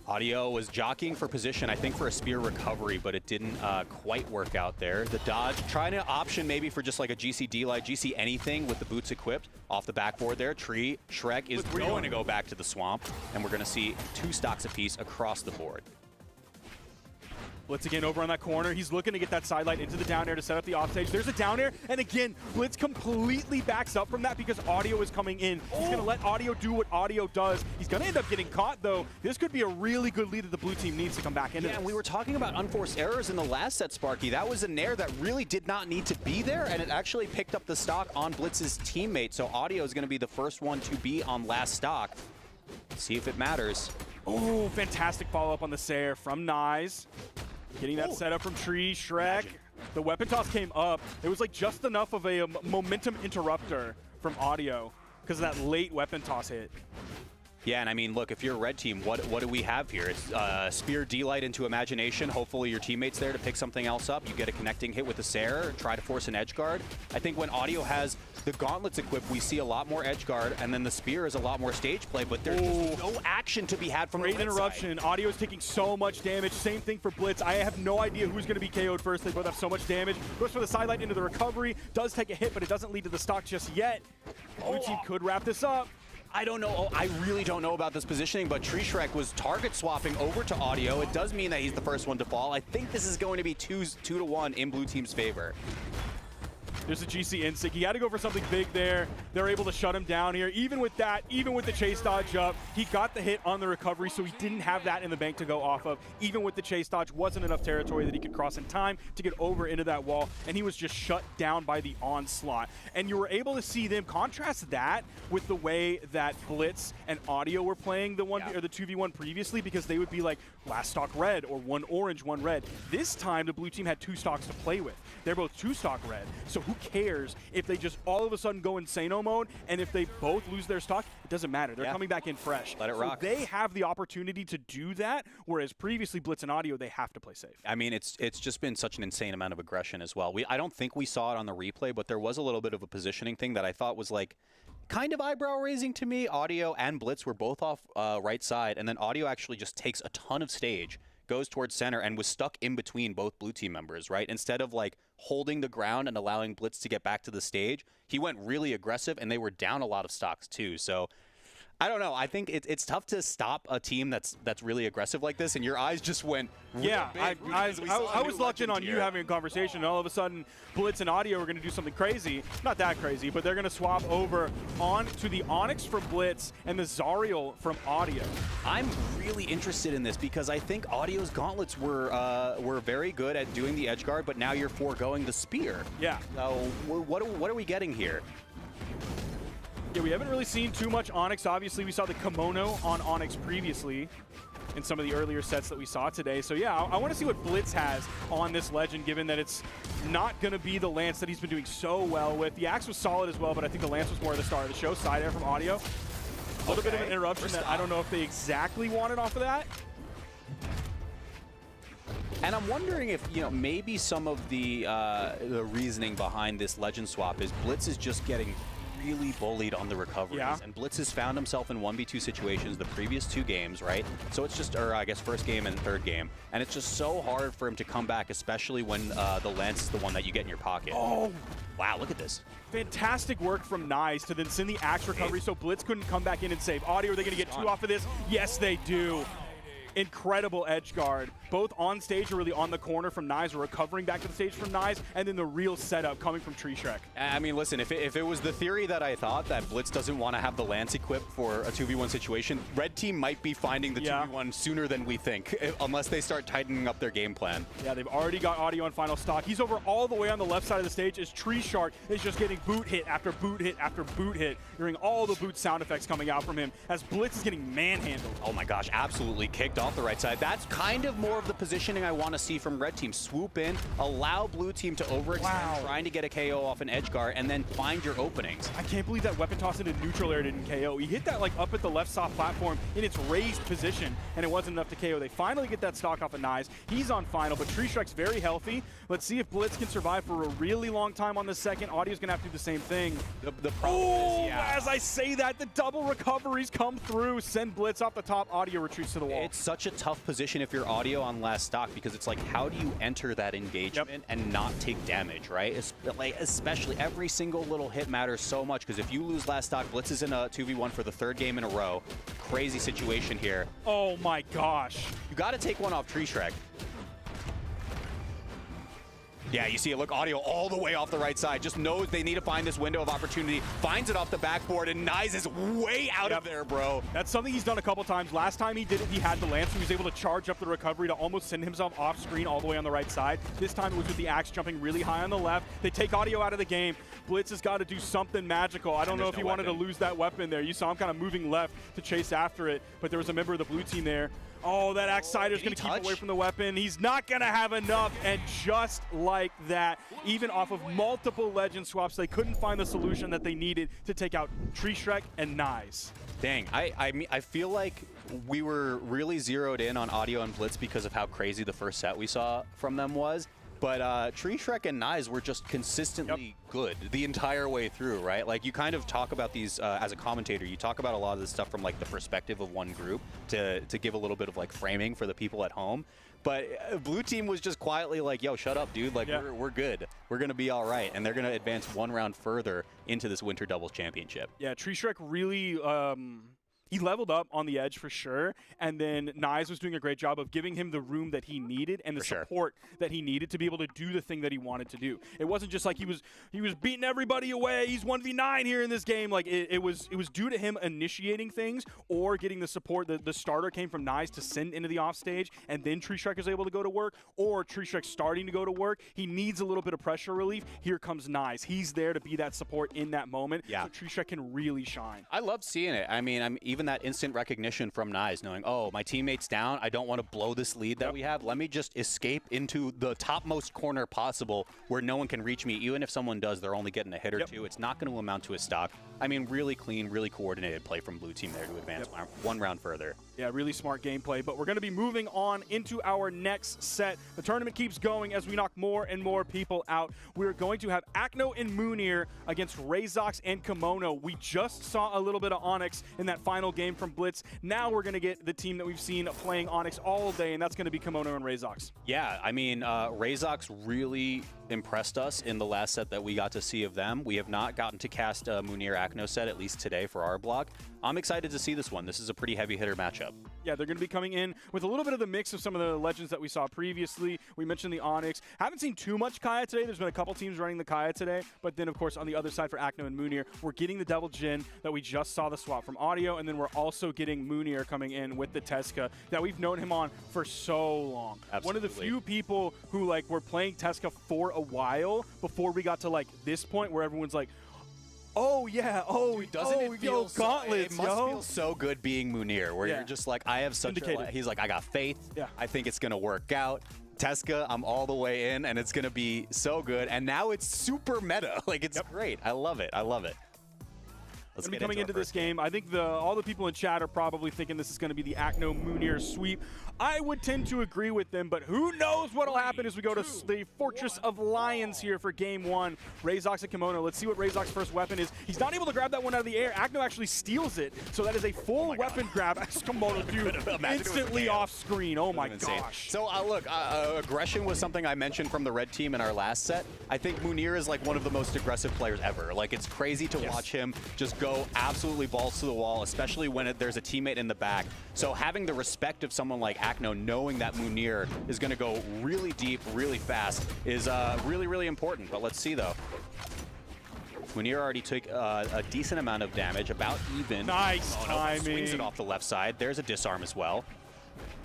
Audio was jockeying for position, I think, for a spear recovery, but it didn't quite work out there. The dodge, trying to option maybe for just like a GC D-Light, GC anything with the boots equipped. Off the backboard there, Tree Shrek is going to go back to the swamp, and we're going to see 2 stocks apiece across the board. Blitz again over on that corner. He's looking to get that side light into the down air to set up the offstage. There's a down air, and again, Blitz completely backs up from that because Audio is coming in. He's going to let Audio do what Audio does. He's going to end up getting caught, though. This could be a really good lead that the blue team needs to come back into. Yeah, and we were talking about unforced errors in the last set, Sparky. That was a nair that really did not need to be there, and it actually picked up the stock on Blitz's teammate. So Audio is going to be the first one to be on last stock. Let's see if it matters. Oh, fantastic follow-up on the Sair from Nyes. Getting that set up from Tree Shrek. The weapon toss came up. It was like just enough of a momentum interrupter from Audio because of that late weapon toss hit. Yeah, and I mean, look, if you're a red team, what do we have here? It's Spear D-Light into Imagination. Hopefully your teammate's there to pick something else up. You get a connecting hit with the Sarah, try to force an edge guard. I think when Audio has the gauntlets equipped, we see a lot more edge guard, and then the Spear is a lot more stage play, but there's just no action to be had from the red interruption. side. Audio is taking so much damage. Same thing for Blitz. I have no idea who's going to be KO'd first. They both have so much damage. Goes for the sidelight into the recovery. Does take a hit, but it doesn't lead to the stock just yet. Blue team could wrap this up. I don't know. I really don't know about this positioning, but Tree Shrek was target swapping over to Audio. It does mean that he's the first one to fall. I think this is going to be 2-1 in blue team's favor. There's a GC instinct. He had to go for something big there. They're able to shut him down here. Even with that, even with the chase dodge up, he got the hit on the recovery, so he didn't have that in the bank to go off of. Even with the chase dodge, wasn't enough territory that he could cross in time to get over into that wall, and he was just shut down by the onslaught. And you were able to see them contrast that with the way that Blitz and Audio were playing the 2v1 previously, because they would be like last stock red or 1 orange, 1 red. This time, the blue team had 2 stocks to play with. They're both 2-stock red, so who cares if they just all of a sudden go Insano mode, and if they both lose their stock, it doesn't matter. They're coming back in fresh. Let it rock. They have the opportunity to do that, whereas previously Blitz and Audio, they have to play safe. I mean, it's just been such an insane amount of aggression as well. I don't think we saw it on the replay, but there was a little bit of a positioning thing that I thought was like kind of eyebrow raising to me. Audio and Blitz were both off right side, and then Audio actually just takes a ton of stage, goes towards center, and was stuck in between both blue team members, right? Instead of like holding the ground and allowing Blitz to get back to the stage, he went really aggressive, and they were down a lot of stocks too. So I don't know. I think it's tough to stop a team that's really aggressive like this, and your eyes just went really big. I was locked in on you having a conversation, and all of a sudden Blitz and Audio are going to do something crazy. Not that crazy, but they're going to swap over on to the Onyx from Blitz and the Zariel from Audio. I'm really interested in this because I think Audio's gauntlets were very good at doing the edge guard, but now you're foregoing the spear. Yeah. So what are we getting here? Yeah, we haven't really seen too much Onyx. Obviously, we saw the kimono on Onyx previously in some of the earlier sets that we saw today. So yeah, I want to see what Blitz has on this Legend, given that it's not going to be the Lance that he's been doing so well with. The Axe was solid as well, but I think the Lance was more of the star of the show. Side air from Audio. A little bit of an interruption that I don't know if they exactly wanted off of that. And I'm wondering if, maybe some of the reasoning behind this Legend swap is Blitz is just getting really bullied on the recoveries. Yeah. And Blitz has found himself in 1v2 situations the previous 2 games, right? So it's just, or I guess first game and third game. And it's just so hard for him to come back, especially when the Lance is the one that you get in your pocket. Oh! Wow, look at this. Fantastic work from Nyes to then send the Axe recovery so Blitz couldn't come back in and save. Audio, are they going to get 2 off of this? Yes, they do. Incredible edge guard. Both on stage or really on the corner from Nyes, or recovering back to the stage from Nyes, and then the real setup coming from Tree Shrek. I mean, listen, if it was the theory that I thought that Blitz doesn't want to have the Lance equipped for a 2v1 situation, Red Team might be finding the 2v1 sooner than we think, unless they start tightening up their game plan. Yeah, they've already got Audio on final stock. He's over all the way on the left side of the stage as Tree Shark is just getting boot hit after boot hit after boot hit, hearing all the boot sound effects coming out from him as Blitz is getting manhandled. Oh my gosh, absolutely kicked off the right side. That's kind of more of the positioning I want to see from Red Team. Swoop in, allow Blue Team to overextend, trying to get a KO off an edge guard, and then find your openings. I can't believe that weapon toss into neutral air didn't KO. He hit that like up at the left soft platform in its raised position, and it wasn't enough to KO. They finally get that stock off of Nyes. He's on final, but Tree Shrek's very healthy. Let's see if Blitz can survive for a really long time on the second. Audio's going to have to do the same thing. The problem is, as I say that, the double recoveries come through. Send Blitz off the top. Audio retreats to the wall. It's such a tough position if you're Audio on last stock, because it's like, how do you enter that engagement and not take damage, right? Especially every single little hit matters so much, because if you lose last stock, Blitz is in a 2v1 for the 3rd game in a row. Crazy situation here. Oh my gosh. You got to take one off Tree Shrek. Yeah, you see it. Look, Audio all the way off the right side. Just knows they need to find this window of opportunity. Finds it off the backboard, and Nyes is way out of there, bro. That's something he's done a couple times. Last time he did it, he had the Lance, so he was able to charge up the recovery to almost send himself off screen all the way on the right side. This time it was with the Axe jumping really high on the left. They take Audio out of the game. Blitz has got to do something magical. I don't know if he wanted to lose that weapon there. You saw him kind of moving left to chase after it, but there was a member of the blue team there. Oh, that Axe Sider's going to keep away from the weapon. He's not going to have enough, and just like that, even off of multiple Legend swaps, they couldn't find the solution that they needed to take out Tree Shrek and Nyes. Dang, I mean, I feel like we were really zeroed in on Audio and Blitz because of how crazy the first set we saw from them was. But Tree Shrek and Nyes were just consistently good the entire way through, right? Like, you kind of talk about these as a commentator. You talk about a lot of this stuff from like the perspective of one group to give a little bit of like framing for the people at home. But blue team was just quietly like, yo, shut up, dude. Like, we're good. We're going to be all right. And they're going to advance one round further into this Winter Doubles Championship. Yeah, Tree Shrek really... he leveled up on the edge for sure, and then Nyes was doing a great job of giving him the room that he needed and the support that he needed to be able to do the thing that he wanted to do. It wasn't just like he was beating everybody away. He's 1v9 here in this game. Like it was due to him initiating things or getting the support. The starter came from Nyes to send into the offstage, and then Tree Shrek is able to go to work, or Tree Shrek starting to go to work. He needs a little bit of pressure relief. Here comes Nyes. He's there to be that support in that moment. Yeah. So Tree Shrek can really shine. I love seeing it. I mean, even that instant recognition from Nyes, knowing, oh, my teammate's down. I don't want to blow this lead that we have. Let me just escape into the topmost corner possible where no one can reach me. Even if someone does, they're only getting a hit or two. It's not going to amount to a stock. I mean, really clean, really coordinated play from blue team there to advance one round further. Yeah, really smart gameplay. But we're going to be moving on into our next set. The tournament keeps going as we knock more and more people out. We're going to have Akno and Moonir against Razox and Kimono. We just saw a little bit of Onyx in that final game from Blitz. Now we're going to get the team that we've seen playing Onyx all day, and that's going to be Kimono and Razox. Yeah, I mean, Razox really impressed us in the last set that we got to see of them. We have not gotten to cast a Moonir Akno set, at least today, for our block. I'm excited to see this one. This is a pretty heavy hitter matchup. Yeah, they're going to be coming in with a little bit of the mix of some of the legends that we saw previously. We mentioned the Onyx. Haven't seen too much Kaya today. There's been a couple teams running the Kaya today. But then, of course, on the other side for Akno and Moonir, we're getting the Devil Jin that we just saw the swap from Audio. And then we're also getting Moonir coming in with the Teska that we've known him on for so long. Absolutely. One of the few people who like were playing Teska for a while before we got to like this point where everyone's like, oh, yeah, doesn't it feel gauntlets, it must feel so good being Moonir, where you're just like, I have such a, he's like, I got faith. Yeah. I think it's going to work out. Teska, I'm all the way in, and it's going to be so good. And now it's super meta. Like, it's great. I love it. I love it. Let's get coming into this game. I think all the people in chat are probably thinking this is going to be the Akno Moonir sweep. I would tend to agree with them, but who knows what will happen as we go to the Fortress of Lions here for game one. Razox and Kimono. Let's see what Razox's first weapon is. He's not able to grab that one out of the air. Akno actually steals it, so that is a full weapon grab. As Kimono, dude, instantly off screen. Oh my gosh. So look, aggression was something I mentioned from the red team in our last set. I think Moonir is like one of the most aggressive players ever. Like, it's crazy to watch him just go absolutely balls to the wall, especially when there's a teammate in the back. So having the respect of someone like Akno, knowing that Moonir is going to go really deep, really fast, is really, really important. But let's see, though. Moonir already took a decent amount of damage, about even. Nice timing. Swings it off the left side. There's a disarm as well.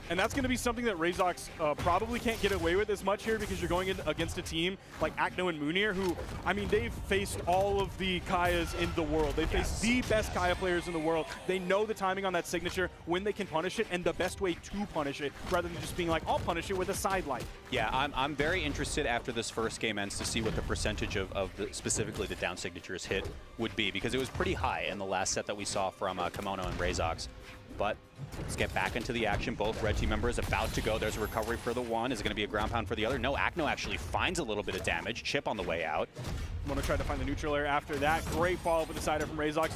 And that's going to be something that Razox probably can't get away with as much here, because you're going in against a team like Akno and Moonir, who, I mean, they've faced all of the Kayas in the world. They faced the best Kaya players in the world. They know the timing on that signature, when they can punish it, and the best way to punish it, rather than just being like, I'll punish it with a side light. Yeah, I'm very interested after this first game ends to see what the percentage of specifically the down signatures hit would be, because it was pretty high in the last set that we saw from Kimono and Razox. But let's get back into the action. Both red team members about to go. There's a recovery for the one. Is it going to be a ground pound for the other? No, Akno actually finds a little bit of damage. Chip on the way out. I'm going to try to find the neutral air after that. Great follow-up with the side air from Razox.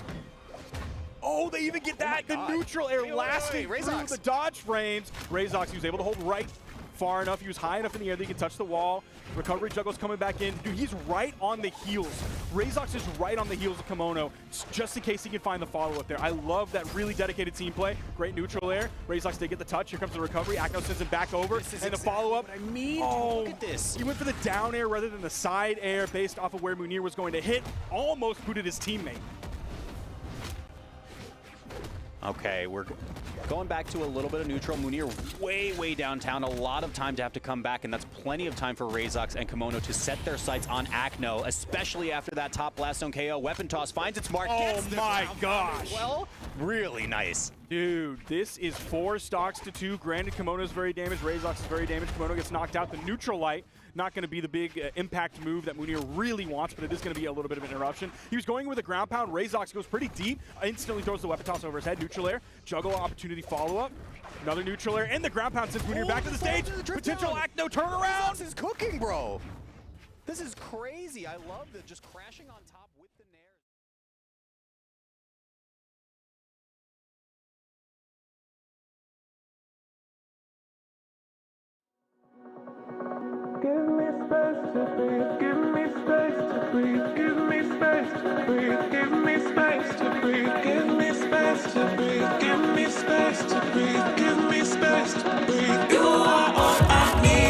Oh, they even get that! The neutral air lasting through the dodge frames. Razox, he was able to hold right far enough. He was high enough in the air that he could touch the wall. Recovery juggle's coming back in. Dude, he's right on the heels. Razox is right on the heels of Kimono, just in case he can find the follow-up there. I love that really dedicated team play. Great neutral air. Razox did get the touch. Here comes the recovery. Akno sends him back over. And the follow-up. I mean, look at this. He went for the down air rather than the side air based off of where Moonir was going to hit. Almost booted his teammate. Okay, we're going back to a little bit of neutral. Moonir way downtown. A lot of time to have to come back, and that's plenty of time for Razox and Kimono to set their sights on Akno, especially after that top blast zone KO. Weapon toss finds its mark. Oh my gosh. Well, really nice. Dude, this is 4 stocks to 2. Granted, Kimono's very damaged. Razor's is very damaged. Kimono gets knocked out. The neutral light, not going to be the big impact move that Munir really wants, but it is going to be a little bit of an interruption. He was going with a ground pound. Razor's goes pretty deep. Instantly throws the weapon toss over his head. Neutral air. Juggle opportunity follow-up. Another neutral air. And the ground pound sends Munir back to the stage. Potential act, no turnaround. This is cooking, bro. This is crazy. I love the just crashing on top with the nair. Give me space to breathe, give me space to breathe, give me space to breathe, give me space to breathe, give me space to breathe, give me space to breathe, give me space to breathe. You are all I need.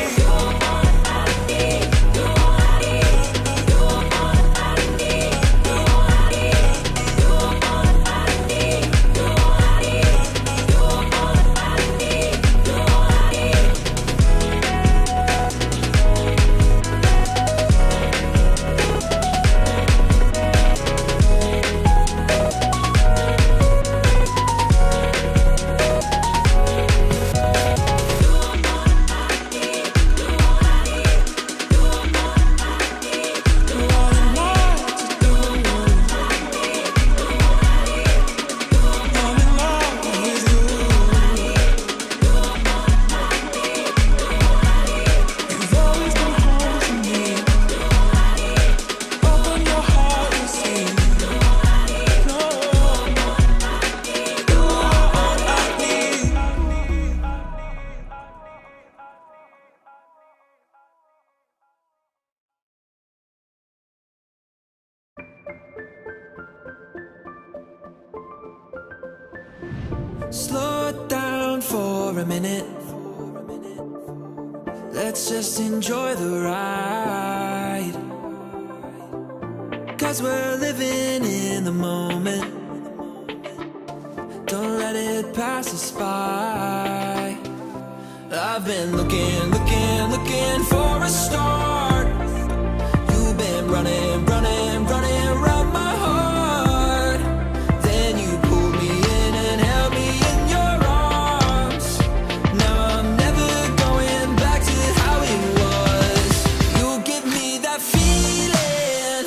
Slow it down for a minute. Let's just enjoy the ride. 'Cause we're living in the moment. Don't let it pass us by. I've been looking for a start. You've been running around my heart. Then you pulled me in and held me in your arms. Now I'm never going back to how it was. You give me that feeling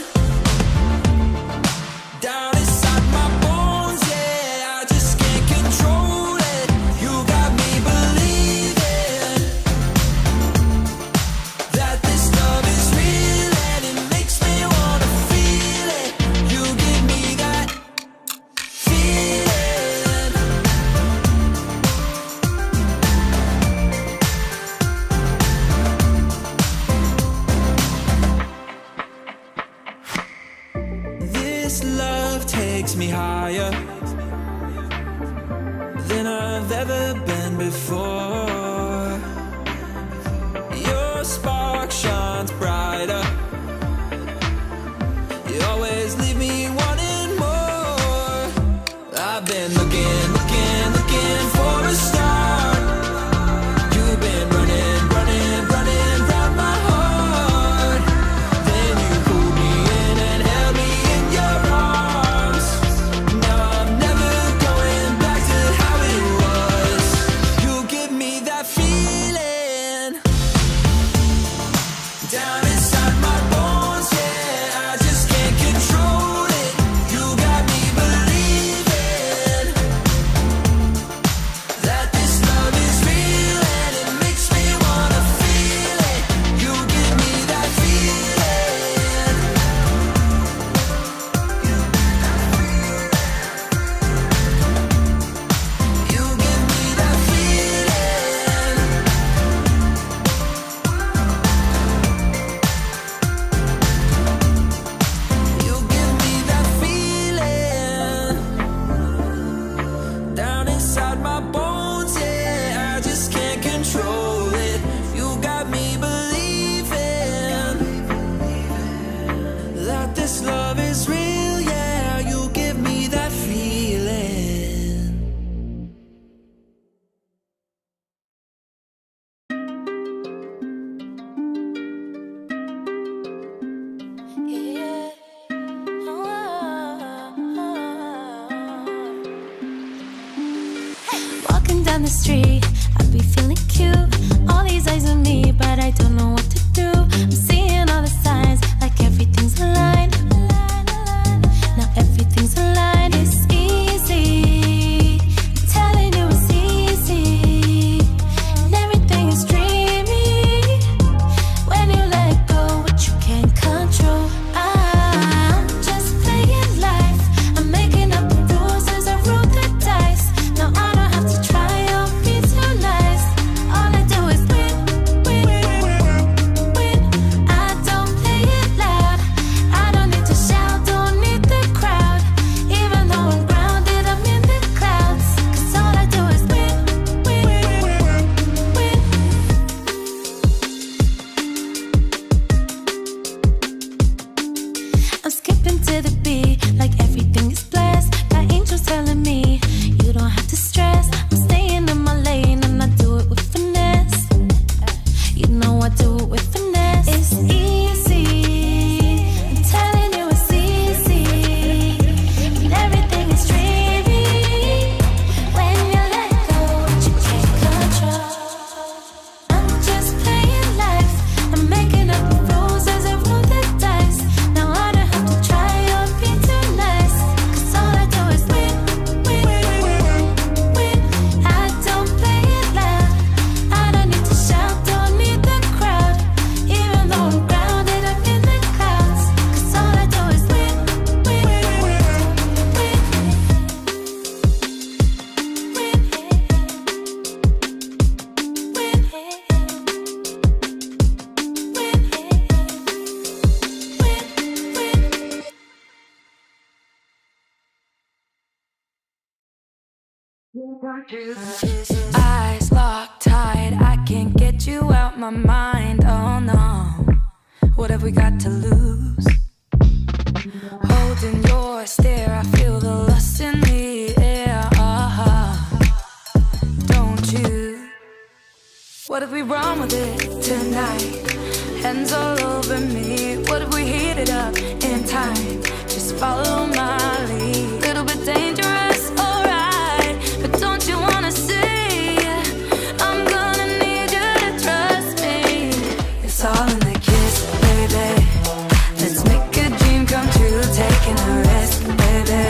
down inside my bones, yeah. I just can't control it. You got me believing that this love is real, and it makes me wanna feel it. You give me that feeling. This love takes me higher than I've ever been before. Your spark shines brighter. You always leave me wanting more. I've been looking for a start. You've been running round my heart. Then you pulled me in and held me in your arms. Now I'm never going back to how it was. You give me that feeling down inside my down the street, I'd be feeling cute. All these eyes on me, but I don't know what to do. I'm seeing all the signs, like everything's aligned. Now everything's aligned, it's easy. I'm telling you it's easy. And everything is dreamy. When you let go, what you can't control. I'm just playing life. I'm making up the rules as I roll the dice. Now I don't have to try or be too nice. All I do is win, win, win. I don't play it loud. I don't need to shout, don't need the crowd. Even though I'm grounded, I'm in the clouds. 'Cause all I do is win, win, win. I'm skipping to the beat like everything is blessed. Got angels telling me you don't have to stress. I'm staying in my lane and I do it with finesse. You know I do it with finesse. It's easy. I'm telling you it's easy. And everything is dreamy. When you let go, what you can't control. I'm just playing life. I'm making up the rules as I roll the dice. Now I don't have to try or be too nice. 'Cause all I do is win, win, win. I don't play it loud. I don't need to shout, don't need the crowd. Even though I'm grounded up in the clouds. 'Cause all I do is win, win, win. Eyes locked tight, I can't get you out my mind. Oh no, what have we got to lose? Holding your stare, I feel the lust in the air. Don't you? What if we run with it tonight? Hands all over me. What if we heat it up in time? Just follow my lead. Little bit dangerous, alright. But don't you wanna see? I'm gonna need you to trust me. It's all in the kiss, baby. Let's make a dream come true. Taking a risk, baby.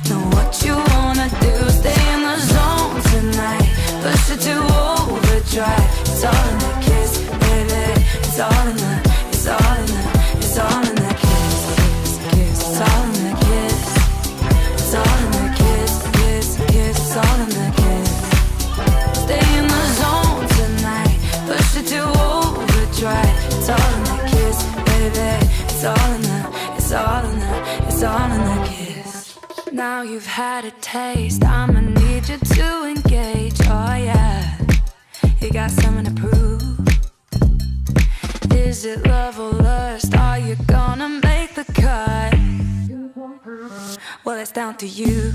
Know what you wanna do. Stay in the zone tonight. Push it to overdrive. It's all in the kiss, baby. It's all in the, it's all in the, it's all in the kiss, kiss, kiss. It's all in the kiss. It's all in the kiss, kiss, kiss. It's all in the kiss. Stay in the zone tonight. Push it to overdrive. It's all in the kiss, baby. It's all in the, it's all in the, it's all in the kiss. Now you've had a taste. I'ma need you to engage. Oh yeah, you got something to prove. Is it love or lust? Are you gonna make the cut? Well, it's down to you.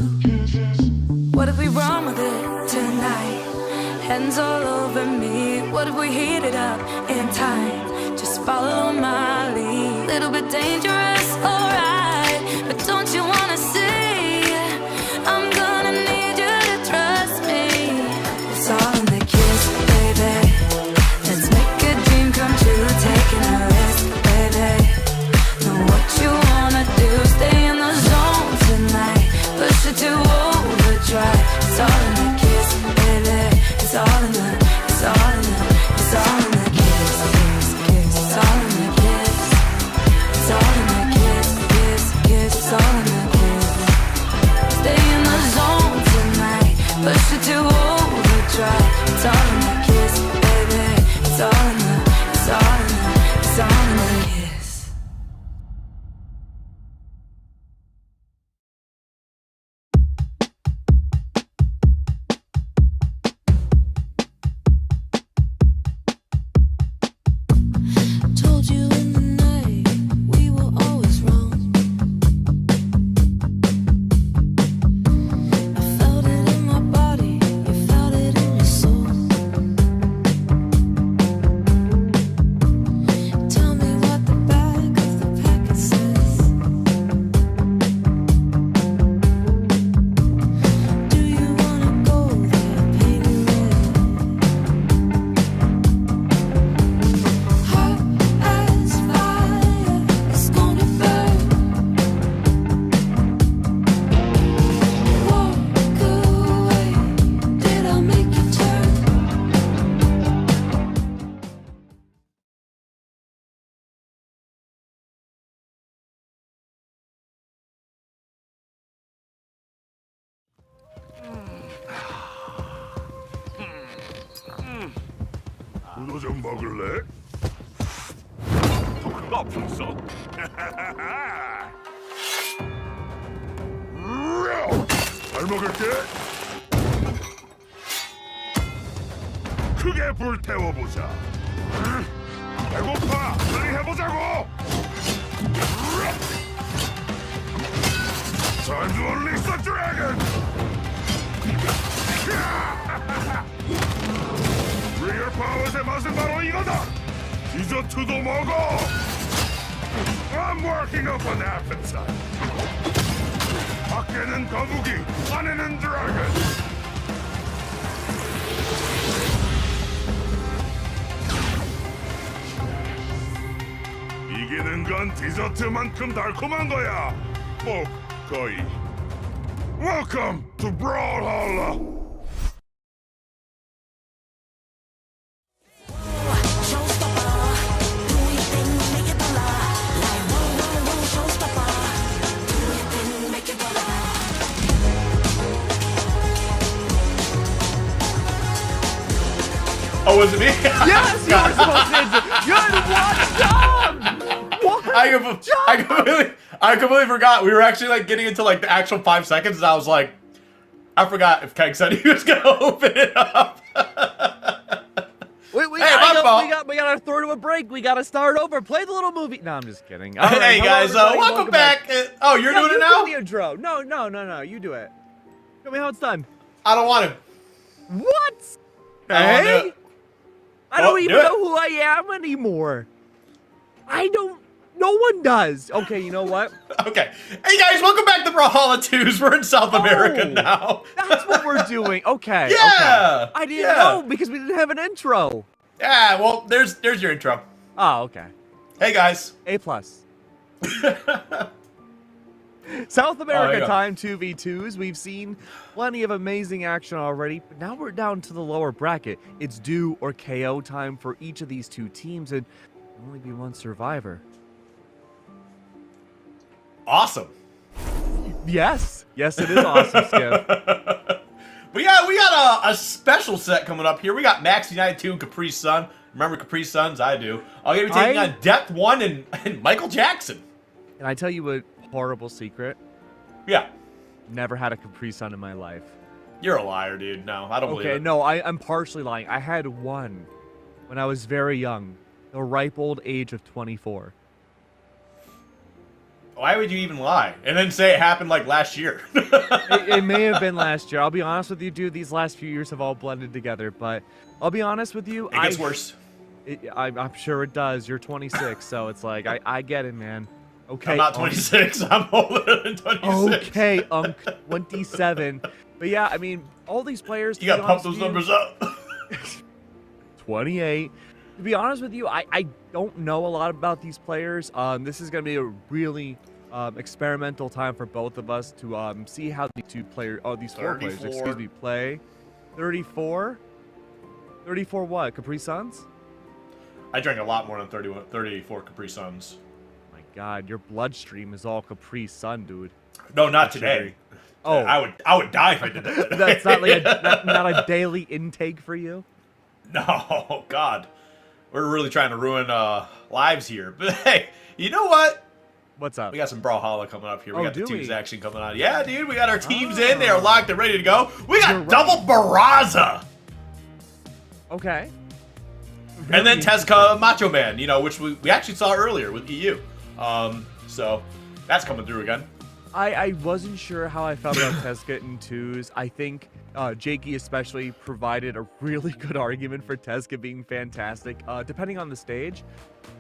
What if we run with it tonight? Hands all over me. What if we heat it up in time? Just follow my lead. Little bit dangerous, alright. But don't you wanna see? I'm gonna need you to trust me. It's all in the kiss, baby. Let's make a dream come true. Taking a risk, baby. Know what you wanna do. Stay in the zone tonight. Push it to overdrive. It's all in the kiss, baby. It's all in the, it's all in the, it's all in the kiss, kiss, kiss. It's all in the kiss. It's all in the 너도 좀 먹을래? 그거 없어. 잘 먹을게. 크게 불태워보자. 배고파. 빨리 해보자고. Time to unleash the dragon. Real powers 맛은 바로 이거다. 디저트도 먹어. I'm working up an appetite. 밖에는 거북이, 안에는 드래곤. 이기는 건 디저트만큼 달콤한 거야. 뭐 거의. Welcome to Brawlhalla. Oh, was it me? Yes, you were supposed to. You're what? I completely forgot. We were actually like getting into like the actual 5 seconds, and I was like, I forgot if Keg said he was gonna open it up. We got our throw to a break. We got to start over. Play the little movie. No, I'm just kidding. All Hey right, guys, hello, welcome back. Oh, you're doing it now? Do the intro. No. You do it. Show me how it's done. I don't want to. What? Hey? I don't even know who I am anymore. I don't. No one does. Okay, you know what? Okay. Hey guys, welcome back to Brawlhalla 2s. We're in South America now. That's what we're doing. Okay. Yeah. Okay. I didn't know because we didn't have an intro. Yeah. Well, there's your intro. Oh, okay. Hey guys. A+. South America time 2v2s. We've seen plenty of amazing action already, but now we're down to the lower bracket. It's do or KO time for each of these two teams, and there'll only be one survivor. Awesome. Yes, it is awesome, Skip. But yeah, we got a special set coming up here. We got Max United 2 and Capri Sun. Remember Capri Suns? I do. I'm going to be taking on Depth 1 and Michael Jackson. Can I tell you a horrible secret? Yeah. Never had a Capri Sun in my life. You're a liar, dude. No, I don't believe it. Okay, no, I'm partially lying. I had one when I was very young, the ripe old age of 24. Why would you even lie? And then say it happened like last year. it may have been last year. I'll be honest with you, dude. These last few years have all blended together. But I'll be honest with you. It gets worse. I'm sure it does. You're 26, so it's like, I get it, man. Okay. I'm not 26. I'm older than 26. Okay, 27. But yeah, I mean, all these players. You got to pump those numbers up. 28. To be honest with you, I don't know a lot about these players. This is going to be a really experimental time for both of us to see how these four players, excuse me, play. 34? 34 what? Capri Suns? I drank a lot more than 34 Capri Suns. My God, your bloodstream is all Capri Sun, dude. No, not today. Oh, I would die if I did that today. That's not like not a daily intake for you? No, God. We're really trying to ruin lives here. But hey, you know what? What's up? We got some Brawlhalla coming up here. We got the do teams we? action coming on. Yeah, dude, we got our teams in. They are locked and ready to go. We got double Barraza. Okay. And then Tezca Macho Man, you know, which we actually saw earlier with EU. So that's coming through again. I wasn't sure how I felt about Tezca in twos. I think Jakey especially provided a really good argument for Tezca being fantastic, depending on the stage.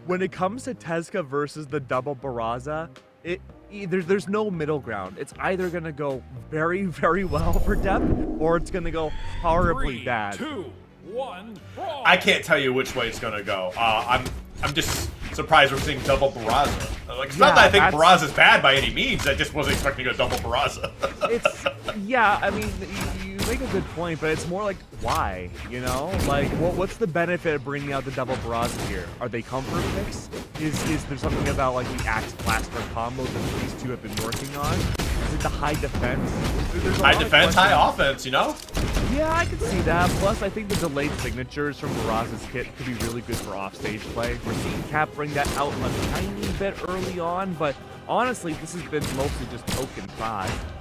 When it comes to Tezca versus the double Barraza, there's no middle ground. It's either going to go very, very well for Depth, or it's going to go horribly bad. 3, 2, 1, brawl. I can't tell you which way it's going to go. I'm just surprised we're seeing double Barraza. Like, it's not that I think Barraza's bad by any means. I just wasn't expecting a double Barraza. Yeah, I mean, you you make a good point, but it's more like, why? You know? Like, what's the benefit of bringing out the double Brawlhalla here? Are they comfort picks? Is there something about, like, the Axe Blaster combo that these two have been working on? Is it the high defense? High defense, high offense, you know? Yeah, I can see that. Plus, I think the delayed signatures from Brawlhalla's kit could be really good for offstage play. We're seeing Cap bring that out a tiny bit early on, but honestly, this has been mostly just token 5.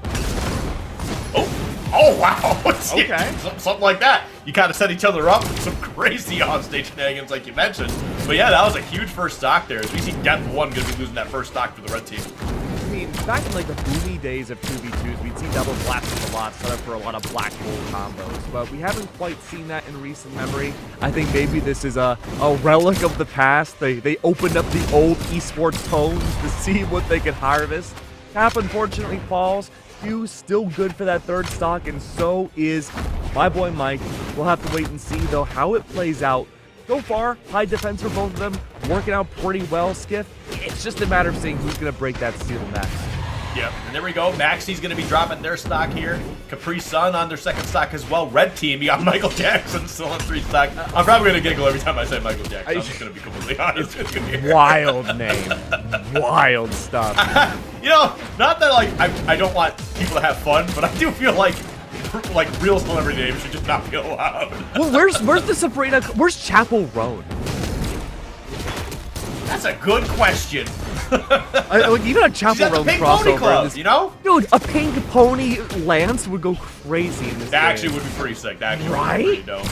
Oh, wow. Okay. Something like that. You kind of set each other up with some crazy offstage shenanigans like you mentioned. But yeah, that was a huge first stock there. As we see Death 1 going to be losing that first stock for the red team. I mean, back in like the boomy days of 2v2s, we'd see double blasters a lot, set up for a lot of black hole combos. But we haven't quite seen that in recent memory. I think maybe this is a relic of the past. They opened up the old esports tones to see what they could harvest. Cap unfortunately falls. Q still good for that third stock, and so is my boy Mike. We'll have to wait and see, though, how it plays out. So far, high defense for both of them, working out pretty well, Skiff. It's just a matter of seeing who's going to break that seal next. Yep, and there we go. Maxi's going to be dropping their stock here. Capri Sun on their second stock as well. Red team, you got Michael Jackson still on 3 stock. I'm probably going to giggle every time I say Michael Jackson. I'm just going to be completely honest with you here. Wild name. Wild stuff. You know, not that like I don't want people to have fun, but I do feel like real celebrity names should just not be allowed. Well, where's the Sabrina? Where's Chapel Roan? That's a good question. Like even a Chapel Roan crossover, Club, this, you know? Dude, a pink pony Lance would go crazy in this. That game. actually would be pretty sick. That actually right? would be pretty dope.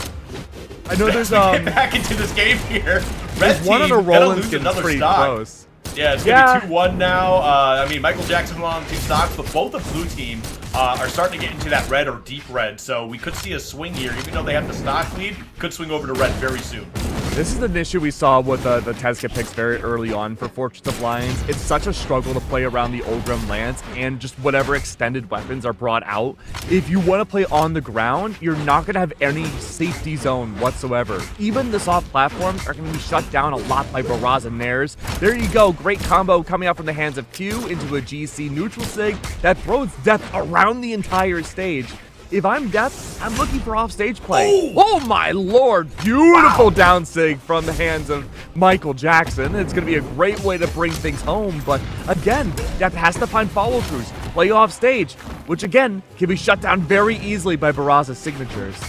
I know there's get back into this game here. Red team one of the Rollins getting another pretty stock. close. Yeah, it's gonna be 2-1 now. I mean, Michael Jackson on 2 stocks, but both the blue team are starting to get into that red or deep red. So we could see a swing here, even though they have the stock lead. Could swing over to red very soon. This is an issue we saw with the Tezca picks very early on for Fortress of Lions. It's such a struggle to play around the Ogrim Lance and just whatever extended weapons are brought out. If you want to play on the ground, you're not going to have any safety zone whatsoever. Even the soft platforms are going to be shut down a lot by Baraz and Nares. There you go. Great combo coming out from the hands of Q into a GC neutral sig that throws death around the entire stage. If I'm Death, I'm looking for offstage play. Oh my lord! Beautiful down sig from the hands of Michael Jackson. It's going to be a great way to bring things home, but again, Death has to find follow-throughs, play offstage, which again, can be shut down very easily by Barraza's signatures.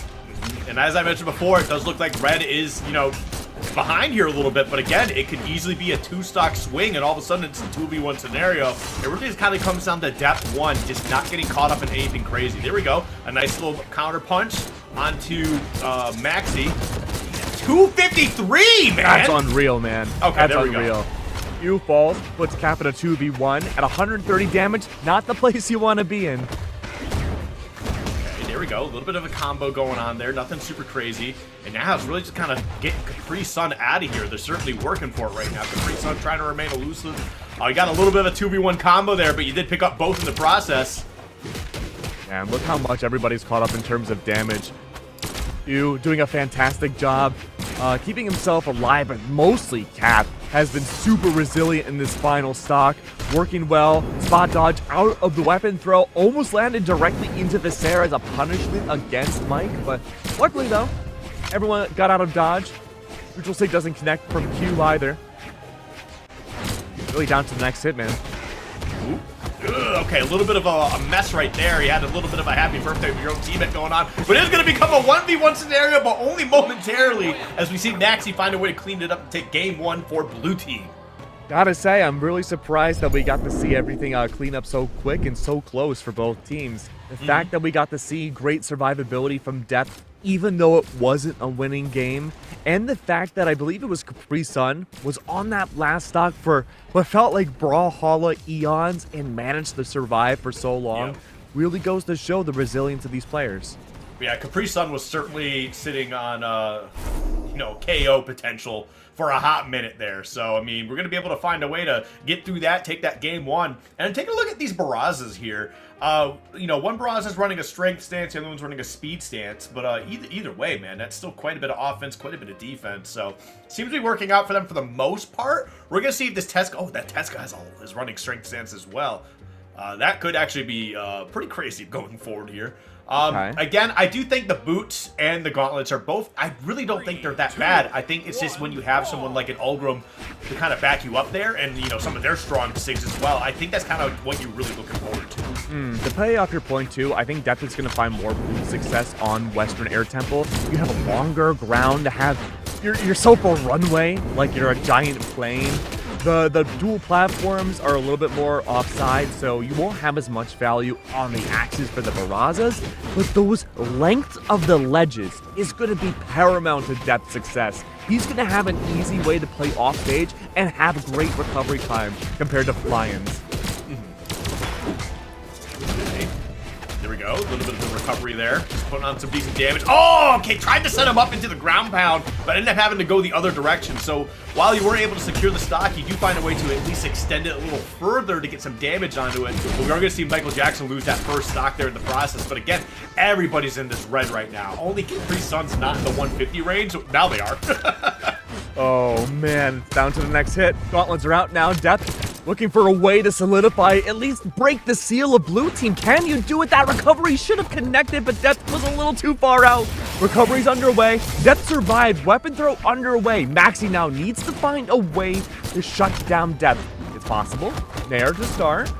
And as I mentioned before, it does look like red is, you know, behind here a little bit, but again, it could easily be a 2-stock swing, and all of a sudden it's a 2v1 scenario. It really just kind of comes down to depth 1, just not getting caught up in anything crazy. There we go. A nice little counter punch onto Maxi. 253, man! That's unreal, man. Okay, that's there we unreal. Q falls, puts Cap at a 2v1 at 130 damage. Not the place you want to be in. There we go. A little bit of a combo going on there. Nothing super crazy. And now it's really just kind of getting Capri Sun out of here. They're certainly working for it right now. Capri Sun trying to remain elusive. You got a little bit of a 2v1 combo there, but you did pick up both in the process. Man, look how much everybody's caught up in terms of damage. You doing a fantastic job keeping himself alive, but mostly Cap has been super resilient in this final stock. Working well, spot dodge out of the weapon throw, almost landed directly into the Sarah as a punishment against Mike, but luckily though, everyone got out of dodge. Neutral sig doesn't connect from Q either. Really down to the next hit, man. Okay, a little bit of a mess right there. He had a little bit of a happy birthday with your own teammate going on. But it's going to become a 1v1 scenario, but only momentarily, as we see Maxi find a way to clean it up and take game 1 for blue team. Gotta say, I'm really surprised that we got to see everything clean up so quick and so close for both teams. The fact that we got to see great survivability from Depth, even though it wasn't a winning game, and the fact that I believe it was Capri Sun was on that last stock for what felt like Brawlhalla eons and managed to survive for so long, really goes to show the resilience of these players. Yeah, Capri Sun was certainly sitting on, you know, KO potential for a hot minute there. So, I mean, we're going to be able to find a way to get through that, take that game 1. And take a look at these Barrazas here. You know, one Barraza is running a strength stance, the other one's running a speed stance. But either way, man, that's still quite a bit of offense, quite a bit of defense. So, seems to be working out for them for the most part. We're going to see if this Tezca... Oh, that Tezca is running strength stance as well. That could actually be pretty crazy going forward here. Again, I do think the boots and the gauntlets are both, I really don't think they're that bad. I think it's just when you have someone like an Ulgrim to kind of back you up there, and, you know, some of their strong sigs as well, I think that's kind of what you're really looking forward to. To play off your point, too, I think Depth is going to find more boot success on Western Air Temple. You have a longer ground to have your so-called runway, like you're a giant plane. The dual platforms are a little bit more offside, so you won't have as much value on the axes for the Barazas, but those lengths of the ledges is going to be paramount to Depth success. He's going to have an easy way to play off stage and have great recovery time compared to Flyins. There we go. A little bit of the recovery there. Just putting on some decent damage. Oh, okay. Tried to set him up into the ground pound, but ended up having to go the other direction. So while you weren't able to secure the stock, you do find a way to at least extend it a little further to get some damage onto it. But we are going to see Michael Jackson lose that first stock there in the process. But again, everybody's in this red right now. Only Capri Sun's not in the 150 range. Now they are. Oh, man. It's down to the next hit. Gauntlets are out now. Depth looking for a way to solidify, at least break the seal of blue team. Can you do it? That recovery should have connected, but Depth was a little too far out. Recovery's underway. Depth survived. Weapon throw underway. Maxi now needs to find a way to shut down Depth. It's possible. Nair to start.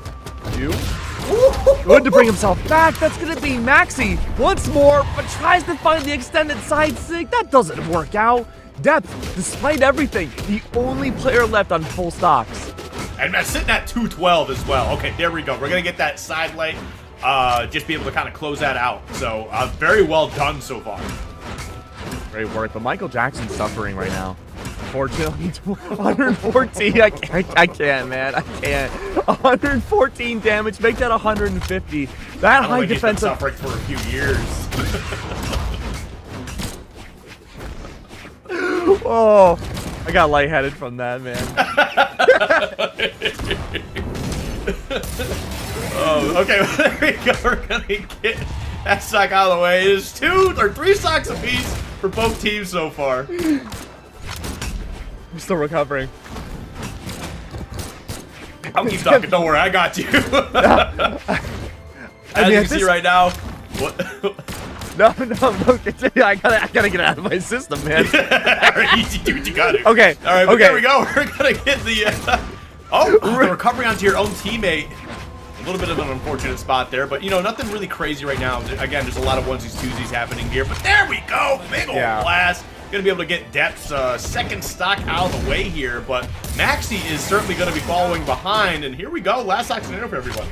Good to bring himself back. That's going to be Maxi once more, but tries to find the extended side sig. That doesn't work out. Depth, despite everything, the only player left on full stocks. And that's sitting at 212 as well. Okay, there we go. We're going to get that side light, just be able to kind of close that out. So, very well done so far. Great work, but Michael Jackson's suffering right now. Unfortunately, 114. I can't, man. I can't. 114 damage. Make that 150. That high defensive. Suffering for a few years. Oh, I got lightheaded from that, man. Oh, okay. Well, there we go. We're gonna get that stock out of the way. It is 2 or 3 stocks apiece for both teams so far. I'm still recovering. I'll keep talking. Don't worry, I got you. As you can see right now, what? No, continue. I gotta get out of my system, man. Alright, easy, dude, you got it. Okay. All right, but there we go. We're gonna get the the recovery onto your own teammate. A little bit of an unfortunate spot there, but you know, nothing really crazy right now. Again, there's a lot of onesies, twosies happening here, but there we go. Big old blast. Gonna be able to get Depth's second stock out of the way here, but Maxi is certainly gonna be following behind, and here we go. Last stock scenario for everyone.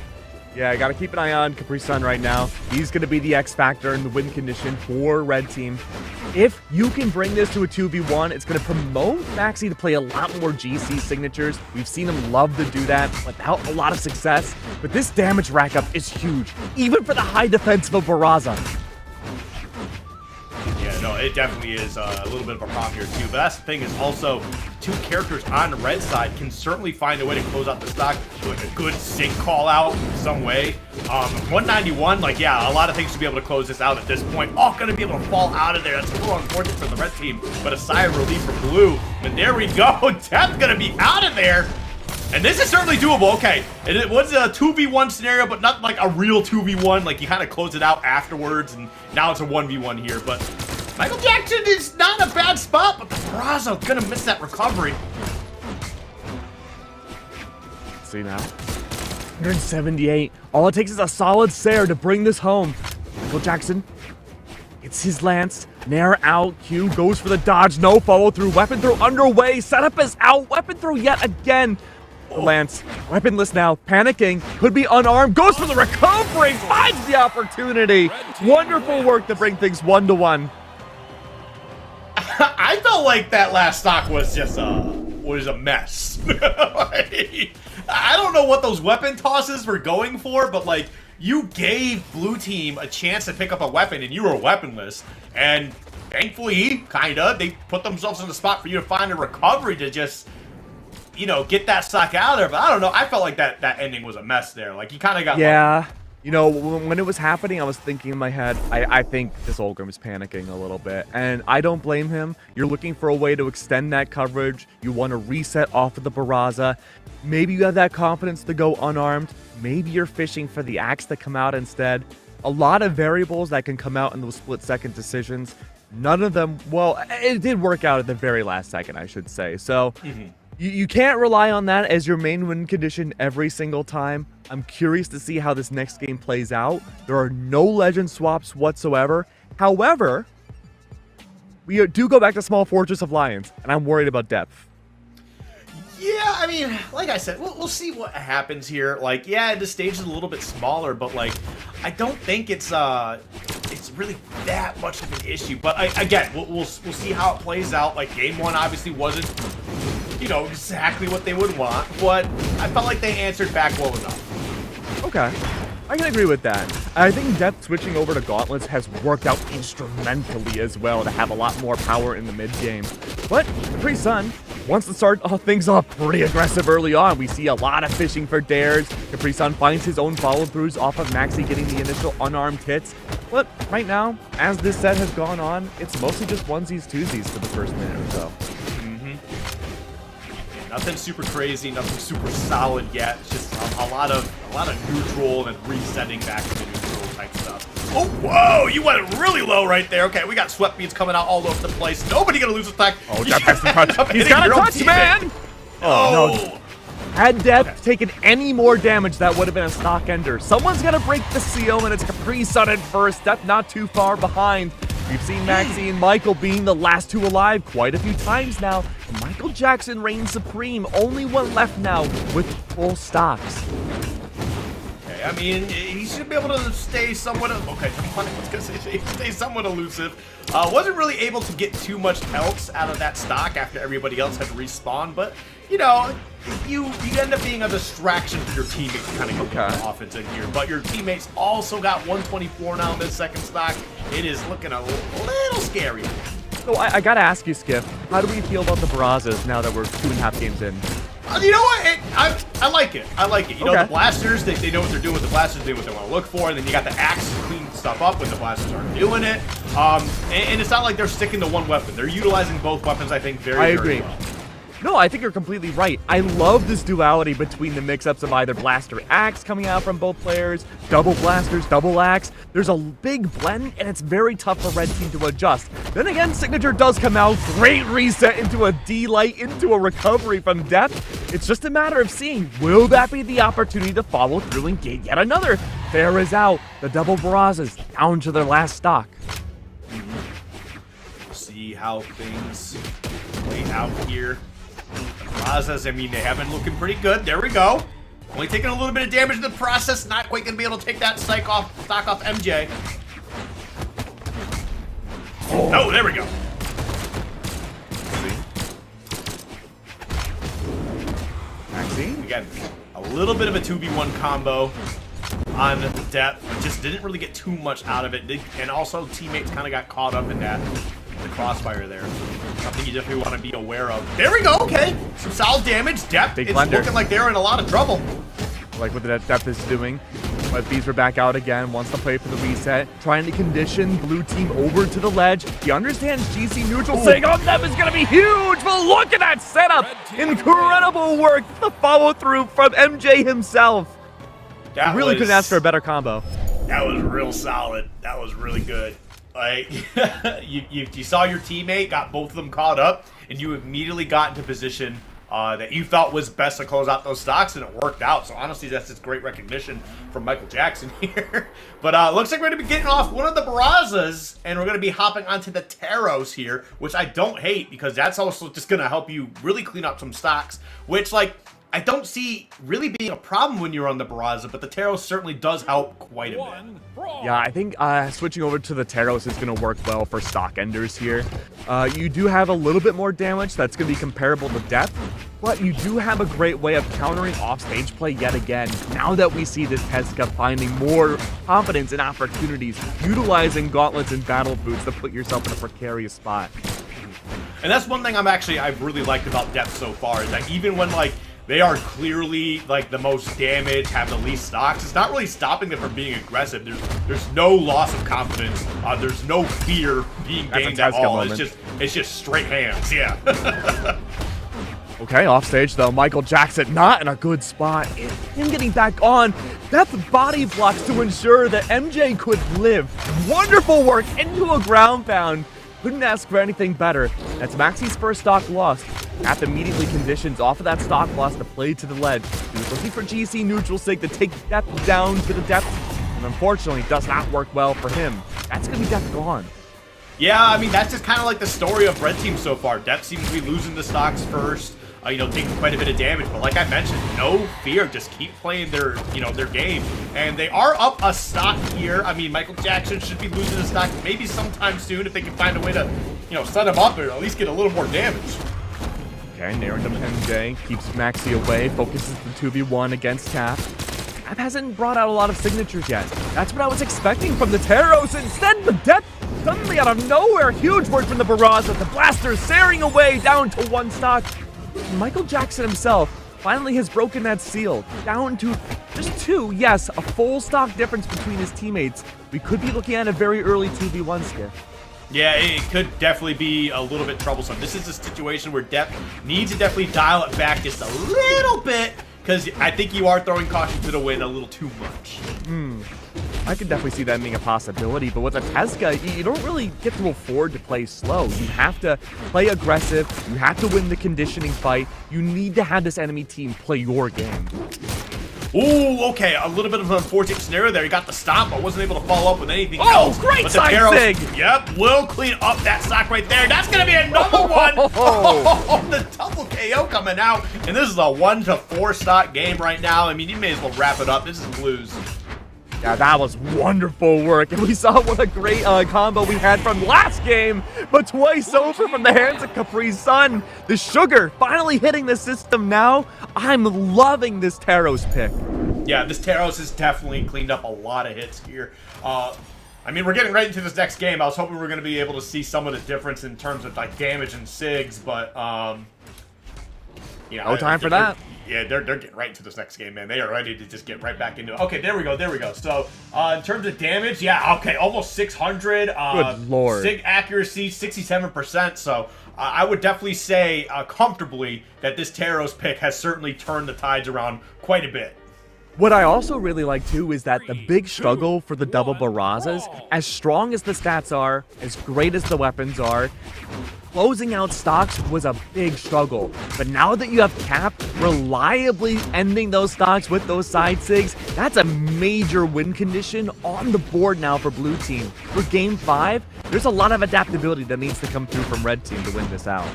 Yeah, I gotta keep an eye on Capri Sun right now. He's gonna be the X factor in the win condition for Red Team. If you can bring this to a 2v1, it's gonna promote Maxi to play a lot more GC signatures. We've seen him love to do that without a lot of success, but this damage rack up is huge, even for the high defense of Barraza. Yeah, no, it definitely is a little bit of a problem here too. But that's the thing, is also 2 characters on the red side can certainly find a way to close out the stock with a good sig call out in some way. 191, like, yeah, a lot of things to be able to close this out at this point. All gonna be able to fall out of there. That's a little unfortunate for the red team, but a sigh of relief for blue. And there we go. Depth gonna be out of there. And this is certainly doable. Okay, and it was a 2v1 scenario, but not like a real 2v1. Like, you kind of close it out afterwards, and now it's a 1v1 here. But Michael Jackson is not a bad spot, but the Barraza gonna miss that recovery. Let's see now. 178. All it takes is a solid Sair to bring this home. Michael Jackson. It's his lance. Nair out. Q goes for the dodge. No follow through. Weapon throw underway. Setup is out. Weapon throw yet again. The lance. Weaponless now. Panicking. Could be unarmed. Goes for the recovery. Finds the opportunity. Wonderful work to bring things 1-1. I felt like that last stock was just a mess. I don't know what those weapon tosses were going for, but like, you gave blue team a chance to pick up a weapon and you were weaponless, and thankfully, kinda, they put themselves in the spot for you to find a recovery to just, you know, get that stock out of there. But I don't know, I felt like that ending was a mess there. Like, you kind of got lucky. You know, when it was happening, I was thinking in my head, I think this Ulgrim is panicking a little bit, and I don't blame him. You're looking for a way to extend that coverage. You want to reset off of the Barraza. Maybe you have that confidence to go unarmed. Maybe you're fishing for the axe to come out instead. a lot of variables that can come out in those split-second decisions. None of them, well, it did work out at the very last second, I should say. So you can't rely on that as your main win condition every single time. I'm curious to see how this next game plays out. There are no legend swaps whatsoever. However, we do go back to Small Fortress of Lions, and I'm worried about depth. Yeah, I mean, like I said, we'll see what happens here. Like, yeah, the stage is a little bit smaller, but like, I don't think it's really that much of an issue. But again, we'll see how it plays out. Like, game one obviously wasn't, you know, exactly what they would want, but I felt like they answered back well enough. Okay. I can agree with that. I think depth switching over to Gauntlets has worked out instrumentally as well to have a lot more power in the mid game. But Capri Sun wants to start things off pretty aggressive early on. We see a lot of fishing for dares. Capri Sun finds his own follow-throughs off of Maxi getting the initial unarmed hits. But right now, as this set has gone on, it's mostly just onesies, twosies for the first minute or so. Nothing super crazy, nothing super solid yet. It's just a lot of neutral and resetting back to neutral type stuff. Oh, whoa! You went really low right there. Okay, we got sweat beads coming out all over the place. Nobody gonna lose attack. Oh, Depp has to touch. He's got a touch, man! Oh, no. Had Depp taken any more damage, that would have been a stock ender. Someone's gonna break the seal, and it's Capri Sun at first. Depp not too far behind. We've seen Maxi and Michael being the last two alive quite a few times now. Michael Jackson reigns supreme. Only one left now with full stocks. Okay, I mean, he should be able to stay somewhat... Okay, I was going to say stay somewhat elusive. Wasn't really able to get too much else out of that stock after everybody else had respawned, but, you know, you end up being a distraction for your teammates to kind of get the offense in here. But your teammates also got 124 now in this second stock. It is looking a little scary. So I gotta ask you, Skip, how do we feel about the Barrazas now that we're 2.5 games in? You know what? I like it. I like it. You know, the blasters, they know what they're doing with the blasters. They know what they want to look for. And then you got the axe to clean stuff up when the blasters aren't doing it. And it's not like they're sticking to one weapon. They're utilizing both weapons, I think, very well. No, I think you're completely right. I love this duality between the mix-ups of either Blaster Axe coming out from both players, double Blasters, double Axe. There's a big blend, and it's very tough for Red Team to adjust. Then again, Signature does come out. Great reset into a D-Light, into a recovery from death. It's just a matter of seeing, will that be the opportunity to follow through and get yet another? Fair is out. The double Barrazas down to their last stock. See how things play out here. Barrazas, I mean, they have been looking pretty good. There we go. Only taking a little bit of damage in the process. Not quite going to be able to take that stock off MJ. Oh, there we go. Maxi. Again, a little bit of a 2v1 combo on depth. Just didn't really get too much out of it. And also, teammates kind of got caught up in that. The crossfire there. Something you definitely want to be aware of. There we go, okay. Some solid damage. Depth, it's looking like they're in a lot of trouble. Like what that Depth is doing. But these are back out again, wants to play for the reset. Trying to condition blue team over to the ledge. He understands GC neutral saying, oh, that is going to be huge. But look at that setup. Incredible work. The follow through from MJ himself. That really couldn't ask for a better combo. That was real solid. That was really good. Like, you saw your teammate, got both of them caught up, and you immediately got into position that you felt was best to close out those stocks, and it worked out. So honestly, that's just great recognition from Michael Jackson here. But looks like we're going to be getting off one of the Barrazas, and we're going to be hopping onto the Taros here, which I don't hate, because that's also just going to help you really clean up some stocks, which, like, I don't see really being a problem when you're on the Barraza, but the Taros certainly does help quite a bit. Yeah, I think switching over to the Taros is going to work well for stock enders here. You do have a little bit more damage that's going to be comparable to Death, but you do have a great way of countering off-stage play yet again. Now that we see this Tesca finding more confidence and opportunities, utilizing gauntlets and battle boots to put yourself in a precarious spot. And that's one thing I've really liked about Depth so far, is that even when, like, they are clearly, like, the most damaged, have the least stocks, it's not really stopping them from being aggressive. There's no loss of confidence. There's no fear being gained at all. It's just straight hands, yeah. Okay, off stage though, Michael Jackson not in a good spot. Him getting back on, that's body blocks to ensure that MJ could live. Wonderful work into a ground pound. Couldn't ask for anything better. That's Maxi's first stock lost. Cap immediately conditions off of that stock loss to play to the ledge. He was looking for GC neutral sig to take Death down to the depth, and unfortunately does not work well for him. That's gonna be Death gone. Yeah, I mean, that's just kind of like the story of Red Team so far. Death seems to be losing the stocks first, taking quite a bit of damage. But like I mentioned, no fear. Just keep playing their game. And they are up a stock here. I mean, Michael Jackson should be losing a stock maybe sometime soon if they can find a way to, set him up or at least get a little more damage. Okay, Narendum MJ keeps Maxi away, focuses the 2v1 against Cap. Cap hasn't brought out a lot of signatures yet. That's what I was expecting from the Teros. Instead, the Death suddenly out of nowhere. Huge work from the Barrage with the Blaster searing away down to 1 stock. Michael Jackson himself finally has broken that seal. Down to just 2. Yes, a full stock difference between his teammates. We could be looking at a very early 2v1 skiff. Yeah, it could definitely be a little bit troublesome. This is a situation where Death needs to definitely dial it back just a little bit, because I think you are throwing caution to the wind a little too much. I could definitely see that being a possibility, but with a Tezca, you don't really get to afford to play slow. You have to play aggressive. You have to win the conditioning fight. You need to have this enemy team play your game. Ooh, okay, a little bit of an unfortunate scenario there. He got the stop, but wasn't able to follow up with anything Oh, else. great But side sig! Yep, will clean up that stock right there. That's going to be another one. Oh, the double KO coming out. And this is a 1 to 4 stock game right now. I mean, you may as well wrap it up. This is Blues. Yeah, that was wonderful work. And we saw what a great combo we had from last game, but twice over from the hands of Capri Sun. The sugar finally hitting the system now. I'm loving this Teros pick. Yeah, this Teros has definitely cleaned up a lot of hits here. I mean, we're getting right into this next game. I was hoping we were going to be able to see some of the difference in terms of like damage and SIGs, but no time for that. Yeah, they're getting right into this next game, man. They are ready to just get right back into it. Okay, there we go. So, in terms of damage, yeah, okay, almost 600. Good lord. SIG accuracy, 67%. So, I would definitely say comfortably that this Teros pick has certainly turned the tides around quite a bit. What I also really like, too, is that the big struggle for the double barrages, as strong as the stats are, as great as the weapons are, closing out stocks was a big struggle. But now that you have Cap reliably ending those stocks with those side SIGs, that's a major win condition on the board now for Blue Team. For Game 5, there's a lot of adaptability that needs to come through from Red Team to win this out.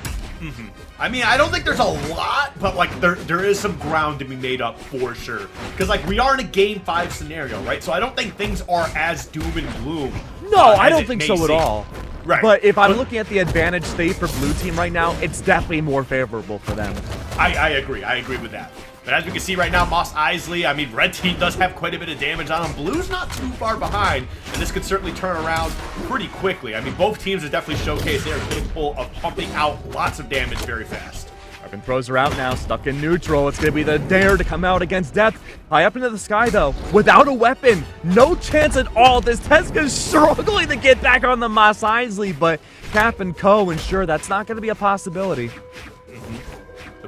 I mean, I don't think there's a lot, but like there is some ground to be made up for sure. Because like we are in a Game 5 scenario, right? So I don't think things are as doom and gloom. No, I don't think so at all. Right. But if I'm looking at the advantage state for Blue Team right now, it's definitely more favorable for them. I agree. I agree with that. But as we can see right now, Moss Isley, I mean, Red Team does have quite a bit of damage on him. Blue's not too far behind, and this could certainly turn around pretty quickly. I mean, both teams have definitely showcased they are capable of pumping out lots of damage very fast. Weapon throws her out now, stuck in neutral. It's going to be the dare to come out against Death. High up into the sky, though, without a weapon. No chance at all. This Tezca's struggling to get back on the Moss Isley, but Cap and Co. ensure that's not going to be a possibility.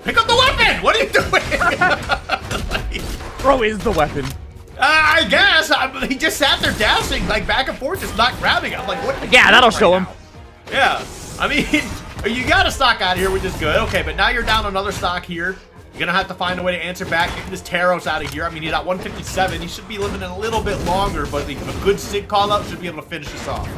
Pick up the weapon! What are you doing? Bro is the weapon. I guess. He just sat there dashing, like back and forth, just not grabbing it. I'm like, what? Yeah, that'll show him. Yeah. I mean, you got a stock out of here, which is good. Okay, but now you're down another stock here. You're going to have to find a way to answer back. Get this Teros out of here. I mean, he's at 157. He should be living in a little bit longer, but a good SIG call-up should be able to finish this off.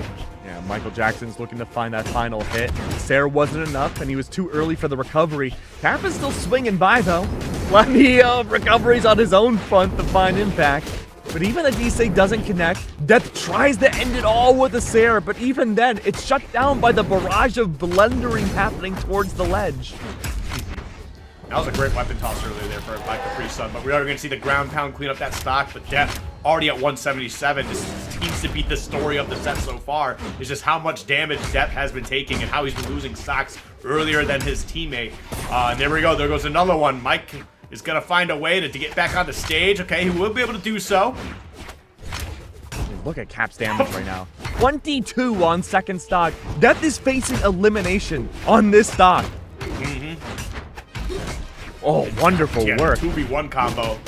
Yeah, Michael Jackson's looking to find that final hit. Sarah wasn't enough, and he was too early for the recovery. Cap is still swinging by, though. Plenty of recoveries on his own front to find impact. But even a D-Sig doesn't connect. Death tries to end it all with a Sarah, but even then, it's shut down by the barrage of blundering happening towards the ledge. That was a great weapon toss earlier there for Capri Sun, but we are going to see the ground pound clean up that stock, but Death already at 177. This seems to be the story of the set so far. It's just how much damage Death has been taking and how he's been losing stocks earlier than his teammate. And there we go. There goes another one. Mike is going to find a way to get back on the stage. Okay, he will be able to do so. Look at Cap's damage right now. 22 on second stock. Death is facing elimination on this stock. Oh, wonderful work. 2v1 combo.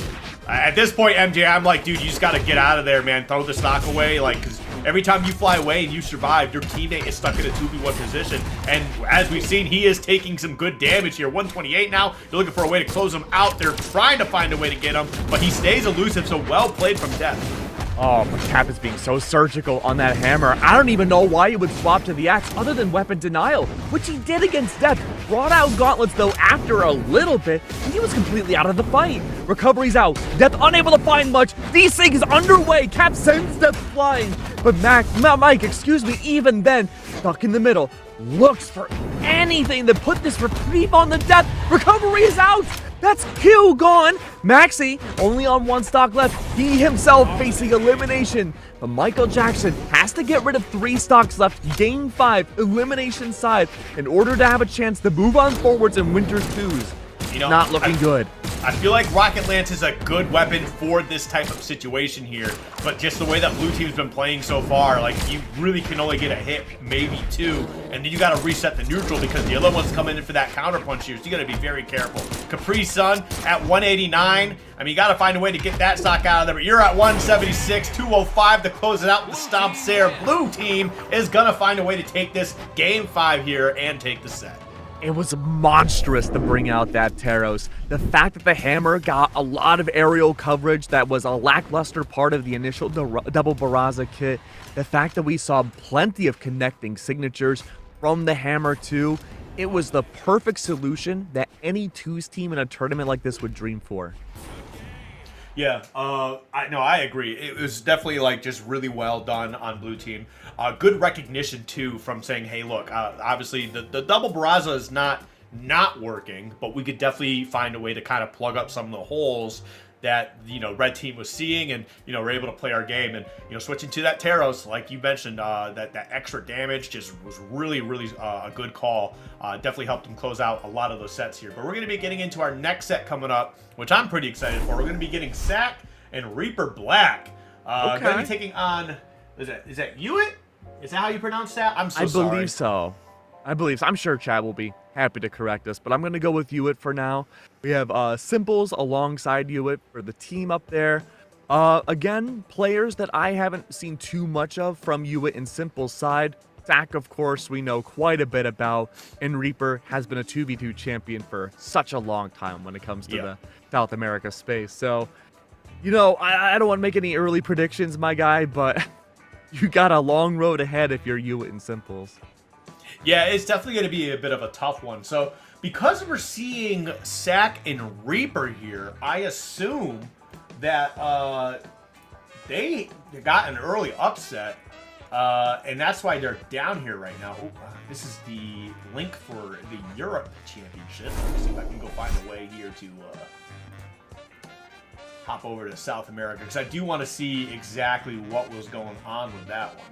At this point, MJ, I'm like, dude, you just got to get out of there, man. Throw the stock away, like, because every time you fly away and you survive, your teammate is stuck in a 2v1 position. And as we've seen, he is taking some good damage here. 128 now. They're looking for a way to close him out. They're trying to find a way to get him, but he stays elusive, so well played from Death. Oh, but Cap is being so surgical on that hammer. I don't even know why he would swap to the axe other than weapon denial, which he did against Death. Brought out gauntlets, though, after a little bit, and he was completely out of the fight. Recovery's out. Death unable to find much. Desync is underway. Cap sends Death flying. But Mike, excuse me, even then, stuck in the middle, looks for anything to put this reprieve on the Death. Recovery is out. That's Q gone. Maxi only on 1 stock left. He himself facing elimination. But Michael Jackson has to get rid of 3 stocks left. Game 5, elimination side, in order to have a chance to move on forwards in Winter's 2s. You know, not looking good. I feel like Rocket Lance is a good weapon for this type of situation here, but just the way that blue team's been playing so far, like, you really can only get a hit, maybe 2, and then you got to reset the neutral because the other one's coming in for that counter punch here, so you got to be very careful. Capri Sun at 189. I mean, you got to find a way to get that stock out of there, but you're at 176, 205 to close it out with the stomps there. Blue team is going to find a way to take this game 5 here and take the set. It was monstrous to bring out that Taros. The fact that the hammer got a lot of aerial coverage that was a lackluster part of the initial double Barraza kit. The fact that we saw plenty of connecting signatures from the hammer too. It was the perfect solution that any 2s team in a tournament like this would dream for. Yeah, I agree. It was definitely like just really well done on blue team. Good recognition too from saying, hey, look, obviously the double Barraza is not working, but we could definitely find a way to kind of plug up some of the holes that, you know, red team was seeing, and, you know, we're able to play our game. And, you know, switching to that Taros, like you mentioned, that extra damage just was really a good call. Definitely helped them close out a lot of those sets here. But we're going to be getting into our next set coming up, which I'm pretty excited for. We're going to be getting Sack and Reaper Black. Okay. Going to be taking on, is that Hewitt? Is that how you pronounce that? I'm so sorry. I believe so. I'm sure Chad will be happy to correct us, but I'm going to go with Hewitt for now. We have Simples alongside Hewitt for the team up there. Again, players that I haven't seen too much of from Hewitt and Simples' side. Sack, of course, we know quite a bit about, and Reaper has been a 2v2 champion for such a long time when it comes to the South America space. So, you know, I don't want to make any early predictions, my guy, but you got a long road ahead if you're Hewitt and Simples. Yeah, it's definitely going to be a bit of a tough one. So, because we're seeing Sack and Reaper here, I assume that they got an early upset, and that's why they're down here right now. Ooh, this is the link for the Europe Championship. Let's see if I can go find a way here to hop over to South America, because I do want to see exactly what was going on with that one.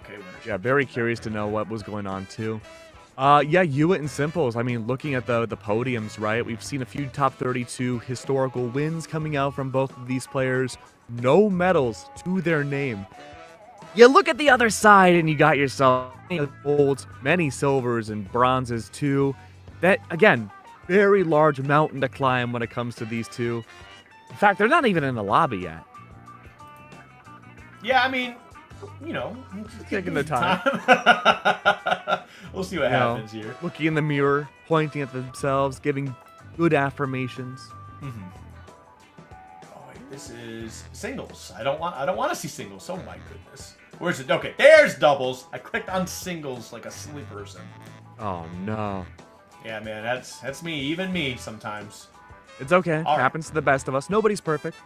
Okay, yeah, very curious to know what was going on too. Yeah, Hewitt and Simples. I mean, looking at the podiums, right? We've seen a few top 32 historical wins coming out from both of these players. No medals to their name. You look at the other side and you got yourself many golds, many silvers and bronzes too. That, again, very large mountain to climb when it comes to these two. In fact, they're not even in the lobby yet. Yeah, I mean, you know, taking the time. We'll see what happens here. Looking in the mirror, pointing at themselves, giving good affirmations. Mm-hmm. Oh wait, this is singles. I don't want to see singles. Oh my goodness. Where's it? Okay, there's doubles. I clicked on singles like a silly person. Oh no. Yeah, man, that's me. Even me sometimes. It's okay. It happens to the best of us. Nobody's perfect.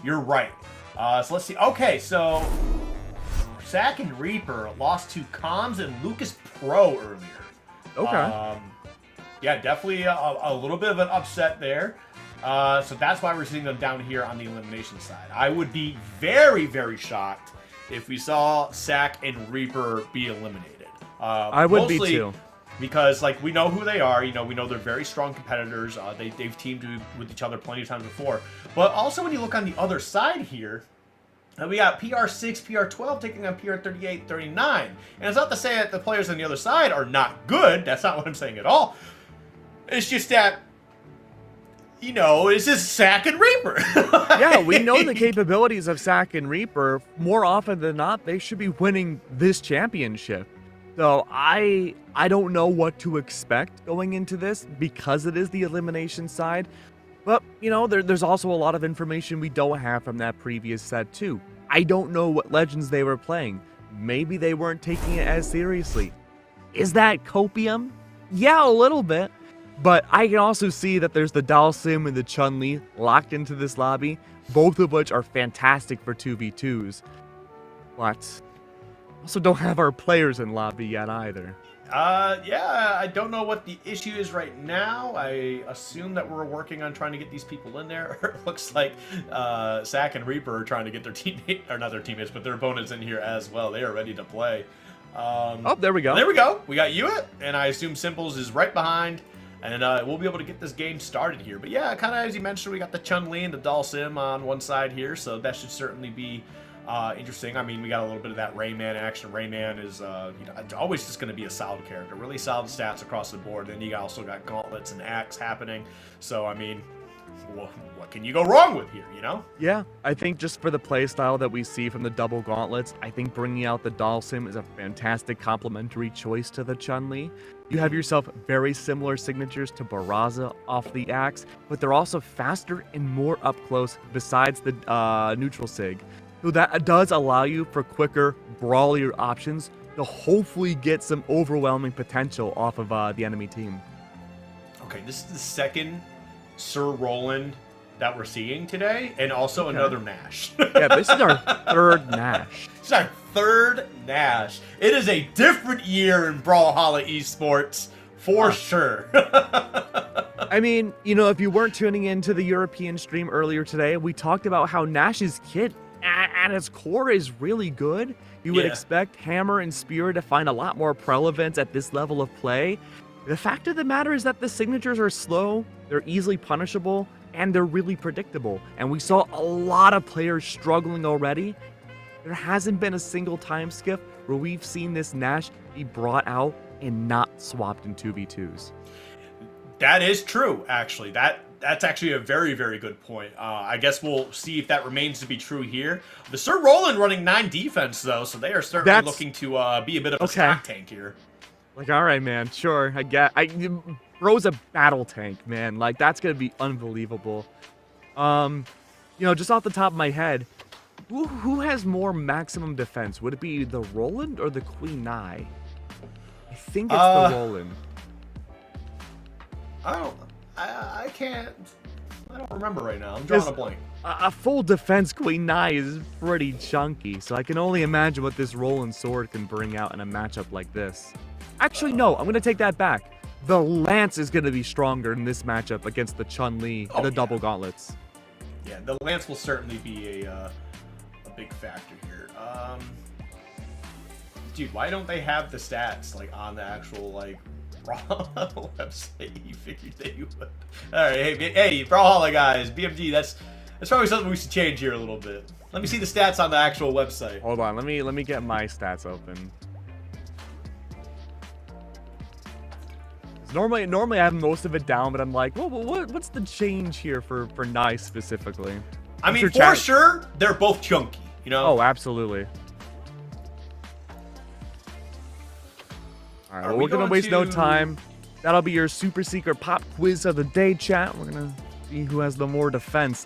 You're right. So let's see. Okay, so Sack and Reaper lost to Comms and Lucas Pro earlier. Okay. Yeah, definitely a little bit of an upset there. So that's why we're seeing them down here on the elimination side. I would be very, very shocked if we saw Sack and Reaper be eliminated. I would be too. Because, like, we know who they are. You know, we know they're very strong competitors. They've teamed with each other plenty of times before. But also, when you look on the other side here, we got PR6, PR12 taking on PR38, 39. And it's not to say that the players on the other side are not good. That's not what I'm saying at all. It's just that, you know, it's just Sack and Reaper. Yeah, we know the capabilities of Sack and Reaper. More often than not, they should be winning this championship. So I don't know what to expect going into this because it is the elimination side. But, you know, there's also a lot of information we don't have from that previous set, too. I don't know what Legends they were playing. Maybe they weren't taking it as seriously. Is that copium? Yeah, a little bit. But I can also see that there's the Dalsim and the Chun-Li locked into this lobby, both of which are fantastic for 2v2s. But also don't have our players in lobby yet either. Yeah, I don't know what the issue is right now. I assume that we're working on trying to get these people in there. It looks like Sack and Reaper are trying to get their teammate, or not their teammates, but their opponents in here as well. They are ready to play. Oh, there we go. There we go. We got Hewitt, and I assume Simples is right behind, and we'll be able to get this game started here. But yeah, kind of as you mentioned, we got the Chun-Li and the Dalsim on one side here, so that should certainly be interesting. I mean, we got a little bit of that Rayman action. Rayman is, you know, always just going to be a solid character. Really solid stats across the board. Then you also got gauntlets and axe happening. So, I mean, what can you go wrong with here, you know? Yeah, I think just for the playstyle that we see from the double gauntlets, I think bringing out the Dalsim is a fantastic complementary choice to the Chun-Li. You have yourself very similar signatures to Barraza off the axe, but they're also faster and more up close besides the neutral sig. So that does allow you for quicker, brawlier options to hopefully get some overwhelming potential off of the enemy team. Okay, this is the second Sir Roland that we're seeing today, and also another Nash. Yeah, this is our third Nash. This is our third Nash. It is a different year in Brawlhalla Esports, for sure. I mean, you know, if you weren't tuning into the European stream earlier today, we talked about how Nash's kit at its core is really good. You would expect Hammer and Spear to find a lot more relevance at this level of play. The fact of the matter is that the signatures are slow, they're easily punishable, and they're really predictable. And we saw a lot of players struggling already. There hasn't been a single time skip where we've seen this Nash be brought out and not swapped in 2v2s. That is true, actually. That's actually a very, very good point. I guess we'll see if that remains to be true here. The Sir Roland running 9 defense, though, so they are certainly looking to be a bit of a stock tank here. Like, all right, man, sure, Bro's a battle tank, man. Like, that's gonna be unbelievable. You know, just off the top of my head, who has more maximum defense? Would it be the Roland or the Queen Nai? I think it's the Roland. I can't. I don't remember right now. I'm drawing a blank. A full defense Queen Nai is pretty chunky, so I can only imagine what this Roland sword can bring out in a matchup like this. Actually, no, I'm going to take that back. The Lance is going to be stronger in this matchup against the Chun-Li and the double gauntlets. Yeah, the Lance will certainly be a big factor here. Dude, why don't they have the stats like on the actual like Brawlhalla website? You figured they would. All right, hey, Brawlhalla guys, BMG. That's probably something we should change here a little bit. Let me see the stats on the actual website. Hold on, let me get my stats open. Normally I have most of it down, but I'm like, well, what's the change here for Nice specifically? I mean, for sure, they're both chunky, you know? Oh, absolutely. All right, well, we're going to waste no time. That'll be your super secret pop quiz of the day, chat. We're going to see who has the more defense.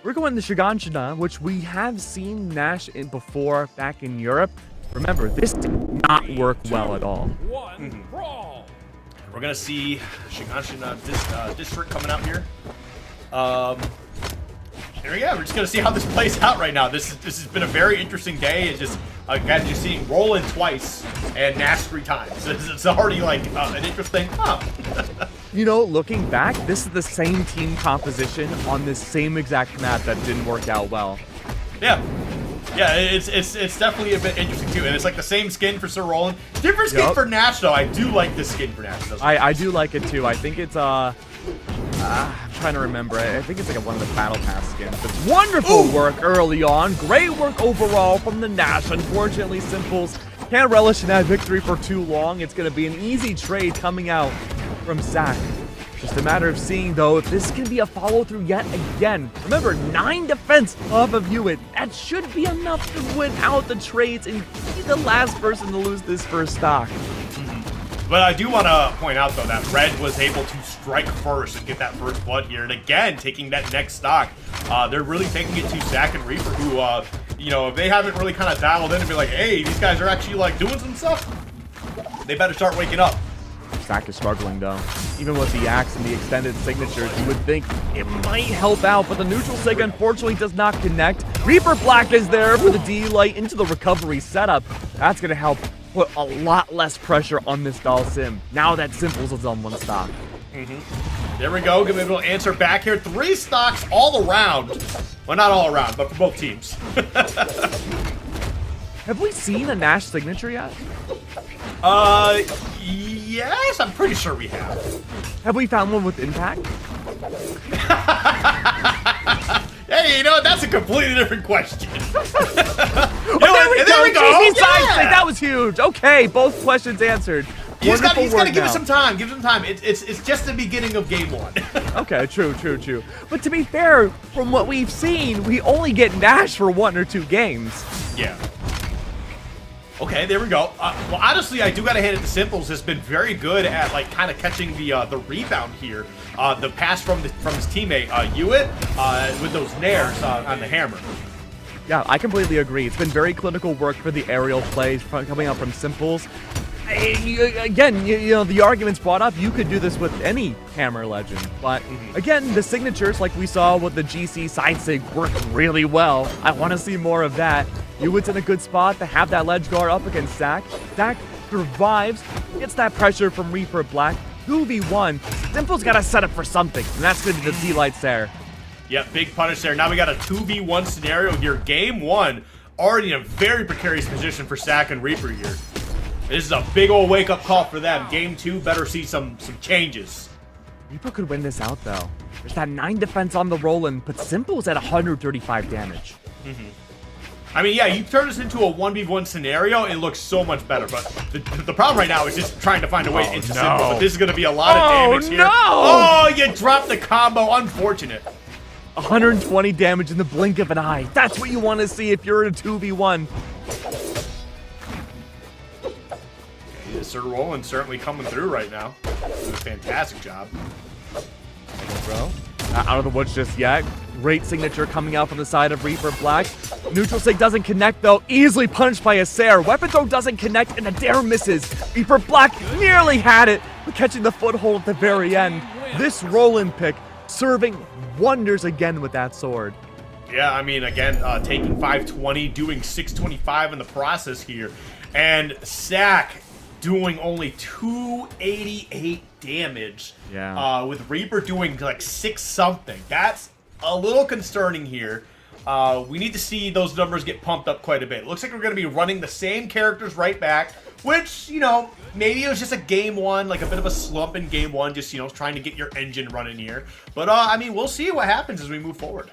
We're going to Shiganshina, which we have seen Nash in before back in Europe. Remember, this did not work well at all. We're going to see Shiganshina district coming out here. There we go. We're just going to see how this plays out right now. This has been a very interesting day. It's just, again, just seeing Roland twice and Nash 3 times. It's already like an interesting, You know, looking back, this is the same team composition on this same exact map that didn't work out well. Yeah. Yeah, it's definitely a bit interesting too, and it's like the same skin for Sir Roland. Different skin for Nash though. I do like this skin for Nash. I do like it too. I think it's I'm trying to remember. I think it's like one of the Battle Pass skins. It's wonderful work early on. Great work overall from the Nash. Unfortunately, Simples can't relish in that victory for too long. It's going to be an easy trade coming out from Zach. Just a matter of seeing, though, if this can be a follow-through yet again. Remember, 9 defense off of Hewitt. That should be enough to win out the trades and be the last person to lose this first stock. But I do want to point out, though, that Red was able to strike first and get that first blood here. And again, taking that next stock, they're really taking it to Zach and Reaper, who, you know, if they haven't really kind of dialed in and be like, hey, these guys are actually, like, doing some stuff, they better start waking up. Zach is struggling, though. Even with the axe and the extended signatures, you would think it might help out, but the neutral sig unfortunately does not connect. Reaper Black is there for the D-Light into the recovery setup. That's going to help put a lot less pressure on this Doll Sim, now that Simples is on one stock. There we go. Give me a little answer back here. 3 stocks all around. Well, not all around, but for both teams. Have we seen a Nash signature yet? Yes, I'm pretty sure we have. Have we found one with impact? Hey, you know what? That's a completely different question. There we go. GC side that was huge. Okay, both questions answered. He's got to give it some time. Give it some time. It's just the beginning of game 1. Okay, true. But to be fair, from what we've seen, we only get Nash for 1 or 2 games. Yeah. Okay, there we go. Well, honestly, I do got to hand it to Simples. Has been very good at like kind of catching the rebound here. The pass from his teammate Hewitt with those nairs on the hammer. Yeah, I completely agree. It's been very clinical work for the aerial plays coming out from Simples. Again, you know, the argument's brought up, you could do this with any hammer legend, but again, the signatures like we saw with the GC side sig work really well. I want to see more of that. Hewitt's in a good spot to have that ledge guard up against Zach. Zach survives, gets that pressure from Reaper Black. 2v1. Simple's got to set up for something, and that's going to be the D-Lights there. Yep, big punish there. Now we got a 2v1 scenario here. Game 1, already in a very precarious position for Zach and Reaper here. This is a big old wake-up call for them. Game 2 better see some changes. Reaper could win this out, though. There's that 9 defense on the roll-in, but Simple's at 135 damage. I mean, yeah, you turn this into a 1v1 scenario, it looks so much better. But the problem right now is just trying to find a way into Simple. But this is going to be a lot of damage here. Oh, you dropped the combo. Unfortunate. 120 damage in the blink of an eye. That's what you want to see if you're in a 2v1. Sir Roland certainly coming through right now. Doing a fantastic job. Bro. Not out of the woods just yet. Great signature coming out from the side of Reaper Black. Neutral sig doesn't connect, though. Easily punished by a Sair. Weapon throw doesn't connect, and the dare misses. Reaper Black nearly had it, but catching the foothold at the very end. This Roland pick serving wonders again with that sword. Yeah, I mean, again, taking 520, doing 625 in the process here. And Sack doing only 288 damage. Yeah. With Reaper doing like 6 something. That's a little concerning here. We need to see those numbers get pumped up quite a bit. Looks like we're going to be running the same characters right back, which, you know, maybe it was just a game 1, like a bit of a slump in game 1, just, you know, trying to get your engine running here. But, I mean, we'll see what happens as we move forward.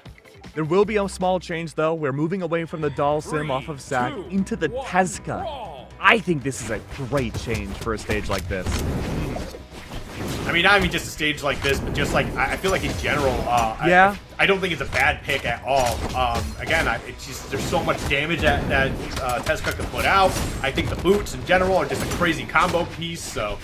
There will be a small change, though. We're moving away from the Doll Sim off of Sack into the Tezca. I think this is a great change for a stage like this. I mean, not even just a stage like this, but just like, I feel like in general, yeah. I don't think it's a bad pick at all. Again, it's just, there's so much damage that Tezca can put out. I think the boots in general are just a crazy combo piece, so.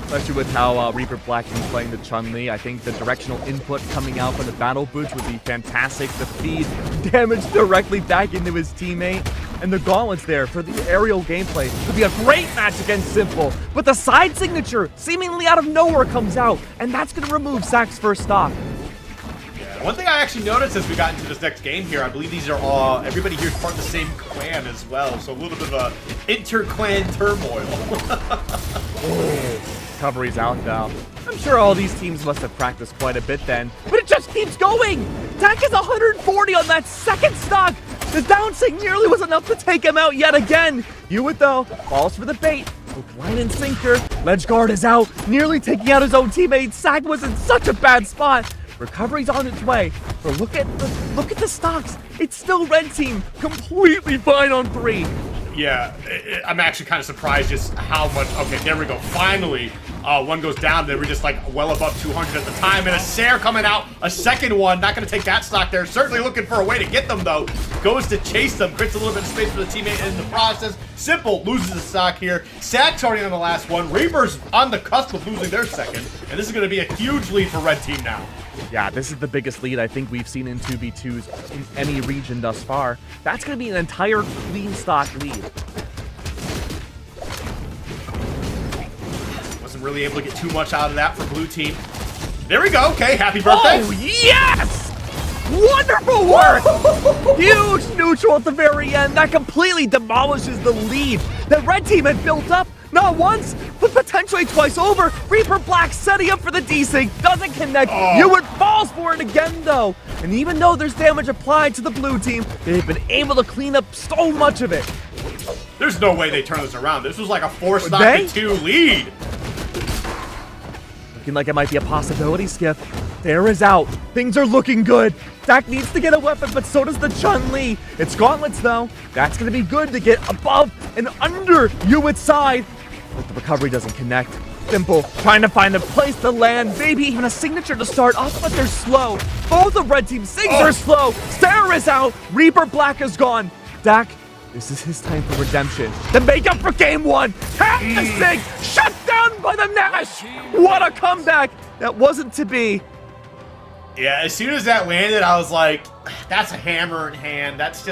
Especially with how Reaper Black is playing the Chun-Li, I think the directional input coming out from the battle boots would be fantastic. The feed damage directly back into his teammate. And the gauntlets there for the aerial gameplay would be a great match against Simple. But the side signature seemingly out of nowhere comes out, and that's going to remove Sack's first stock. Yeah, one thing I actually noticed as we got into this next game here, I believe these are all, everybody here is part of the same clan as well, so a little bit of a inter-clan turmoil. Recovery's out now. I'm sure all these teams must have practiced quite a bit then, but it just keeps going! Zach is 140 on that second stock! The bouncing nearly was enough to take him out yet again. Hewitt, though, falls for the bait. With line and sinker, ledge guard is out, nearly taking out his own teammate. Sack was in such a bad spot. Recovery's on its way. But look at the stocks. It's still red team, completely fine on 3. Yeah, I'm actually kind of surprised just how much. Okay, there we go. Finally, One goes down. They were just like well above 200 at the time. And a Sair coming out, a second one. Not going to take that stock there. Certainly looking for a way to get them, though. Goes to chase them. Creates a little bit of space for the teammate in the process. Simple loses the stock here. Sack's already on the last one. Reaper's on the cusp of losing their second. And this is going to be a huge lead for Red Team now. Yeah, this is the biggest lead I think we've seen in 2v2s in any region thus far. That's going to be an entire clean stock lead. Wasn't really able to get too much out of that for Blue Team. There we go. Okay, happy birthday. Oh, yes! Wonderful work! Huge neutral at the very end. That completely demolishes the lead that Red Team had built up. Not once, but potentially twice over. Reaper Black setting up for the desync. Doesn't connect. Ewan falls for it again, though. And even though there's damage applied to the blue team, they've been able to clean up so much of it. There's no way they turn this around. This was like a 4-stock-to-2 lead. Looking like it might be a possibility, Skip. There is out. Things are looking good. Dak needs to get a weapon, but so does the Chun-Li. It's Gauntlets, though. That's going to be good to get above and under Ewan's side. But the recovery doesn't connect. Simple, trying to find a place to land, maybe even a signature to start off, but they're slow. Both of Red Team's Sings are slow. Sarah is out. Reaper Black is gone. Dak, this is his time for redemption. To make up for game one. Half the Sig, shut down by the Nash. What a comeback. That wasn't to be. Yeah, as soon as that landed, I was like, that's a hammer in hand. That's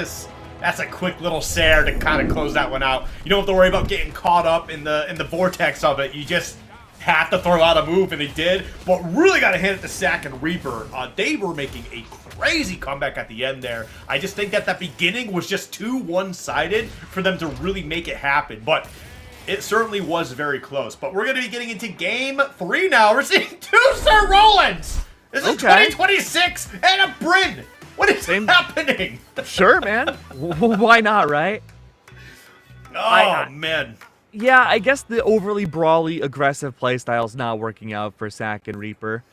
a quick little Sair to kind of close that one out. You don't have to worry about getting caught up in the vortex of it. You just have to throw out a move, and they did. But really got to hand it to Sack and Reaper. They were making a crazy comeback at the end there. I just think that that beginning was just too one-sided for them to really make it happen. But it certainly was very close. But we're going to be getting into game 3 now. We're seeing 2 Sir Rolands. This is 2026 and a Bryn. What is happening? Sure, man. Why not, right? Oh, man. Yeah, I guess the overly brawly, aggressive playstyle is not working out for Sack and Reaper.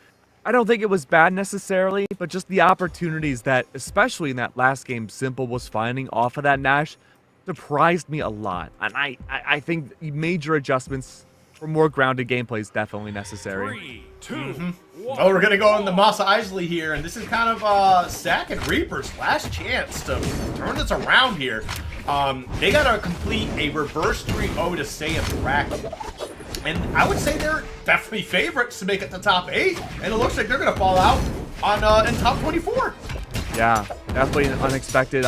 I don't think it was bad necessarily, but just the opportunities that, especially in that last game, Simple was finding off of that Nash surprised me a lot. And I think major adjustments for more grounded gameplay is definitely necessary. 3, 2, 1. Oh, we're going to go into Masa Eisley here, and this is kind of Sack and Reaper's last chance to turn this around here. They got to complete a reverse 3-0 to stay in bracket. And I would say they're definitely favorites to make it to top 8, and it looks like they're going to fall out on in top 24. Yeah, definitely an unexpected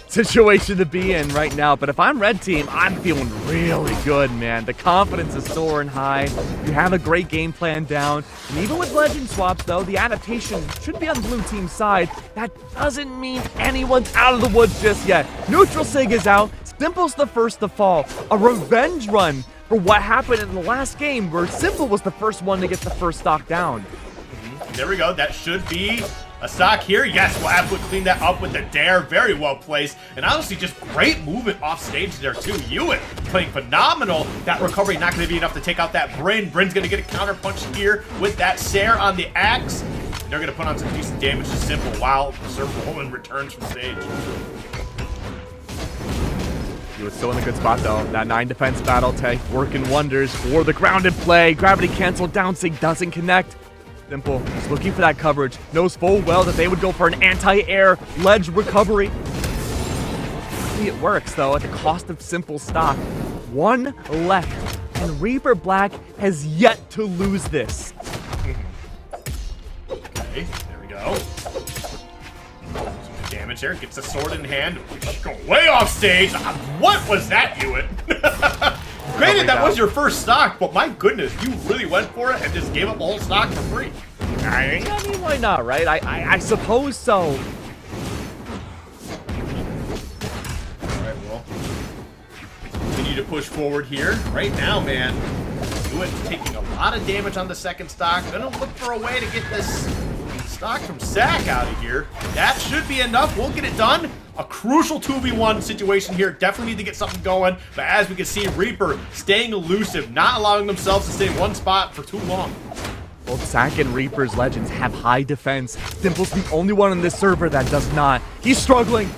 situation to be in right now. But if I'm Red Team, I'm feeling really good, man. The confidence is soaring high. You have a great game plan down. And even with legend swaps, though, the adaptation should be on Blue Team's side. That doesn't mean anyone's out of the woods just yet. Neutral Sig is out. Simple's the first to fall. A revenge run for what happened in the last game where Simple was the first one to get the first stock down. There we go. That should be a stock here. Yes, we'll absolutely clean that up with the dare. Very well placed. And honestly, just great movement off stage there, too. Ewan playing phenomenal. That recovery not going to be enough to take out that Bryn. Bryn's going to get a counter punch here with that Sair on the axe. And they're going to put on some decent damage to Simple while Sir Roland returns from stage. He was still in a good spot, though. That 9 defense battle tech working wonders for the grounded play. Gravity cancel down Sig doesn't connect. Simple is looking for that coverage. Knows full well that they would go for an anti-air ledge recovery. It works, though, at the cost of Simple stock. 1 left, and Reaper Black has yet to lose this. Okay, there we go. Damage there, gets a sword in hand. Go way off stage. What was that, Ewan? Granted, that was your first stock, but my goodness, you really went for it and just gave up the whole stock for free. I mean, why not, right? I suppose so. Alright, well, continue to push forward here. Right now, man, Ewan's taking a lot of damage on the second stock. Gonna look for a way to get this stock from Sack out of here. That should be enough. We'll get it done. A crucial 2v1 situation here. Definitely need to get something going. But as we can see, Reaper staying elusive, not allowing themselves to stay in one spot for too long. Both Sack and Reaper's legends have high defense. Simple's the only one on this server that does not. He's struggling,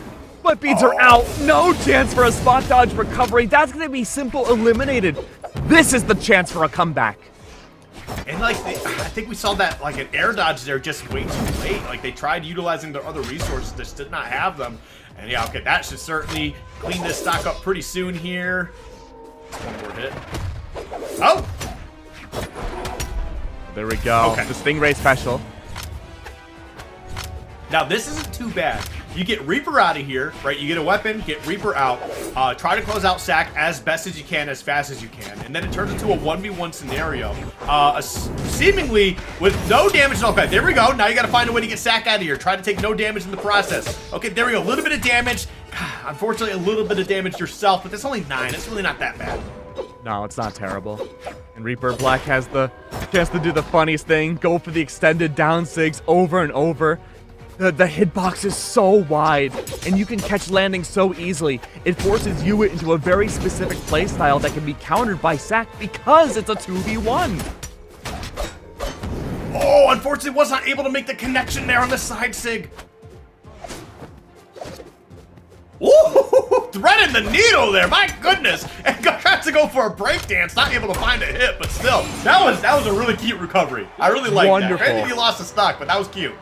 but beads are out. No chance for a spot dodge recovery. That's going to be Simple eliminated. This is the chance for a comeback. And like, I think we saw that like an air dodge there just way too late. Like they tried utilizing their other resources, just did not have them. And yeah, okay, that should certainly clean this stock up pretty soon here. One more hit. Oh! There we go. Okay. The Stingray special. Now this isn't too bad. You get Reaper out of here, right? You get a weapon, get Reaper out, try to close out Sack as best as you can, as fast as you can, and then it turns into a 1v1 scenario, seemingly with no damage. Okay, there we go. Now you got to find a way to get Sack out of here. Try to take no damage in the process. Okay, there we go. A little bit of damage. Unfortunately, a little bit of damage yourself, but that's only 9. It's really not that bad. No, it's not terrible. And Reaper Black has the chance to do the funniest thing, go for the extended down sigs over and over. The hitbox is so wide, and you can catch landing so easily. It forces you into a very specific playstyle that can be countered by Sack because it's a 2v1. Oh, unfortunately was not able to make the connection there on the side sig. Ooh, threading the needle there, my goodness. And got to go for a breakdance, not able to find a hit, but still, that was a really cute recovery. I really liked that. Granted, he lost the stock, but that was cute.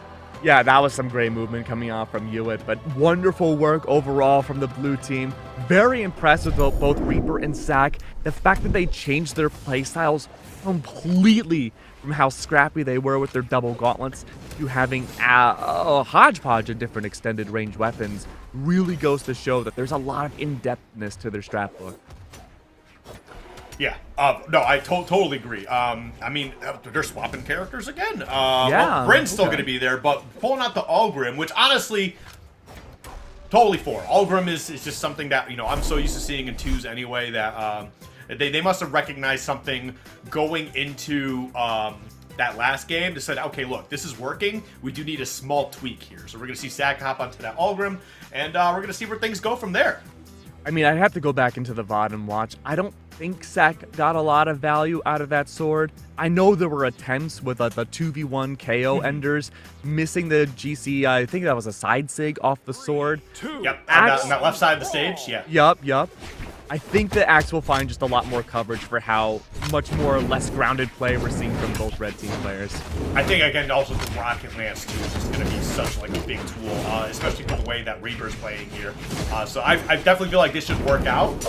Yeah, that was some great movement coming off from Hewitt, but wonderful work overall from the blue team. Very impressed with both Reaper and Sack. The fact that they changed their playstyles completely from how scrappy they were with their double gauntlets to having a hodgepodge of different extended range weapons really goes to show that there's a lot of in-depthness to their strat book. Yeah, no, I totally agree. I mean, they're swapping characters again. Yeah, well, Bryn's still going to be there, but pulling out the Ulgrim, which honestly, totally for. Ulgrim is just something that, you know, I'm so used to seeing in 2s anyway that they must have recognized something going into that last game to say, okay, look, this is working. We do need a small tweak here. So we're going to see Sack hop onto that Ulgrim, and we're going to see where things go from there. I mean, I'd have to go back into the VOD and watch. I don't think Sack got a lot of value out of that sword. I know there were attempts with the 2v1 KO enders missing the GC. I think that was a side sig off the sword. Yep, on that left side of the stage, yeah. Yup. I think that Axe will find just a lot more coverage for how much more or less grounded play we're seeing from both red team players. I think, again, also the Rocket Lance, too, is just going to be such like a big tool, especially for the way that Reaper's playing here. So I definitely feel like this should work out.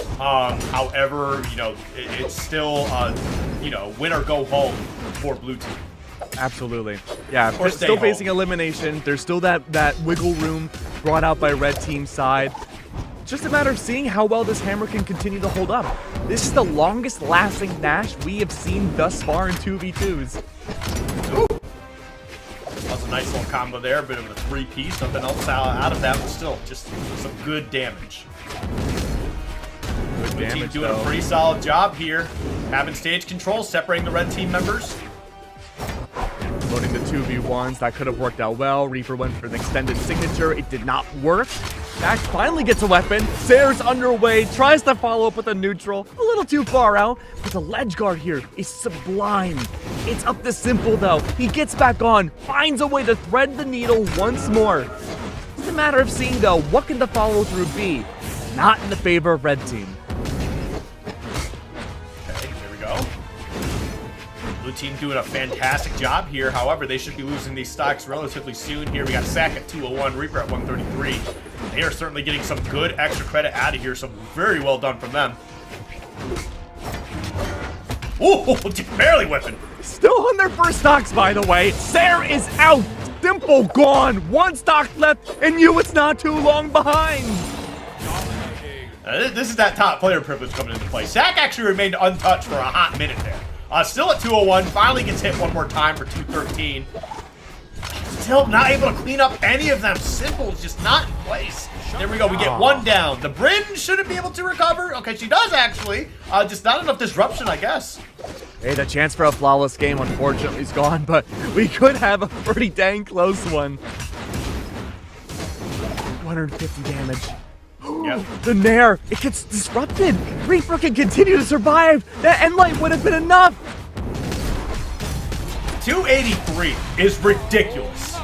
However, you know, it's still, you know, win or go home for blue team. Absolutely. Yeah, or still home. facing elimination. There's still that wiggle room brought out by red team's side. Just a matter of seeing how well this hammer can continue to hold up. This is the longest lasting Nash we have seen thus far in 2v2s. Ooh. That was a nice little combo there, a bit of a 3-piece. Nothing else out of that, but still just some good damage. Good damage, team doing though. A pretty solid job here. Having stage control, separating the red team members. Loading the 2v1s, that could have worked out well. Reaper went for the extended signature, it did not work. Dax finally gets a weapon. Sayer's underway, tries to follow up with a neutral. A little too far out, but the ledge guard here is sublime. It's up to simple though. He gets back on, finds a way to thread the needle once more. It's a matter of seeing though, what can the follow through be? Not in the favor of red team. Okay, there we go. Blue team doing a fantastic job here. However, they should be losing these stocks relatively soon here. We got Sack at 201, Reaper at 133. They are certainly getting some good extra credit out of here, so very well done from them. Ooh, barely whipping. Still on their first stocks, by the way. Sayer is out. Simple gone. One stock left, and it's not too long behind. This is that top player privilege coming into play. Sack actually remained untouched for a hot minute there. Still at 201, finally gets hit one more time for 213. Still not able to clean up any of them. Simple is just not in place. There we go, we get one down. The Bryn shouldn't be able to recover. Okay, she does actually. Just not enough disruption, I guess. Hey, the chance for a flawless game unfortunately is gone, but we could have a pretty dang close one. 150 damage. Yep. The Nair, it gets disrupted. Reaper can continue to survive. That end light would have been enough. 283 is ridiculous.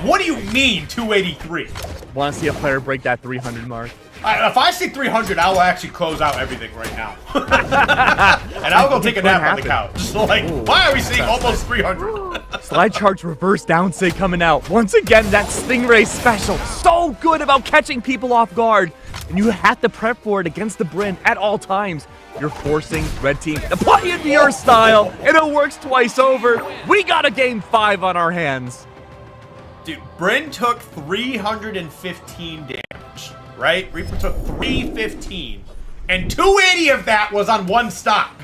What do you mean 283? Want to see a player break that 300 mark? If I see 300, I will actually close out everything right now. And I'll go take a nap on the couch. So like, why are we seeing almost 300? Slide charge reverse down sig coming out. Once again, that Stingray special. So good about catching people off guard. And you have to prep for it against the Bryn at all times. You're forcing red team to play it your style, and it works twice over. We got a game 5 on our hands. Dude, Bryn took 315 damage, right? Reaper took 315, and 280 of that was on one stock.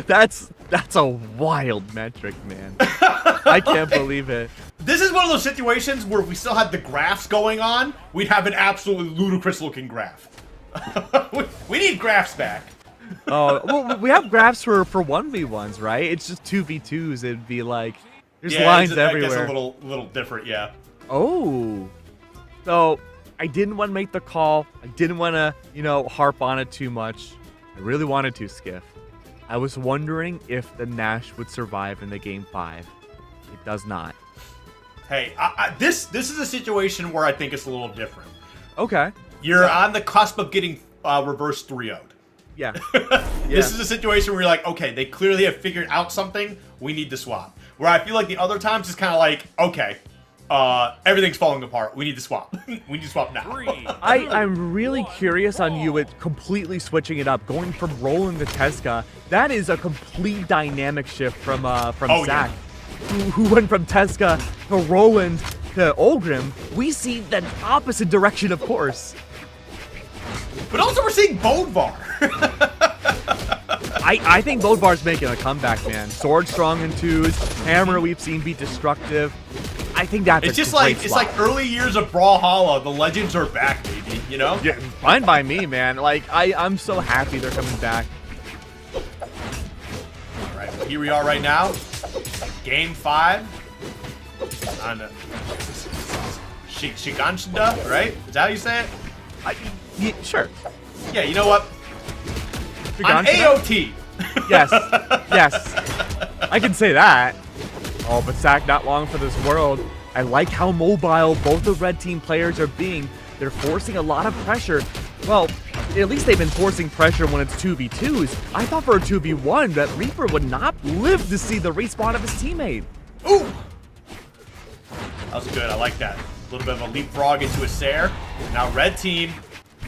That's a wild metric, man. I can't believe it. This is one of those situations where if we still had the graphs going on, we'd have an absolutely ludicrous looking graph. We need graphs back. Oh, well, we have graphs for 1v1s, right? It's just 2v2s. It'd be like, there's lines everywhere. I guess a little different, yeah. Oh. So, I didn't want to make the call. I didn't want to, harp on it too much. I really wanted to, Skiff. I was wondering if the Nash would survive in the game 5. It does not. Hey, this is a situation where I think it's a little different. Okay. You're on the cusp of getting reverse 3-0'd. Yeah. This is a situation where you're like, okay, they clearly have figured out something. We need to swap. Where I feel like the other times it's kind of like, okay, everything's falling apart. We need to swap. We need to swap now. I'm really curious on you at completely switching it up, going from Roland to Teska. That is a complete dynamic shift from Zach, who went from Teska to Roland to Olgrim. We see the opposite direction, of course. But also we're seeing Bodvar. I think Bodvar's making a comeback, man. Sword strong in 2s. Hammer we've seen be destructive. I think that's it's just like it's like early years of Brawlhalla. The legends are back, baby. You know? Yeah, fine by me, man. Like I'm so happy they're coming back. All right, well, here we are right now. Game 5 on Shiganshida, right? Is that how you say it? Yeah, sure. Yeah, you know what? On AOT. Yes, yes. I can say that. Oh, but Zach, not long for this world. I like how mobile both the red team players are being. They're forcing a lot of pressure. Well, at least they've been forcing pressure when it's 2v2s. I thought for a 2v1 that Reaper would not live to see the respawn of his teammate. Ooh! That was good. I like that. A little bit of a leapfrog into a Sair. Now red team.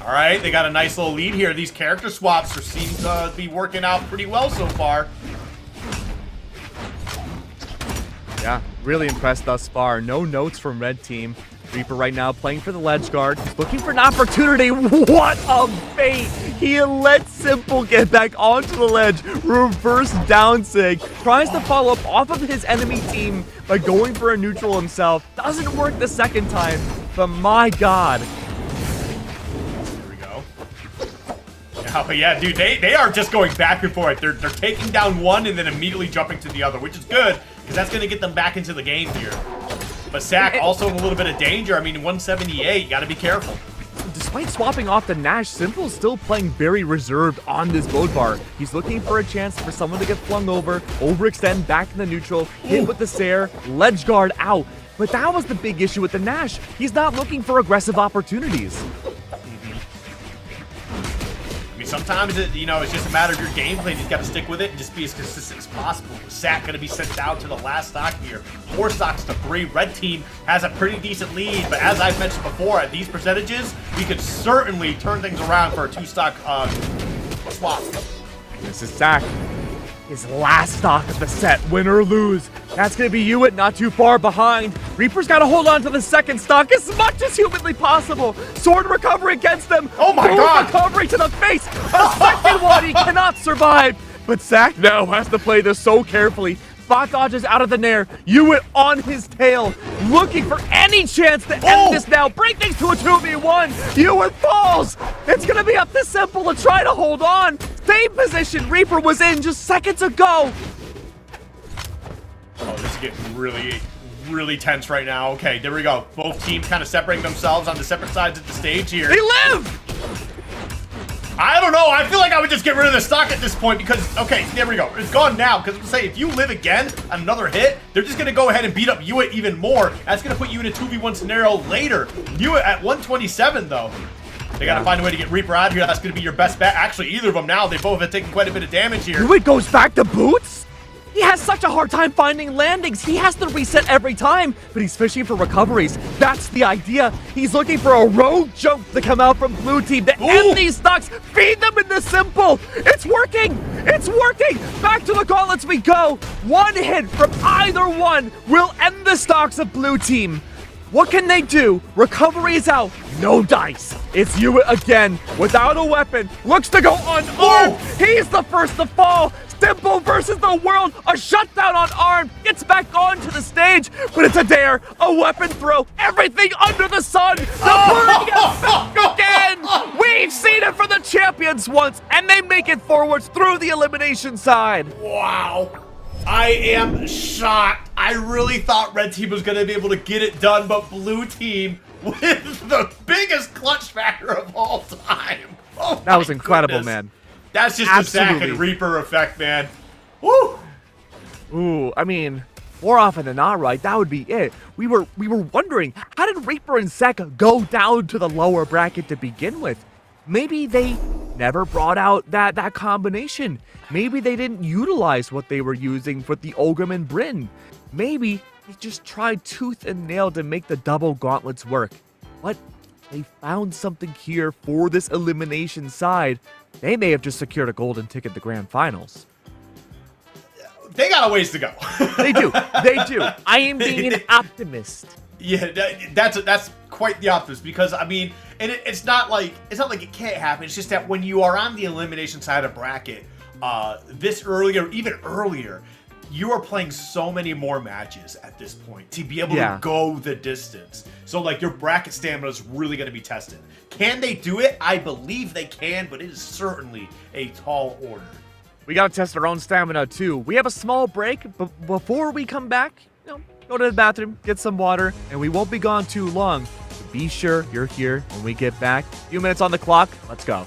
All right, they got a nice little lead here. These character swaps seem to be working out pretty well so far. Yeah, really impressed thus far. No notes from red team. Reaper right now playing for the ledge guard. He's looking for an opportunity. What a bait! He lets Simple get back onto the ledge. Reverse down sig. Tries to follow up off of his enemy team by going for a neutral himself. Doesn't work the second time, but my god. Here we go. Oh, yeah, dude, they are just going back and forth. They're taking down one and then immediately jumping to the other, which is good, because that's going to get them back into the game here. But Sack also in a little bit of danger. I mean, 178, you got to be careful. Despite swapping off the Nash, Simple's still playing very reserved on this Bodvar. He's looking for a chance for someone to get flung over, overextend back in the neutral, hit with the Sair, ledge guard out. But that was the big issue with the Nash. He's not looking for aggressive opportunities. I mean, sometimes it's just a matter of your gameplay. You just got to stick with it and just be as consistent as possible. Sack going to be sent down to the last stock here. 4 stocks to 3. Red team has a pretty decent lead, but as I've mentioned before, at these percentages, we could certainly turn things around for a 2-stock swap. This is Sack. His last stock of the set, win or lose. That's going to be Hewitt not too far behind. Reaper's got to hold on to the second stock as much as humanly possible. Sword recovery against them. Oh my god! Recovery to the face. A second one, he cannot survive. But Zach now has to play this so carefully. Spot dodges out of the nair. Hewitt on his tail, looking for any chance to end this now. Bring things to a 2v1. Hewitt falls. It's going to be up to Simple to try to hold on. Same position Reaper was in just seconds ago. Oh, this is getting really, really tense right now. Okay, there we go. Both teams kind of separating themselves on the separate sides of the stage here. They live! I don't know. I feel like I would just get rid of the stock at this point because, okay, there we go. It's gone now because say if you live again on another hit, they're just going to go ahead and beat up Hewitt even more. That's going to put you in a 2v1 scenario later. Hewitt at 127, though. They got to find a way to get Reaper out here. That's going to be your best bet. Actually, either of them now, they both have taken quite a bit of damage here. Hewitt goes back to boots? He has such a hard time finding landings. He has to reset every time, but he's fishing for recoveries. That's the idea. He's looking for a rogue jump to come out from blue team to end these stocks. Feed them in the simple. It's working. It's working. Back to the gauntlets we go. One hit from either one will end the stocks of blue team. What can they do? Recovery is out. No dice. It's Hewitt again without a weapon. Looks to go unarmed. He's the first to fall. Simple versus the world. A shutdown unarmed. Gets back onto the stage, but it's a dare. A weapon throw. Everything under the sun. The party is back again. We've seen it for the champions once, and they make it forwards through the elimination side. Wow. I am shocked. I really thought red team was going to be able to get it done, but blue team with the biggest clutch factor of all time. Oh, that was incredible, man. That's just the Zack and Reaper effect, man. Woo! Ooh, I mean, more often than not, right? That would be it. We were wondering, how did Reaper and Zack go down to the lower bracket to begin with? Maybe they never brought out that combination. Maybe they didn't utilize what they were using for the Ogrim and Bryn. Maybe they just tried tooth and nail to make the double gauntlets work. But they found something here for this elimination side. They may have just secured a golden ticket to grand finals. They got a ways to go. They do. They do. I am being an optimist. Yeah, that's quite the opposite because I mean, and it's not like it can't happen. It's just that when you are on the elimination side of bracket, this earlier, even earlier, you are playing so many more matches at this point to be able to go the distance. So like your bracket stamina is really going to be tested. Can they do it? I believe they can, but it is certainly a tall order. We got to test our own stamina too. We have a small break, but before we come back, go to the bathroom, get some water, and we won't be gone too long. So be sure you're here when we get back. A few minutes on the clock. Let's go.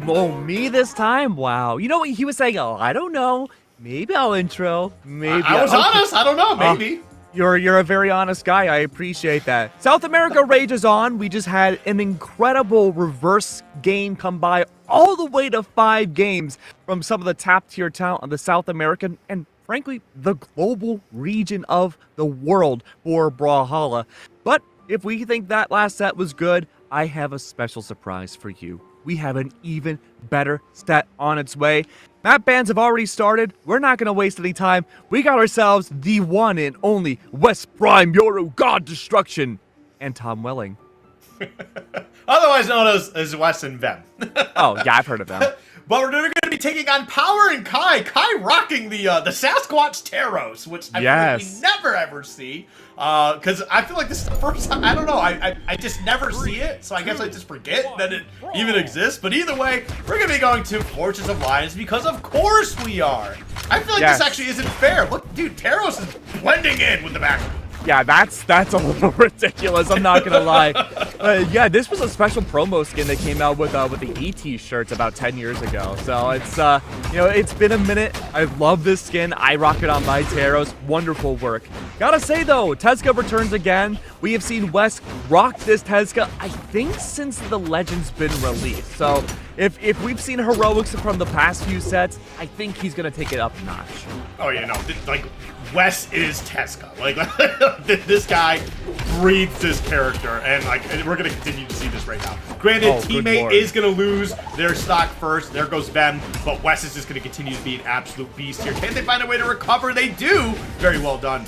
Oh, me this time? Wow. You know what he was saying? Oh, I don't know. Maybe I'll intro. Maybe I was honest. I don't know. Maybe. You're a very honest guy. I appreciate that. South America rages on. We just had an incredible reverse game come by, all the way to 5 games from some of the top tier talent on the South American and frankly the global region of the world for Brawlhalla. But if we think that last set was good, I have a special surprise for you. We have an even better set on its way. Map bans have already started. We're not going to waste any time. We got ourselves the one and only West Prime Yoru God Destruction and Tom Welling. Otherwise known as Wes and Vem. Oh, yeah, I've heard of them. But we're going to be taking on Power and Kai. Kai rocking the Sasquatch Taros, which I feel like we never ever see. Because I feel like this is the first time. I don't know. I just never see it. So I guess I just forget that it even exists. But either way, we're going to be going to Fortress of Lions because of course we are. I feel like this actually isn't fair. Look, dude, Taros is blending in with the background. Yeah, that's a little ridiculous. I'm not gonna lie. Yeah, this was a special promo skin that came out with the ET shirts about 10 years ago. So it's it's been a minute. I love this skin. I rock it on my Taros. Wonderful work. Gotta say though, Tezca returns again. We have seen Wes rock this Tezca, I think, since the Legend's been released. So if we've seen heroics from the past few sets, I think he's gonna take it up a notch. Oh yeah, no, like Wes is Tezca. Like this guy breathes this character, and we're gonna continue to see this right now. Granted, teammate is gonna lose their stock first. There goes Vem, but Wes is just gonna continue to be an absolute beast here. Can they find a way to recover? They do. Very well done.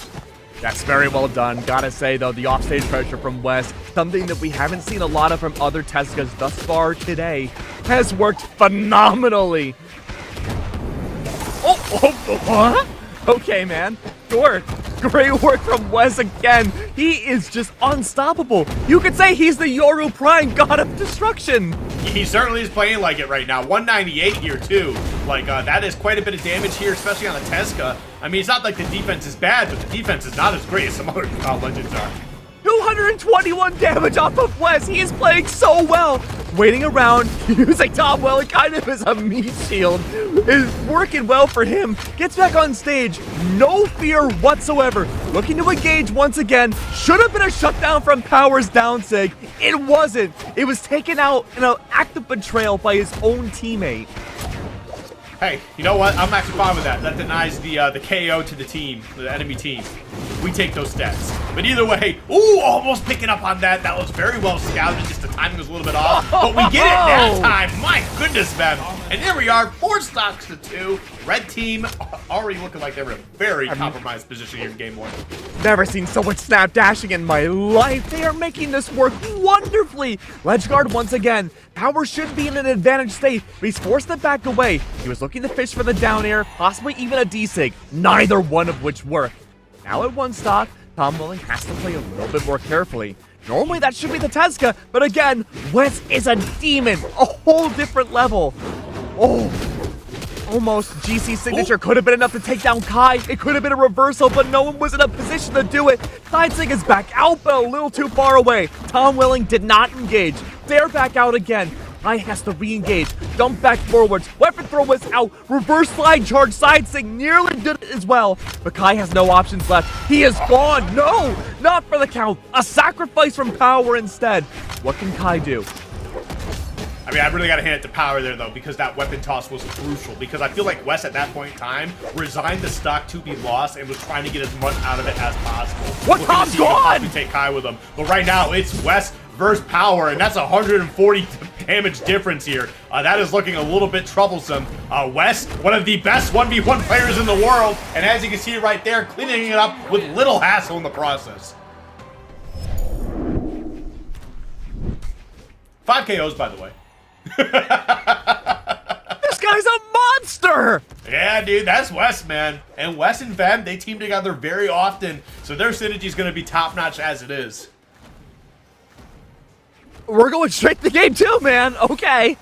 That's very well done. Gotta say though, the offstage pressure from Wes, something that we haven't seen a lot of from other Tezcas thus far today, has worked phenomenally. What? Okay, man. Sure. Great work from Wes again. He is just unstoppable. You could say he's the Yoru Prime God of Destruction. He certainly is playing like it right now. 198 here, too. Like, that is quite a bit of damage here, especially on the Tezca. I mean, it's not like the defense is bad, but the defense is not as great as some other Legends are. 221 damage off of Wes. He is playing so well. Waiting around, using Tom Welling kind of as a meat shield. Is working well for him. Gets back on stage. No fear whatsoever. Looking to engage once again. Should have been a shutdown from Power's down sig. It wasn't. It was taken out in an act of betrayal by his own teammate. Hey, you know what? I'm actually fine with that. That denies the KO to the team, the enemy team. We take those stats. But either way, ooh, almost picking up on that. That was very well scouted. Just the timing was a little bit off. But we get it that time. My goodness, man. And there we are, 4 stocks to 2. Red team already looking like they're in a very compromised position here in game 1. Never seen so much snap dashing in my life. They are making this work wonderfully. Ledgeguard once again. Power should be in an advantage state, but he's forced to back away. He was looking to fish for the down air, possibly even a D-Sig, neither one of which worked. Now at 1 stock, Tom Welling has to play a little bit more carefully. Normally that should be the Tezca, but again, Wes is a demon, a whole different level. Oh, almost GC signature could have been enough to take down Kai. It could have been a reversal, but no one was in a position to do it. Sidesig is back out, but a little too far away. Tom Welling did not engage. They're back out again. Kai has to re-engage, dump back forwards, weapon throw is out, reverse slide charge, Sidesig nearly did it as well, but Kai has no options left. He is gone. No, not for the count. A sacrifice from Power instead. What can Kai do? I mean, I really got to hand it to Power there, though, because that weapon toss was crucial. Because I feel like Wes, at that point in time, resigned the stock to be lost and was trying to get as much out of it as possible. What? Tom's gone! Possibly take Kai with him. But right now, it's Wes versus Power, and that's 140 damage difference here. That is looking a little bit troublesome. Wes, one of the best 1v1 players in the world, and as you can see right there, cleaning it up with little hassle in the process. 5 KOs, by the way. This guy's a monster! Yeah, dude, that's Wes, man. And Wes and Vem, they team together very often, so their synergy is going to be top-notch as it is. We're going straight to the game too, man. Okay.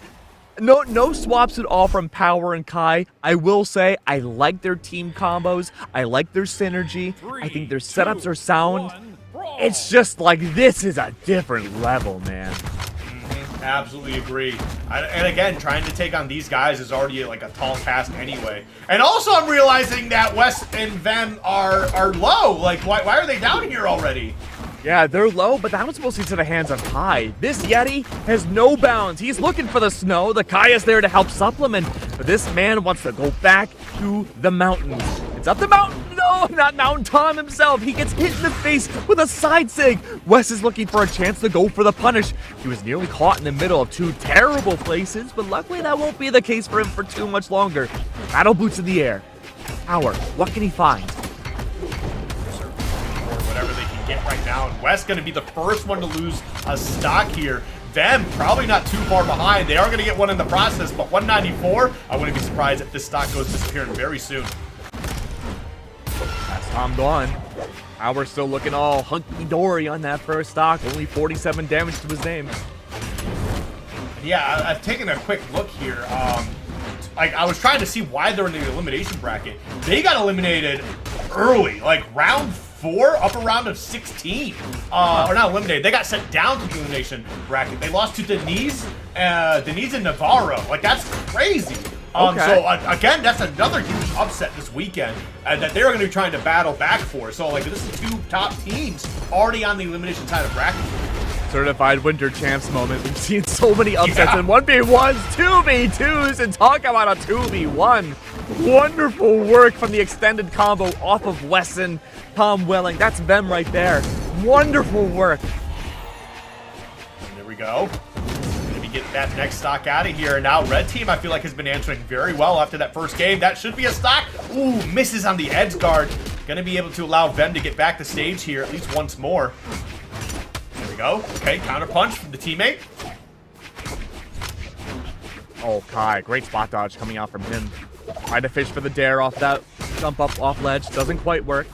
No swaps at all from Power and Kai. I will say I like their team combos. I like their synergy. I think their setups are sound. It's just like this is a different level, man. Absolutely agree. And again, trying to take on these guys is already like a tall task anyway. And also, I'm realizing that Wes and Vem are low. Like, why are they down here already? Yeah, they're low, but that was mostly to the hands of Kai. This Yeti has no bounds. He's looking for the snow. The Kai is there to help supplement, but this man wants to go back to the mountains. It's up the mountain. No, not Mountain Tom himself. He gets hit in the face with a side sig. Wes is looking for a chance to go for the punish. He was nearly caught in the middle of two terrible places, but luckily that won't be the case for him for too much longer. Battle boots in the air. Power. What can he find? Whatever they can get right now. And Wes going to be the first one to lose a stock here. Them probably not too far behind. They are going to get one in the process, but 194, I wouldn't be surprised if this stock goes disappearing very soon. That's Tom gone. Power still looking all hunky-dory on that first stock. Only 47 damage to his name. Yeah, I've taken a quick look here. Like, I was trying to see why they're in the elimination bracket. They got eliminated early, like round 4, upper round of 16. Or not eliminated, they got sent down to the elimination bracket. They lost to Denise and Navarro. Like, that's crazy. So, again, that's another huge upset this weekend that they're going to be trying to battle back for. So, like, this is 2 top teams already on the elimination side of bracket. Certified winter champs moment. We've seen so many upsets in 1v1s, 2v2s, and talk about a 2v1. Wonderful work from the extended combo off of Wesson, Tom Welling. That's them right there. Wonderful work. And there we go. Maybe get that next stock out of here. Now, red team, I feel like, has been answering very well after that first game. That should be a stock. Ooh, misses on the edge guard. Gonna be able to allow Vem to get back to stage here at least once more. There we go. Okay, counter punch from the teammate. Oh, Kai, great spot dodge coming out from him. Tried to fish for the dare off that jump up off ledge. Doesn't quite work.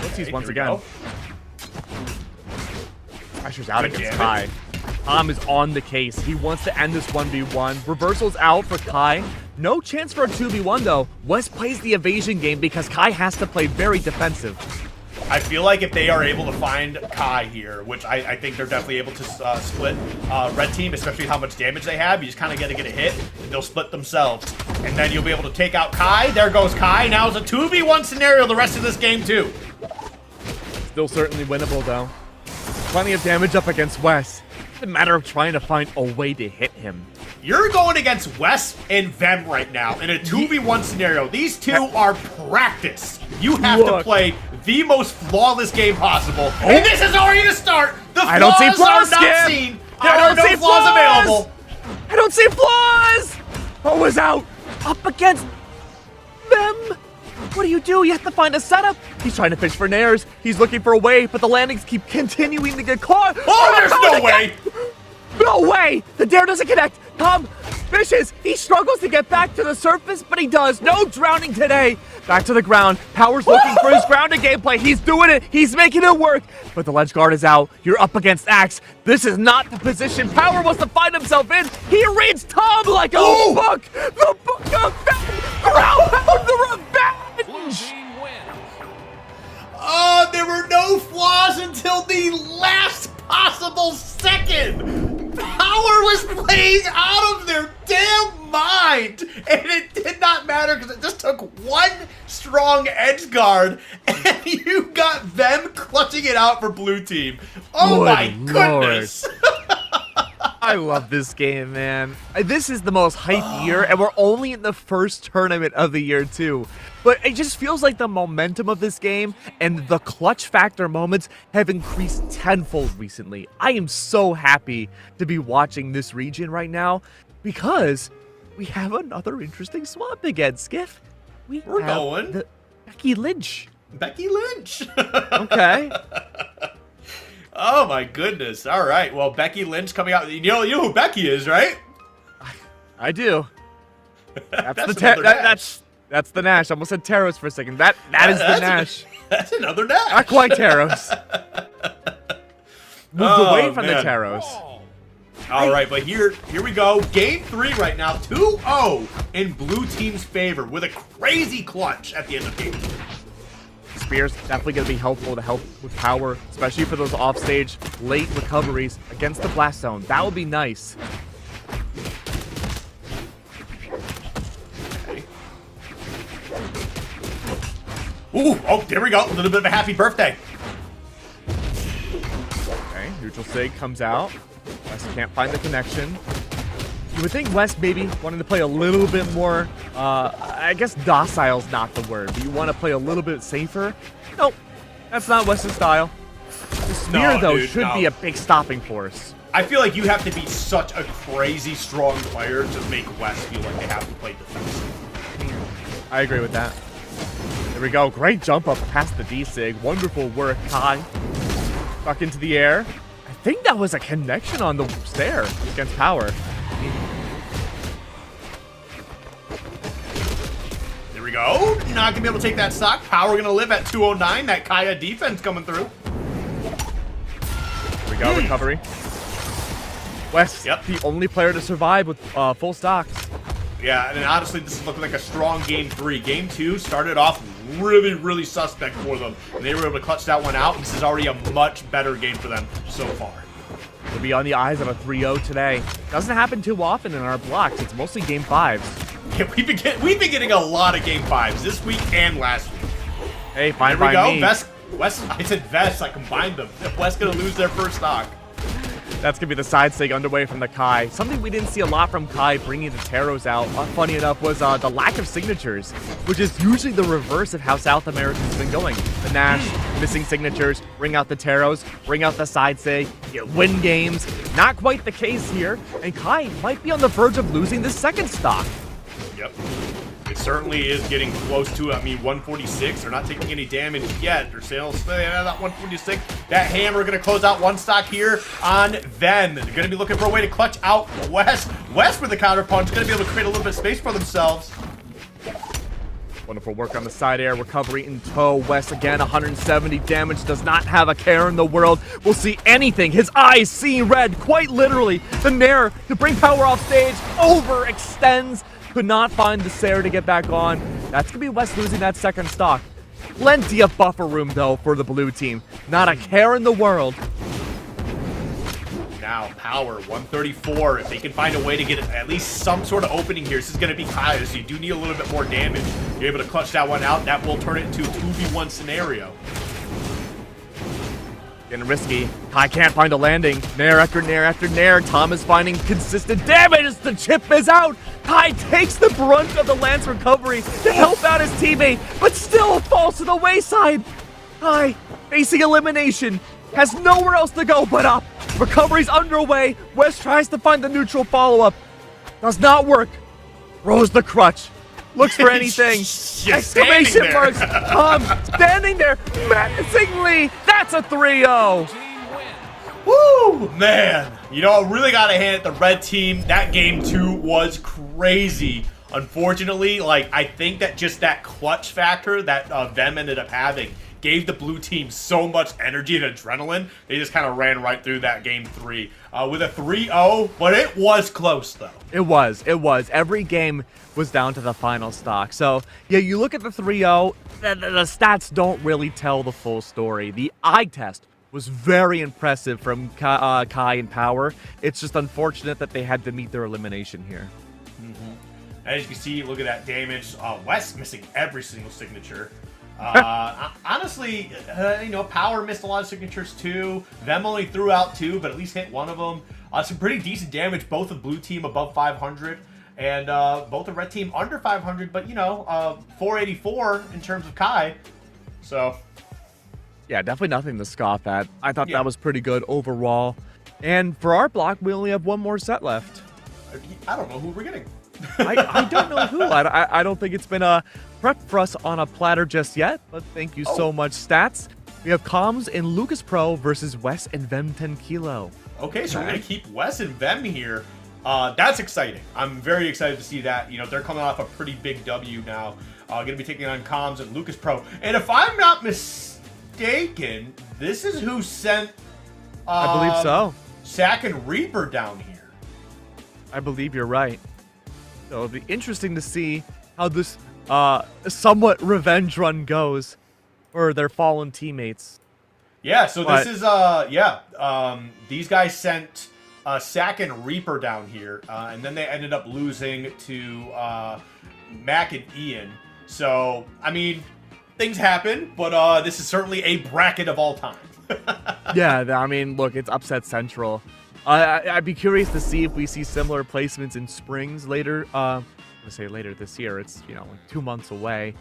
Oopsies once again. Pressure's out against Kai. Tom is on the case. He wants to end this 1v1. Reversal's out for Kai. No chance for a 2v1 though. Wes plays the evasion game because Kai has to play very defensive. I feel like if they are able to find Kai here, which I think they're definitely able to split red team, especially how much damage they have, you just kind of got to get a hit, and they'll split themselves. And then you'll be able to take out Kai. There goes Kai. Now it's a 2v1 scenario the rest of this game, too. Still certainly winnable, though. Plenty of damage up against Wes. It's a matter of trying to find a way to hit him. You're going against Wes and Vem right now in a 2v1 scenario. These two are practice. You have to play the most flawless game possible. And this is already the start. The flaws are not seen. There are no flaws available. I don't see flaws. Oh, is out. Up against Vem. What do? You have to find a setup. He's trying to fish for nairs. He's looking for a way, but the landings keep continuing to get caught. Oh, there's no way. No way! The dare doesn't connect! Tom fishes! He struggles to get back to the surface, but he does! No drowning today! Back to the ground. Power's looking for his grounded gameplay. He's doing it! He's making it work! But the ledge guard is out. You're up against Axe. This is not the position Power wants to find himself in! He reads Tom like a book! The book of ground pound, the revenge! There were no flaws until the last possible second! Power was playing out of their damn mind, and it did not matter because it just took one strong edge guard, and you got them clutching it out for blue team. Oh my goodness! I love this game, man. This is the most hyped year, and we're only in the first tournament of the year, too. But it just feels like the momentum of this game and the clutch factor moments have increased tenfold recently. I am so happy to be watching this region right now because we have another interesting swap again, Skiff. We're going. Becky Lynch. Becky Lynch. Okay. Oh my goodness. All right. Well, Becky Lynch coming out. You know who Becky is, right? I do. That's the Nash. I almost said Taros for a second. That is the Nash. That's another Nash. Not quite Taros. Moved away from the Taros. All right, but here we go. Game 3 right now. 2-0 in blue team's favor with a crazy clutch at the end of game 3. Spear's definitely going to be helpful to help with power, especially for those offstage late recoveries against the Blast Zone. That would be nice. Okay. Ooh, oh, there we go. A little bit of a happy birthday. Okay, neutral sig comes out. West can't find the connection. You would think West maybe wanting to play a little bit more, I guess docile's not the word, but you want to play a little bit safer. Nope, that's not West's style. The Spear, though, dude, should be a big stopping force. I feel like you have to be such a crazy strong player to make West feel like they have to play defensive. I agree with that. There we go. Great jump up past the D-Sig. Wonderful work. Kai stuck into the air. I think that was a connection on the stair against Power. There we go. Not going to be able to take that stock. Power going to live at 209. That Kaya defense coming through. Here we go. Recovery. West, the only player to survive with full stocks. Yeah, and honestly, this is looking like a strong game 3. Game 2 started off really, really suspect for them, and they were able to clutch that one out. This is already a much better game for them so far. We'll be on the eyes of a 3-0 today. Doesn't happen too often in our blocks. It's mostly game 5s. Yeah, we've been getting a lot of game 5s this week and last week. Hey, fine by me. There we go. West, I said Vest. I combined them. West gonna lose their first stock. That's going to be the side sig underway from the Kai. Something we didn't see a lot from Kai bringing the Taros out, funny enough, was the lack of signatures, which is usually the reverse of how South America's been going. The Nash, missing signatures, bring out the Taros, bring out the side sig, win games. Not quite the case here, and Kai might be on the verge of losing this second stock. Yep. It certainly is getting close to it. I mean, 146. They're not taking any damage yet. Their sales, that 146. That hammer going to close out one stock here on them. They're going to be looking for a way to clutch out West. West with the counter punch. Going to be able to create a little bit of space for themselves. Wonderful work on the side air. Recovery in tow. West again, 170 damage. Does not have a care in the world. Will see anything. His eyes see red, quite literally. The Nair to bring Power off stage. Overextends. Could not find the Sarah to get back on. That's going to be West losing that second stock. Plenty of buffer room, though, for the blue team. Not a care in the world. Now, Power, 134. If they can find a way to get at least some sort of opening here, this is going to be Kaya, so you do need a little bit more damage. You're able to clutch that one out. That will turn it into a 2v1 scenario. Getting risky. Kai can't find a landing. Nair after Nair after Nair. Tom is finding consistent damage as the chip is out. Kai takes the brunt of the Lance recovery to help out his teammate, but still falls to the wayside. Kai, facing elimination, has nowhere else to go but up. Recovery's underway. West tries to find the neutral follow-up. Does not work. Throws the crutch. Looks for anything. Exclamation marks. Tom standing there menacingly. That's a 3-0. Woo, man. You know, I really got to hand it the red team. That game 2 was crazy. Unfortunately, like, I think that just that clutch factor that them ended up having gave the blue team so much energy and adrenaline. They just kind of ran right through that game 3 with a 3-0, but it was close, though. It was. Every game was down to the final stock. So, yeah, you look at the 3-0, the stats don't really tell the full story. The eye test was very impressive from Kai and Power. It's just unfortunate that they had to meet their elimination here. As you can see, look at that damage. West missing every single signature. Honestly, you know, Power missed a lot of signatures too. Them only threw out 2, but at least hit one of them. Some pretty decent damage, both the blue team above 500 and both the red team under 500, but you know, 484 in terms of Kai. So, yeah, definitely nothing to scoff at. I thought that was pretty good overall. And for our block, we only have one more set left. I don't know who we're getting. I don't know who. I don't think it's been prepped for us on a platter just yet, but thank you so much, Stats. We have Comms and Lucas Pro versus Wes and Vem 10 Kilo. Okay, so we're going to keep Wes and Vem here. That's exciting. I'm very excited to see that. You know, they're coming off a pretty big W now. Going to be taking on Comms and Lucas Pro. And if I'm not mistaken, this is who sent... I believe so. Sack and Reaper down here. I believe you're right. So it'll be interesting to see how this somewhat revenge run goes. for their fallen teammates. Yeah, so this is these guys sent Sack and Reaper down here, and then they ended up losing to Mac and Ian. So, I mean, things happen, but this is certainly a bracket of all time. Yeah, I mean, look, it's upset central. I'd be curious to see if we see similar placements in Springs later. I'm gonna say later this year. It's, you know, like 2 months away.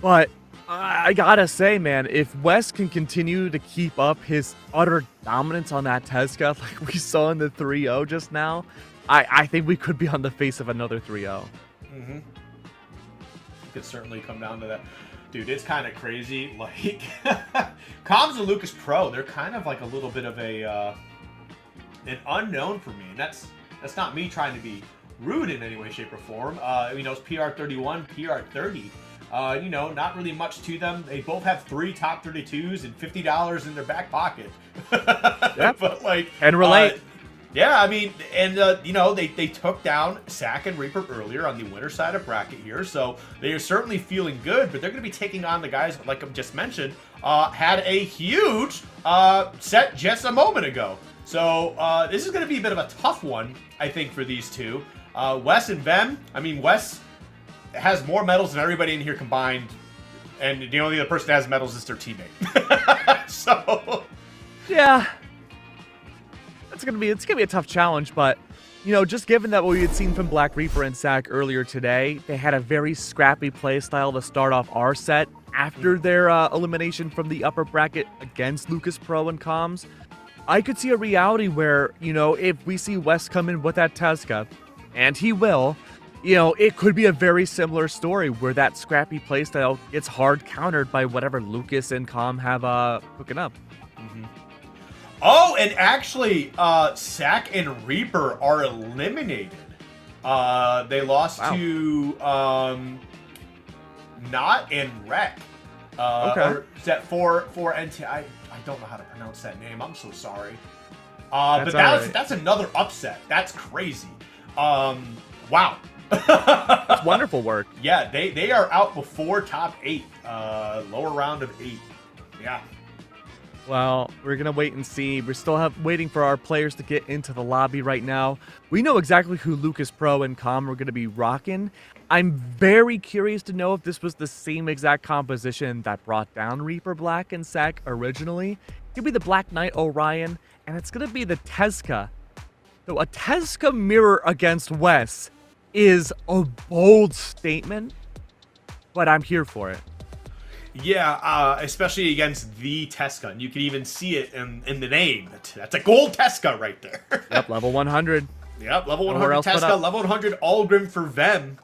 But I gotta say, man, if Wes can continue to keep up his utter dominance on that Tezca like we saw in the 3-0 just now, I think we could be on the face of another 3-0. It could certainly come down to that. Dude, it's kind of crazy. Like, Comms and Lucas Pro, they're kind of like a little bit of an unknown for me. And that's not me trying to be rude in any way, shape, or form. You know, it's PR31, PR30. You know, not really much to them. They both have 3 top 32s and $50 in their back pocket. Yep. But like, and relate. Yeah, I mean, and you know, they took down Sack and Reaper earlier on the winner side of bracket here, so they are certainly feeling good. But they're going to be taking on the guys, like I just mentioned, had a huge set just a moment ago. So this is going to be a bit of a tough one, I think, for these two. Wes and Vem. I mean, Wes has more medals than everybody in here combined, and the only other person that has medals is their teammate. So yeah, it's gonna be a tough challenge. But you know, just given that what we had seen from Black Reaper and Sack earlier today, they had a very scrappy play style to start off our set after their elimination from the upper bracket against Lucas Pro and Comms. I could see a reality where, you know, if we see Wes come in with that Tezca, and he will, you know, it could be a very similar story where that scrappy playstyle gets hard countered by whatever Lucas and Com have hooking up. Oh, and actually, Sack and Reaper are eliminated. They lost to Not and Wreck. Okay. Or is that for NT? I don't know how to pronounce that name. I'm so sorry. But that's another upset. That's crazy. Wow. It's wonderful work. Yeah, they are out before top 8. Lower round of 8. Yeah. Well, we're going to wait and see. We're still waiting for our players to get into the lobby right now. We know exactly who Lucas Pro and Com are going to be rocking. I'm very curious to know if this was the same exact composition that brought down Reaper Black and Sack originally. It could be the Black Knight Orion, and it's going to be the Tezca. So a Tezca mirror against Wes is a bold statement, but I'm here for it. Yeah, especially against the Tezca. And you can even see it in the name. That's a gold Tezca right there. Yep, level 100. Yep, level 100 Tezca, level 100 Algrim for Vem.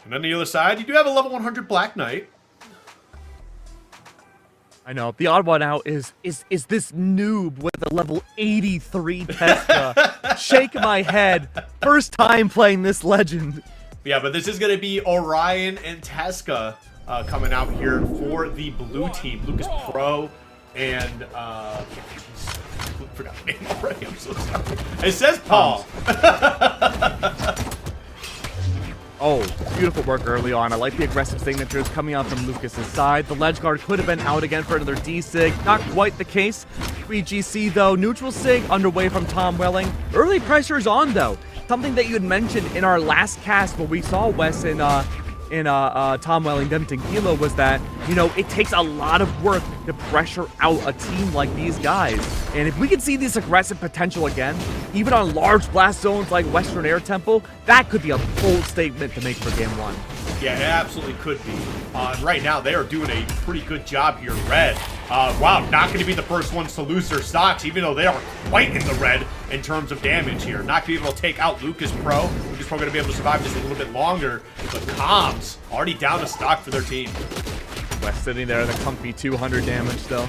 And on the other side, you do have a level 100 Black Knight. I know. The odd one out is this noob with a level 83 Tezca. Shake my head. First time playing this legend. Yeah, but this is going to be Orion and Tezca coming out here for the blue team. Lucas Pro and I forgot the name already. I'm so sorry. It says Paul. Oh, beautiful work early on. I like the aggressive signatures coming out from Lucas's side. The ledge guard could have been out again for another D-Sig. Not quite the case. 3GC though. Neutral Sig underway from Tom Welling. Early pressure's on though. Something that you had mentioned in our last cast when we saw Wes in Tom Welling them Tequila was that, you know, it takes a lot of work to pressure out a team like these guys. And if we can see this aggressive potential again, even on large blast zones like Western Air Temple, that could be a bold statement to make for Game 1. Yeah, it absolutely could be. Right now, they are doing a pretty good job here. Red, wow, not going to be the first ones to lose their stocks, even though they are quite in the red in terms of damage here. Not going to be able to take out Lucas Pro. Lucas Pro going to be able to survive just a little bit longer, but Comms already down to stock for their team. West sitting there at a comfy 200 damage still.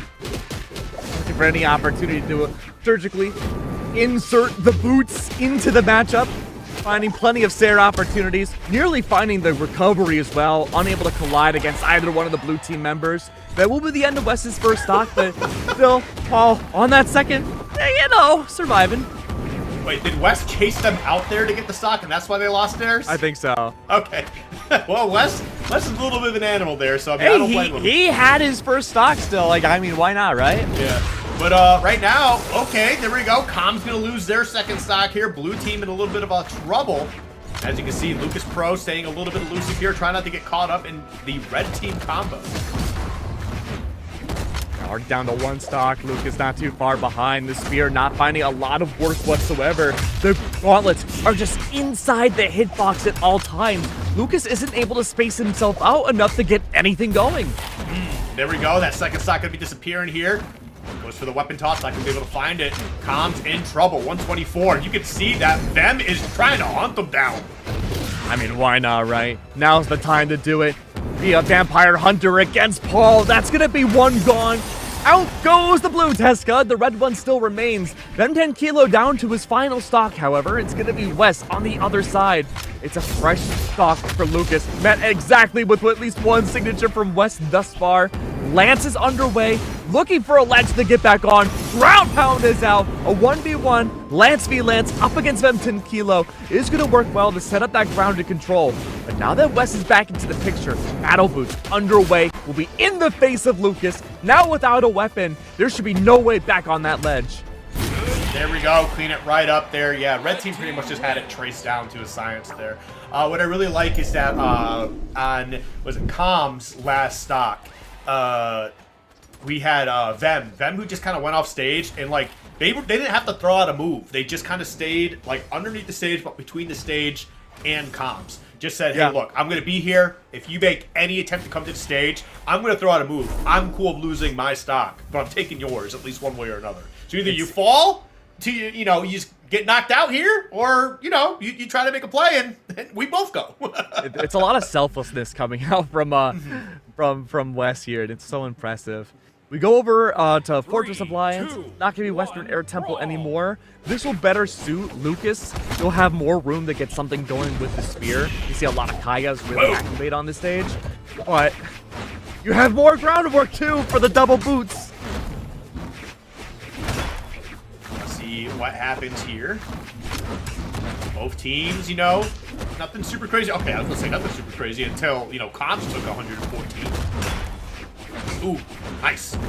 Looking for any opportunity to surgically insert the boots into the matchup. Finding plenty of Sarah opportunities, nearly finding the recovery as well, unable to collide against either one of the blue team members. That will be the end of Wes's first stock, but still, Paul on that second, you know, surviving. Wait, did West chase them out there to get the stock, and that's why they lost theirs? I think so. Okay. Well, West is a little bit of an animal there, so I mean, I don't blame him. He had his first stock still. Like, I mean, why not, right? Yeah. But right now, okay, there we go. Com's going to lose their second stock here. Blue team in a little bit of a trouble. As you can see, Lucas Pro staying a little bit elusive here, trying not to get caught up in the red team combo. Are down to one stock. Lucas not too far behind. The spear not finding a lot of work whatsoever. The gauntlets are just inside the hitbox at all times. Lucas isn't able to space himself out enough to get anything going. There we go. That second stock going to be disappearing here. Goes for the weapon toss. Not going to be able to find it. Com's in trouble. 124. You can see that Vem is trying to hunt them down. I mean, why not, right? Now's the time to do it. Be a Vampire Hunter against Paul. That's going to be one gone. Out goes the blue Tesca. The red one still remains. Then 10 Kilo down to his final stock, however. It's going to be West on the other side. It's a fresh stock for Lucas. Met exactly with at least one signature from West thus far. Lance is underway, looking for a ledge to get back on. Ground Pound is out. A 1v1. Lance v Lance up against them 10 Kilo is going to work well to set up that grounded control. But now that West is back into the picture, Battle Boots underway, will be in the face of Lucas. Now without a weapon, there should be no way back on that ledge. There we go. Clean it right up there. Yeah, red team pretty much just had it traced down to a science there. What I really like is that on, was it Com's last stock, we had Vem who just kind of went off stage, and like they didn't have to throw out a move. They just kind of stayed like underneath the stage, but between the stage and Comms. Just said, hey, look, I'm going to be here. If you make any attempt to come to the stage, I'm going to throw out a move. I'm cool of losing my stock, but I'm taking yours at least one way or another. So either you fall to, you know, you just get knocked out here, or, you know, you try to make a play and we both go. It's a lot of selflessness coming out from West here, and it's so impressive. We go over to Fortress of Lions. Not going to be Western Air Temple anymore. This will better suit Lucas. He'll have more room to get something going with the spear. You see a lot of Kayas really activate on this stage. But you have more groundwork, too, for the double boots. Let's see what happens here. Both teams, you know, nothing super crazy. Okay, I was going to say nothing super crazy until, you know, Comms took 114. Ooh, nice. There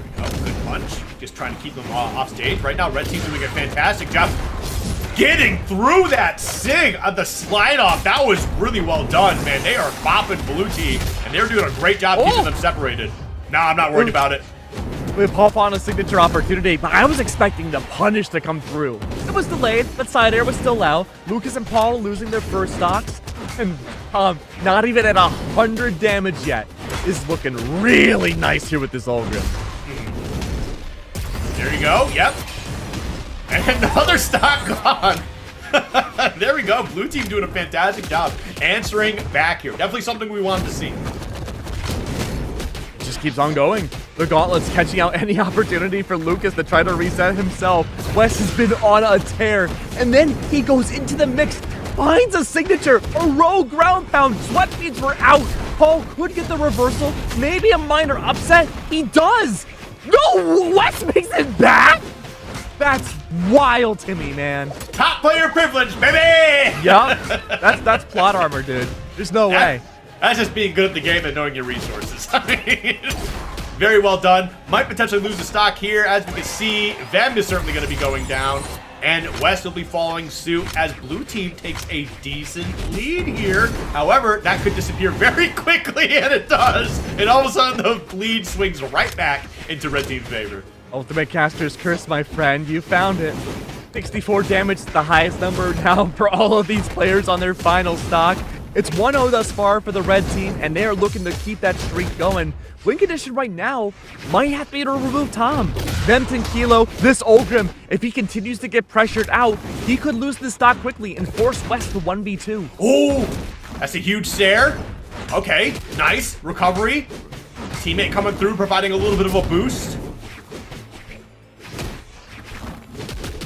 we go, good punch. Just trying to keep them off stage. Right now, red team's doing a fantastic job getting through that Sig on the slide off. That was really well done, man. They are bopping blue team, and they're doing a great job keeping them separated. Nah, I'm not worried about it. We pop on a signature opportunity, but I was expecting the punish to come through. It was delayed, but side air was still out. Lucas and Paul losing their first stocks. And not even at 100 damage yet, is looking really nice here with this Ulgrim. There you go, yep. And another stock gone. There we go, blue team doing a fantastic job answering back here. Definitely something we wanted to see. It just keeps on going. The gauntlets catching out any opportunity for Lucas to try to reset himself. Wes has been on a tear, and then he goes into the mix, finds a signature, a rogue ground pound. Sweat beads were out. Paul could get the reversal, maybe a minor upset. He does. No, Wes makes it back. That's wild to me, man. Top player privilege, baby. Yeah, that's plot armor, dude. There's no way. That's just being good at the game and knowing your resources. I mean, very well done. Might potentially lose the stock here. As we can see, Vem is certainly going to be going down. And West will be following suit as blue team takes a decent lead here. However, that could disappear very quickly, and it does. And all of a sudden, the lead swings right back into red team's favor. Ultimate Caster's Curse, my friend. You found it. 64 damage, the highest number now for all of these players on their final stock. It's 1-0 thus far for the red team, and they are looking to keep that streak going. Win condition right now might have to be to remove Tom. Venton Kilo, this Ulgrim, if he continues to get pressured out, he could lose this stock quickly and force West to 1v2. Oh, that's a huge stare. Okay, nice. Recovery. Teammate coming through, providing a little bit of a boost.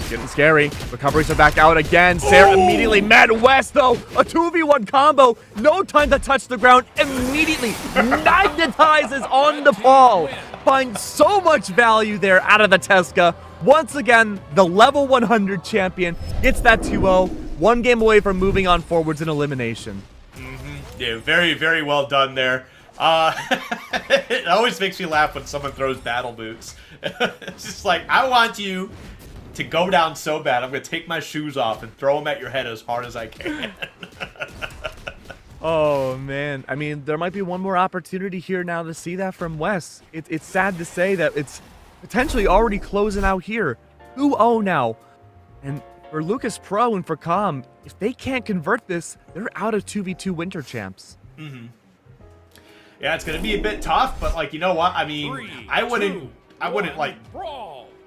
Getting scary. Recoveries are back out again. Sarah immediately met West, though. A 2v1 combo. No time to touch the ground. Immediately magnetizes on the Paul. find so much value there out of the Tesca. Once again, the level 100 champion gets that 2-0, 1 game away from moving on forwards in elimination. Yeah, very, very well done there. It always makes me laugh when someone throws battle boots. It's just like, I want you to go down so bad, I'm going to take my shoes off and throw them at your head as hard as I can. Oh, man. I mean, there might be one more opportunity here now to see that from Wes. It's sad to say that it's potentially already closing out here. 2-0 now. And for Lucas Pro and for Com, if they can't convert this, they're out of 2v2 Winter Champs. Yeah, it's going to be a bit tough, but, like, you know what? I mean, I wouldn't like,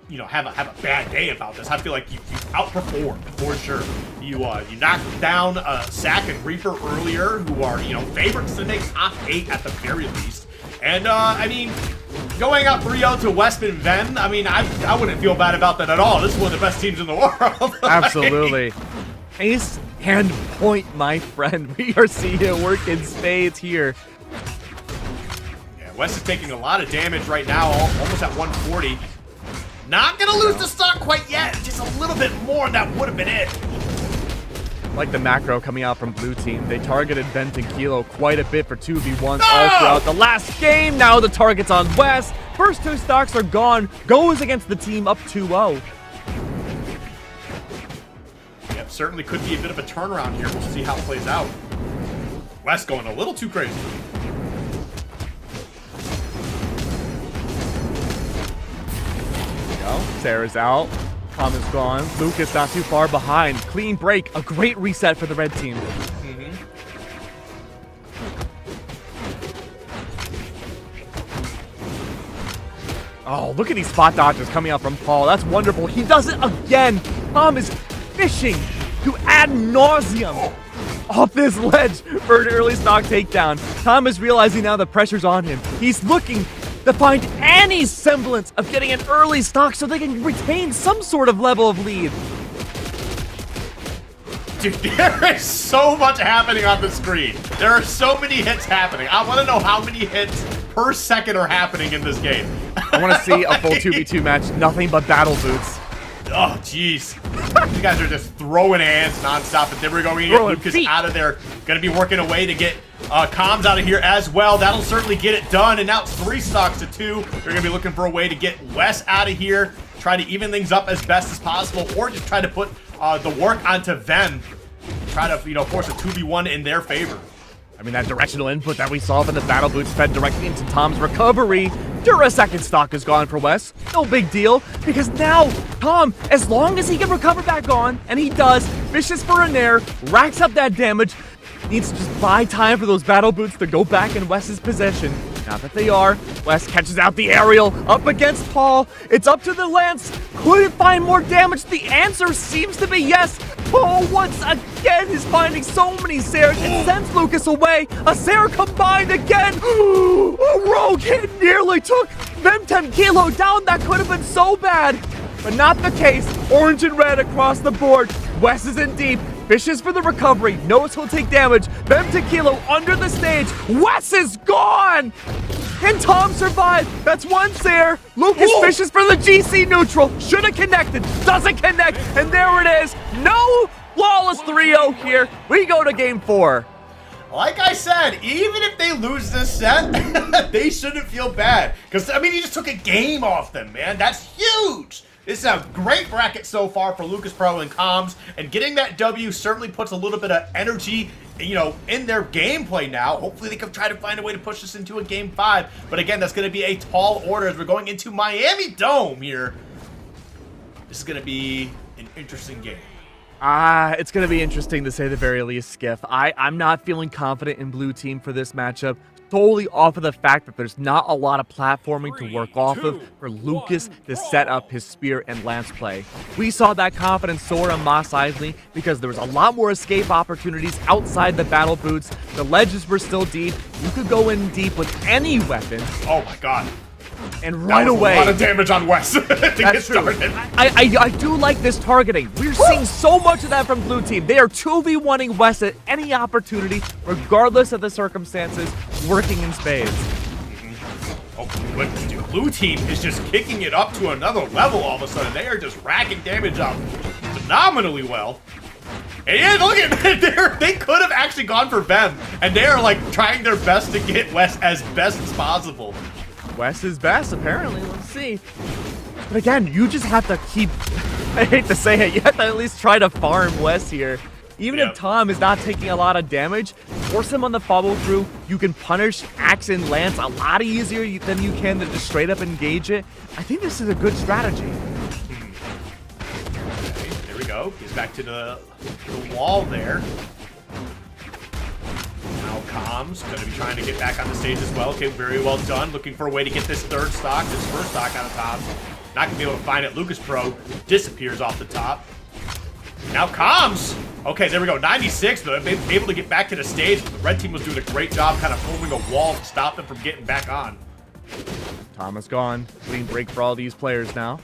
you know, have a bad day about this. I feel like you outperformed for sure. You knocked down Sack and Reaper earlier, who are, you know, favorites to make top 8 at the very least. And I mean, going out 3-0 to Westman Ven, I mean, I wouldn't feel bad about that at all. This is one of the best teams in the world. Absolutely. Ace and point, my friend. We are seeing it work in spades here. Yeah, West is taking a lot of damage right now, almost at 140. Not gonna lose the stock quite yet. Just a little bit more, and that would have been it. Like the macro coming out from blue team, they targeted Vent and Kilo quite a bit for 2v1s all throughout the last game. Now the target's on West. First 2 stocks are gone. Goes against the team up 2-0. Yep, certainly could be a bit of a turnaround here. We'll see how it plays out. West going a little too crazy. Sarah's out. Com is gone. Lucas not too far behind. Clean break. A great reset for the red team. Oh, look at these spot dodges coming out from Paul. That's wonderful. He does it again. Com is fishing to ad nauseum off this ledge for an early stock takedown. Tom is realizing now the pressure's on him. He's looking to find any semblance of getting an early stock so they can retain some sort of level of lead. Dude, there is so much happening on the screen. There are so many hits happening. I want to know how many hits per second are happening in this game. I want to see a full 2v2 match, nothing but battle boots. Oh, jeez. You guys are just throwing hands nonstop, but then we're going to get Lucas out of there. Going to be working a way to get Comms out of here as well. That'll certainly get it done, and now it's 3 stocks to 2. They're going to be looking for a way to get Wes out of here, try to even things up as best as possible, or just try to put the work onto Ven, try to, you know, force a 2v1 in their favor. I mean, that directional input that we saw from the battle boots fed directly into Tom's recovery. A second stock is gone for Wes. No big deal, because now Tom, as long as he can recover back on, and he does, fishes for a nair, racks up that damage, needs to just buy time for those battle boots to go back in Wes's possession. Now that they are, Wes catches out the aerial up against Paul. It's up to the lance. Could it find more damage? The answer seems to be yes. Paul once again is finding so many Sarahs. It sends Lucas away. A Sarah combined again. A rogue hit nearly took Vemtem Kilo down. That could have been so bad. But not the case. Orange and red across the board. Wes is in deep. Fishes for the recovery. Knows he'll take damage. Vemtem Kilo under the stage. Wes is gone. Can Tom survive? That's one Sarah. Lucas fishes for the GC neutral. Should have connected. Doesn't connect. And there it is. No flawless 3-0 here. We go to game 4. Like I said, even if they lose this set, they shouldn't feel bad. Because, I mean, he just took a game off them, man. That's huge. This is a great bracket so far for Lucas Pro and Comms, and getting that W certainly puts a little bit of energy, you know, in their gameplay now. Hopefully they can try to find a way to push this into a game 5. But again, that's going to be a tall order as we're going into Miami Dome here. This is going to be an interesting game. It's going to be interesting to say the very least, Skiff. I'm not feeling confident in blue team for this matchup, solely off of the fact that there's not a lot of platforming to work off of for Lucas to set up his spear and lance play. We saw that confidence soar on Mos Eisley because there was a lot more escape opportunities outside the battle boots. The ledges were still deep. You could go in deep with any weapon. Oh my god. And right away, a lot of damage on Wes to get started. I do like this targeting. We're seeing so much of that from blue team. They are 2v1ing Wes at any opportunity, regardless of the circumstances, working in spades. Oh, goodness, dude. Blue team is just kicking it up to another level all of a sudden. They are just racking damage up phenomenally well. And yeah, look at it. They could have actually gone for Vem, and they are like trying their best to get Wes as best as possible. Wes is best, apparently. Let's see. But again, you just have to keep, I hate to say it, you have to at least try to farm Wes here. Even if Tom is not taking a lot of damage, force him on the follow through. You can punish Axe and Lance a lot easier than you can to just straight up engage it. I think this is a good strategy. Okay, there we go. He's back to the wall there. Now Comms going to be trying to get back on the stage as well. Okay, very well done. Looking for a way to get this third stock, this first stock out of Tom. Not going to be able to find it. Lucas Pro disappears off the top. Now Comms. Okay, there we go. 96, but able to get back to the stage. The red team was doing a great job kind of forming a wall to stop them from getting back on. Tom is gone. Clean break for all these players now.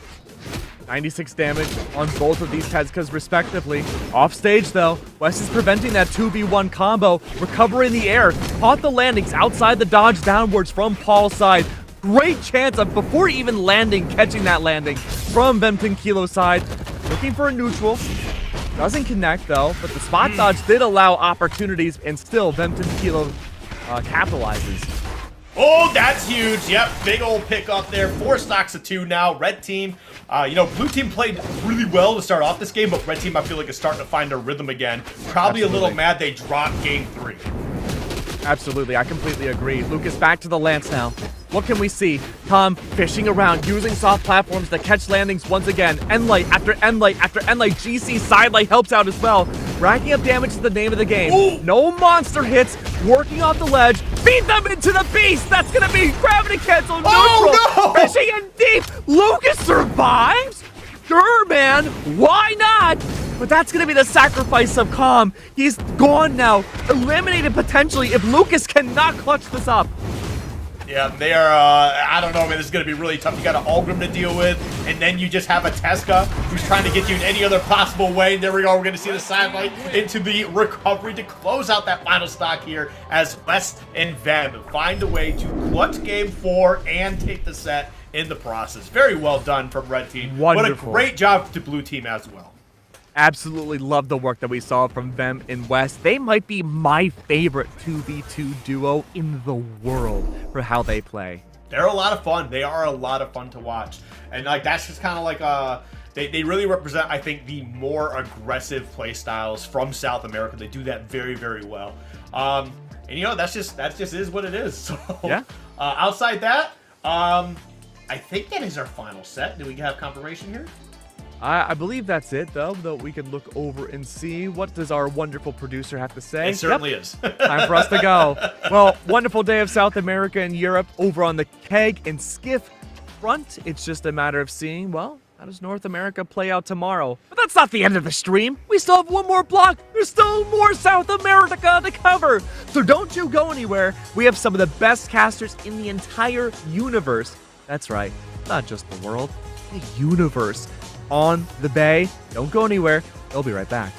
96 damage on both of these Tezcas respectively. Off stage though, Wes is preventing that 2v1 combo. Recover in the air. Caught the landings outside the dodge downwards from Paul's side. Great chance of, before even landing, catching that landing from Vemton Kilo's side. Looking for a neutral. Doesn't connect though, but the spot dodge did allow opportunities, and still Vemton Kilo capitalizes. Oh, that's huge. Yep, big old pick up there. 4 stocks to 2 now. Red team, you know, blue team played really well to start off this game, but red team I feel like is starting to find their rhythm again. Probably a little mad they dropped game 3. Absolutely, I completely agree. Lucas back to the Lance now. What can we see? Tom fishing around, using soft platforms to catch landings once again. Endlight after Endlight after Endlight. GC sidelight helps out as well. Racking up damage is the name of the game. Ooh. No monster hits, working off the ledge. Feed them into the beast. That's going to be gravity cancel neutral. Oh, no! Fishing in deep. Lucas survives? Sure, man. Why not? But that's going to be the sacrifice of Calm. He's gone now. Eliminated potentially if Lucas cannot clutch this up. Yeah, they are, I don't know, man, this is going to be really tough. You got an Algrim to deal with, and then you just have a Tezca who's trying to get you in any other possible way. There we go. We're going to see the sidelight into the recovery to close out that final stock here as Wes and Vem find a way to clutch game 4 and take the set in the process. Very well done from Red Team. Wonderful. What a great job to Blue Team as well. Absolutely love the work that we saw from Vem and Wes. They might be my favorite 2v2 duo in the world for how they play. They're a lot of fun. They are a lot of fun to watch. And like that's just kind of like they really represent, I think, the more aggressive play styles from South America. They do that very, very well. And you know, that just is what it is. So yeah. Outside that, I think that is our final set. Do we have confirmation here? I believe that's it, though we can look over and see. What does our wonderful producer have to say? It certainly is. Time for us to go. Well, wonderful day of South America and Europe over on the keg and skiff front. It's just a matter of seeing, well, how does North America play out tomorrow? But that's not the end of the stream. We still have one more block. There's still more South America to cover. So don't you go anywhere. We have some of the best casters in the entire universe. That's right. Not just the world, the universe. On the bay. Don't go anywhere. They'll be right back.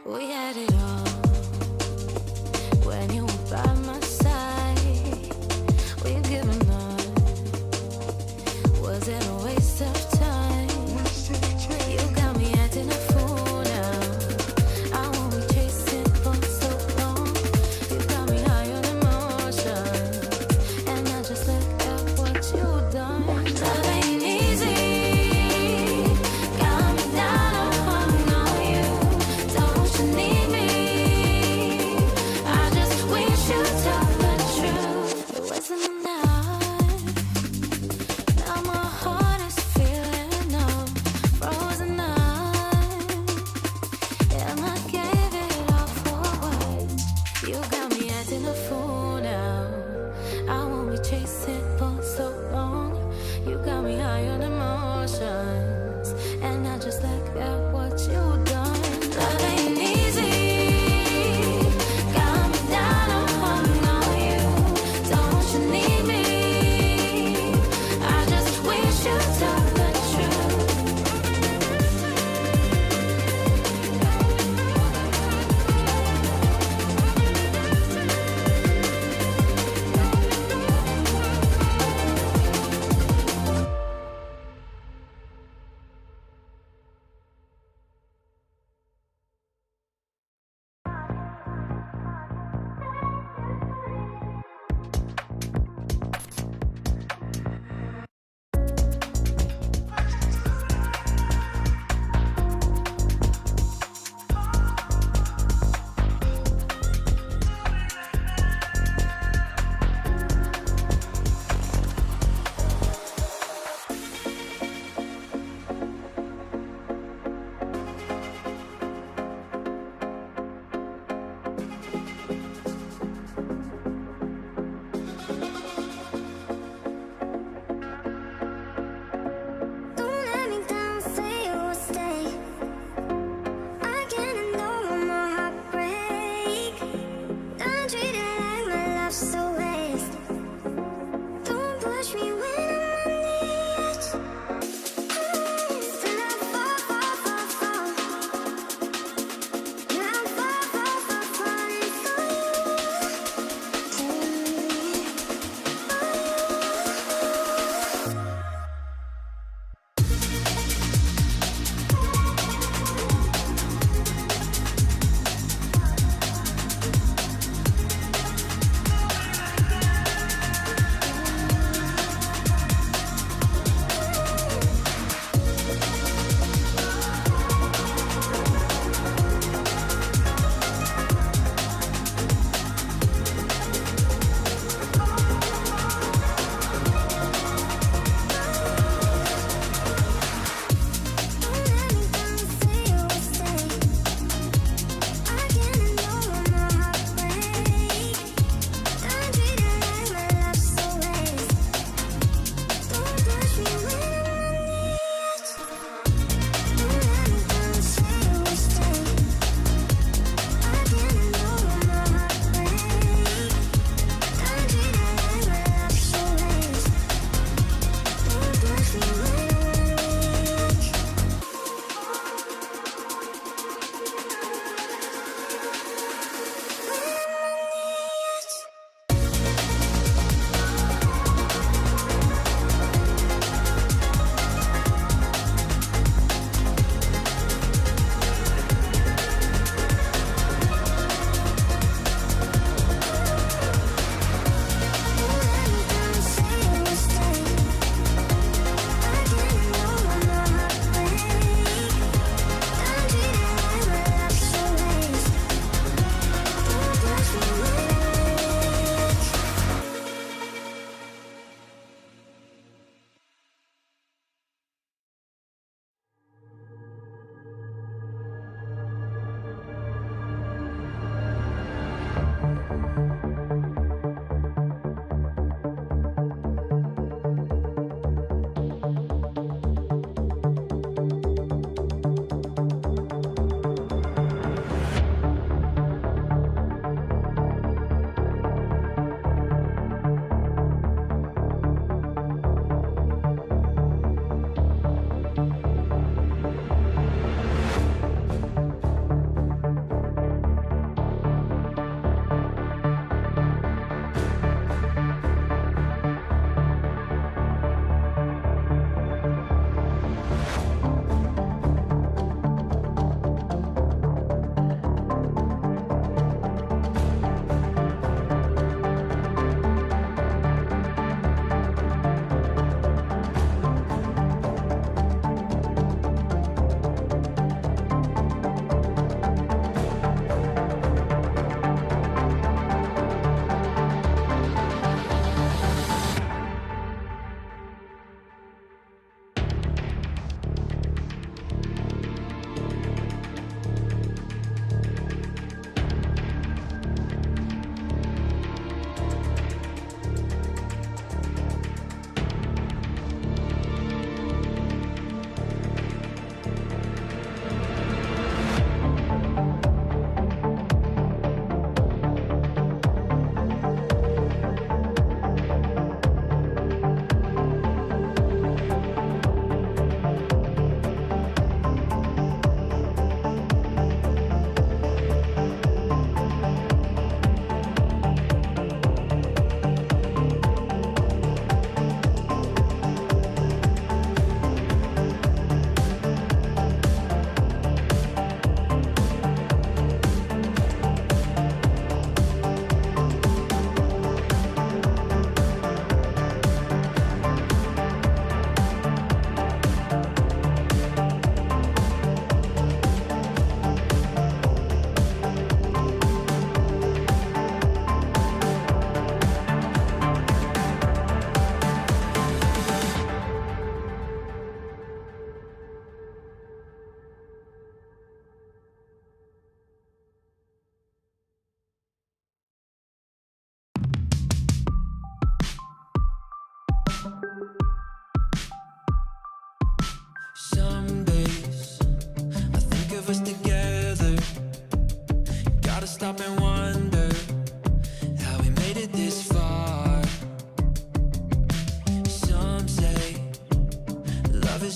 We had it all when you were by my side. We've given up. Was it a waste of time? You got me acting a fool now. I won't be chasing for so long. You got me high on emotions, and I just look at what you've done. Love ain't easy. Got me down, I'm hung on you. Don't you need me? I just wish you told the truth. It wasn't enough. Now my heart is feeling numb, frozen up. And I gave it all for what? You got me acting a fool now. I won't be chasing for so long. You got me high on emotions, and I just look at what you've done. Love ain't easy. Got me down, I'm hung on you. Don't you need me? I just wish you told the truth.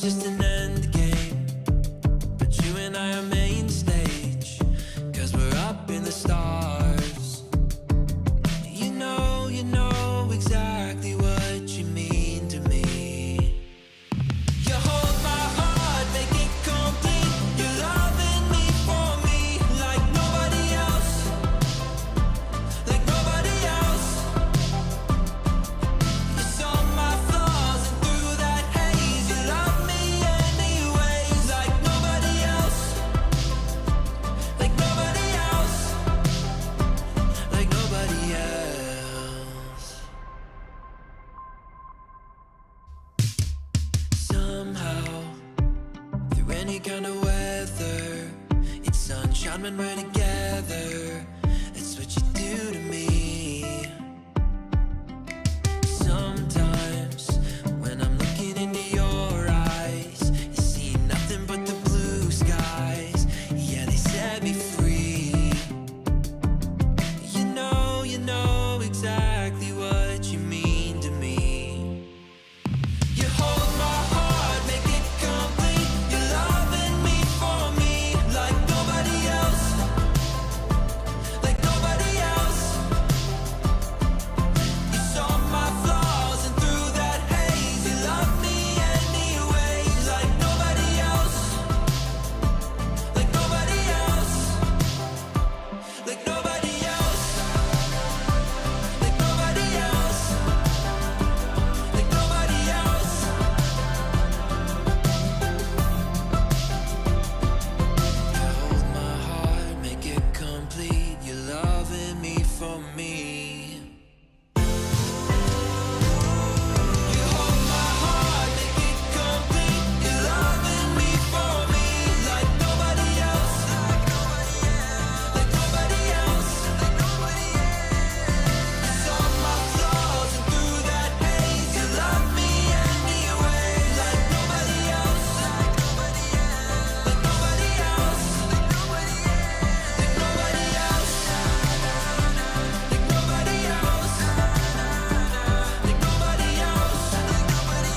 just an end game, but you and I are main stage, 'cause we're up in the stars. You know exactly what you mean to me. You hold my heart, make it complete. You're loving me for me like nobody else, like nobody else. You saw my flaws and through that haze, you love me anyways like nobody else, like nobody else, like nobody else. Somehow, through any kind of weather, it's sunshine when we're together. It's what you do to me. Sometimes, when I'm looking into your eyes, you see nothing but the blue skies. Yeah, they set me free. You know exactly what you mean to me. You hold my heart, make it complete. You're loving me for me like nobody else, like nobody else. You saw my flaws and through that haze, you love me anyways like nobody else, like nobody else, like nobody else, like nobody else, like nobody else. You hold my heart, make it complete. You're loving me for me. You hold my heart, make it complete. You're loving me for me like nobody else, like nobody else, like nobody else. You saw my flaws and through that haze, you love me anyway like nobody else, like nobody else, like nobody else, like nobody else, like nobody else, like nobody else, like nobody else, like nobody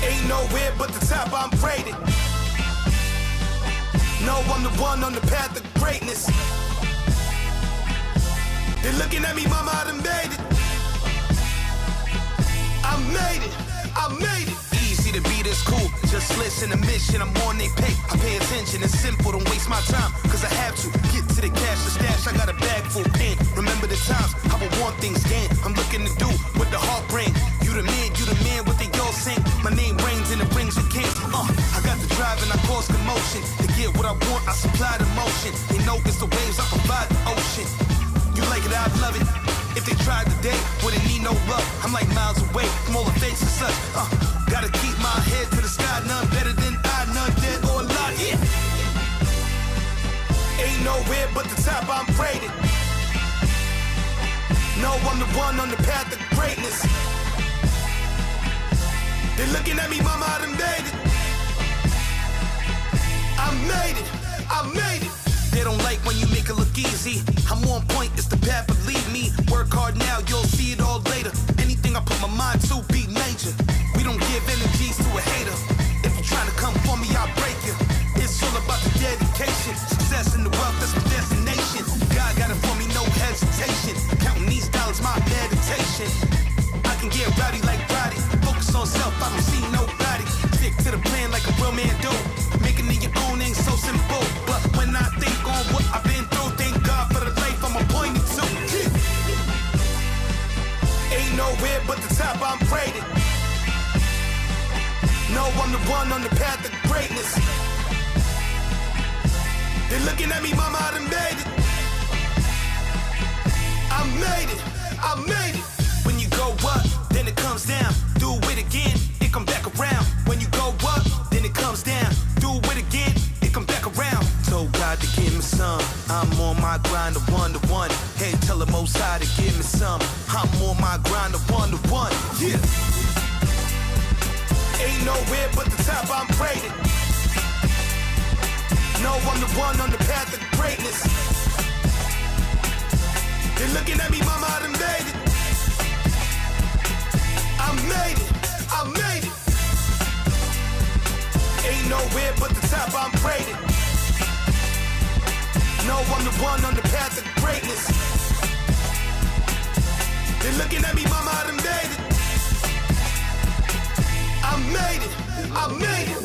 Ain't nowhere but the top, I'm rated. No, I'm the one on the path of greatness. They're looking at me, mama, I done made it. I made it, I made it. Easy to be this cool, just listen to mission, I'm on they pay. I pay attention, it's simple, don't waste my time, cause I have to. Get to the cash, the stash, I got a bag full of pain. Remember the times, I would want things gained. I'm looking to do what the heart bring. You the man with the yo sing. If they tried today, wouldn't need no love. I'm like miles away from all the fakes and such. Gotta keep my head to the sky, none better than I, none dead or alive. Yeah. Ain't nowhere but the top, I'm rated. No, I'm the one on the path to greatness. They're looking at me, mama, I done made it. I made it, I made it. They don't like when you make it look easy. I'm on point, it's the path, believe me. Work hard now, you'll see it all later. Anything I put my mind to, be major. We don't give energies to a hater. If you're trying to come for me, I'll break you. It's all about the dedication. Success in the wealth, that's my destination. God got it for me, no hesitation. Counting these dollars, my meditation. I can get rowdy like Roddy. Focus on self, I don't see nobody. Stick to the plan like a real man do. Making it your own ain't so simple. But when I think on what I've been through, thank God for the life I'm appointed to. Ain't nowhere but the top, I'm rated. No, I'm the one on the path to greatness. They're looking at me, mama, I done made it. I made it, I made it. When you go up, then it comes down. Do it again, it come back around. When you go up, then it comes down. Do it again, it come back around. Told God to give me some. I'm on my grind of one-to-one. Hey, tell the Most High to give me some. I'm on my grind of one-to-one. Yeah. Ain't nowhere but the top, I'm rated. No, I'm the one on the path to greatness. They're looking at me, mama, I done made it. I made it, I made it. Ain't nowhere but the top, I'm rated. No, I'm the one on the path to greatness. They're looking at me, mama, I done made it. I made it, I made it.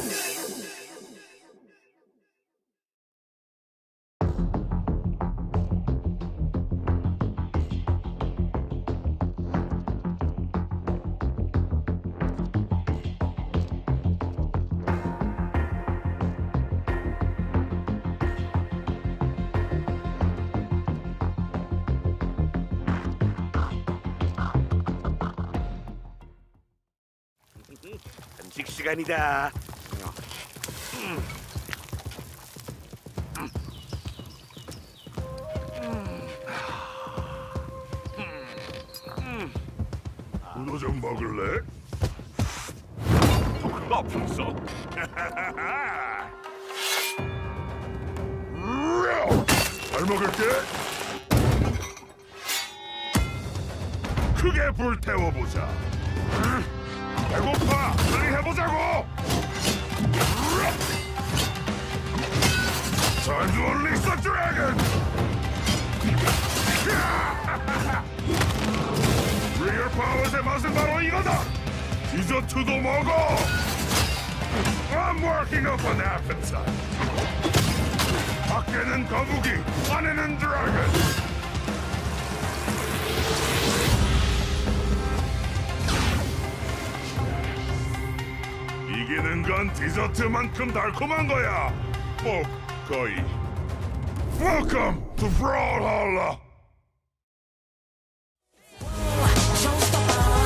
간식 시간이다. 문어 좀 먹을래? 아프소. 잘 먹을게. 크게 불태워보자. 배고파! 빨리 해보자고! Time to unleash the dragon! Real Powers의 맛은 바로 이거다! 디저트도 먹어! I'm working up an appetite! 밖에는 거북이, 안에는 드래곤! 이기는 건 디저트만큼 달콤한 거야. 거의. Welcome to Brawlhalla.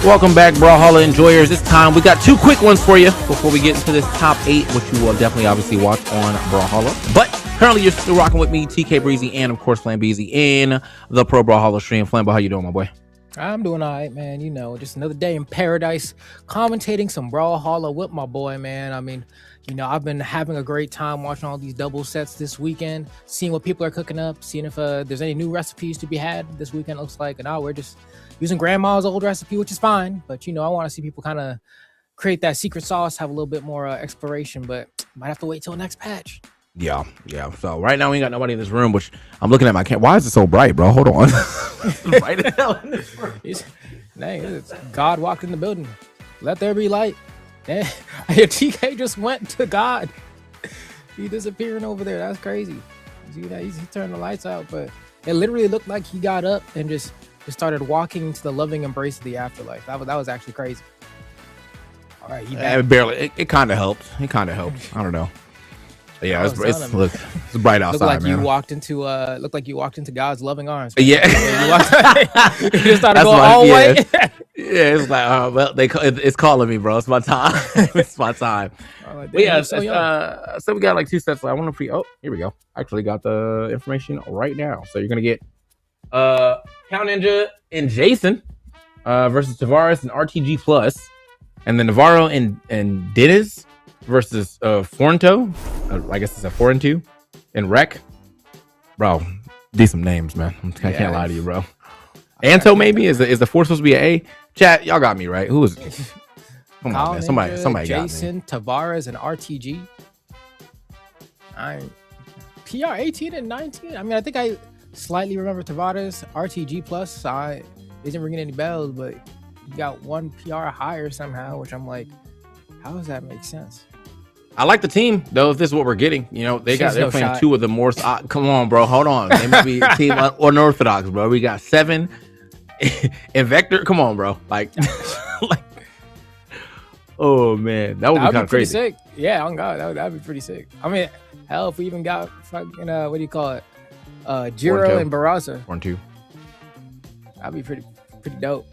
Welcome back, Brawlhalla enjoyers. This time we got two quick ones for you before we get into this top 8, which you will definitely obviously watch on Brawlhalla. But currently you're still rocking with me, TK Breezy, and of course Flambeezy in the Pro Brawlhalla stream. Flambo, how you doing, my boy? I'm doing all right, man. You know, just another day in paradise, commentating some Brawlhalla with my boy, man. I mean, you know, I've been having a great time watching all these double sets this weekend, seeing what people are cooking up, seeing if there's any new recipes to be had this weekend. Looks like, and now we're just using grandma's old recipe, which is fine. But, you know, I want to see people kind of create that secret sauce, have a little bit more exploration, but might have to wait till next patch. Yeah. So right now we ain't got nobody in this room, which I'm looking at my camera. Why is it so bright, bro? Hold on. Bright as hell in this room. It's God walked in the building. Let there be light. And TK just went to God. He disappearing over there. That's crazy. You know, he turned the lights out, but it literally looked like he got up and just started walking into the loving embrace of the afterlife. That was actually crazy. All right, Barely. It kind of helped. I don't know. Yeah, it's bright outside, Looked like man. Looked like you walked into God's loving arms. Yeah. You just started going all the way. Yeah, it's like, well, it's calling me, bro. It's my time. It's my time. But yeah, so we got like 2 sets left. I want to here we go. I actually got the information right now. So you're gonna get Count Ninja and Jason versus Tavares and RTG Plus, and then Navarro and Dennis versus Fornto. I guess it's a 4-2 and Rec. Bro, these some names, man. I can't lie to you, bro. Anto maybe is the 4 supposed to be an A? Chat, y'all got me right. Who is it? Come on, man. Somebody got me. Jason, Tavares, and RTG. PR 18 and 19. I mean, I think I slightly remember Tavares. RTG Plus isn't ringing any bells, but you got 1 PR higher somehow, which I'm like, how does that make sense? I like the team though. If this is what we're getting, they're playing 2 of the more. Come on, bro. Hold on. They might be team unorthodox, bro. We got 7 and Vector. Come on, bro. Like, oh man, that would be kind of crazy. Sick. Yeah, on God, that'd be pretty sick. I mean, hell, if we even got fucking what do you call it? Jiro and Barraza. 1-2. That'd be pretty dope.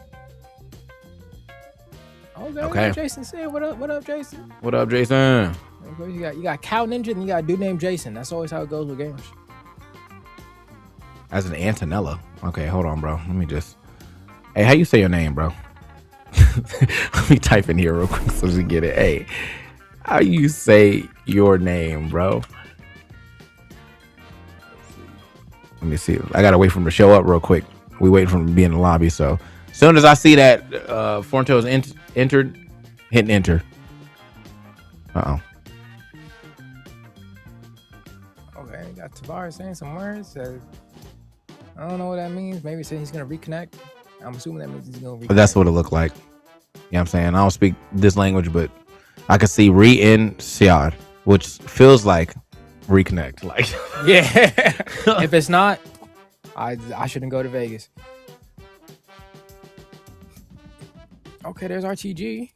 Okay. Jason said, "What up, Jason?" What up, Jason? You got Cow Ninja and you got a dude named Jason. That's always how it goes with gamers. As an Antonella. Okay, hold on, bro. Let me just. Hey, how you say your name, bro? Let me type in here real quick so we get it. Hey, how you say your name, bro? Let me see. I gotta wait for him to show up real quick. We waiting for him to be in the lobby. So as soon as I see that Fornto is entered, hitting enter. Okay, got Tavares saying some words. I don't know what that means. Maybe saying he's gonna reconnect. I'm assuming that means he's gonna reconnect. But that's what it looked like. You know what I'm saying? I don't speak this language, but I could see re-in-ciad, which feels like reconnect. Like, yeah. If it's not, I shouldn't go to Vegas. Okay, there's RTG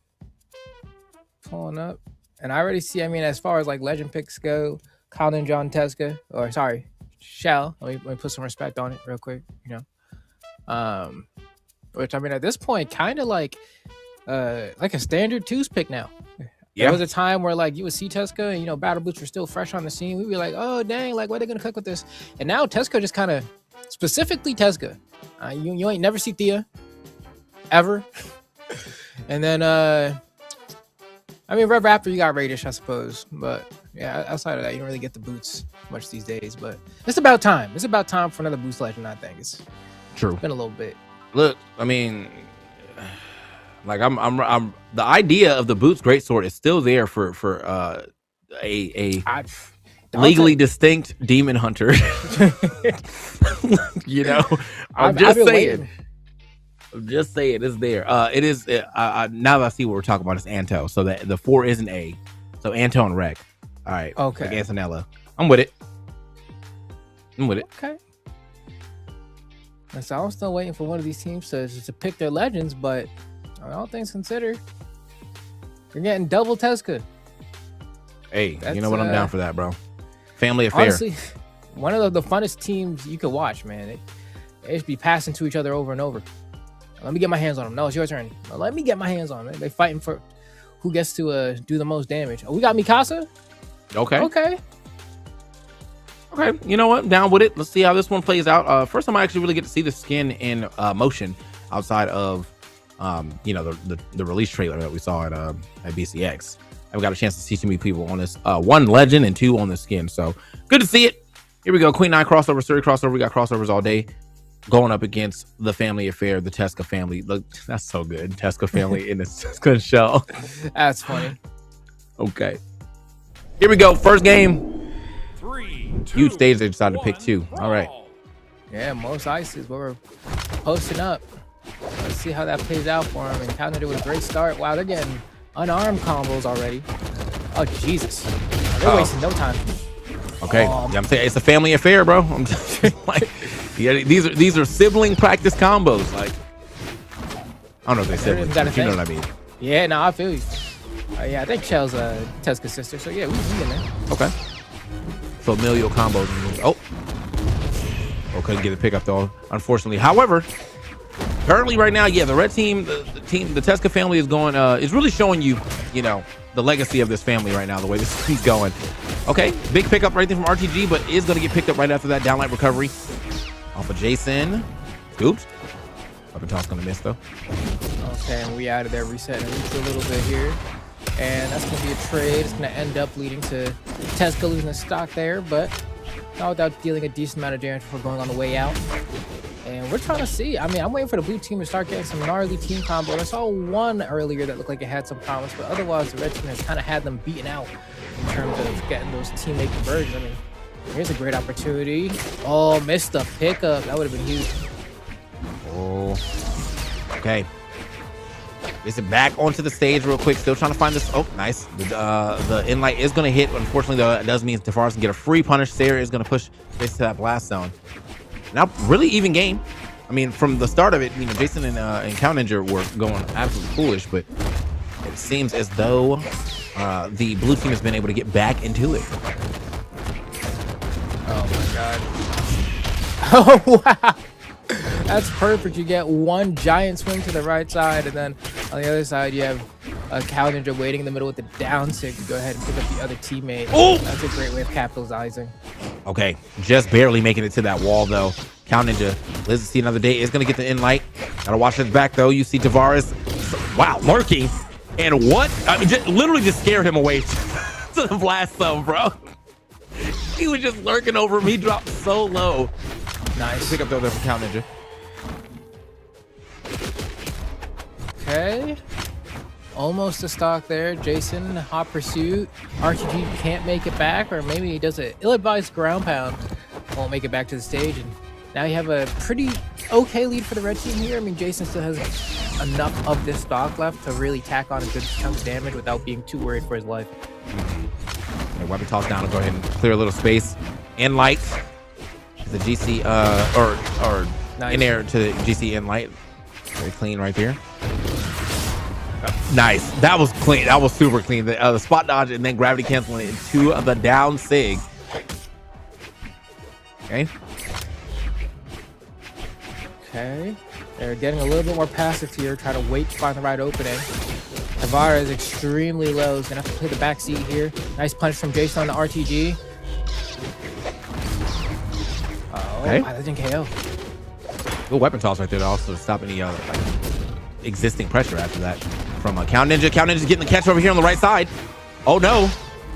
pulling up, and I already see. I mean, as far as like legend picks go, Colin John Teska, or sorry, Shell. Let me put some respect on it real quick. Which I mean, at this point, kind of like a standard twos pick now. Yeah. There was a time where like you would see Teska and Battle Boots were still fresh on the scene. We'd be like, oh dang, like what are they gonna cook with this? And now Teska just kind of specifically Teska. You ain't never see Thea ever. And then I mean Red Raptor, you got Radish, I suppose. But yeah, outside of that, you don't really get the boots much these days. But it's about time. It's about time for another boost legend, I think. It's true. Been a little bit. Look, I mean, like I'm the idea of the Boots Greatsword is still there for a legally distinct demon hunter. I'm just saying. I'm just saying it's there. It is now that I see what we're talking about, it's Anto. So that the 4 is an A. So Anto and Rec. All right. Okay. Like Antonella. I'm with it. Okay. And so I'm still waiting for one of these teams to pick their legends, but all things considered, you're getting double Teska. Hey, you know what? I'm down for that, bro. Family affair. Honestly, one of the funnest teams you could watch, man. They just be passing to each other over and over. Let me get my hands on them. No, it's your turn. No, let me get my hands on them. They fighting for who gets to do the most damage. Oh, we got Mikasa? Okay. You know what? Down with it. Let's see how this one plays out. First time I actually really get to see the skin in motion outside of the release trailer that we saw at BCX. I've got a chance to see too many people on this. 1 legend and 2 on the skin. So good to see it. Here we go. Queen 9 crossover, Surrey crossover. We got crossovers all day. Going up against the family affair, the Teska family. Look, that's so good. Teska family in the Teska shell. That's funny. Okay. Here we go. First game. 3, 2, Huge stage. They decided to pick 2. All right. Yeah, most ices, but we're posting up. Let's see how that plays out for them. And countered it with a great start. Wow, they're getting unarmed combos already. Oh, Jesus. They're wasting no time. Okay. Yeah, I'm saying it's a family affair, bro. I'm just like, yeah, these are sibling practice combos. Like, I don't know if they're siblings, but you know what I mean. Yeah, no, I feel you. Yeah, I think Shell's Teska's sister. So yeah, we in there. Okay. familial combos. Oh, couldn't get the pickup though, unfortunately. However, currently right now, yeah, the red team, the Tesca family is going, is really showing you, you know, the legacy of this family right now, the way this team's going. Okay, big pickup right there from RTG, but is going to get picked up right after that downlight recovery off of Jason. Oops. Up and toss going to miss though. Okay, and we out of there, resetting a little bit here. And that's going to be a trade. It's going to end up leading to Tesca losing the stock there, but not without dealing a decent amount of damage before going on the way out. And we're trying to see. I mean, I'm waiting for the blue team to start getting some gnarly team combos. I saw one earlier that looked like it had some problems, but otherwise the red team has kind of had them beaten out in terms of getting those teammate conversions. I mean, here's a great opportunity. Oh, missed the pickup. That would have been huge. Oh, okay. Is it back onto the stage real quick? Still trying to find this. Oh, nice. The in-light is going to hit. Unfortunately, though, it does mean Tavares can get a free punish. Sarah is going to push this to that blast zone. Now, really even game. I mean, from the start of it, you know, Jason and Count Ninja were going absolutely foolish, but it seems as though the blue team has been able to get back into it. Oh, my God. Oh, wow. That's perfect. You get one giant swing to the right side, and then on the other side, you have a Cow Ninja waiting in the middle with the down sig to go ahead and pick up the other teammate. Oh! That's a great way of capitalizing. Okay, just barely making it to that wall, though. Cow Ninja lives to see another day. Is going to get the in-light. Gotta watch his back, though. You see Tavares. Wow, lurking. And what? I mean, literally just scared him away to the blast zone, bro. He was just lurking over him. He dropped so low. Nice. Pick up there for Cow Ninja. Okay. Almost a stock there. Jason, hot pursuit. RTG can't make it back, or maybe he does an ill-advised ground pound. Won't make it back to the stage. And now you have a pretty okay lead for the red team here. I mean, Jason still has enough of this stock left to really tack on a good chunk of damage without being too worried for his life. Okay, weapon toss down to go ahead and clear a little space. In light. The GC, or nice. In air to the GC in light. Very clean right there. Nice. That was clean. That was super clean. The spot dodge and then gravity canceling into the down sig. Okay. Okay. They're getting a little bit more passive here, trying to wait to find the right opening. Navarra is extremely low. He's going to have to play the back seat here. Nice punch from Jason on the RTG. Oh, okay. That didn't KO. Good weapon toss right there to also stop any like existing pressure after that from Count Ninja. Count Ninja's getting the catch over here on the right side. Oh no.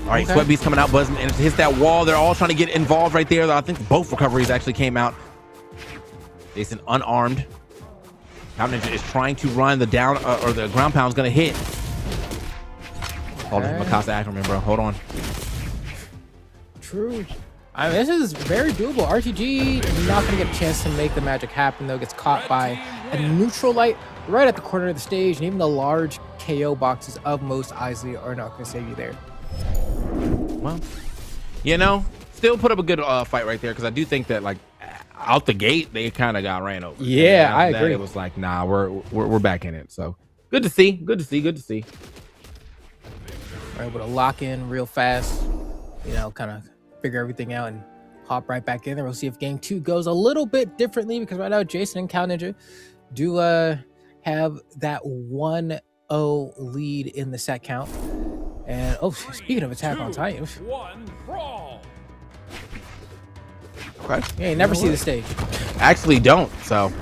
All right, okay. Sweat Beast coming out, buzzing, and it hits that wall. They're all trying to get involved right there. I think both recoveries actually came out. Jason unarmed. Count Ninja is trying to run the down, or the ground pound's gonna hit. Hold on, Mikasa Ackerman, bro. Hold on. True. I mean, this is very doable. RTG not going to get a chance to make the magic happen, though. Gets caught by a neutral light right at the corner of the stage, and even the large KO boxes of Most Isley are not going to save you there. Well, you know, still put up a good fight right there, because I do think that, like, out the gate, they kind of got ran over. Yeah, I agree. It was like, nah, we're back in it. So good to see. Good to see. Good to see. We're able to lock in real fast, you know, kind of figure everything out and hop right back in there. We'll see if game 2 goes a little bit differently, because right now Jason and Cow Ninja do have that 1-0 lead in the set count. And oh, speaking of Attack on Titan, okay, yeah, you never see the stage. Actually don't. So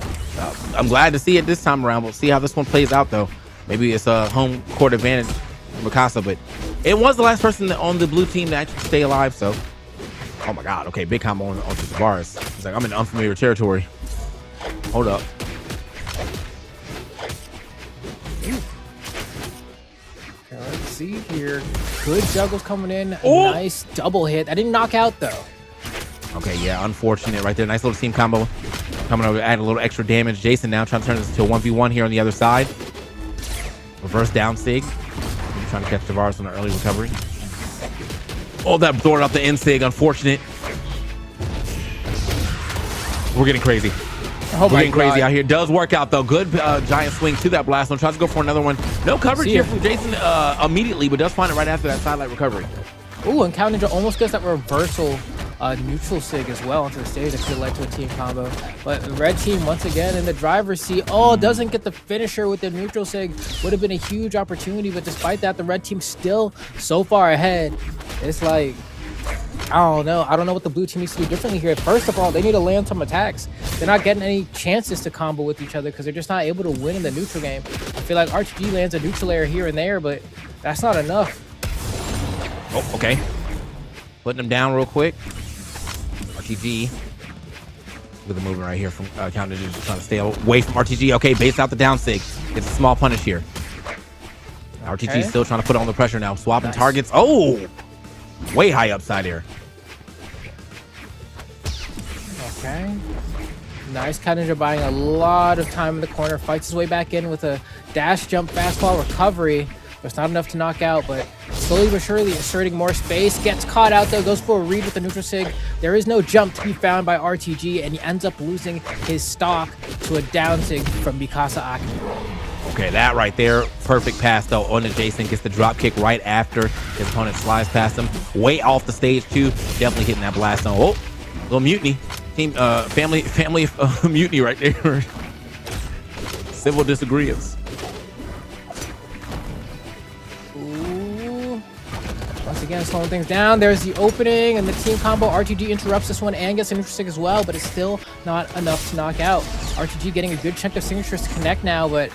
I'm glad to see it this time around. We'll see how this one plays out, though. Maybe it's a home court advantage for Mikasa, but it was the last person on the blue team to actually stay alive. So oh my God. Okay, big combo on Tavares. He's like, I'm in unfamiliar territory. Hold up. Okay, let's see here. Good juggles coming in. Oh! Nice double hit. I didn't knock out though. Okay, yeah, unfortunate right there. Nice little team combo. Coming over to add a little extra damage. Jason now trying to turn this into a 1v1 here on the other side. Reverse down sig. Trying to catch Tavares on an early recovery. Oh, that throwing up the end sig. Unfortunate. We're getting crazy. Oh, we're getting crazy out here. Does work out, though. Good giant swing to that blast zone. Tries to go for another one. No coverage here from Jason immediately, but does find it right after that sidelight recovery. Ooh, and Cow Ninja almost gets that reversal neutral sig as well onto the stage. That could have led to a team combo. But the red team, once again, in the driver's seat. Oh, doesn't get the finisher with the neutral sig. Would have been a huge opportunity, but despite that, the red team still so far ahead. It's like, I don't know. I don't know what the blue team needs to do differently here. First of all, they need to land some attacks. They're not getting any chances to combo with each other because they're just not able to win in the neutral game. I feel like RTG lands a neutral layer here and there, but that's not enough. Oh, okay. Putting them down real quick. RTG with the movement right here from Counter Ninja, just trying to stay away from RTG. Okay, base out the down sig. Gets a small punish here. RTG still trying to put on the pressure now. Swapping targets. Oh! Way high upside here. Okay. Nice. Ninja buying a lot of time in the corner. Fights his way back in with a dash jump fastball recovery. But it's not enough to knock out, but slowly but surely asserting more space. Gets caught out though. Goes for a read with the neutral sig. There is no jump to be found by RTG, and he ends up losing his stock to a down sig from Mikasa Aki. Okay, that right there, perfect pass though on to Jason. Gets the drop kick right after his opponent slides past him. Way off the stage too. Definitely hitting that blast zone. Oh, little mutiny. Team, family mutiny right there. Civil disagreements. Ooh. Once again, slowing things down. There's the opening and the team combo. RTG interrupts this one and gets a neutral sig as well, but it's still not enough to knock out. RTG getting a good chunk of signatures to connect now, but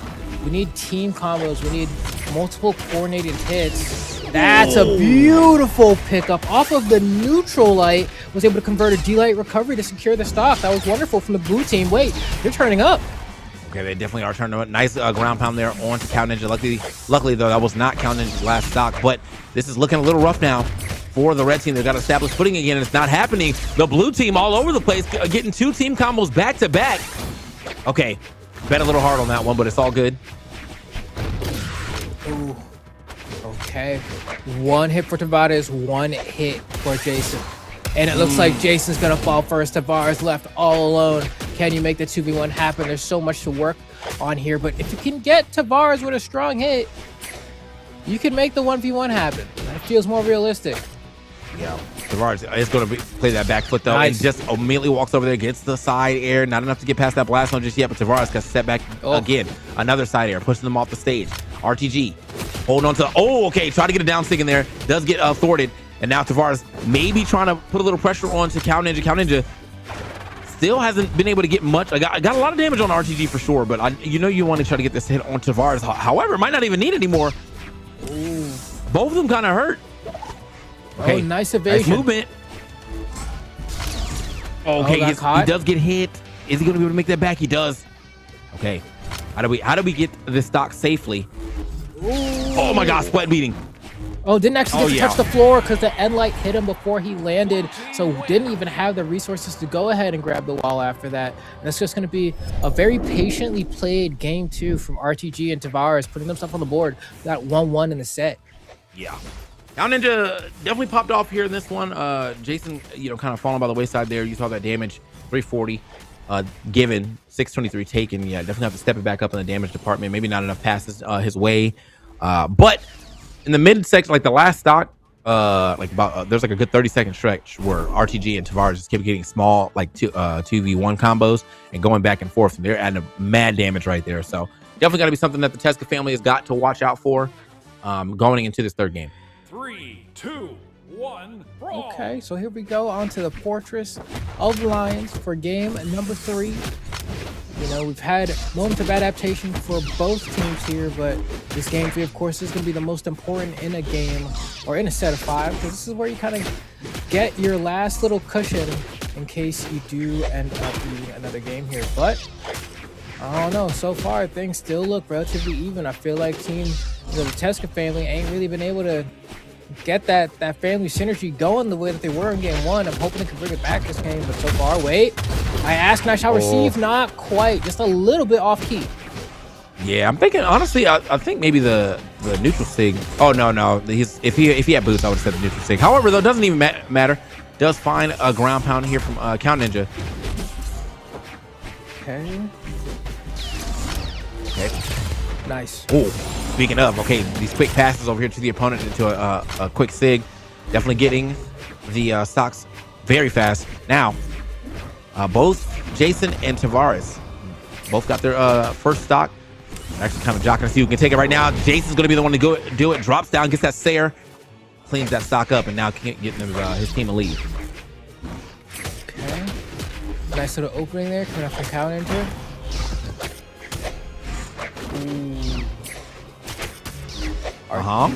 we need team combos. We need multiple coordinated hits. That's a beautiful pickup off of the neutral light. Was able to convert a D-light recovery to secure the stock. That was wonderful from the blue team. Wait, they're turning up. Okay, they definitely are turning up. Nice ground pound there onto Cow Ninja. Luckily, though, that was not Cow Ninja's last stock, but this is looking a little rough now for the red team. They've got established footing again, and it's not happening. The blue team all over the place, getting two team combos back to back. Okay, bet a little hard on that one, but it's all good. Ooh. Okay. One hit for Tavares, one hit for Jason. And it looks like Jason's gonna fall first. Tavares left all alone. Can you make the 2v1 happen? There's so much to work on here, but if you can get Tavares with a strong hit, you can make the 1v1 happen. That feels more realistic. Yeah, Tavares is going to play that back foot, though. Nice. And just immediately walks over there, gets the side air. Not enough to get past that blast zone just yet, but Tavares got set back again. Another side air, pushing them off the stage. RTG holding on to, okay, try to get a down stick in there. Does get thwarted. And now Tavares maybe trying to put a little pressure on to Cow Ninja. Cow Ninja still hasn't been able to get much. I got a lot of damage on RTG for sure, but you want to try to get this hit on Tavares. However, might not even need anymore. Ooh. Both of them kind of hurt. Okay, nice evasion. Nice movement. Okay, he does get hit. Is he going to be able to make that back? He does. Okay, how do we get this stock safely? Ooh. Oh my gosh, sweat beating. Oh, didn't actually get to touch the floor because the end light hit him before he landed. So didn't even have the resources to go ahead and grab the wall after that. And it's just going to be a very patiently played game 2 from RTG and Tavares, putting themselves on the board. Got 1-1 in the set. Yeah. Cow Ninja definitely popped off here in this one. Jason, kind of falling by the wayside there. You saw that damage, 340 given, 623 taken. Yeah, definitely have to step it back up in the damage department. Maybe not enough passes his way. But in the mid section, like the last stock, there's like a good 30-second stretch where RTG and Tavares just kept getting small, like 2v1 combos and going back and forth. And they're adding a mad damage right there. So definitely got to be something that the Teska family has got to watch out for going into this third game. 3, 2, 1, brawl. Okay, so here we go onto the Fortress of Lions for game number 3. We've had moments of adaptation for both teams here, but this game 3, of course, is going to be the most important in a game or in a set of 5, because this is where you kind of get your last little cushion in case you do end up losing another game here. But I don't know. So far, things still look relatively even. I feel like the Teska family ain't really been able to get that family synergy going the way that they were in game 1. I'm hoping they can bring it back this game, but so far, wait. I ask and I shall receive. Not quite. Just a little bit off key. Yeah, I'm thinking, honestly, I think maybe the neutral sig. Oh, no. If he had boots, I would have said the neutral sig. However, though, it doesn't even matter. Does find a ground pound here from Cow Ninja. Okay. Nice. Oh, speaking of, okay, these quick passes over here to the opponent into a quick sig. Definitely getting the stocks very fast. Now, both Jason and Tavares both got their first stock. Actually kind of jockeying to see who can take it right now. Jason's going to be the one to go do it. Drops down, gets that Sayer, cleans that stock up, and now can't get his team a lead. Okay. Nice little opening there coming up from Cow Ninja.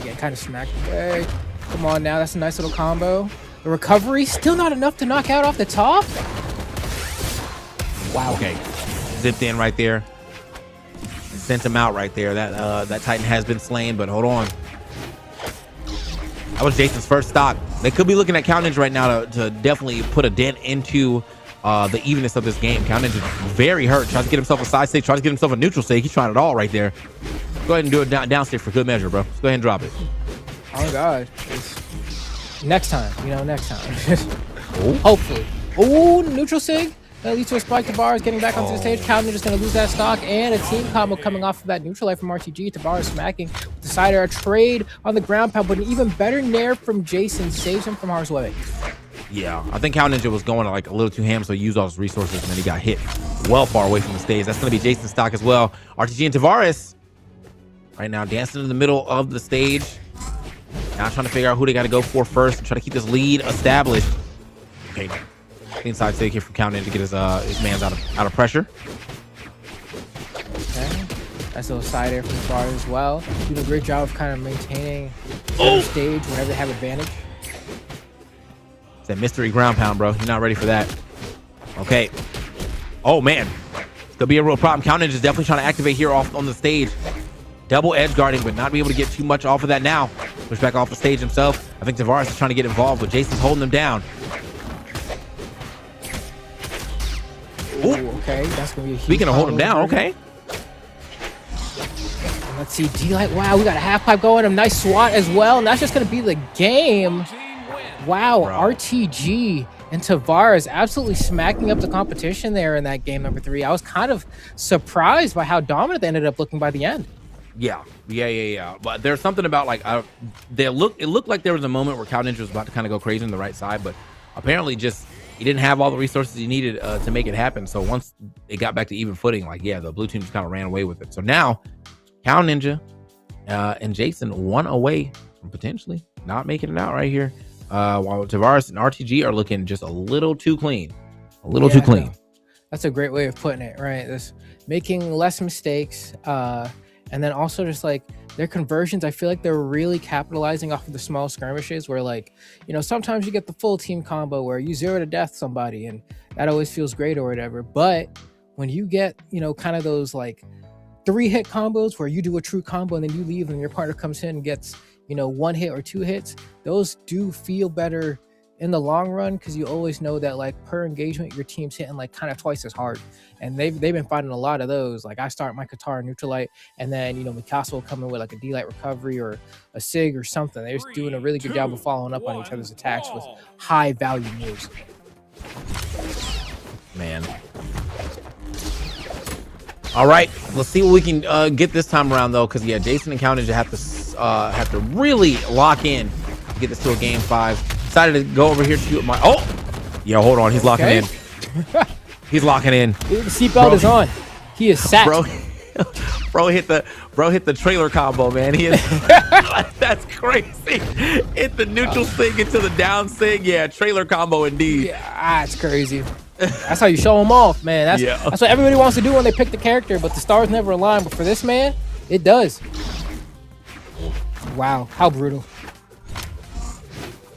Getting kind of smacked away. Come on now, that's a nice little combo. The recovery, still not enough to knock out off the top. Wow. Okay. Zipped in right there. Sent him out right there. That Titan has been slain, but hold on. That was Jason's first stock. They could be looking at Cow Ninja right now to definitely put a dent into the evenness of this game. Cow Ninja very hurt. Tries to get himself a side stick. Tries to get himself a neutral stick. He's trying it all right there. Go ahead and do a down stick for good measure, bro. Just go ahead and drop it. Oh God. Next time, next time. Hopefully. Oh, neutral sig. That leads to a spike. Tavares getting back onto the stage. Cow Ninja's going to lose that stock, and a team combo coming off of that neutral light from RTG. Tavares smacking with the side air, a trade on the ground pound, but an even better nair from Jason saves him from harsh webbing. Yeah, I think Cow Ninja was going like a little too ham, so he used all his resources, and then he got hit well far away from the stage. That's going to be Jason's stock as well. RTG and Tavares right now dancing in the middle of the stage. Now trying to figure out who they got to go for first and try to keep this lead established. Okay. Inside stick here from Cow Ninja to get his man's out of pressure. Okay. Nice little side air from Tavares as well. Doing a great job of kind of maintaining the stage whenever they have advantage. It's that mystery ground pound, bro. You're not ready for that. Okay. Oh, man. It's going to be a real problem. Cow Ninja is definitely trying to activate here off on the stage. Double edge guarding, but not be able to get too much off of that now. Push back off the stage himself. I think Tavares is trying to get involved, but Jason's holding him down. Ooh, okay, that's gonna be a huge. Speaking of hold him down, okay. Let's see, D-Light. Wow, we got a half pipe going. A nice swat as well, and that's just gonna be the game. Wow, bro. RTG and Tavares absolutely smacking up the competition there in that game number 3. I was kind of surprised by how dominant they ended up looking by the end. Yeah. But there's something about like it looked like there was a moment where Cow Ninja was about to kind of go crazy on the right side, but apparently just he didn't have all the resources he needed to make it happen. So once it got back to even footing, like, yeah, the blue team just kind of ran away with it. So now Cow Ninja and Jason 1 away from potentially not making it out right here. While Tavares and RTG are looking just a little too clean. A little too clean. That's a great way of putting it, right? This making less mistakes. And then also just like their conversions, I feel like they're really capitalizing off of the small skirmishes where, like, sometimes you get the full team combo where you 0 to death somebody and that always feels great or whatever. But when you get, kind of those like 3-hit combos where you do a true combo and then you leave and your partner comes in and gets, 1 hit or 2 hits, those do feel better in the long run because you always know that like per engagement your team's hitting like kind of twice as hard, and they've been finding a lot of those. Like I start my Qatar neutral light and then Mikasa will come in with like a D-Light recovery or a SIG or something. They're just doing a really good job of following up on each other's attacks with high value moves. Man. All right, let's see what we can get this time around though, because yeah, Jason and Cow Ninja have to really lock in to get this to a game 5. Decided to go over here to shoot my. Yeah, hold on. He's locking in. He's locking in. The seatbelt is on. He is sat. Bro hit the trailer combo, man. He is. That's crazy. Hit the neutral sig into the down sig. Yeah, trailer combo indeed. Yeah, it's crazy. That's how you show them off, man. That's what everybody wants to do when they pick the character, but the stars never align. But for this man, it does. Wow, how brutal.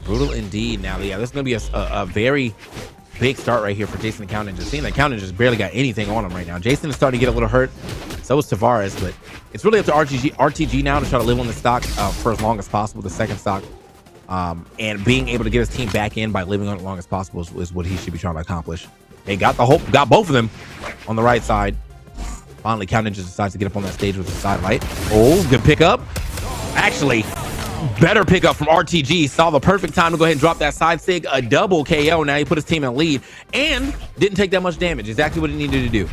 Brutal indeed. Now, yeah, this is going to be a very big start right here for Jason and Cow Ninja. Seeing that Cow Ninja just barely got anything on him right now. Jason is starting to get a little hurt. So is Tavares, but it's really up to RTG now to try to live on the stock for as long as possible, the second stock. And being able to get his team back in by living on it as long as possible is what he should be trying to accomplish. They got both of them on the right side. Finally, Cow Ninja decides to get up on that stage with the side light. Oh, good pickup. Actually, better pickup from RTG. Saw the perfect time to go ahead and drop that side sig. A double KO. Now he put his team in lead and didn't take that much damage. Exactly what he needed to do.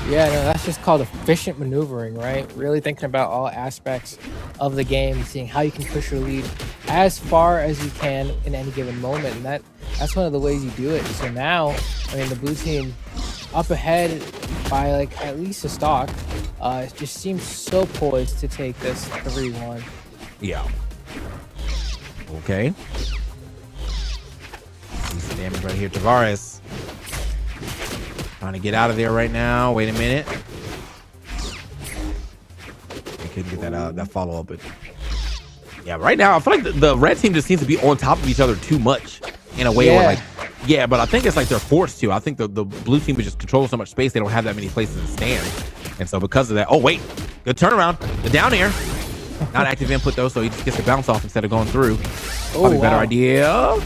Yeah, no, that's just called efficient maneuvering, right? Really thinking about all aspects of the game, seeing how you can push your lead as far as you can in any given moment, and that's one of the ways you do it. So now, I mean, the blue team up ahead by like at least a stock. It just seems so poised to take this 3-1. Yeah. Okay. See some damage right here. Tavares trying to get out of there right now. Wait a minute. I couldn't get that follow up, but yeah, right now I feel like the red team just seems to be on top of each other too much in a way where like, yeah, but I think it's like they're forced to. I think the blue team would just control so much space they don't have that many places to stand, and so because of that, oh wait, good turnaround, the down air, not active input though, so he just gets to bounce off instead of going through. Probably better idea.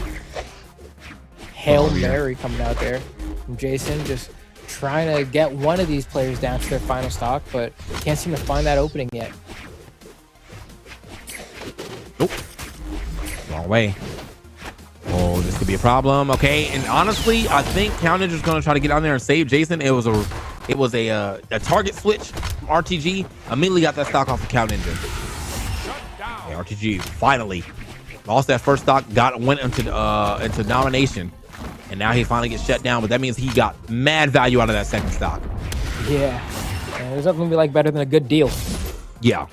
Hail Mary coming out there from Jason, just trying to get one of these players down to their final stock, but can't seem to find that opening yet. Nope. Wrong way. Oh, this could be a problem. Okay, and honestly, I think Cow Ninja's going to try to get on there and save Jason. It was a target switch from RTG. Immediately got that stock off of Cow Ninja. Okay, RTG finally lost that first stock. Went into domination, and now he finally gets shut down. But that means he got mad value out of that second stock. Yeah, and there's nothing to be like better than a good deal. Yeah.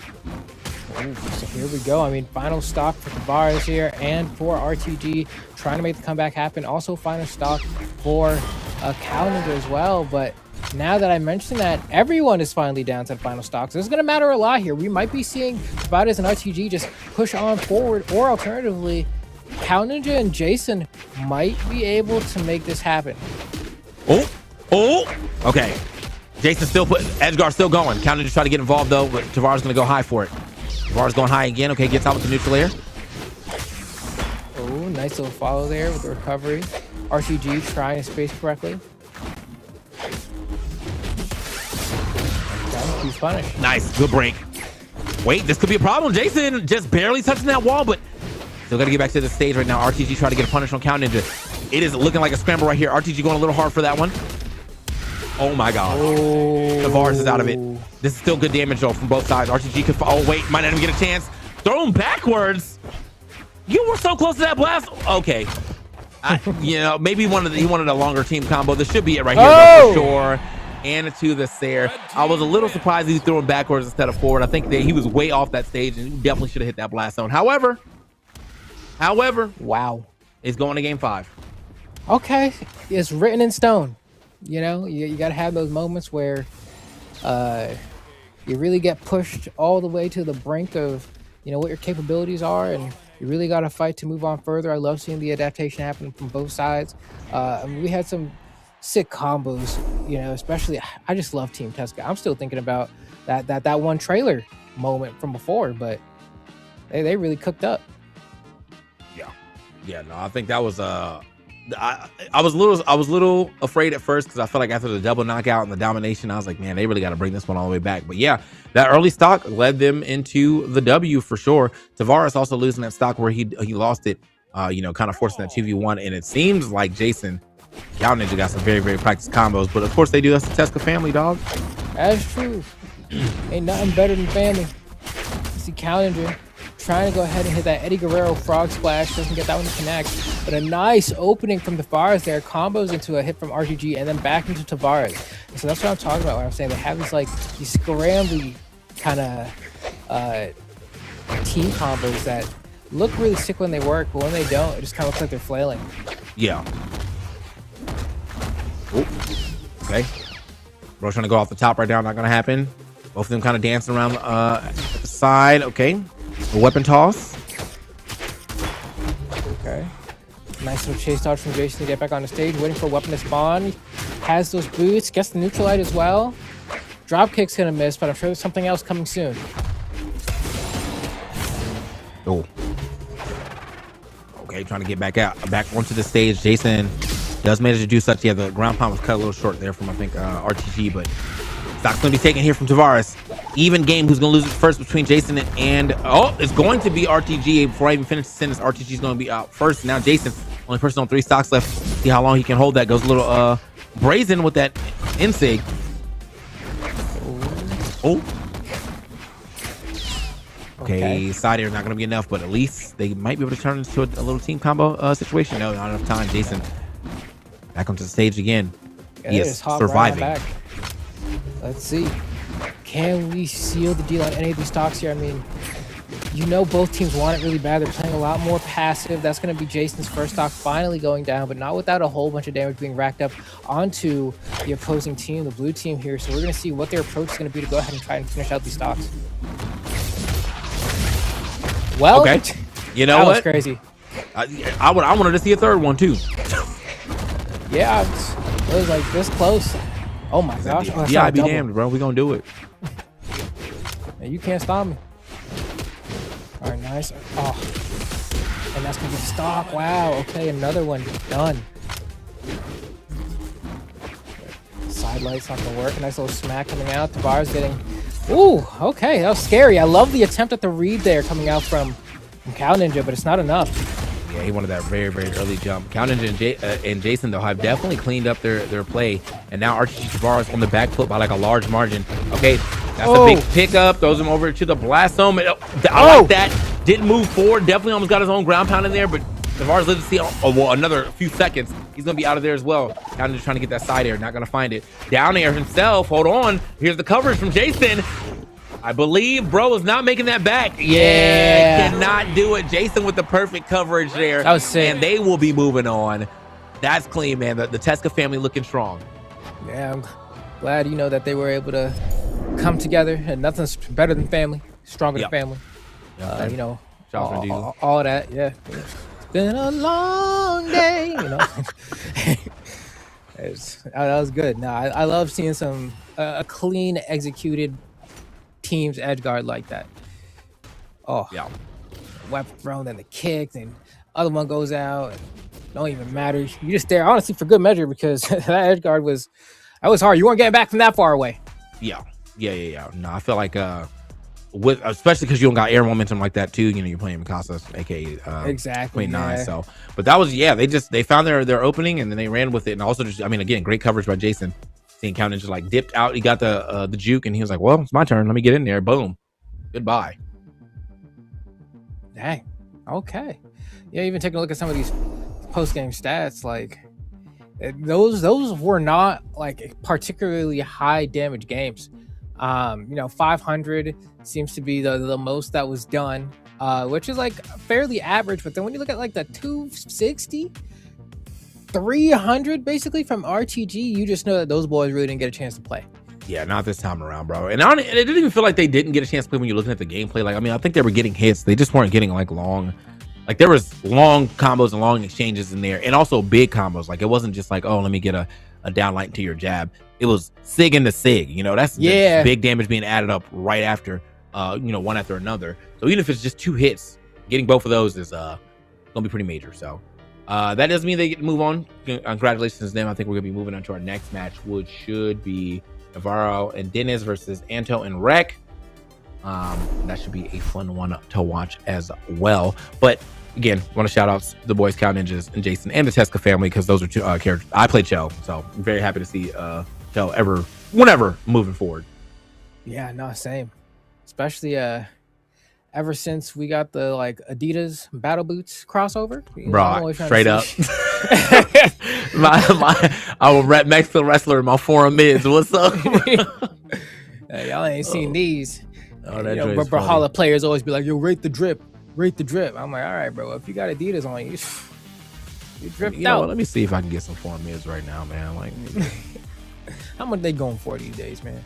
Ooh, so here we go. I mean, final stock for Tavares here and for RTG, trying to make the comeback happen. Also final stock for Cow Ninja as well. But now that I mentioned that, everyone is finally down to the final stock. So it's going to matter a lot here. We might be seeing Tavares and RTG just push on forward, or alternatively, Cow Ninja and Jason might be able to make this happen. Oh, okay. Jason still Edgeguard still going. Cow Ninja trying to get involved though, but Tavares going to go high for it. Tavares going high again. Okay, gets out with the neutral air. Oh, nice little follow there with the recovery. RTG trying to space correctly. Okay, he's punished. Nice, good break. Wait, this could be a problem. Jason just barely touching that wall, but still got to get back to the stage right now. RTG trying to get a punish on Cow Ninja. It is looking like a scramble right here. RTG going a little hard for that one. Oh my god. Tavares is out of it. This is still good damage though from both sides. RTG could oh wait, might not even get a chance. Throw him backwards. You were so close to that blast. Okay. You know, maybe he wanted a longer team combo. This should be it right here though, for sure. And to the Sair. I was a little surprised he threw him backwards instead of forward. I think that he was way off that stage and he definitely should have hit that blast zone. However, wow. It's going to game 5. Okay. It's written in stone. You know, you got to have those moments where you really get pushed all the way to the brink of, you know, what your capabilities are, and you really got to fight to move on further. I love seeing the adaptation happen from both sides. I mean, we had some sick combos, you know, especially I just love Team Tesca. I'm still thinking about that one trailer moment from before, but they really cooked up. Yeah, no, I think that was I was a little afraid at first because I felt like after the double knockout and the domination, I was like, man, they really got to bring this one all the way back. But yeah, that early stock led them into the W for sure. Tavares also losing that stock where he lost it, you know, kind of forcing that 2v1. And it seems like Jason, Cow Ninja got some very, very practiced combos. But of course they do. That's the Tesca family, dog. That's true. Ain't nothing better than family. See Cow Ninja trying to go ahead and hit that Eddie Guerrero frog splash. Doesn't get that one to connect. But a nice opening from Tavares there. Combos into a hit from RTG and then back into Tavares. And so that's what I'm talking about when I'm saying they have these scrambly kind of team combos that look really sick when they work, but when they don't, it just kind of looks like they're flailing. Yeah. Ooh. Okay. Bro trying to go off the top right now. Not going to happen. Both of them kind of dancing around at the side. Okay. A weapon toss. Okay. Nice little chase dodge from Jason to get back on the stage, waiting for a weapon to spawn. Has those boots, gets the neutral light as well. Drop kick's gonna miss, but I'm sure there's something else coming soon. Oh. Okay, trying to get back onto the stage. Jason does manage to do such. Yeah, the ground pound was cut a little short there from I think RTG, but stock's gonna be taken here from Tavares. Even game. Who's gonna lose it first between Jason and it's going to be RTG. Before I even finish the sentence, RTG's gonna be out first. Now Jason, only person on 3 stocks left. See how long he can hold that. Goes a little brazen with that insig. Okay, side air is not going to be enough, but at least they might be able to turn into a little team combo situation. No, not enough time. Jason back onto the stage again. He is surviving. Right back. Let's see. Can we seal the deal on any of these stocks here? I mean, you know both teams want it really bad. They're playing a lot more passive. That's going to be Jason's first stock finally going down, but not without a whole bunch of damage being racked up onto the opposing team, the blue team here. So we're going to see what their approach is going to be to go ahead and try and finish out these stocks. Well, okay. You know that what? was crazy. I wanted to see a third one too. Yeah, it was like this close. Oh my gosh. Oh, yeah, I'd be damned, bro. We gonna do it. And you can't stop me. All right, nice. Oh, and that's gonna be the stock. Wow. Okay, another one done. Side light's not gonna work. Nice little smack coming out. Tavar's getting. Ooh, okay, that was scary. I love the attempt at the read there coming out from Cow Ninja, but it's not enough. Yeah, he wanted that very, very early jump. Cow Ninja and Jason, though, have definitely cleaned up their play. And now RTG Tavares on the back foot by like a large margin. Okay, that's a big pickup. Throws him over to the blast zone. I like that. Didn't move forward. Definitely almost got his own ground pound in there, but Tavares lived to see another few seconds. He's going to be out of there as well. Cow Ninja trying to get that side air. Not going to find it. Down air himself. Hold on. Here's the coverage from Jason. I believe bro is not making that back. Yeah, cannot do it. Jason with the perfect coverage there. That was sick. And they will be moving on. That's clean, man. The Teska family looking strong. Yeah, I'm glad, you know, that they were able to come together, and nothing's better than family, stronger than family. You know, all that. Yeah, it's been a long day. You know, that was good. No, I love seeing some a clean executed team's edge guard like that. Oh yeah, weapon thrown and the kick, and other one goes out. And don't even matter. You just there honestly for good measure, because that edge guard was hard. You weren't getting back from that far away. Yeah. No, I feel like with especially because you don't got air momentum like that too. You know, you're playing Mikasa, aka exactly. Queen 9. So, but that was they found their opening and then they ran with it. And also just again, great coverage by Jason. Seeing Cow Ninja like dipped out, he got the juke, and he was like, "Well, it's my turn. Let me get in there." Boom, goodbye. Dang. Okay. Yeah, even taking a look at some of these post-game stats, like those were not like particularly high damage games. 500 seems to be the most that was done, which is like fairly average. But then when you look at like the 260, 300 basically from RTG, you just know that those boys really didn't get a chance to play. Yeah, not this time around, bro. And it didn't even feel like they didn't get a chance to play when you're looking at the gameplay. Like, I think they were getting hits. They just weren't getting like long. Like, there was long combos and long exchanges in there, and also big combos. Like, it wasn't just like, oh, let me get a downlight to your jab. It was sig into sig. You know, that's big damage being added up right after, one after another. So even if it's just 2 hits, getting both of those is gonna be pretty major. So that doesn't mean they get to move on. Congratulations to them. I think we're gonna be moving on to our next match, which should be Navarro and Dennis versus Anto and Rec. That should be a fun one to watch as well. But again, want to shout out the boys Cow Ninjas and Jason and the Teska family, because those are 2 characters. I played Chell, so I'm very happy to see Chell whenever moving forward. Yeah, no, same. Especially ever since we got the like Adidas battle boots crossover. Bro, straight up. I will rep Mexican wrestler in my forum mids. What's up? Hey, y'all ain't seen these. Oh, that Brawlhalla players always be like, "Yo, rate the drip." I'm like, all right, bro. If you got Adidas on you, you dripped out. Well, let me see if I can get some forum mids right now, man. Like, how much they going for these days, man?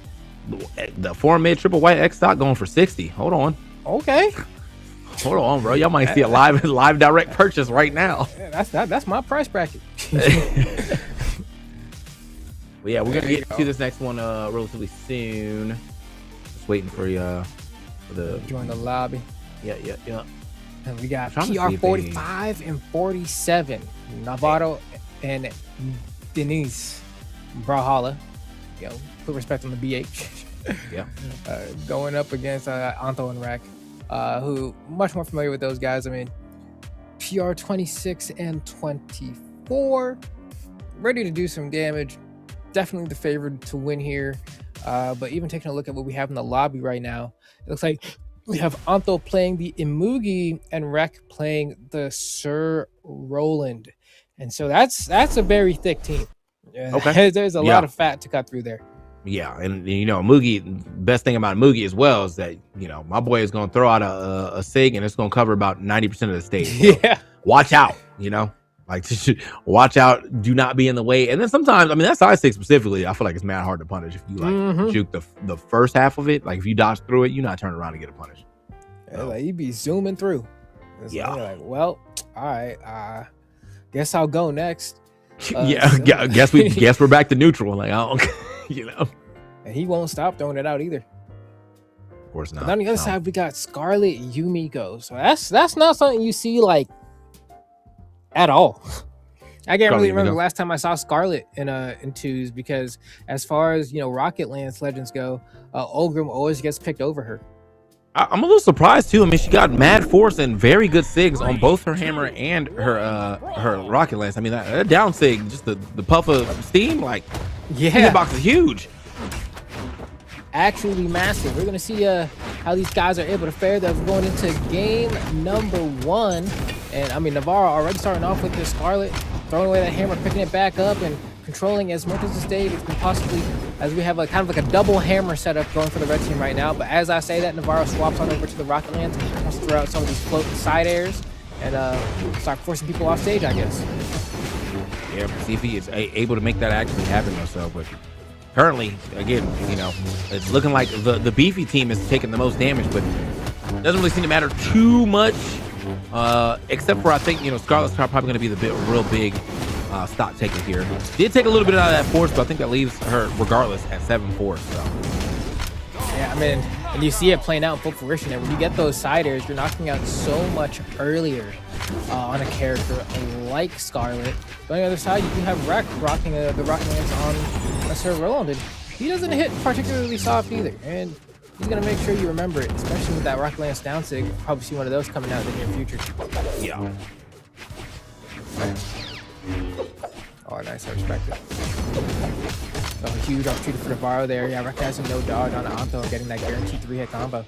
The forum mid triple white X stock going for 60. Hold on. Okay. Hold on, bro. Y'all might see a live direct purchase right now. Yeah, that's my price bracket. Well, yeah, we're gonna get to this next one relatively soon. Just waiting for you for the join the lobby. Yeah. And we got PR 45 and 47. Navarro and Denise Brawlhalla. Put respect on the BH. Yeah. Going up against Anto and Rec, who much more familiar with those guys. PR 26 and 24. Ready to do some damage. Definitely the favored to win here. But even taking a look at what we have in the lobby right now, it looks like we have Anto playing the Imugi and Rek playing the Sir Roland. And so that's a very thick team. Okay. There's a lot of fat to cut through there. Yeah, and Mugi, best thing about Mugi as well is that my boy is going to throw out a SIG and it's going to cover about 90% of the stage. So Yeah, watch out. Like watch out. Do not be in the way. And then sometimes, that side stick specifically, I feel like it's mad hard to punish if you juke the first half of it. Like if you dodge through it, you're not turning around to get a punish. Like you be zooming through. Yeah. Like, well, all right. Guess I'll go next. Guess we're back to neutral. Like I don't. And he won't stop throwing it out either. Of course not. And on the other side, we got Scarlet Yumiko. So that's not something you see like at all. I can't really remember the last time I saw Scarlet in twos, because as far as Rocket Lance Legends go, Olgrim always gets picked over her. I'm a little surprised too. She got mad force and very good SIGs on both her hammer and her rocket lance. That down SIG, just the puff of steam, like hitbox is huge. Actually massive. We're gonna see how these guys are able to fare. They're going into game number 1, and Navarro already starting off with this Scarlet, throwing away that hammer, picking it back up, and controlling as much as the stage as can possibly, as we have kind of like a double hammer setup going for the red team right now. But as I say that, Navarro swaps on over to the rocket lance, wants to throw out some of these floating side airs and start forcing people off stage, I guess. Yeah, see if he is able to make that actually happen though. But currently, again, it's looking like the beefy team is taking the most damage, but it doesn't really seem to matter too much, except for I think Scarlet's probably going to be the real big stock taker here. Did take a little bit out of that force, but I think that leaves her regardless at 7-4. So yeah, and you see it playing out in full fruition. And when you get those side airs, you're knocking out so much earlier on a character like Scarlet. But on the other side, you do have Rek rocking the rocket lance on Sir Roland, and he doesn't hit particularly soft either. And he's gonna make sure you remember it, especially with that rocket lance down sig. You'll probably see one of those coming out in the near future. Yeah. Oh, nice. I respect it. Oh, huge opportunity for Navarro there. Yeah, recognizing no dodge on Anto and getting that guaranteed 3-hit combo.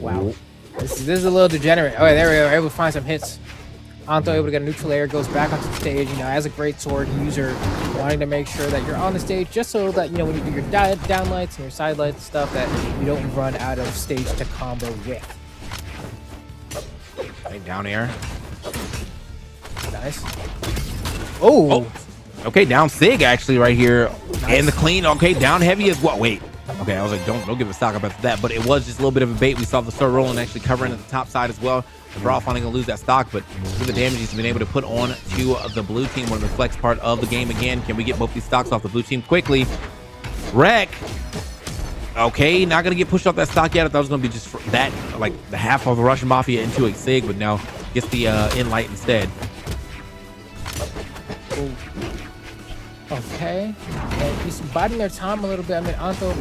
Wow. This is a little degenerate. Oh, there we go. Able to find some hits. Anto able to get a neutral air, goes back onto the stage, as a great sword user, wanting to make sure that you're on the stage just so that, when you do your down lights and your side lights stuff, that you don't run out of stage to combo with. Okay, down air. Nice. Oh. Okay, down SIG actually right here. Nice. And the clean. Okay, down heavy as well. Wait. Okay, I was like, don't give a stock up after that, but it was just a little bit of a bait. We saw the Sir Roland actually covering at the top side as well. Brawl finally gonna lose that stock, but with the damage he's been able to put on to the blue team, one of the flex part of the game again. Can we get both these stocks off the blue team quickly? Rek. Okay, not gonna get pushed off that stock yet. I thought it was gonna be just that, like the half of the Russian Mafia into a SIG, but now gets the in light instead. Okay, and he's biding their time a little bit. Anto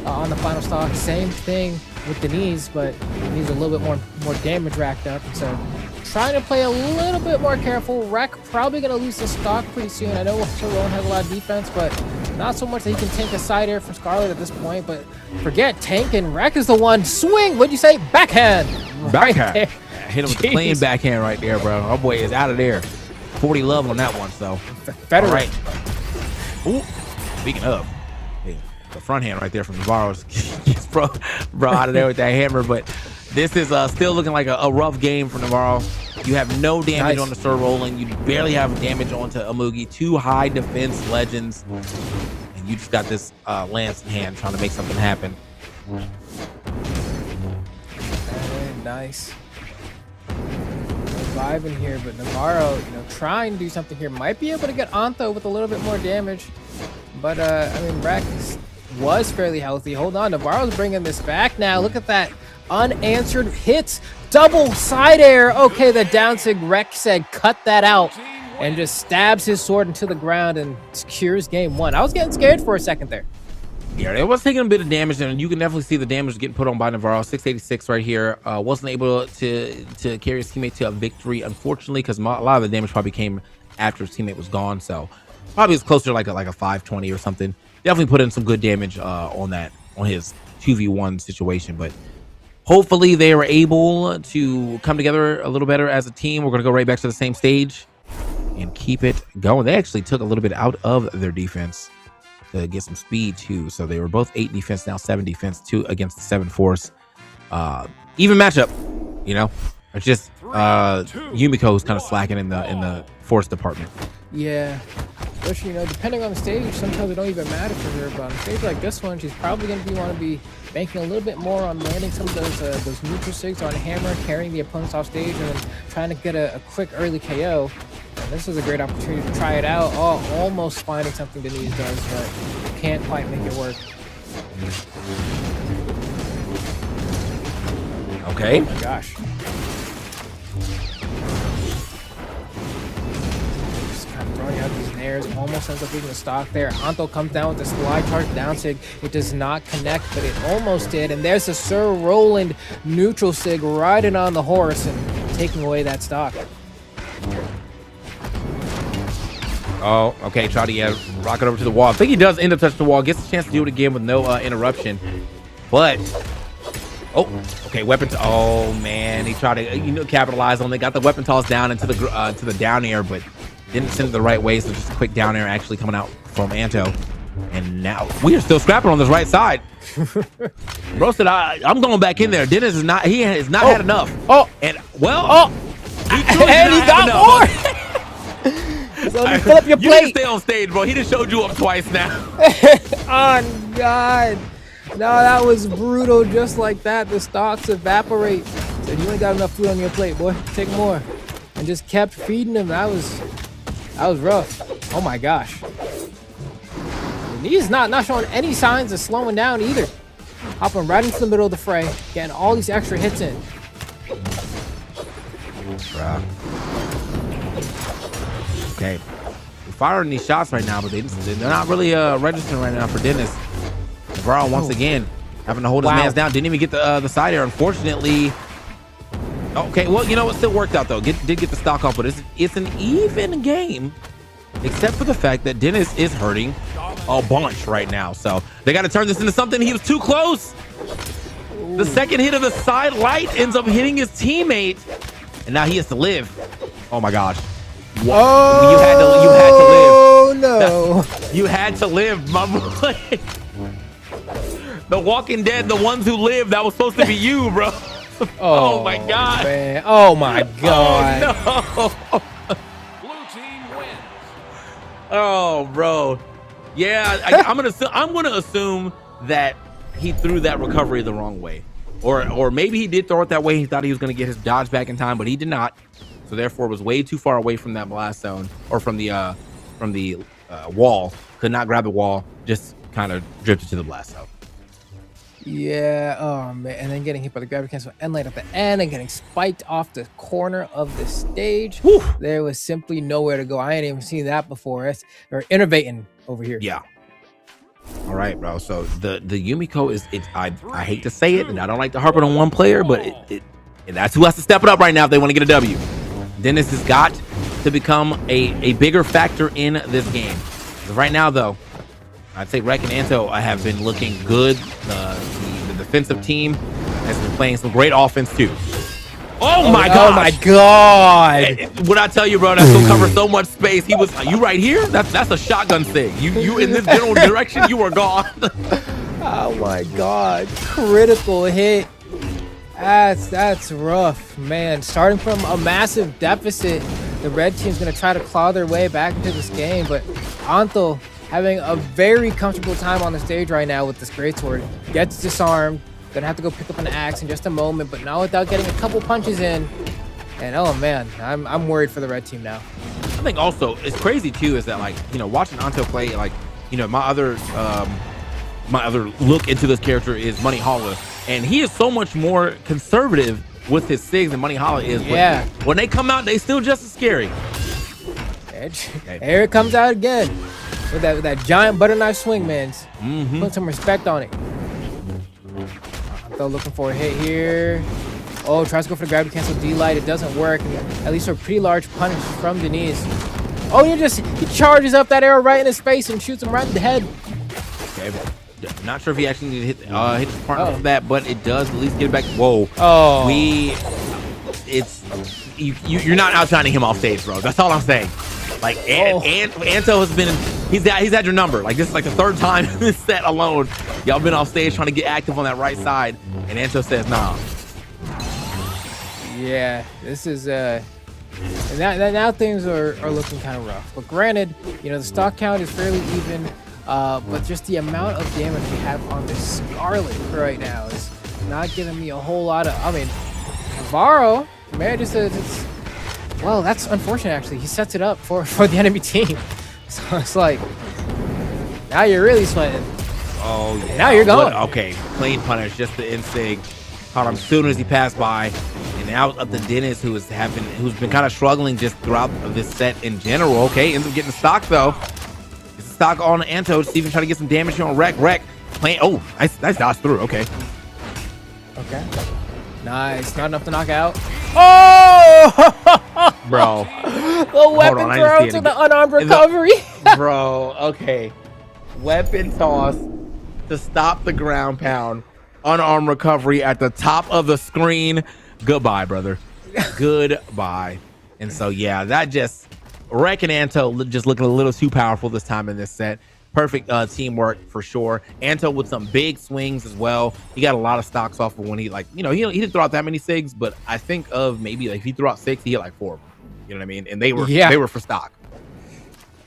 on the final stock, same thing with the knees, but he's a little bit more damage racked up, and so trying to play a little bit more careful. Rek probably gonna lose the stock pretty soon. I know Sir Roland has a lot of defense, but not so much that he can tank a side air from Scarlet at this point. But forget tanking. Rek is the one. Swing. What'd you say? Backhand. Backhand. Right, hit him with the clean backhand right there, bro. Our boy is out of there. 40 love on that one. So better. All right. Ooh, speaking of, the front hand right there from Navarro gets bro out of there with that hammer. But this is still looking like a rough game for Navarro. You have no damage on the Sir Roland. You barely have damage onto Imugi. 2 high defense legends, and you just got this lance in hand trying to make something happen. Very nice. Vibing here, but Navarro, trying to do something here, might be able to get Anto with a little bit more damage, but Rek was fairly healthy. Hold on, Navarro's bringing this back now. Look at that unanswered hits, double side air. Okay, the down sig. Rek said cut that out and just stabs his sword into the ground and secures game 1. I was getting scared for a second there. Yeah, it was taking a bit of damage, and you can definitely see the damage getting put on by Navarro. 686 right here. Wasn't able to carry his teammate to a victory, unfortunately, because a lot of the damage probably came after his teammate was gone. So probably was closer to like a 520 or something. Definitely put in some good damage on that on his 2v1 situation, but hopefully they are able to come together a little better as a team. We're going to go right back to the same stage and keep it going. They actually took a little bit out of their defense to get some speed too. So they were both 8 defense, now 7 defense, 2 against the 7 force. Even matchup, you know. It's just Yumiko's kind of slacking in the force department. Yeah. Which, you know, depending on the stage, sometimes it don't even matter for her. But on a stage like this one, she's probably going to want to be banking a little bit more on landing some of those neutral sigs on hammer, carrying the opponents off stage, and then trying to get a quick early KO. And this is a great opportunity to try it out. Oh, almost finding something Denise does, but can't quite make it work. Okay. Oh my gosh. Throwing out these nairs, almost ends up leaving the stock there. Anto comes down with the slide charge down sig. It does not connect, but it almost did. And there's a Sir Roland neutral sig riding on the horse and taking away that stock. Oh, okay. Try to rock it over to the wall. I think he does end up touching the wall. Gets a chance to do it again with no interruption. But oh, okay. Weapon. Oh man, he tried to capitalize on it. Got the weapon toss down into the down air, but didn't send it the right way, so just a quick down air actually coming out from Anto. And now we are still scrapping on this right side. Bro said, I'm going back in there. Dennis is not, he has not had enough. Oh, and well, and he got more. So you fill up your plate. You didn't stay on stage, bro. He just showed you up twice now. Oh, God. No, that was brutal. Just like that, the stocks evaporate. So you ain't got enough food on your plate, boy. Take more. And just kept feeding him. That was rough. Oh my gosh. He's not showing any signs of slowing down either. Hopping right into the middle of the fray, getting all these extra hits in. Okay. We're firing these shots right now, but they're not really registering right now for Dennis. Brawl once again having to hold his mans down. Didn't even get the side air, unfortunately. Okay, well, you know, it still worked out though. Did get the stock off, but it's an even game, except for the fact that Dennis is hurting a bunch right now. So they got to turn this into something. He was too close. Ooh. The second hit of the side light ends up hitting his teammate, and now he has to live. Oh my gosh! Oh, you had to live. Oh no! You had to live, my boy. The Walking Dead, the ones who live. That was supposed to be you, bro. Oh my God! Man. Oh my God! Oh, no. Blue team wins. Oh, bro. Yeah, I'm gonna assume that he threw that recovery the wrong way, or maybe he did throw it that way. He thought he was gonna get his dodge back in time, but he did not. So therefore, was way too far away from that blast zone or from the wall. Could not grab the wall. Just kind of drifted to the blast zone. Yeah, oh man, and then getting hit by the gravity cancel end light at the end and getting spiked off the corner of the stage. Whew. There was simply nowhere to go. I ain't even seen that before. They're innovating over here. Yeah. All right, bro. So the Yumiko is I hate to say it, and I don't like to harp it on one player, but that's who has to step it up right now if they want to get a W. Dennis has got to become a bigger factor in this game. So right now, though, I'd say Rek and Anto have been looking good. The defensive team has been playing some great offense too. Oh my God! Oh my God! What I tell you, bro, that's gonna cover so much space. He was you right here. That's a shotgun sig. You in this general direction, you are gone. Oh my God! Critical hit. That's rough, man. Starting from a massive deficit, the red team's gonna try to claw their way back into this game, but Anto having a very comfortable time on the stage right now with this greatsword. Gets disarmed. Gonna have to go pick up an axe in just a moment, but not without getting a couple punches in. And oh man, I'm worried for the red team now. I think also it's crazy too is that, like, you know, watching Anto play, like, you know, my other look into this character is Brawlhalla, and he is so much more conservative with his SIGs than Brawlhalla is. Yeah. When they come out, they still just as scary. Here it comes out again with that giant butter knife swing, man. Put some respect on it. Looking for a hit here. Oh, tries to go for the gravity cancel D-light. It doesn't work. At least a pretty large punish from Denise. Oh, he charges up that arrow right in his face and shoots him right in the head. Okay, Not sure if he actually needed to hit his partner for that, but it does at least get it back. Whoa. Oh. You're not outshining him off stage, bro. That's all I'm saying. Like, Anto has been, he's had your number. Like, this is like the third time in this set alone. Y'all been off stage trying to get active on that right side, and Anto says, nah. Yeah, this is, and now things are looking kind of rough. But granted, you know, the stock count is fairly even, but just the amount of damage we have on this Scarlet right now is not giving me a whole lot of, I mean, Navarro manages to, well, that's unfortunate, actually. He sets it up for the enemy team. So it's like, now you're really sweating. Oh, yeah. And now you're going. Okay, clean punish, just the insig. Caught him as soon as he passed by. And now up to Dennis, who's been kind of struggling just throughout this set in general. Okay, ends up getting the stock, though. It's a stock on Anto. Steven trying to get some damage here on Rec. Playing, oh, nice dodge through. Okay. Okay. Nice. Not enough to knock out. Oh! Bro. The weapon throw to the unarmed recovery. Bro, okay. Weapon toss to stop the ground pound. Unarmed recovery at the top of the screen. Goodbye, brother. Goodbye. And so, yeah, that just... Rec and Anto just looking a little too powerful this time in this set. Perfect teamwork for sure. Anto with some big swings as well. He got a lot of stocks off of when he, like, you know, he didn't throw out that many SIGs, but I think of maybe like if he threw out 6, he hit like 4 of them. You know what I mean? And they were for stock.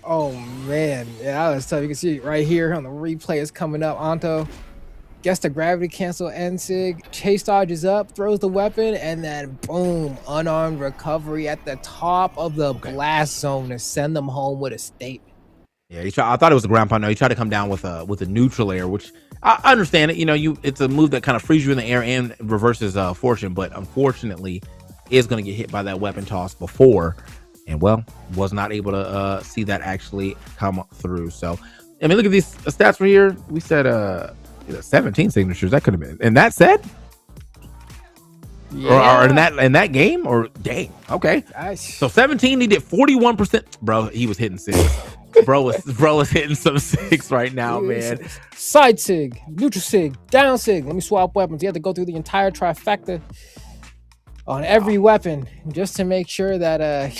Oh man, yeah, that was tough. You can see it right here on the replay is coming up. Anto gets the gravity cancel end SIG, chase dodges up, throws the weapon, and then boom, unarmed recovery at the top of the blast zone to send them home with a statement. Yeah, I thought it was a ground pound. No, he tried to come down with a neutral air, which I understand it. You know, it's a move that kind of frees you in the air and reverses fortune, but unfortunately is going to get hit by that weapon toss before, and well, was not able to see that actually come through. So, I mean, look at these stats right here. We said 17 signatures. That could have been in that set. Yeah. Or in that game, or dang, okay. Nice. So 17, he did 41%. Bro, he was hitting 6. Bro was hitting some 6 right now, man. Side SIG, neutral SIG, down SIG. Let me swap weapons. You have to go through the entire trifecta on every weapon just to make sure that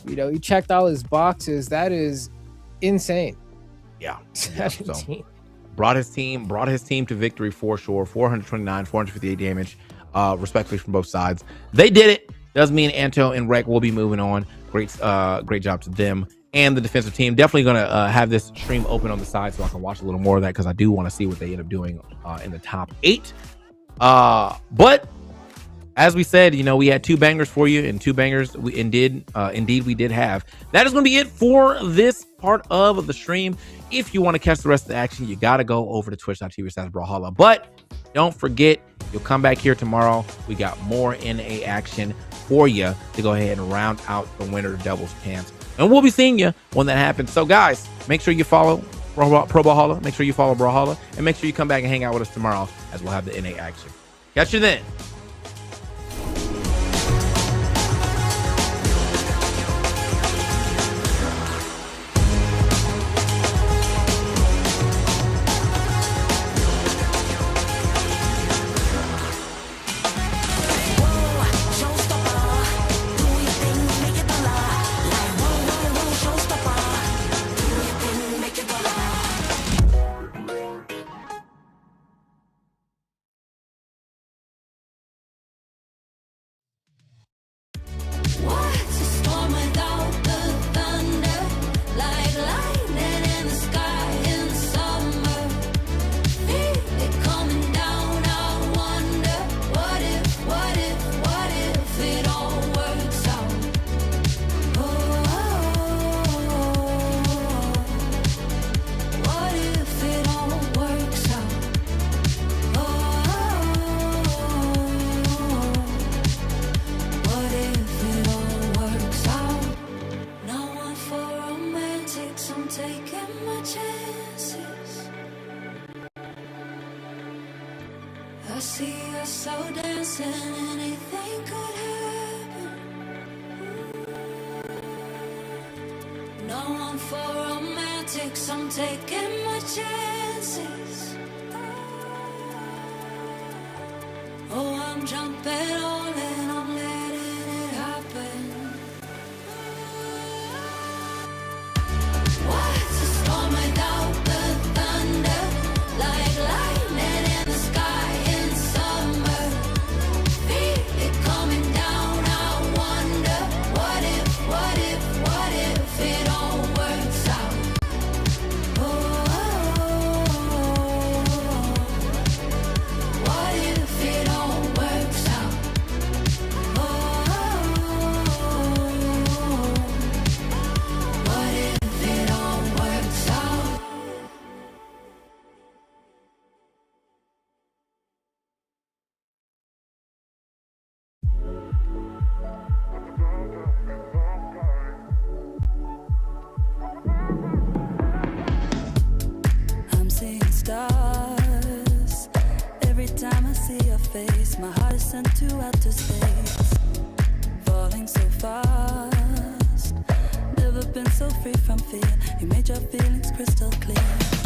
you know, he checked all his boxes. That is insane. Yeah. 17. So, brought his team to victory for sure. 429, 458 damage, respectively from both sides. They did it. Does mean Anto and Rec will be moving on. Great job to them and the defensive team. Definitely gonna have this stream open on the side so I can watch a little more of that, because I do want to see what they end up doing in the top 8. But as we said, you know, we had 2 bangers for you, and 2 bangers indeed we did have. That is going to be it for this part of the stream. If you want to catch the rest of the action, you got to go over to twitch.tv/Brawlhalla. But don't forget, you'll come back here tomorrow. We got more NA action for you to go ahead and round out the winner Devil's Pants. And we'll be seeing you when that happens. So, guys, make sure you follow Pro Brawlhalla. Make sure you follow Brawlhalla. And make sure you come back and hang out with us tomorrow as we'll have the NA action. Catch you then. What's a storm without the thunder? Like lightning in the sky in the summer. Feel it coming down, I wonder. What if it all works out? What if it all works out? What if it all works out? No one for romantics, I'm taking my chances. I see us all dancing, anything could happen. No one for romantics, I'm taking my chances. I'm jumping all in, I'm letting it happen. What's a storm without the thunder? Like lightning in the sky in summer. Feel it coming down, I wonder. What if it all works out? What if it all works out? What if it all works out? I'm seeing stars. Every time I see your face, my heart is sent to outer space. Falling so fast. Never been so free from fear. You made your feelings crystal clear.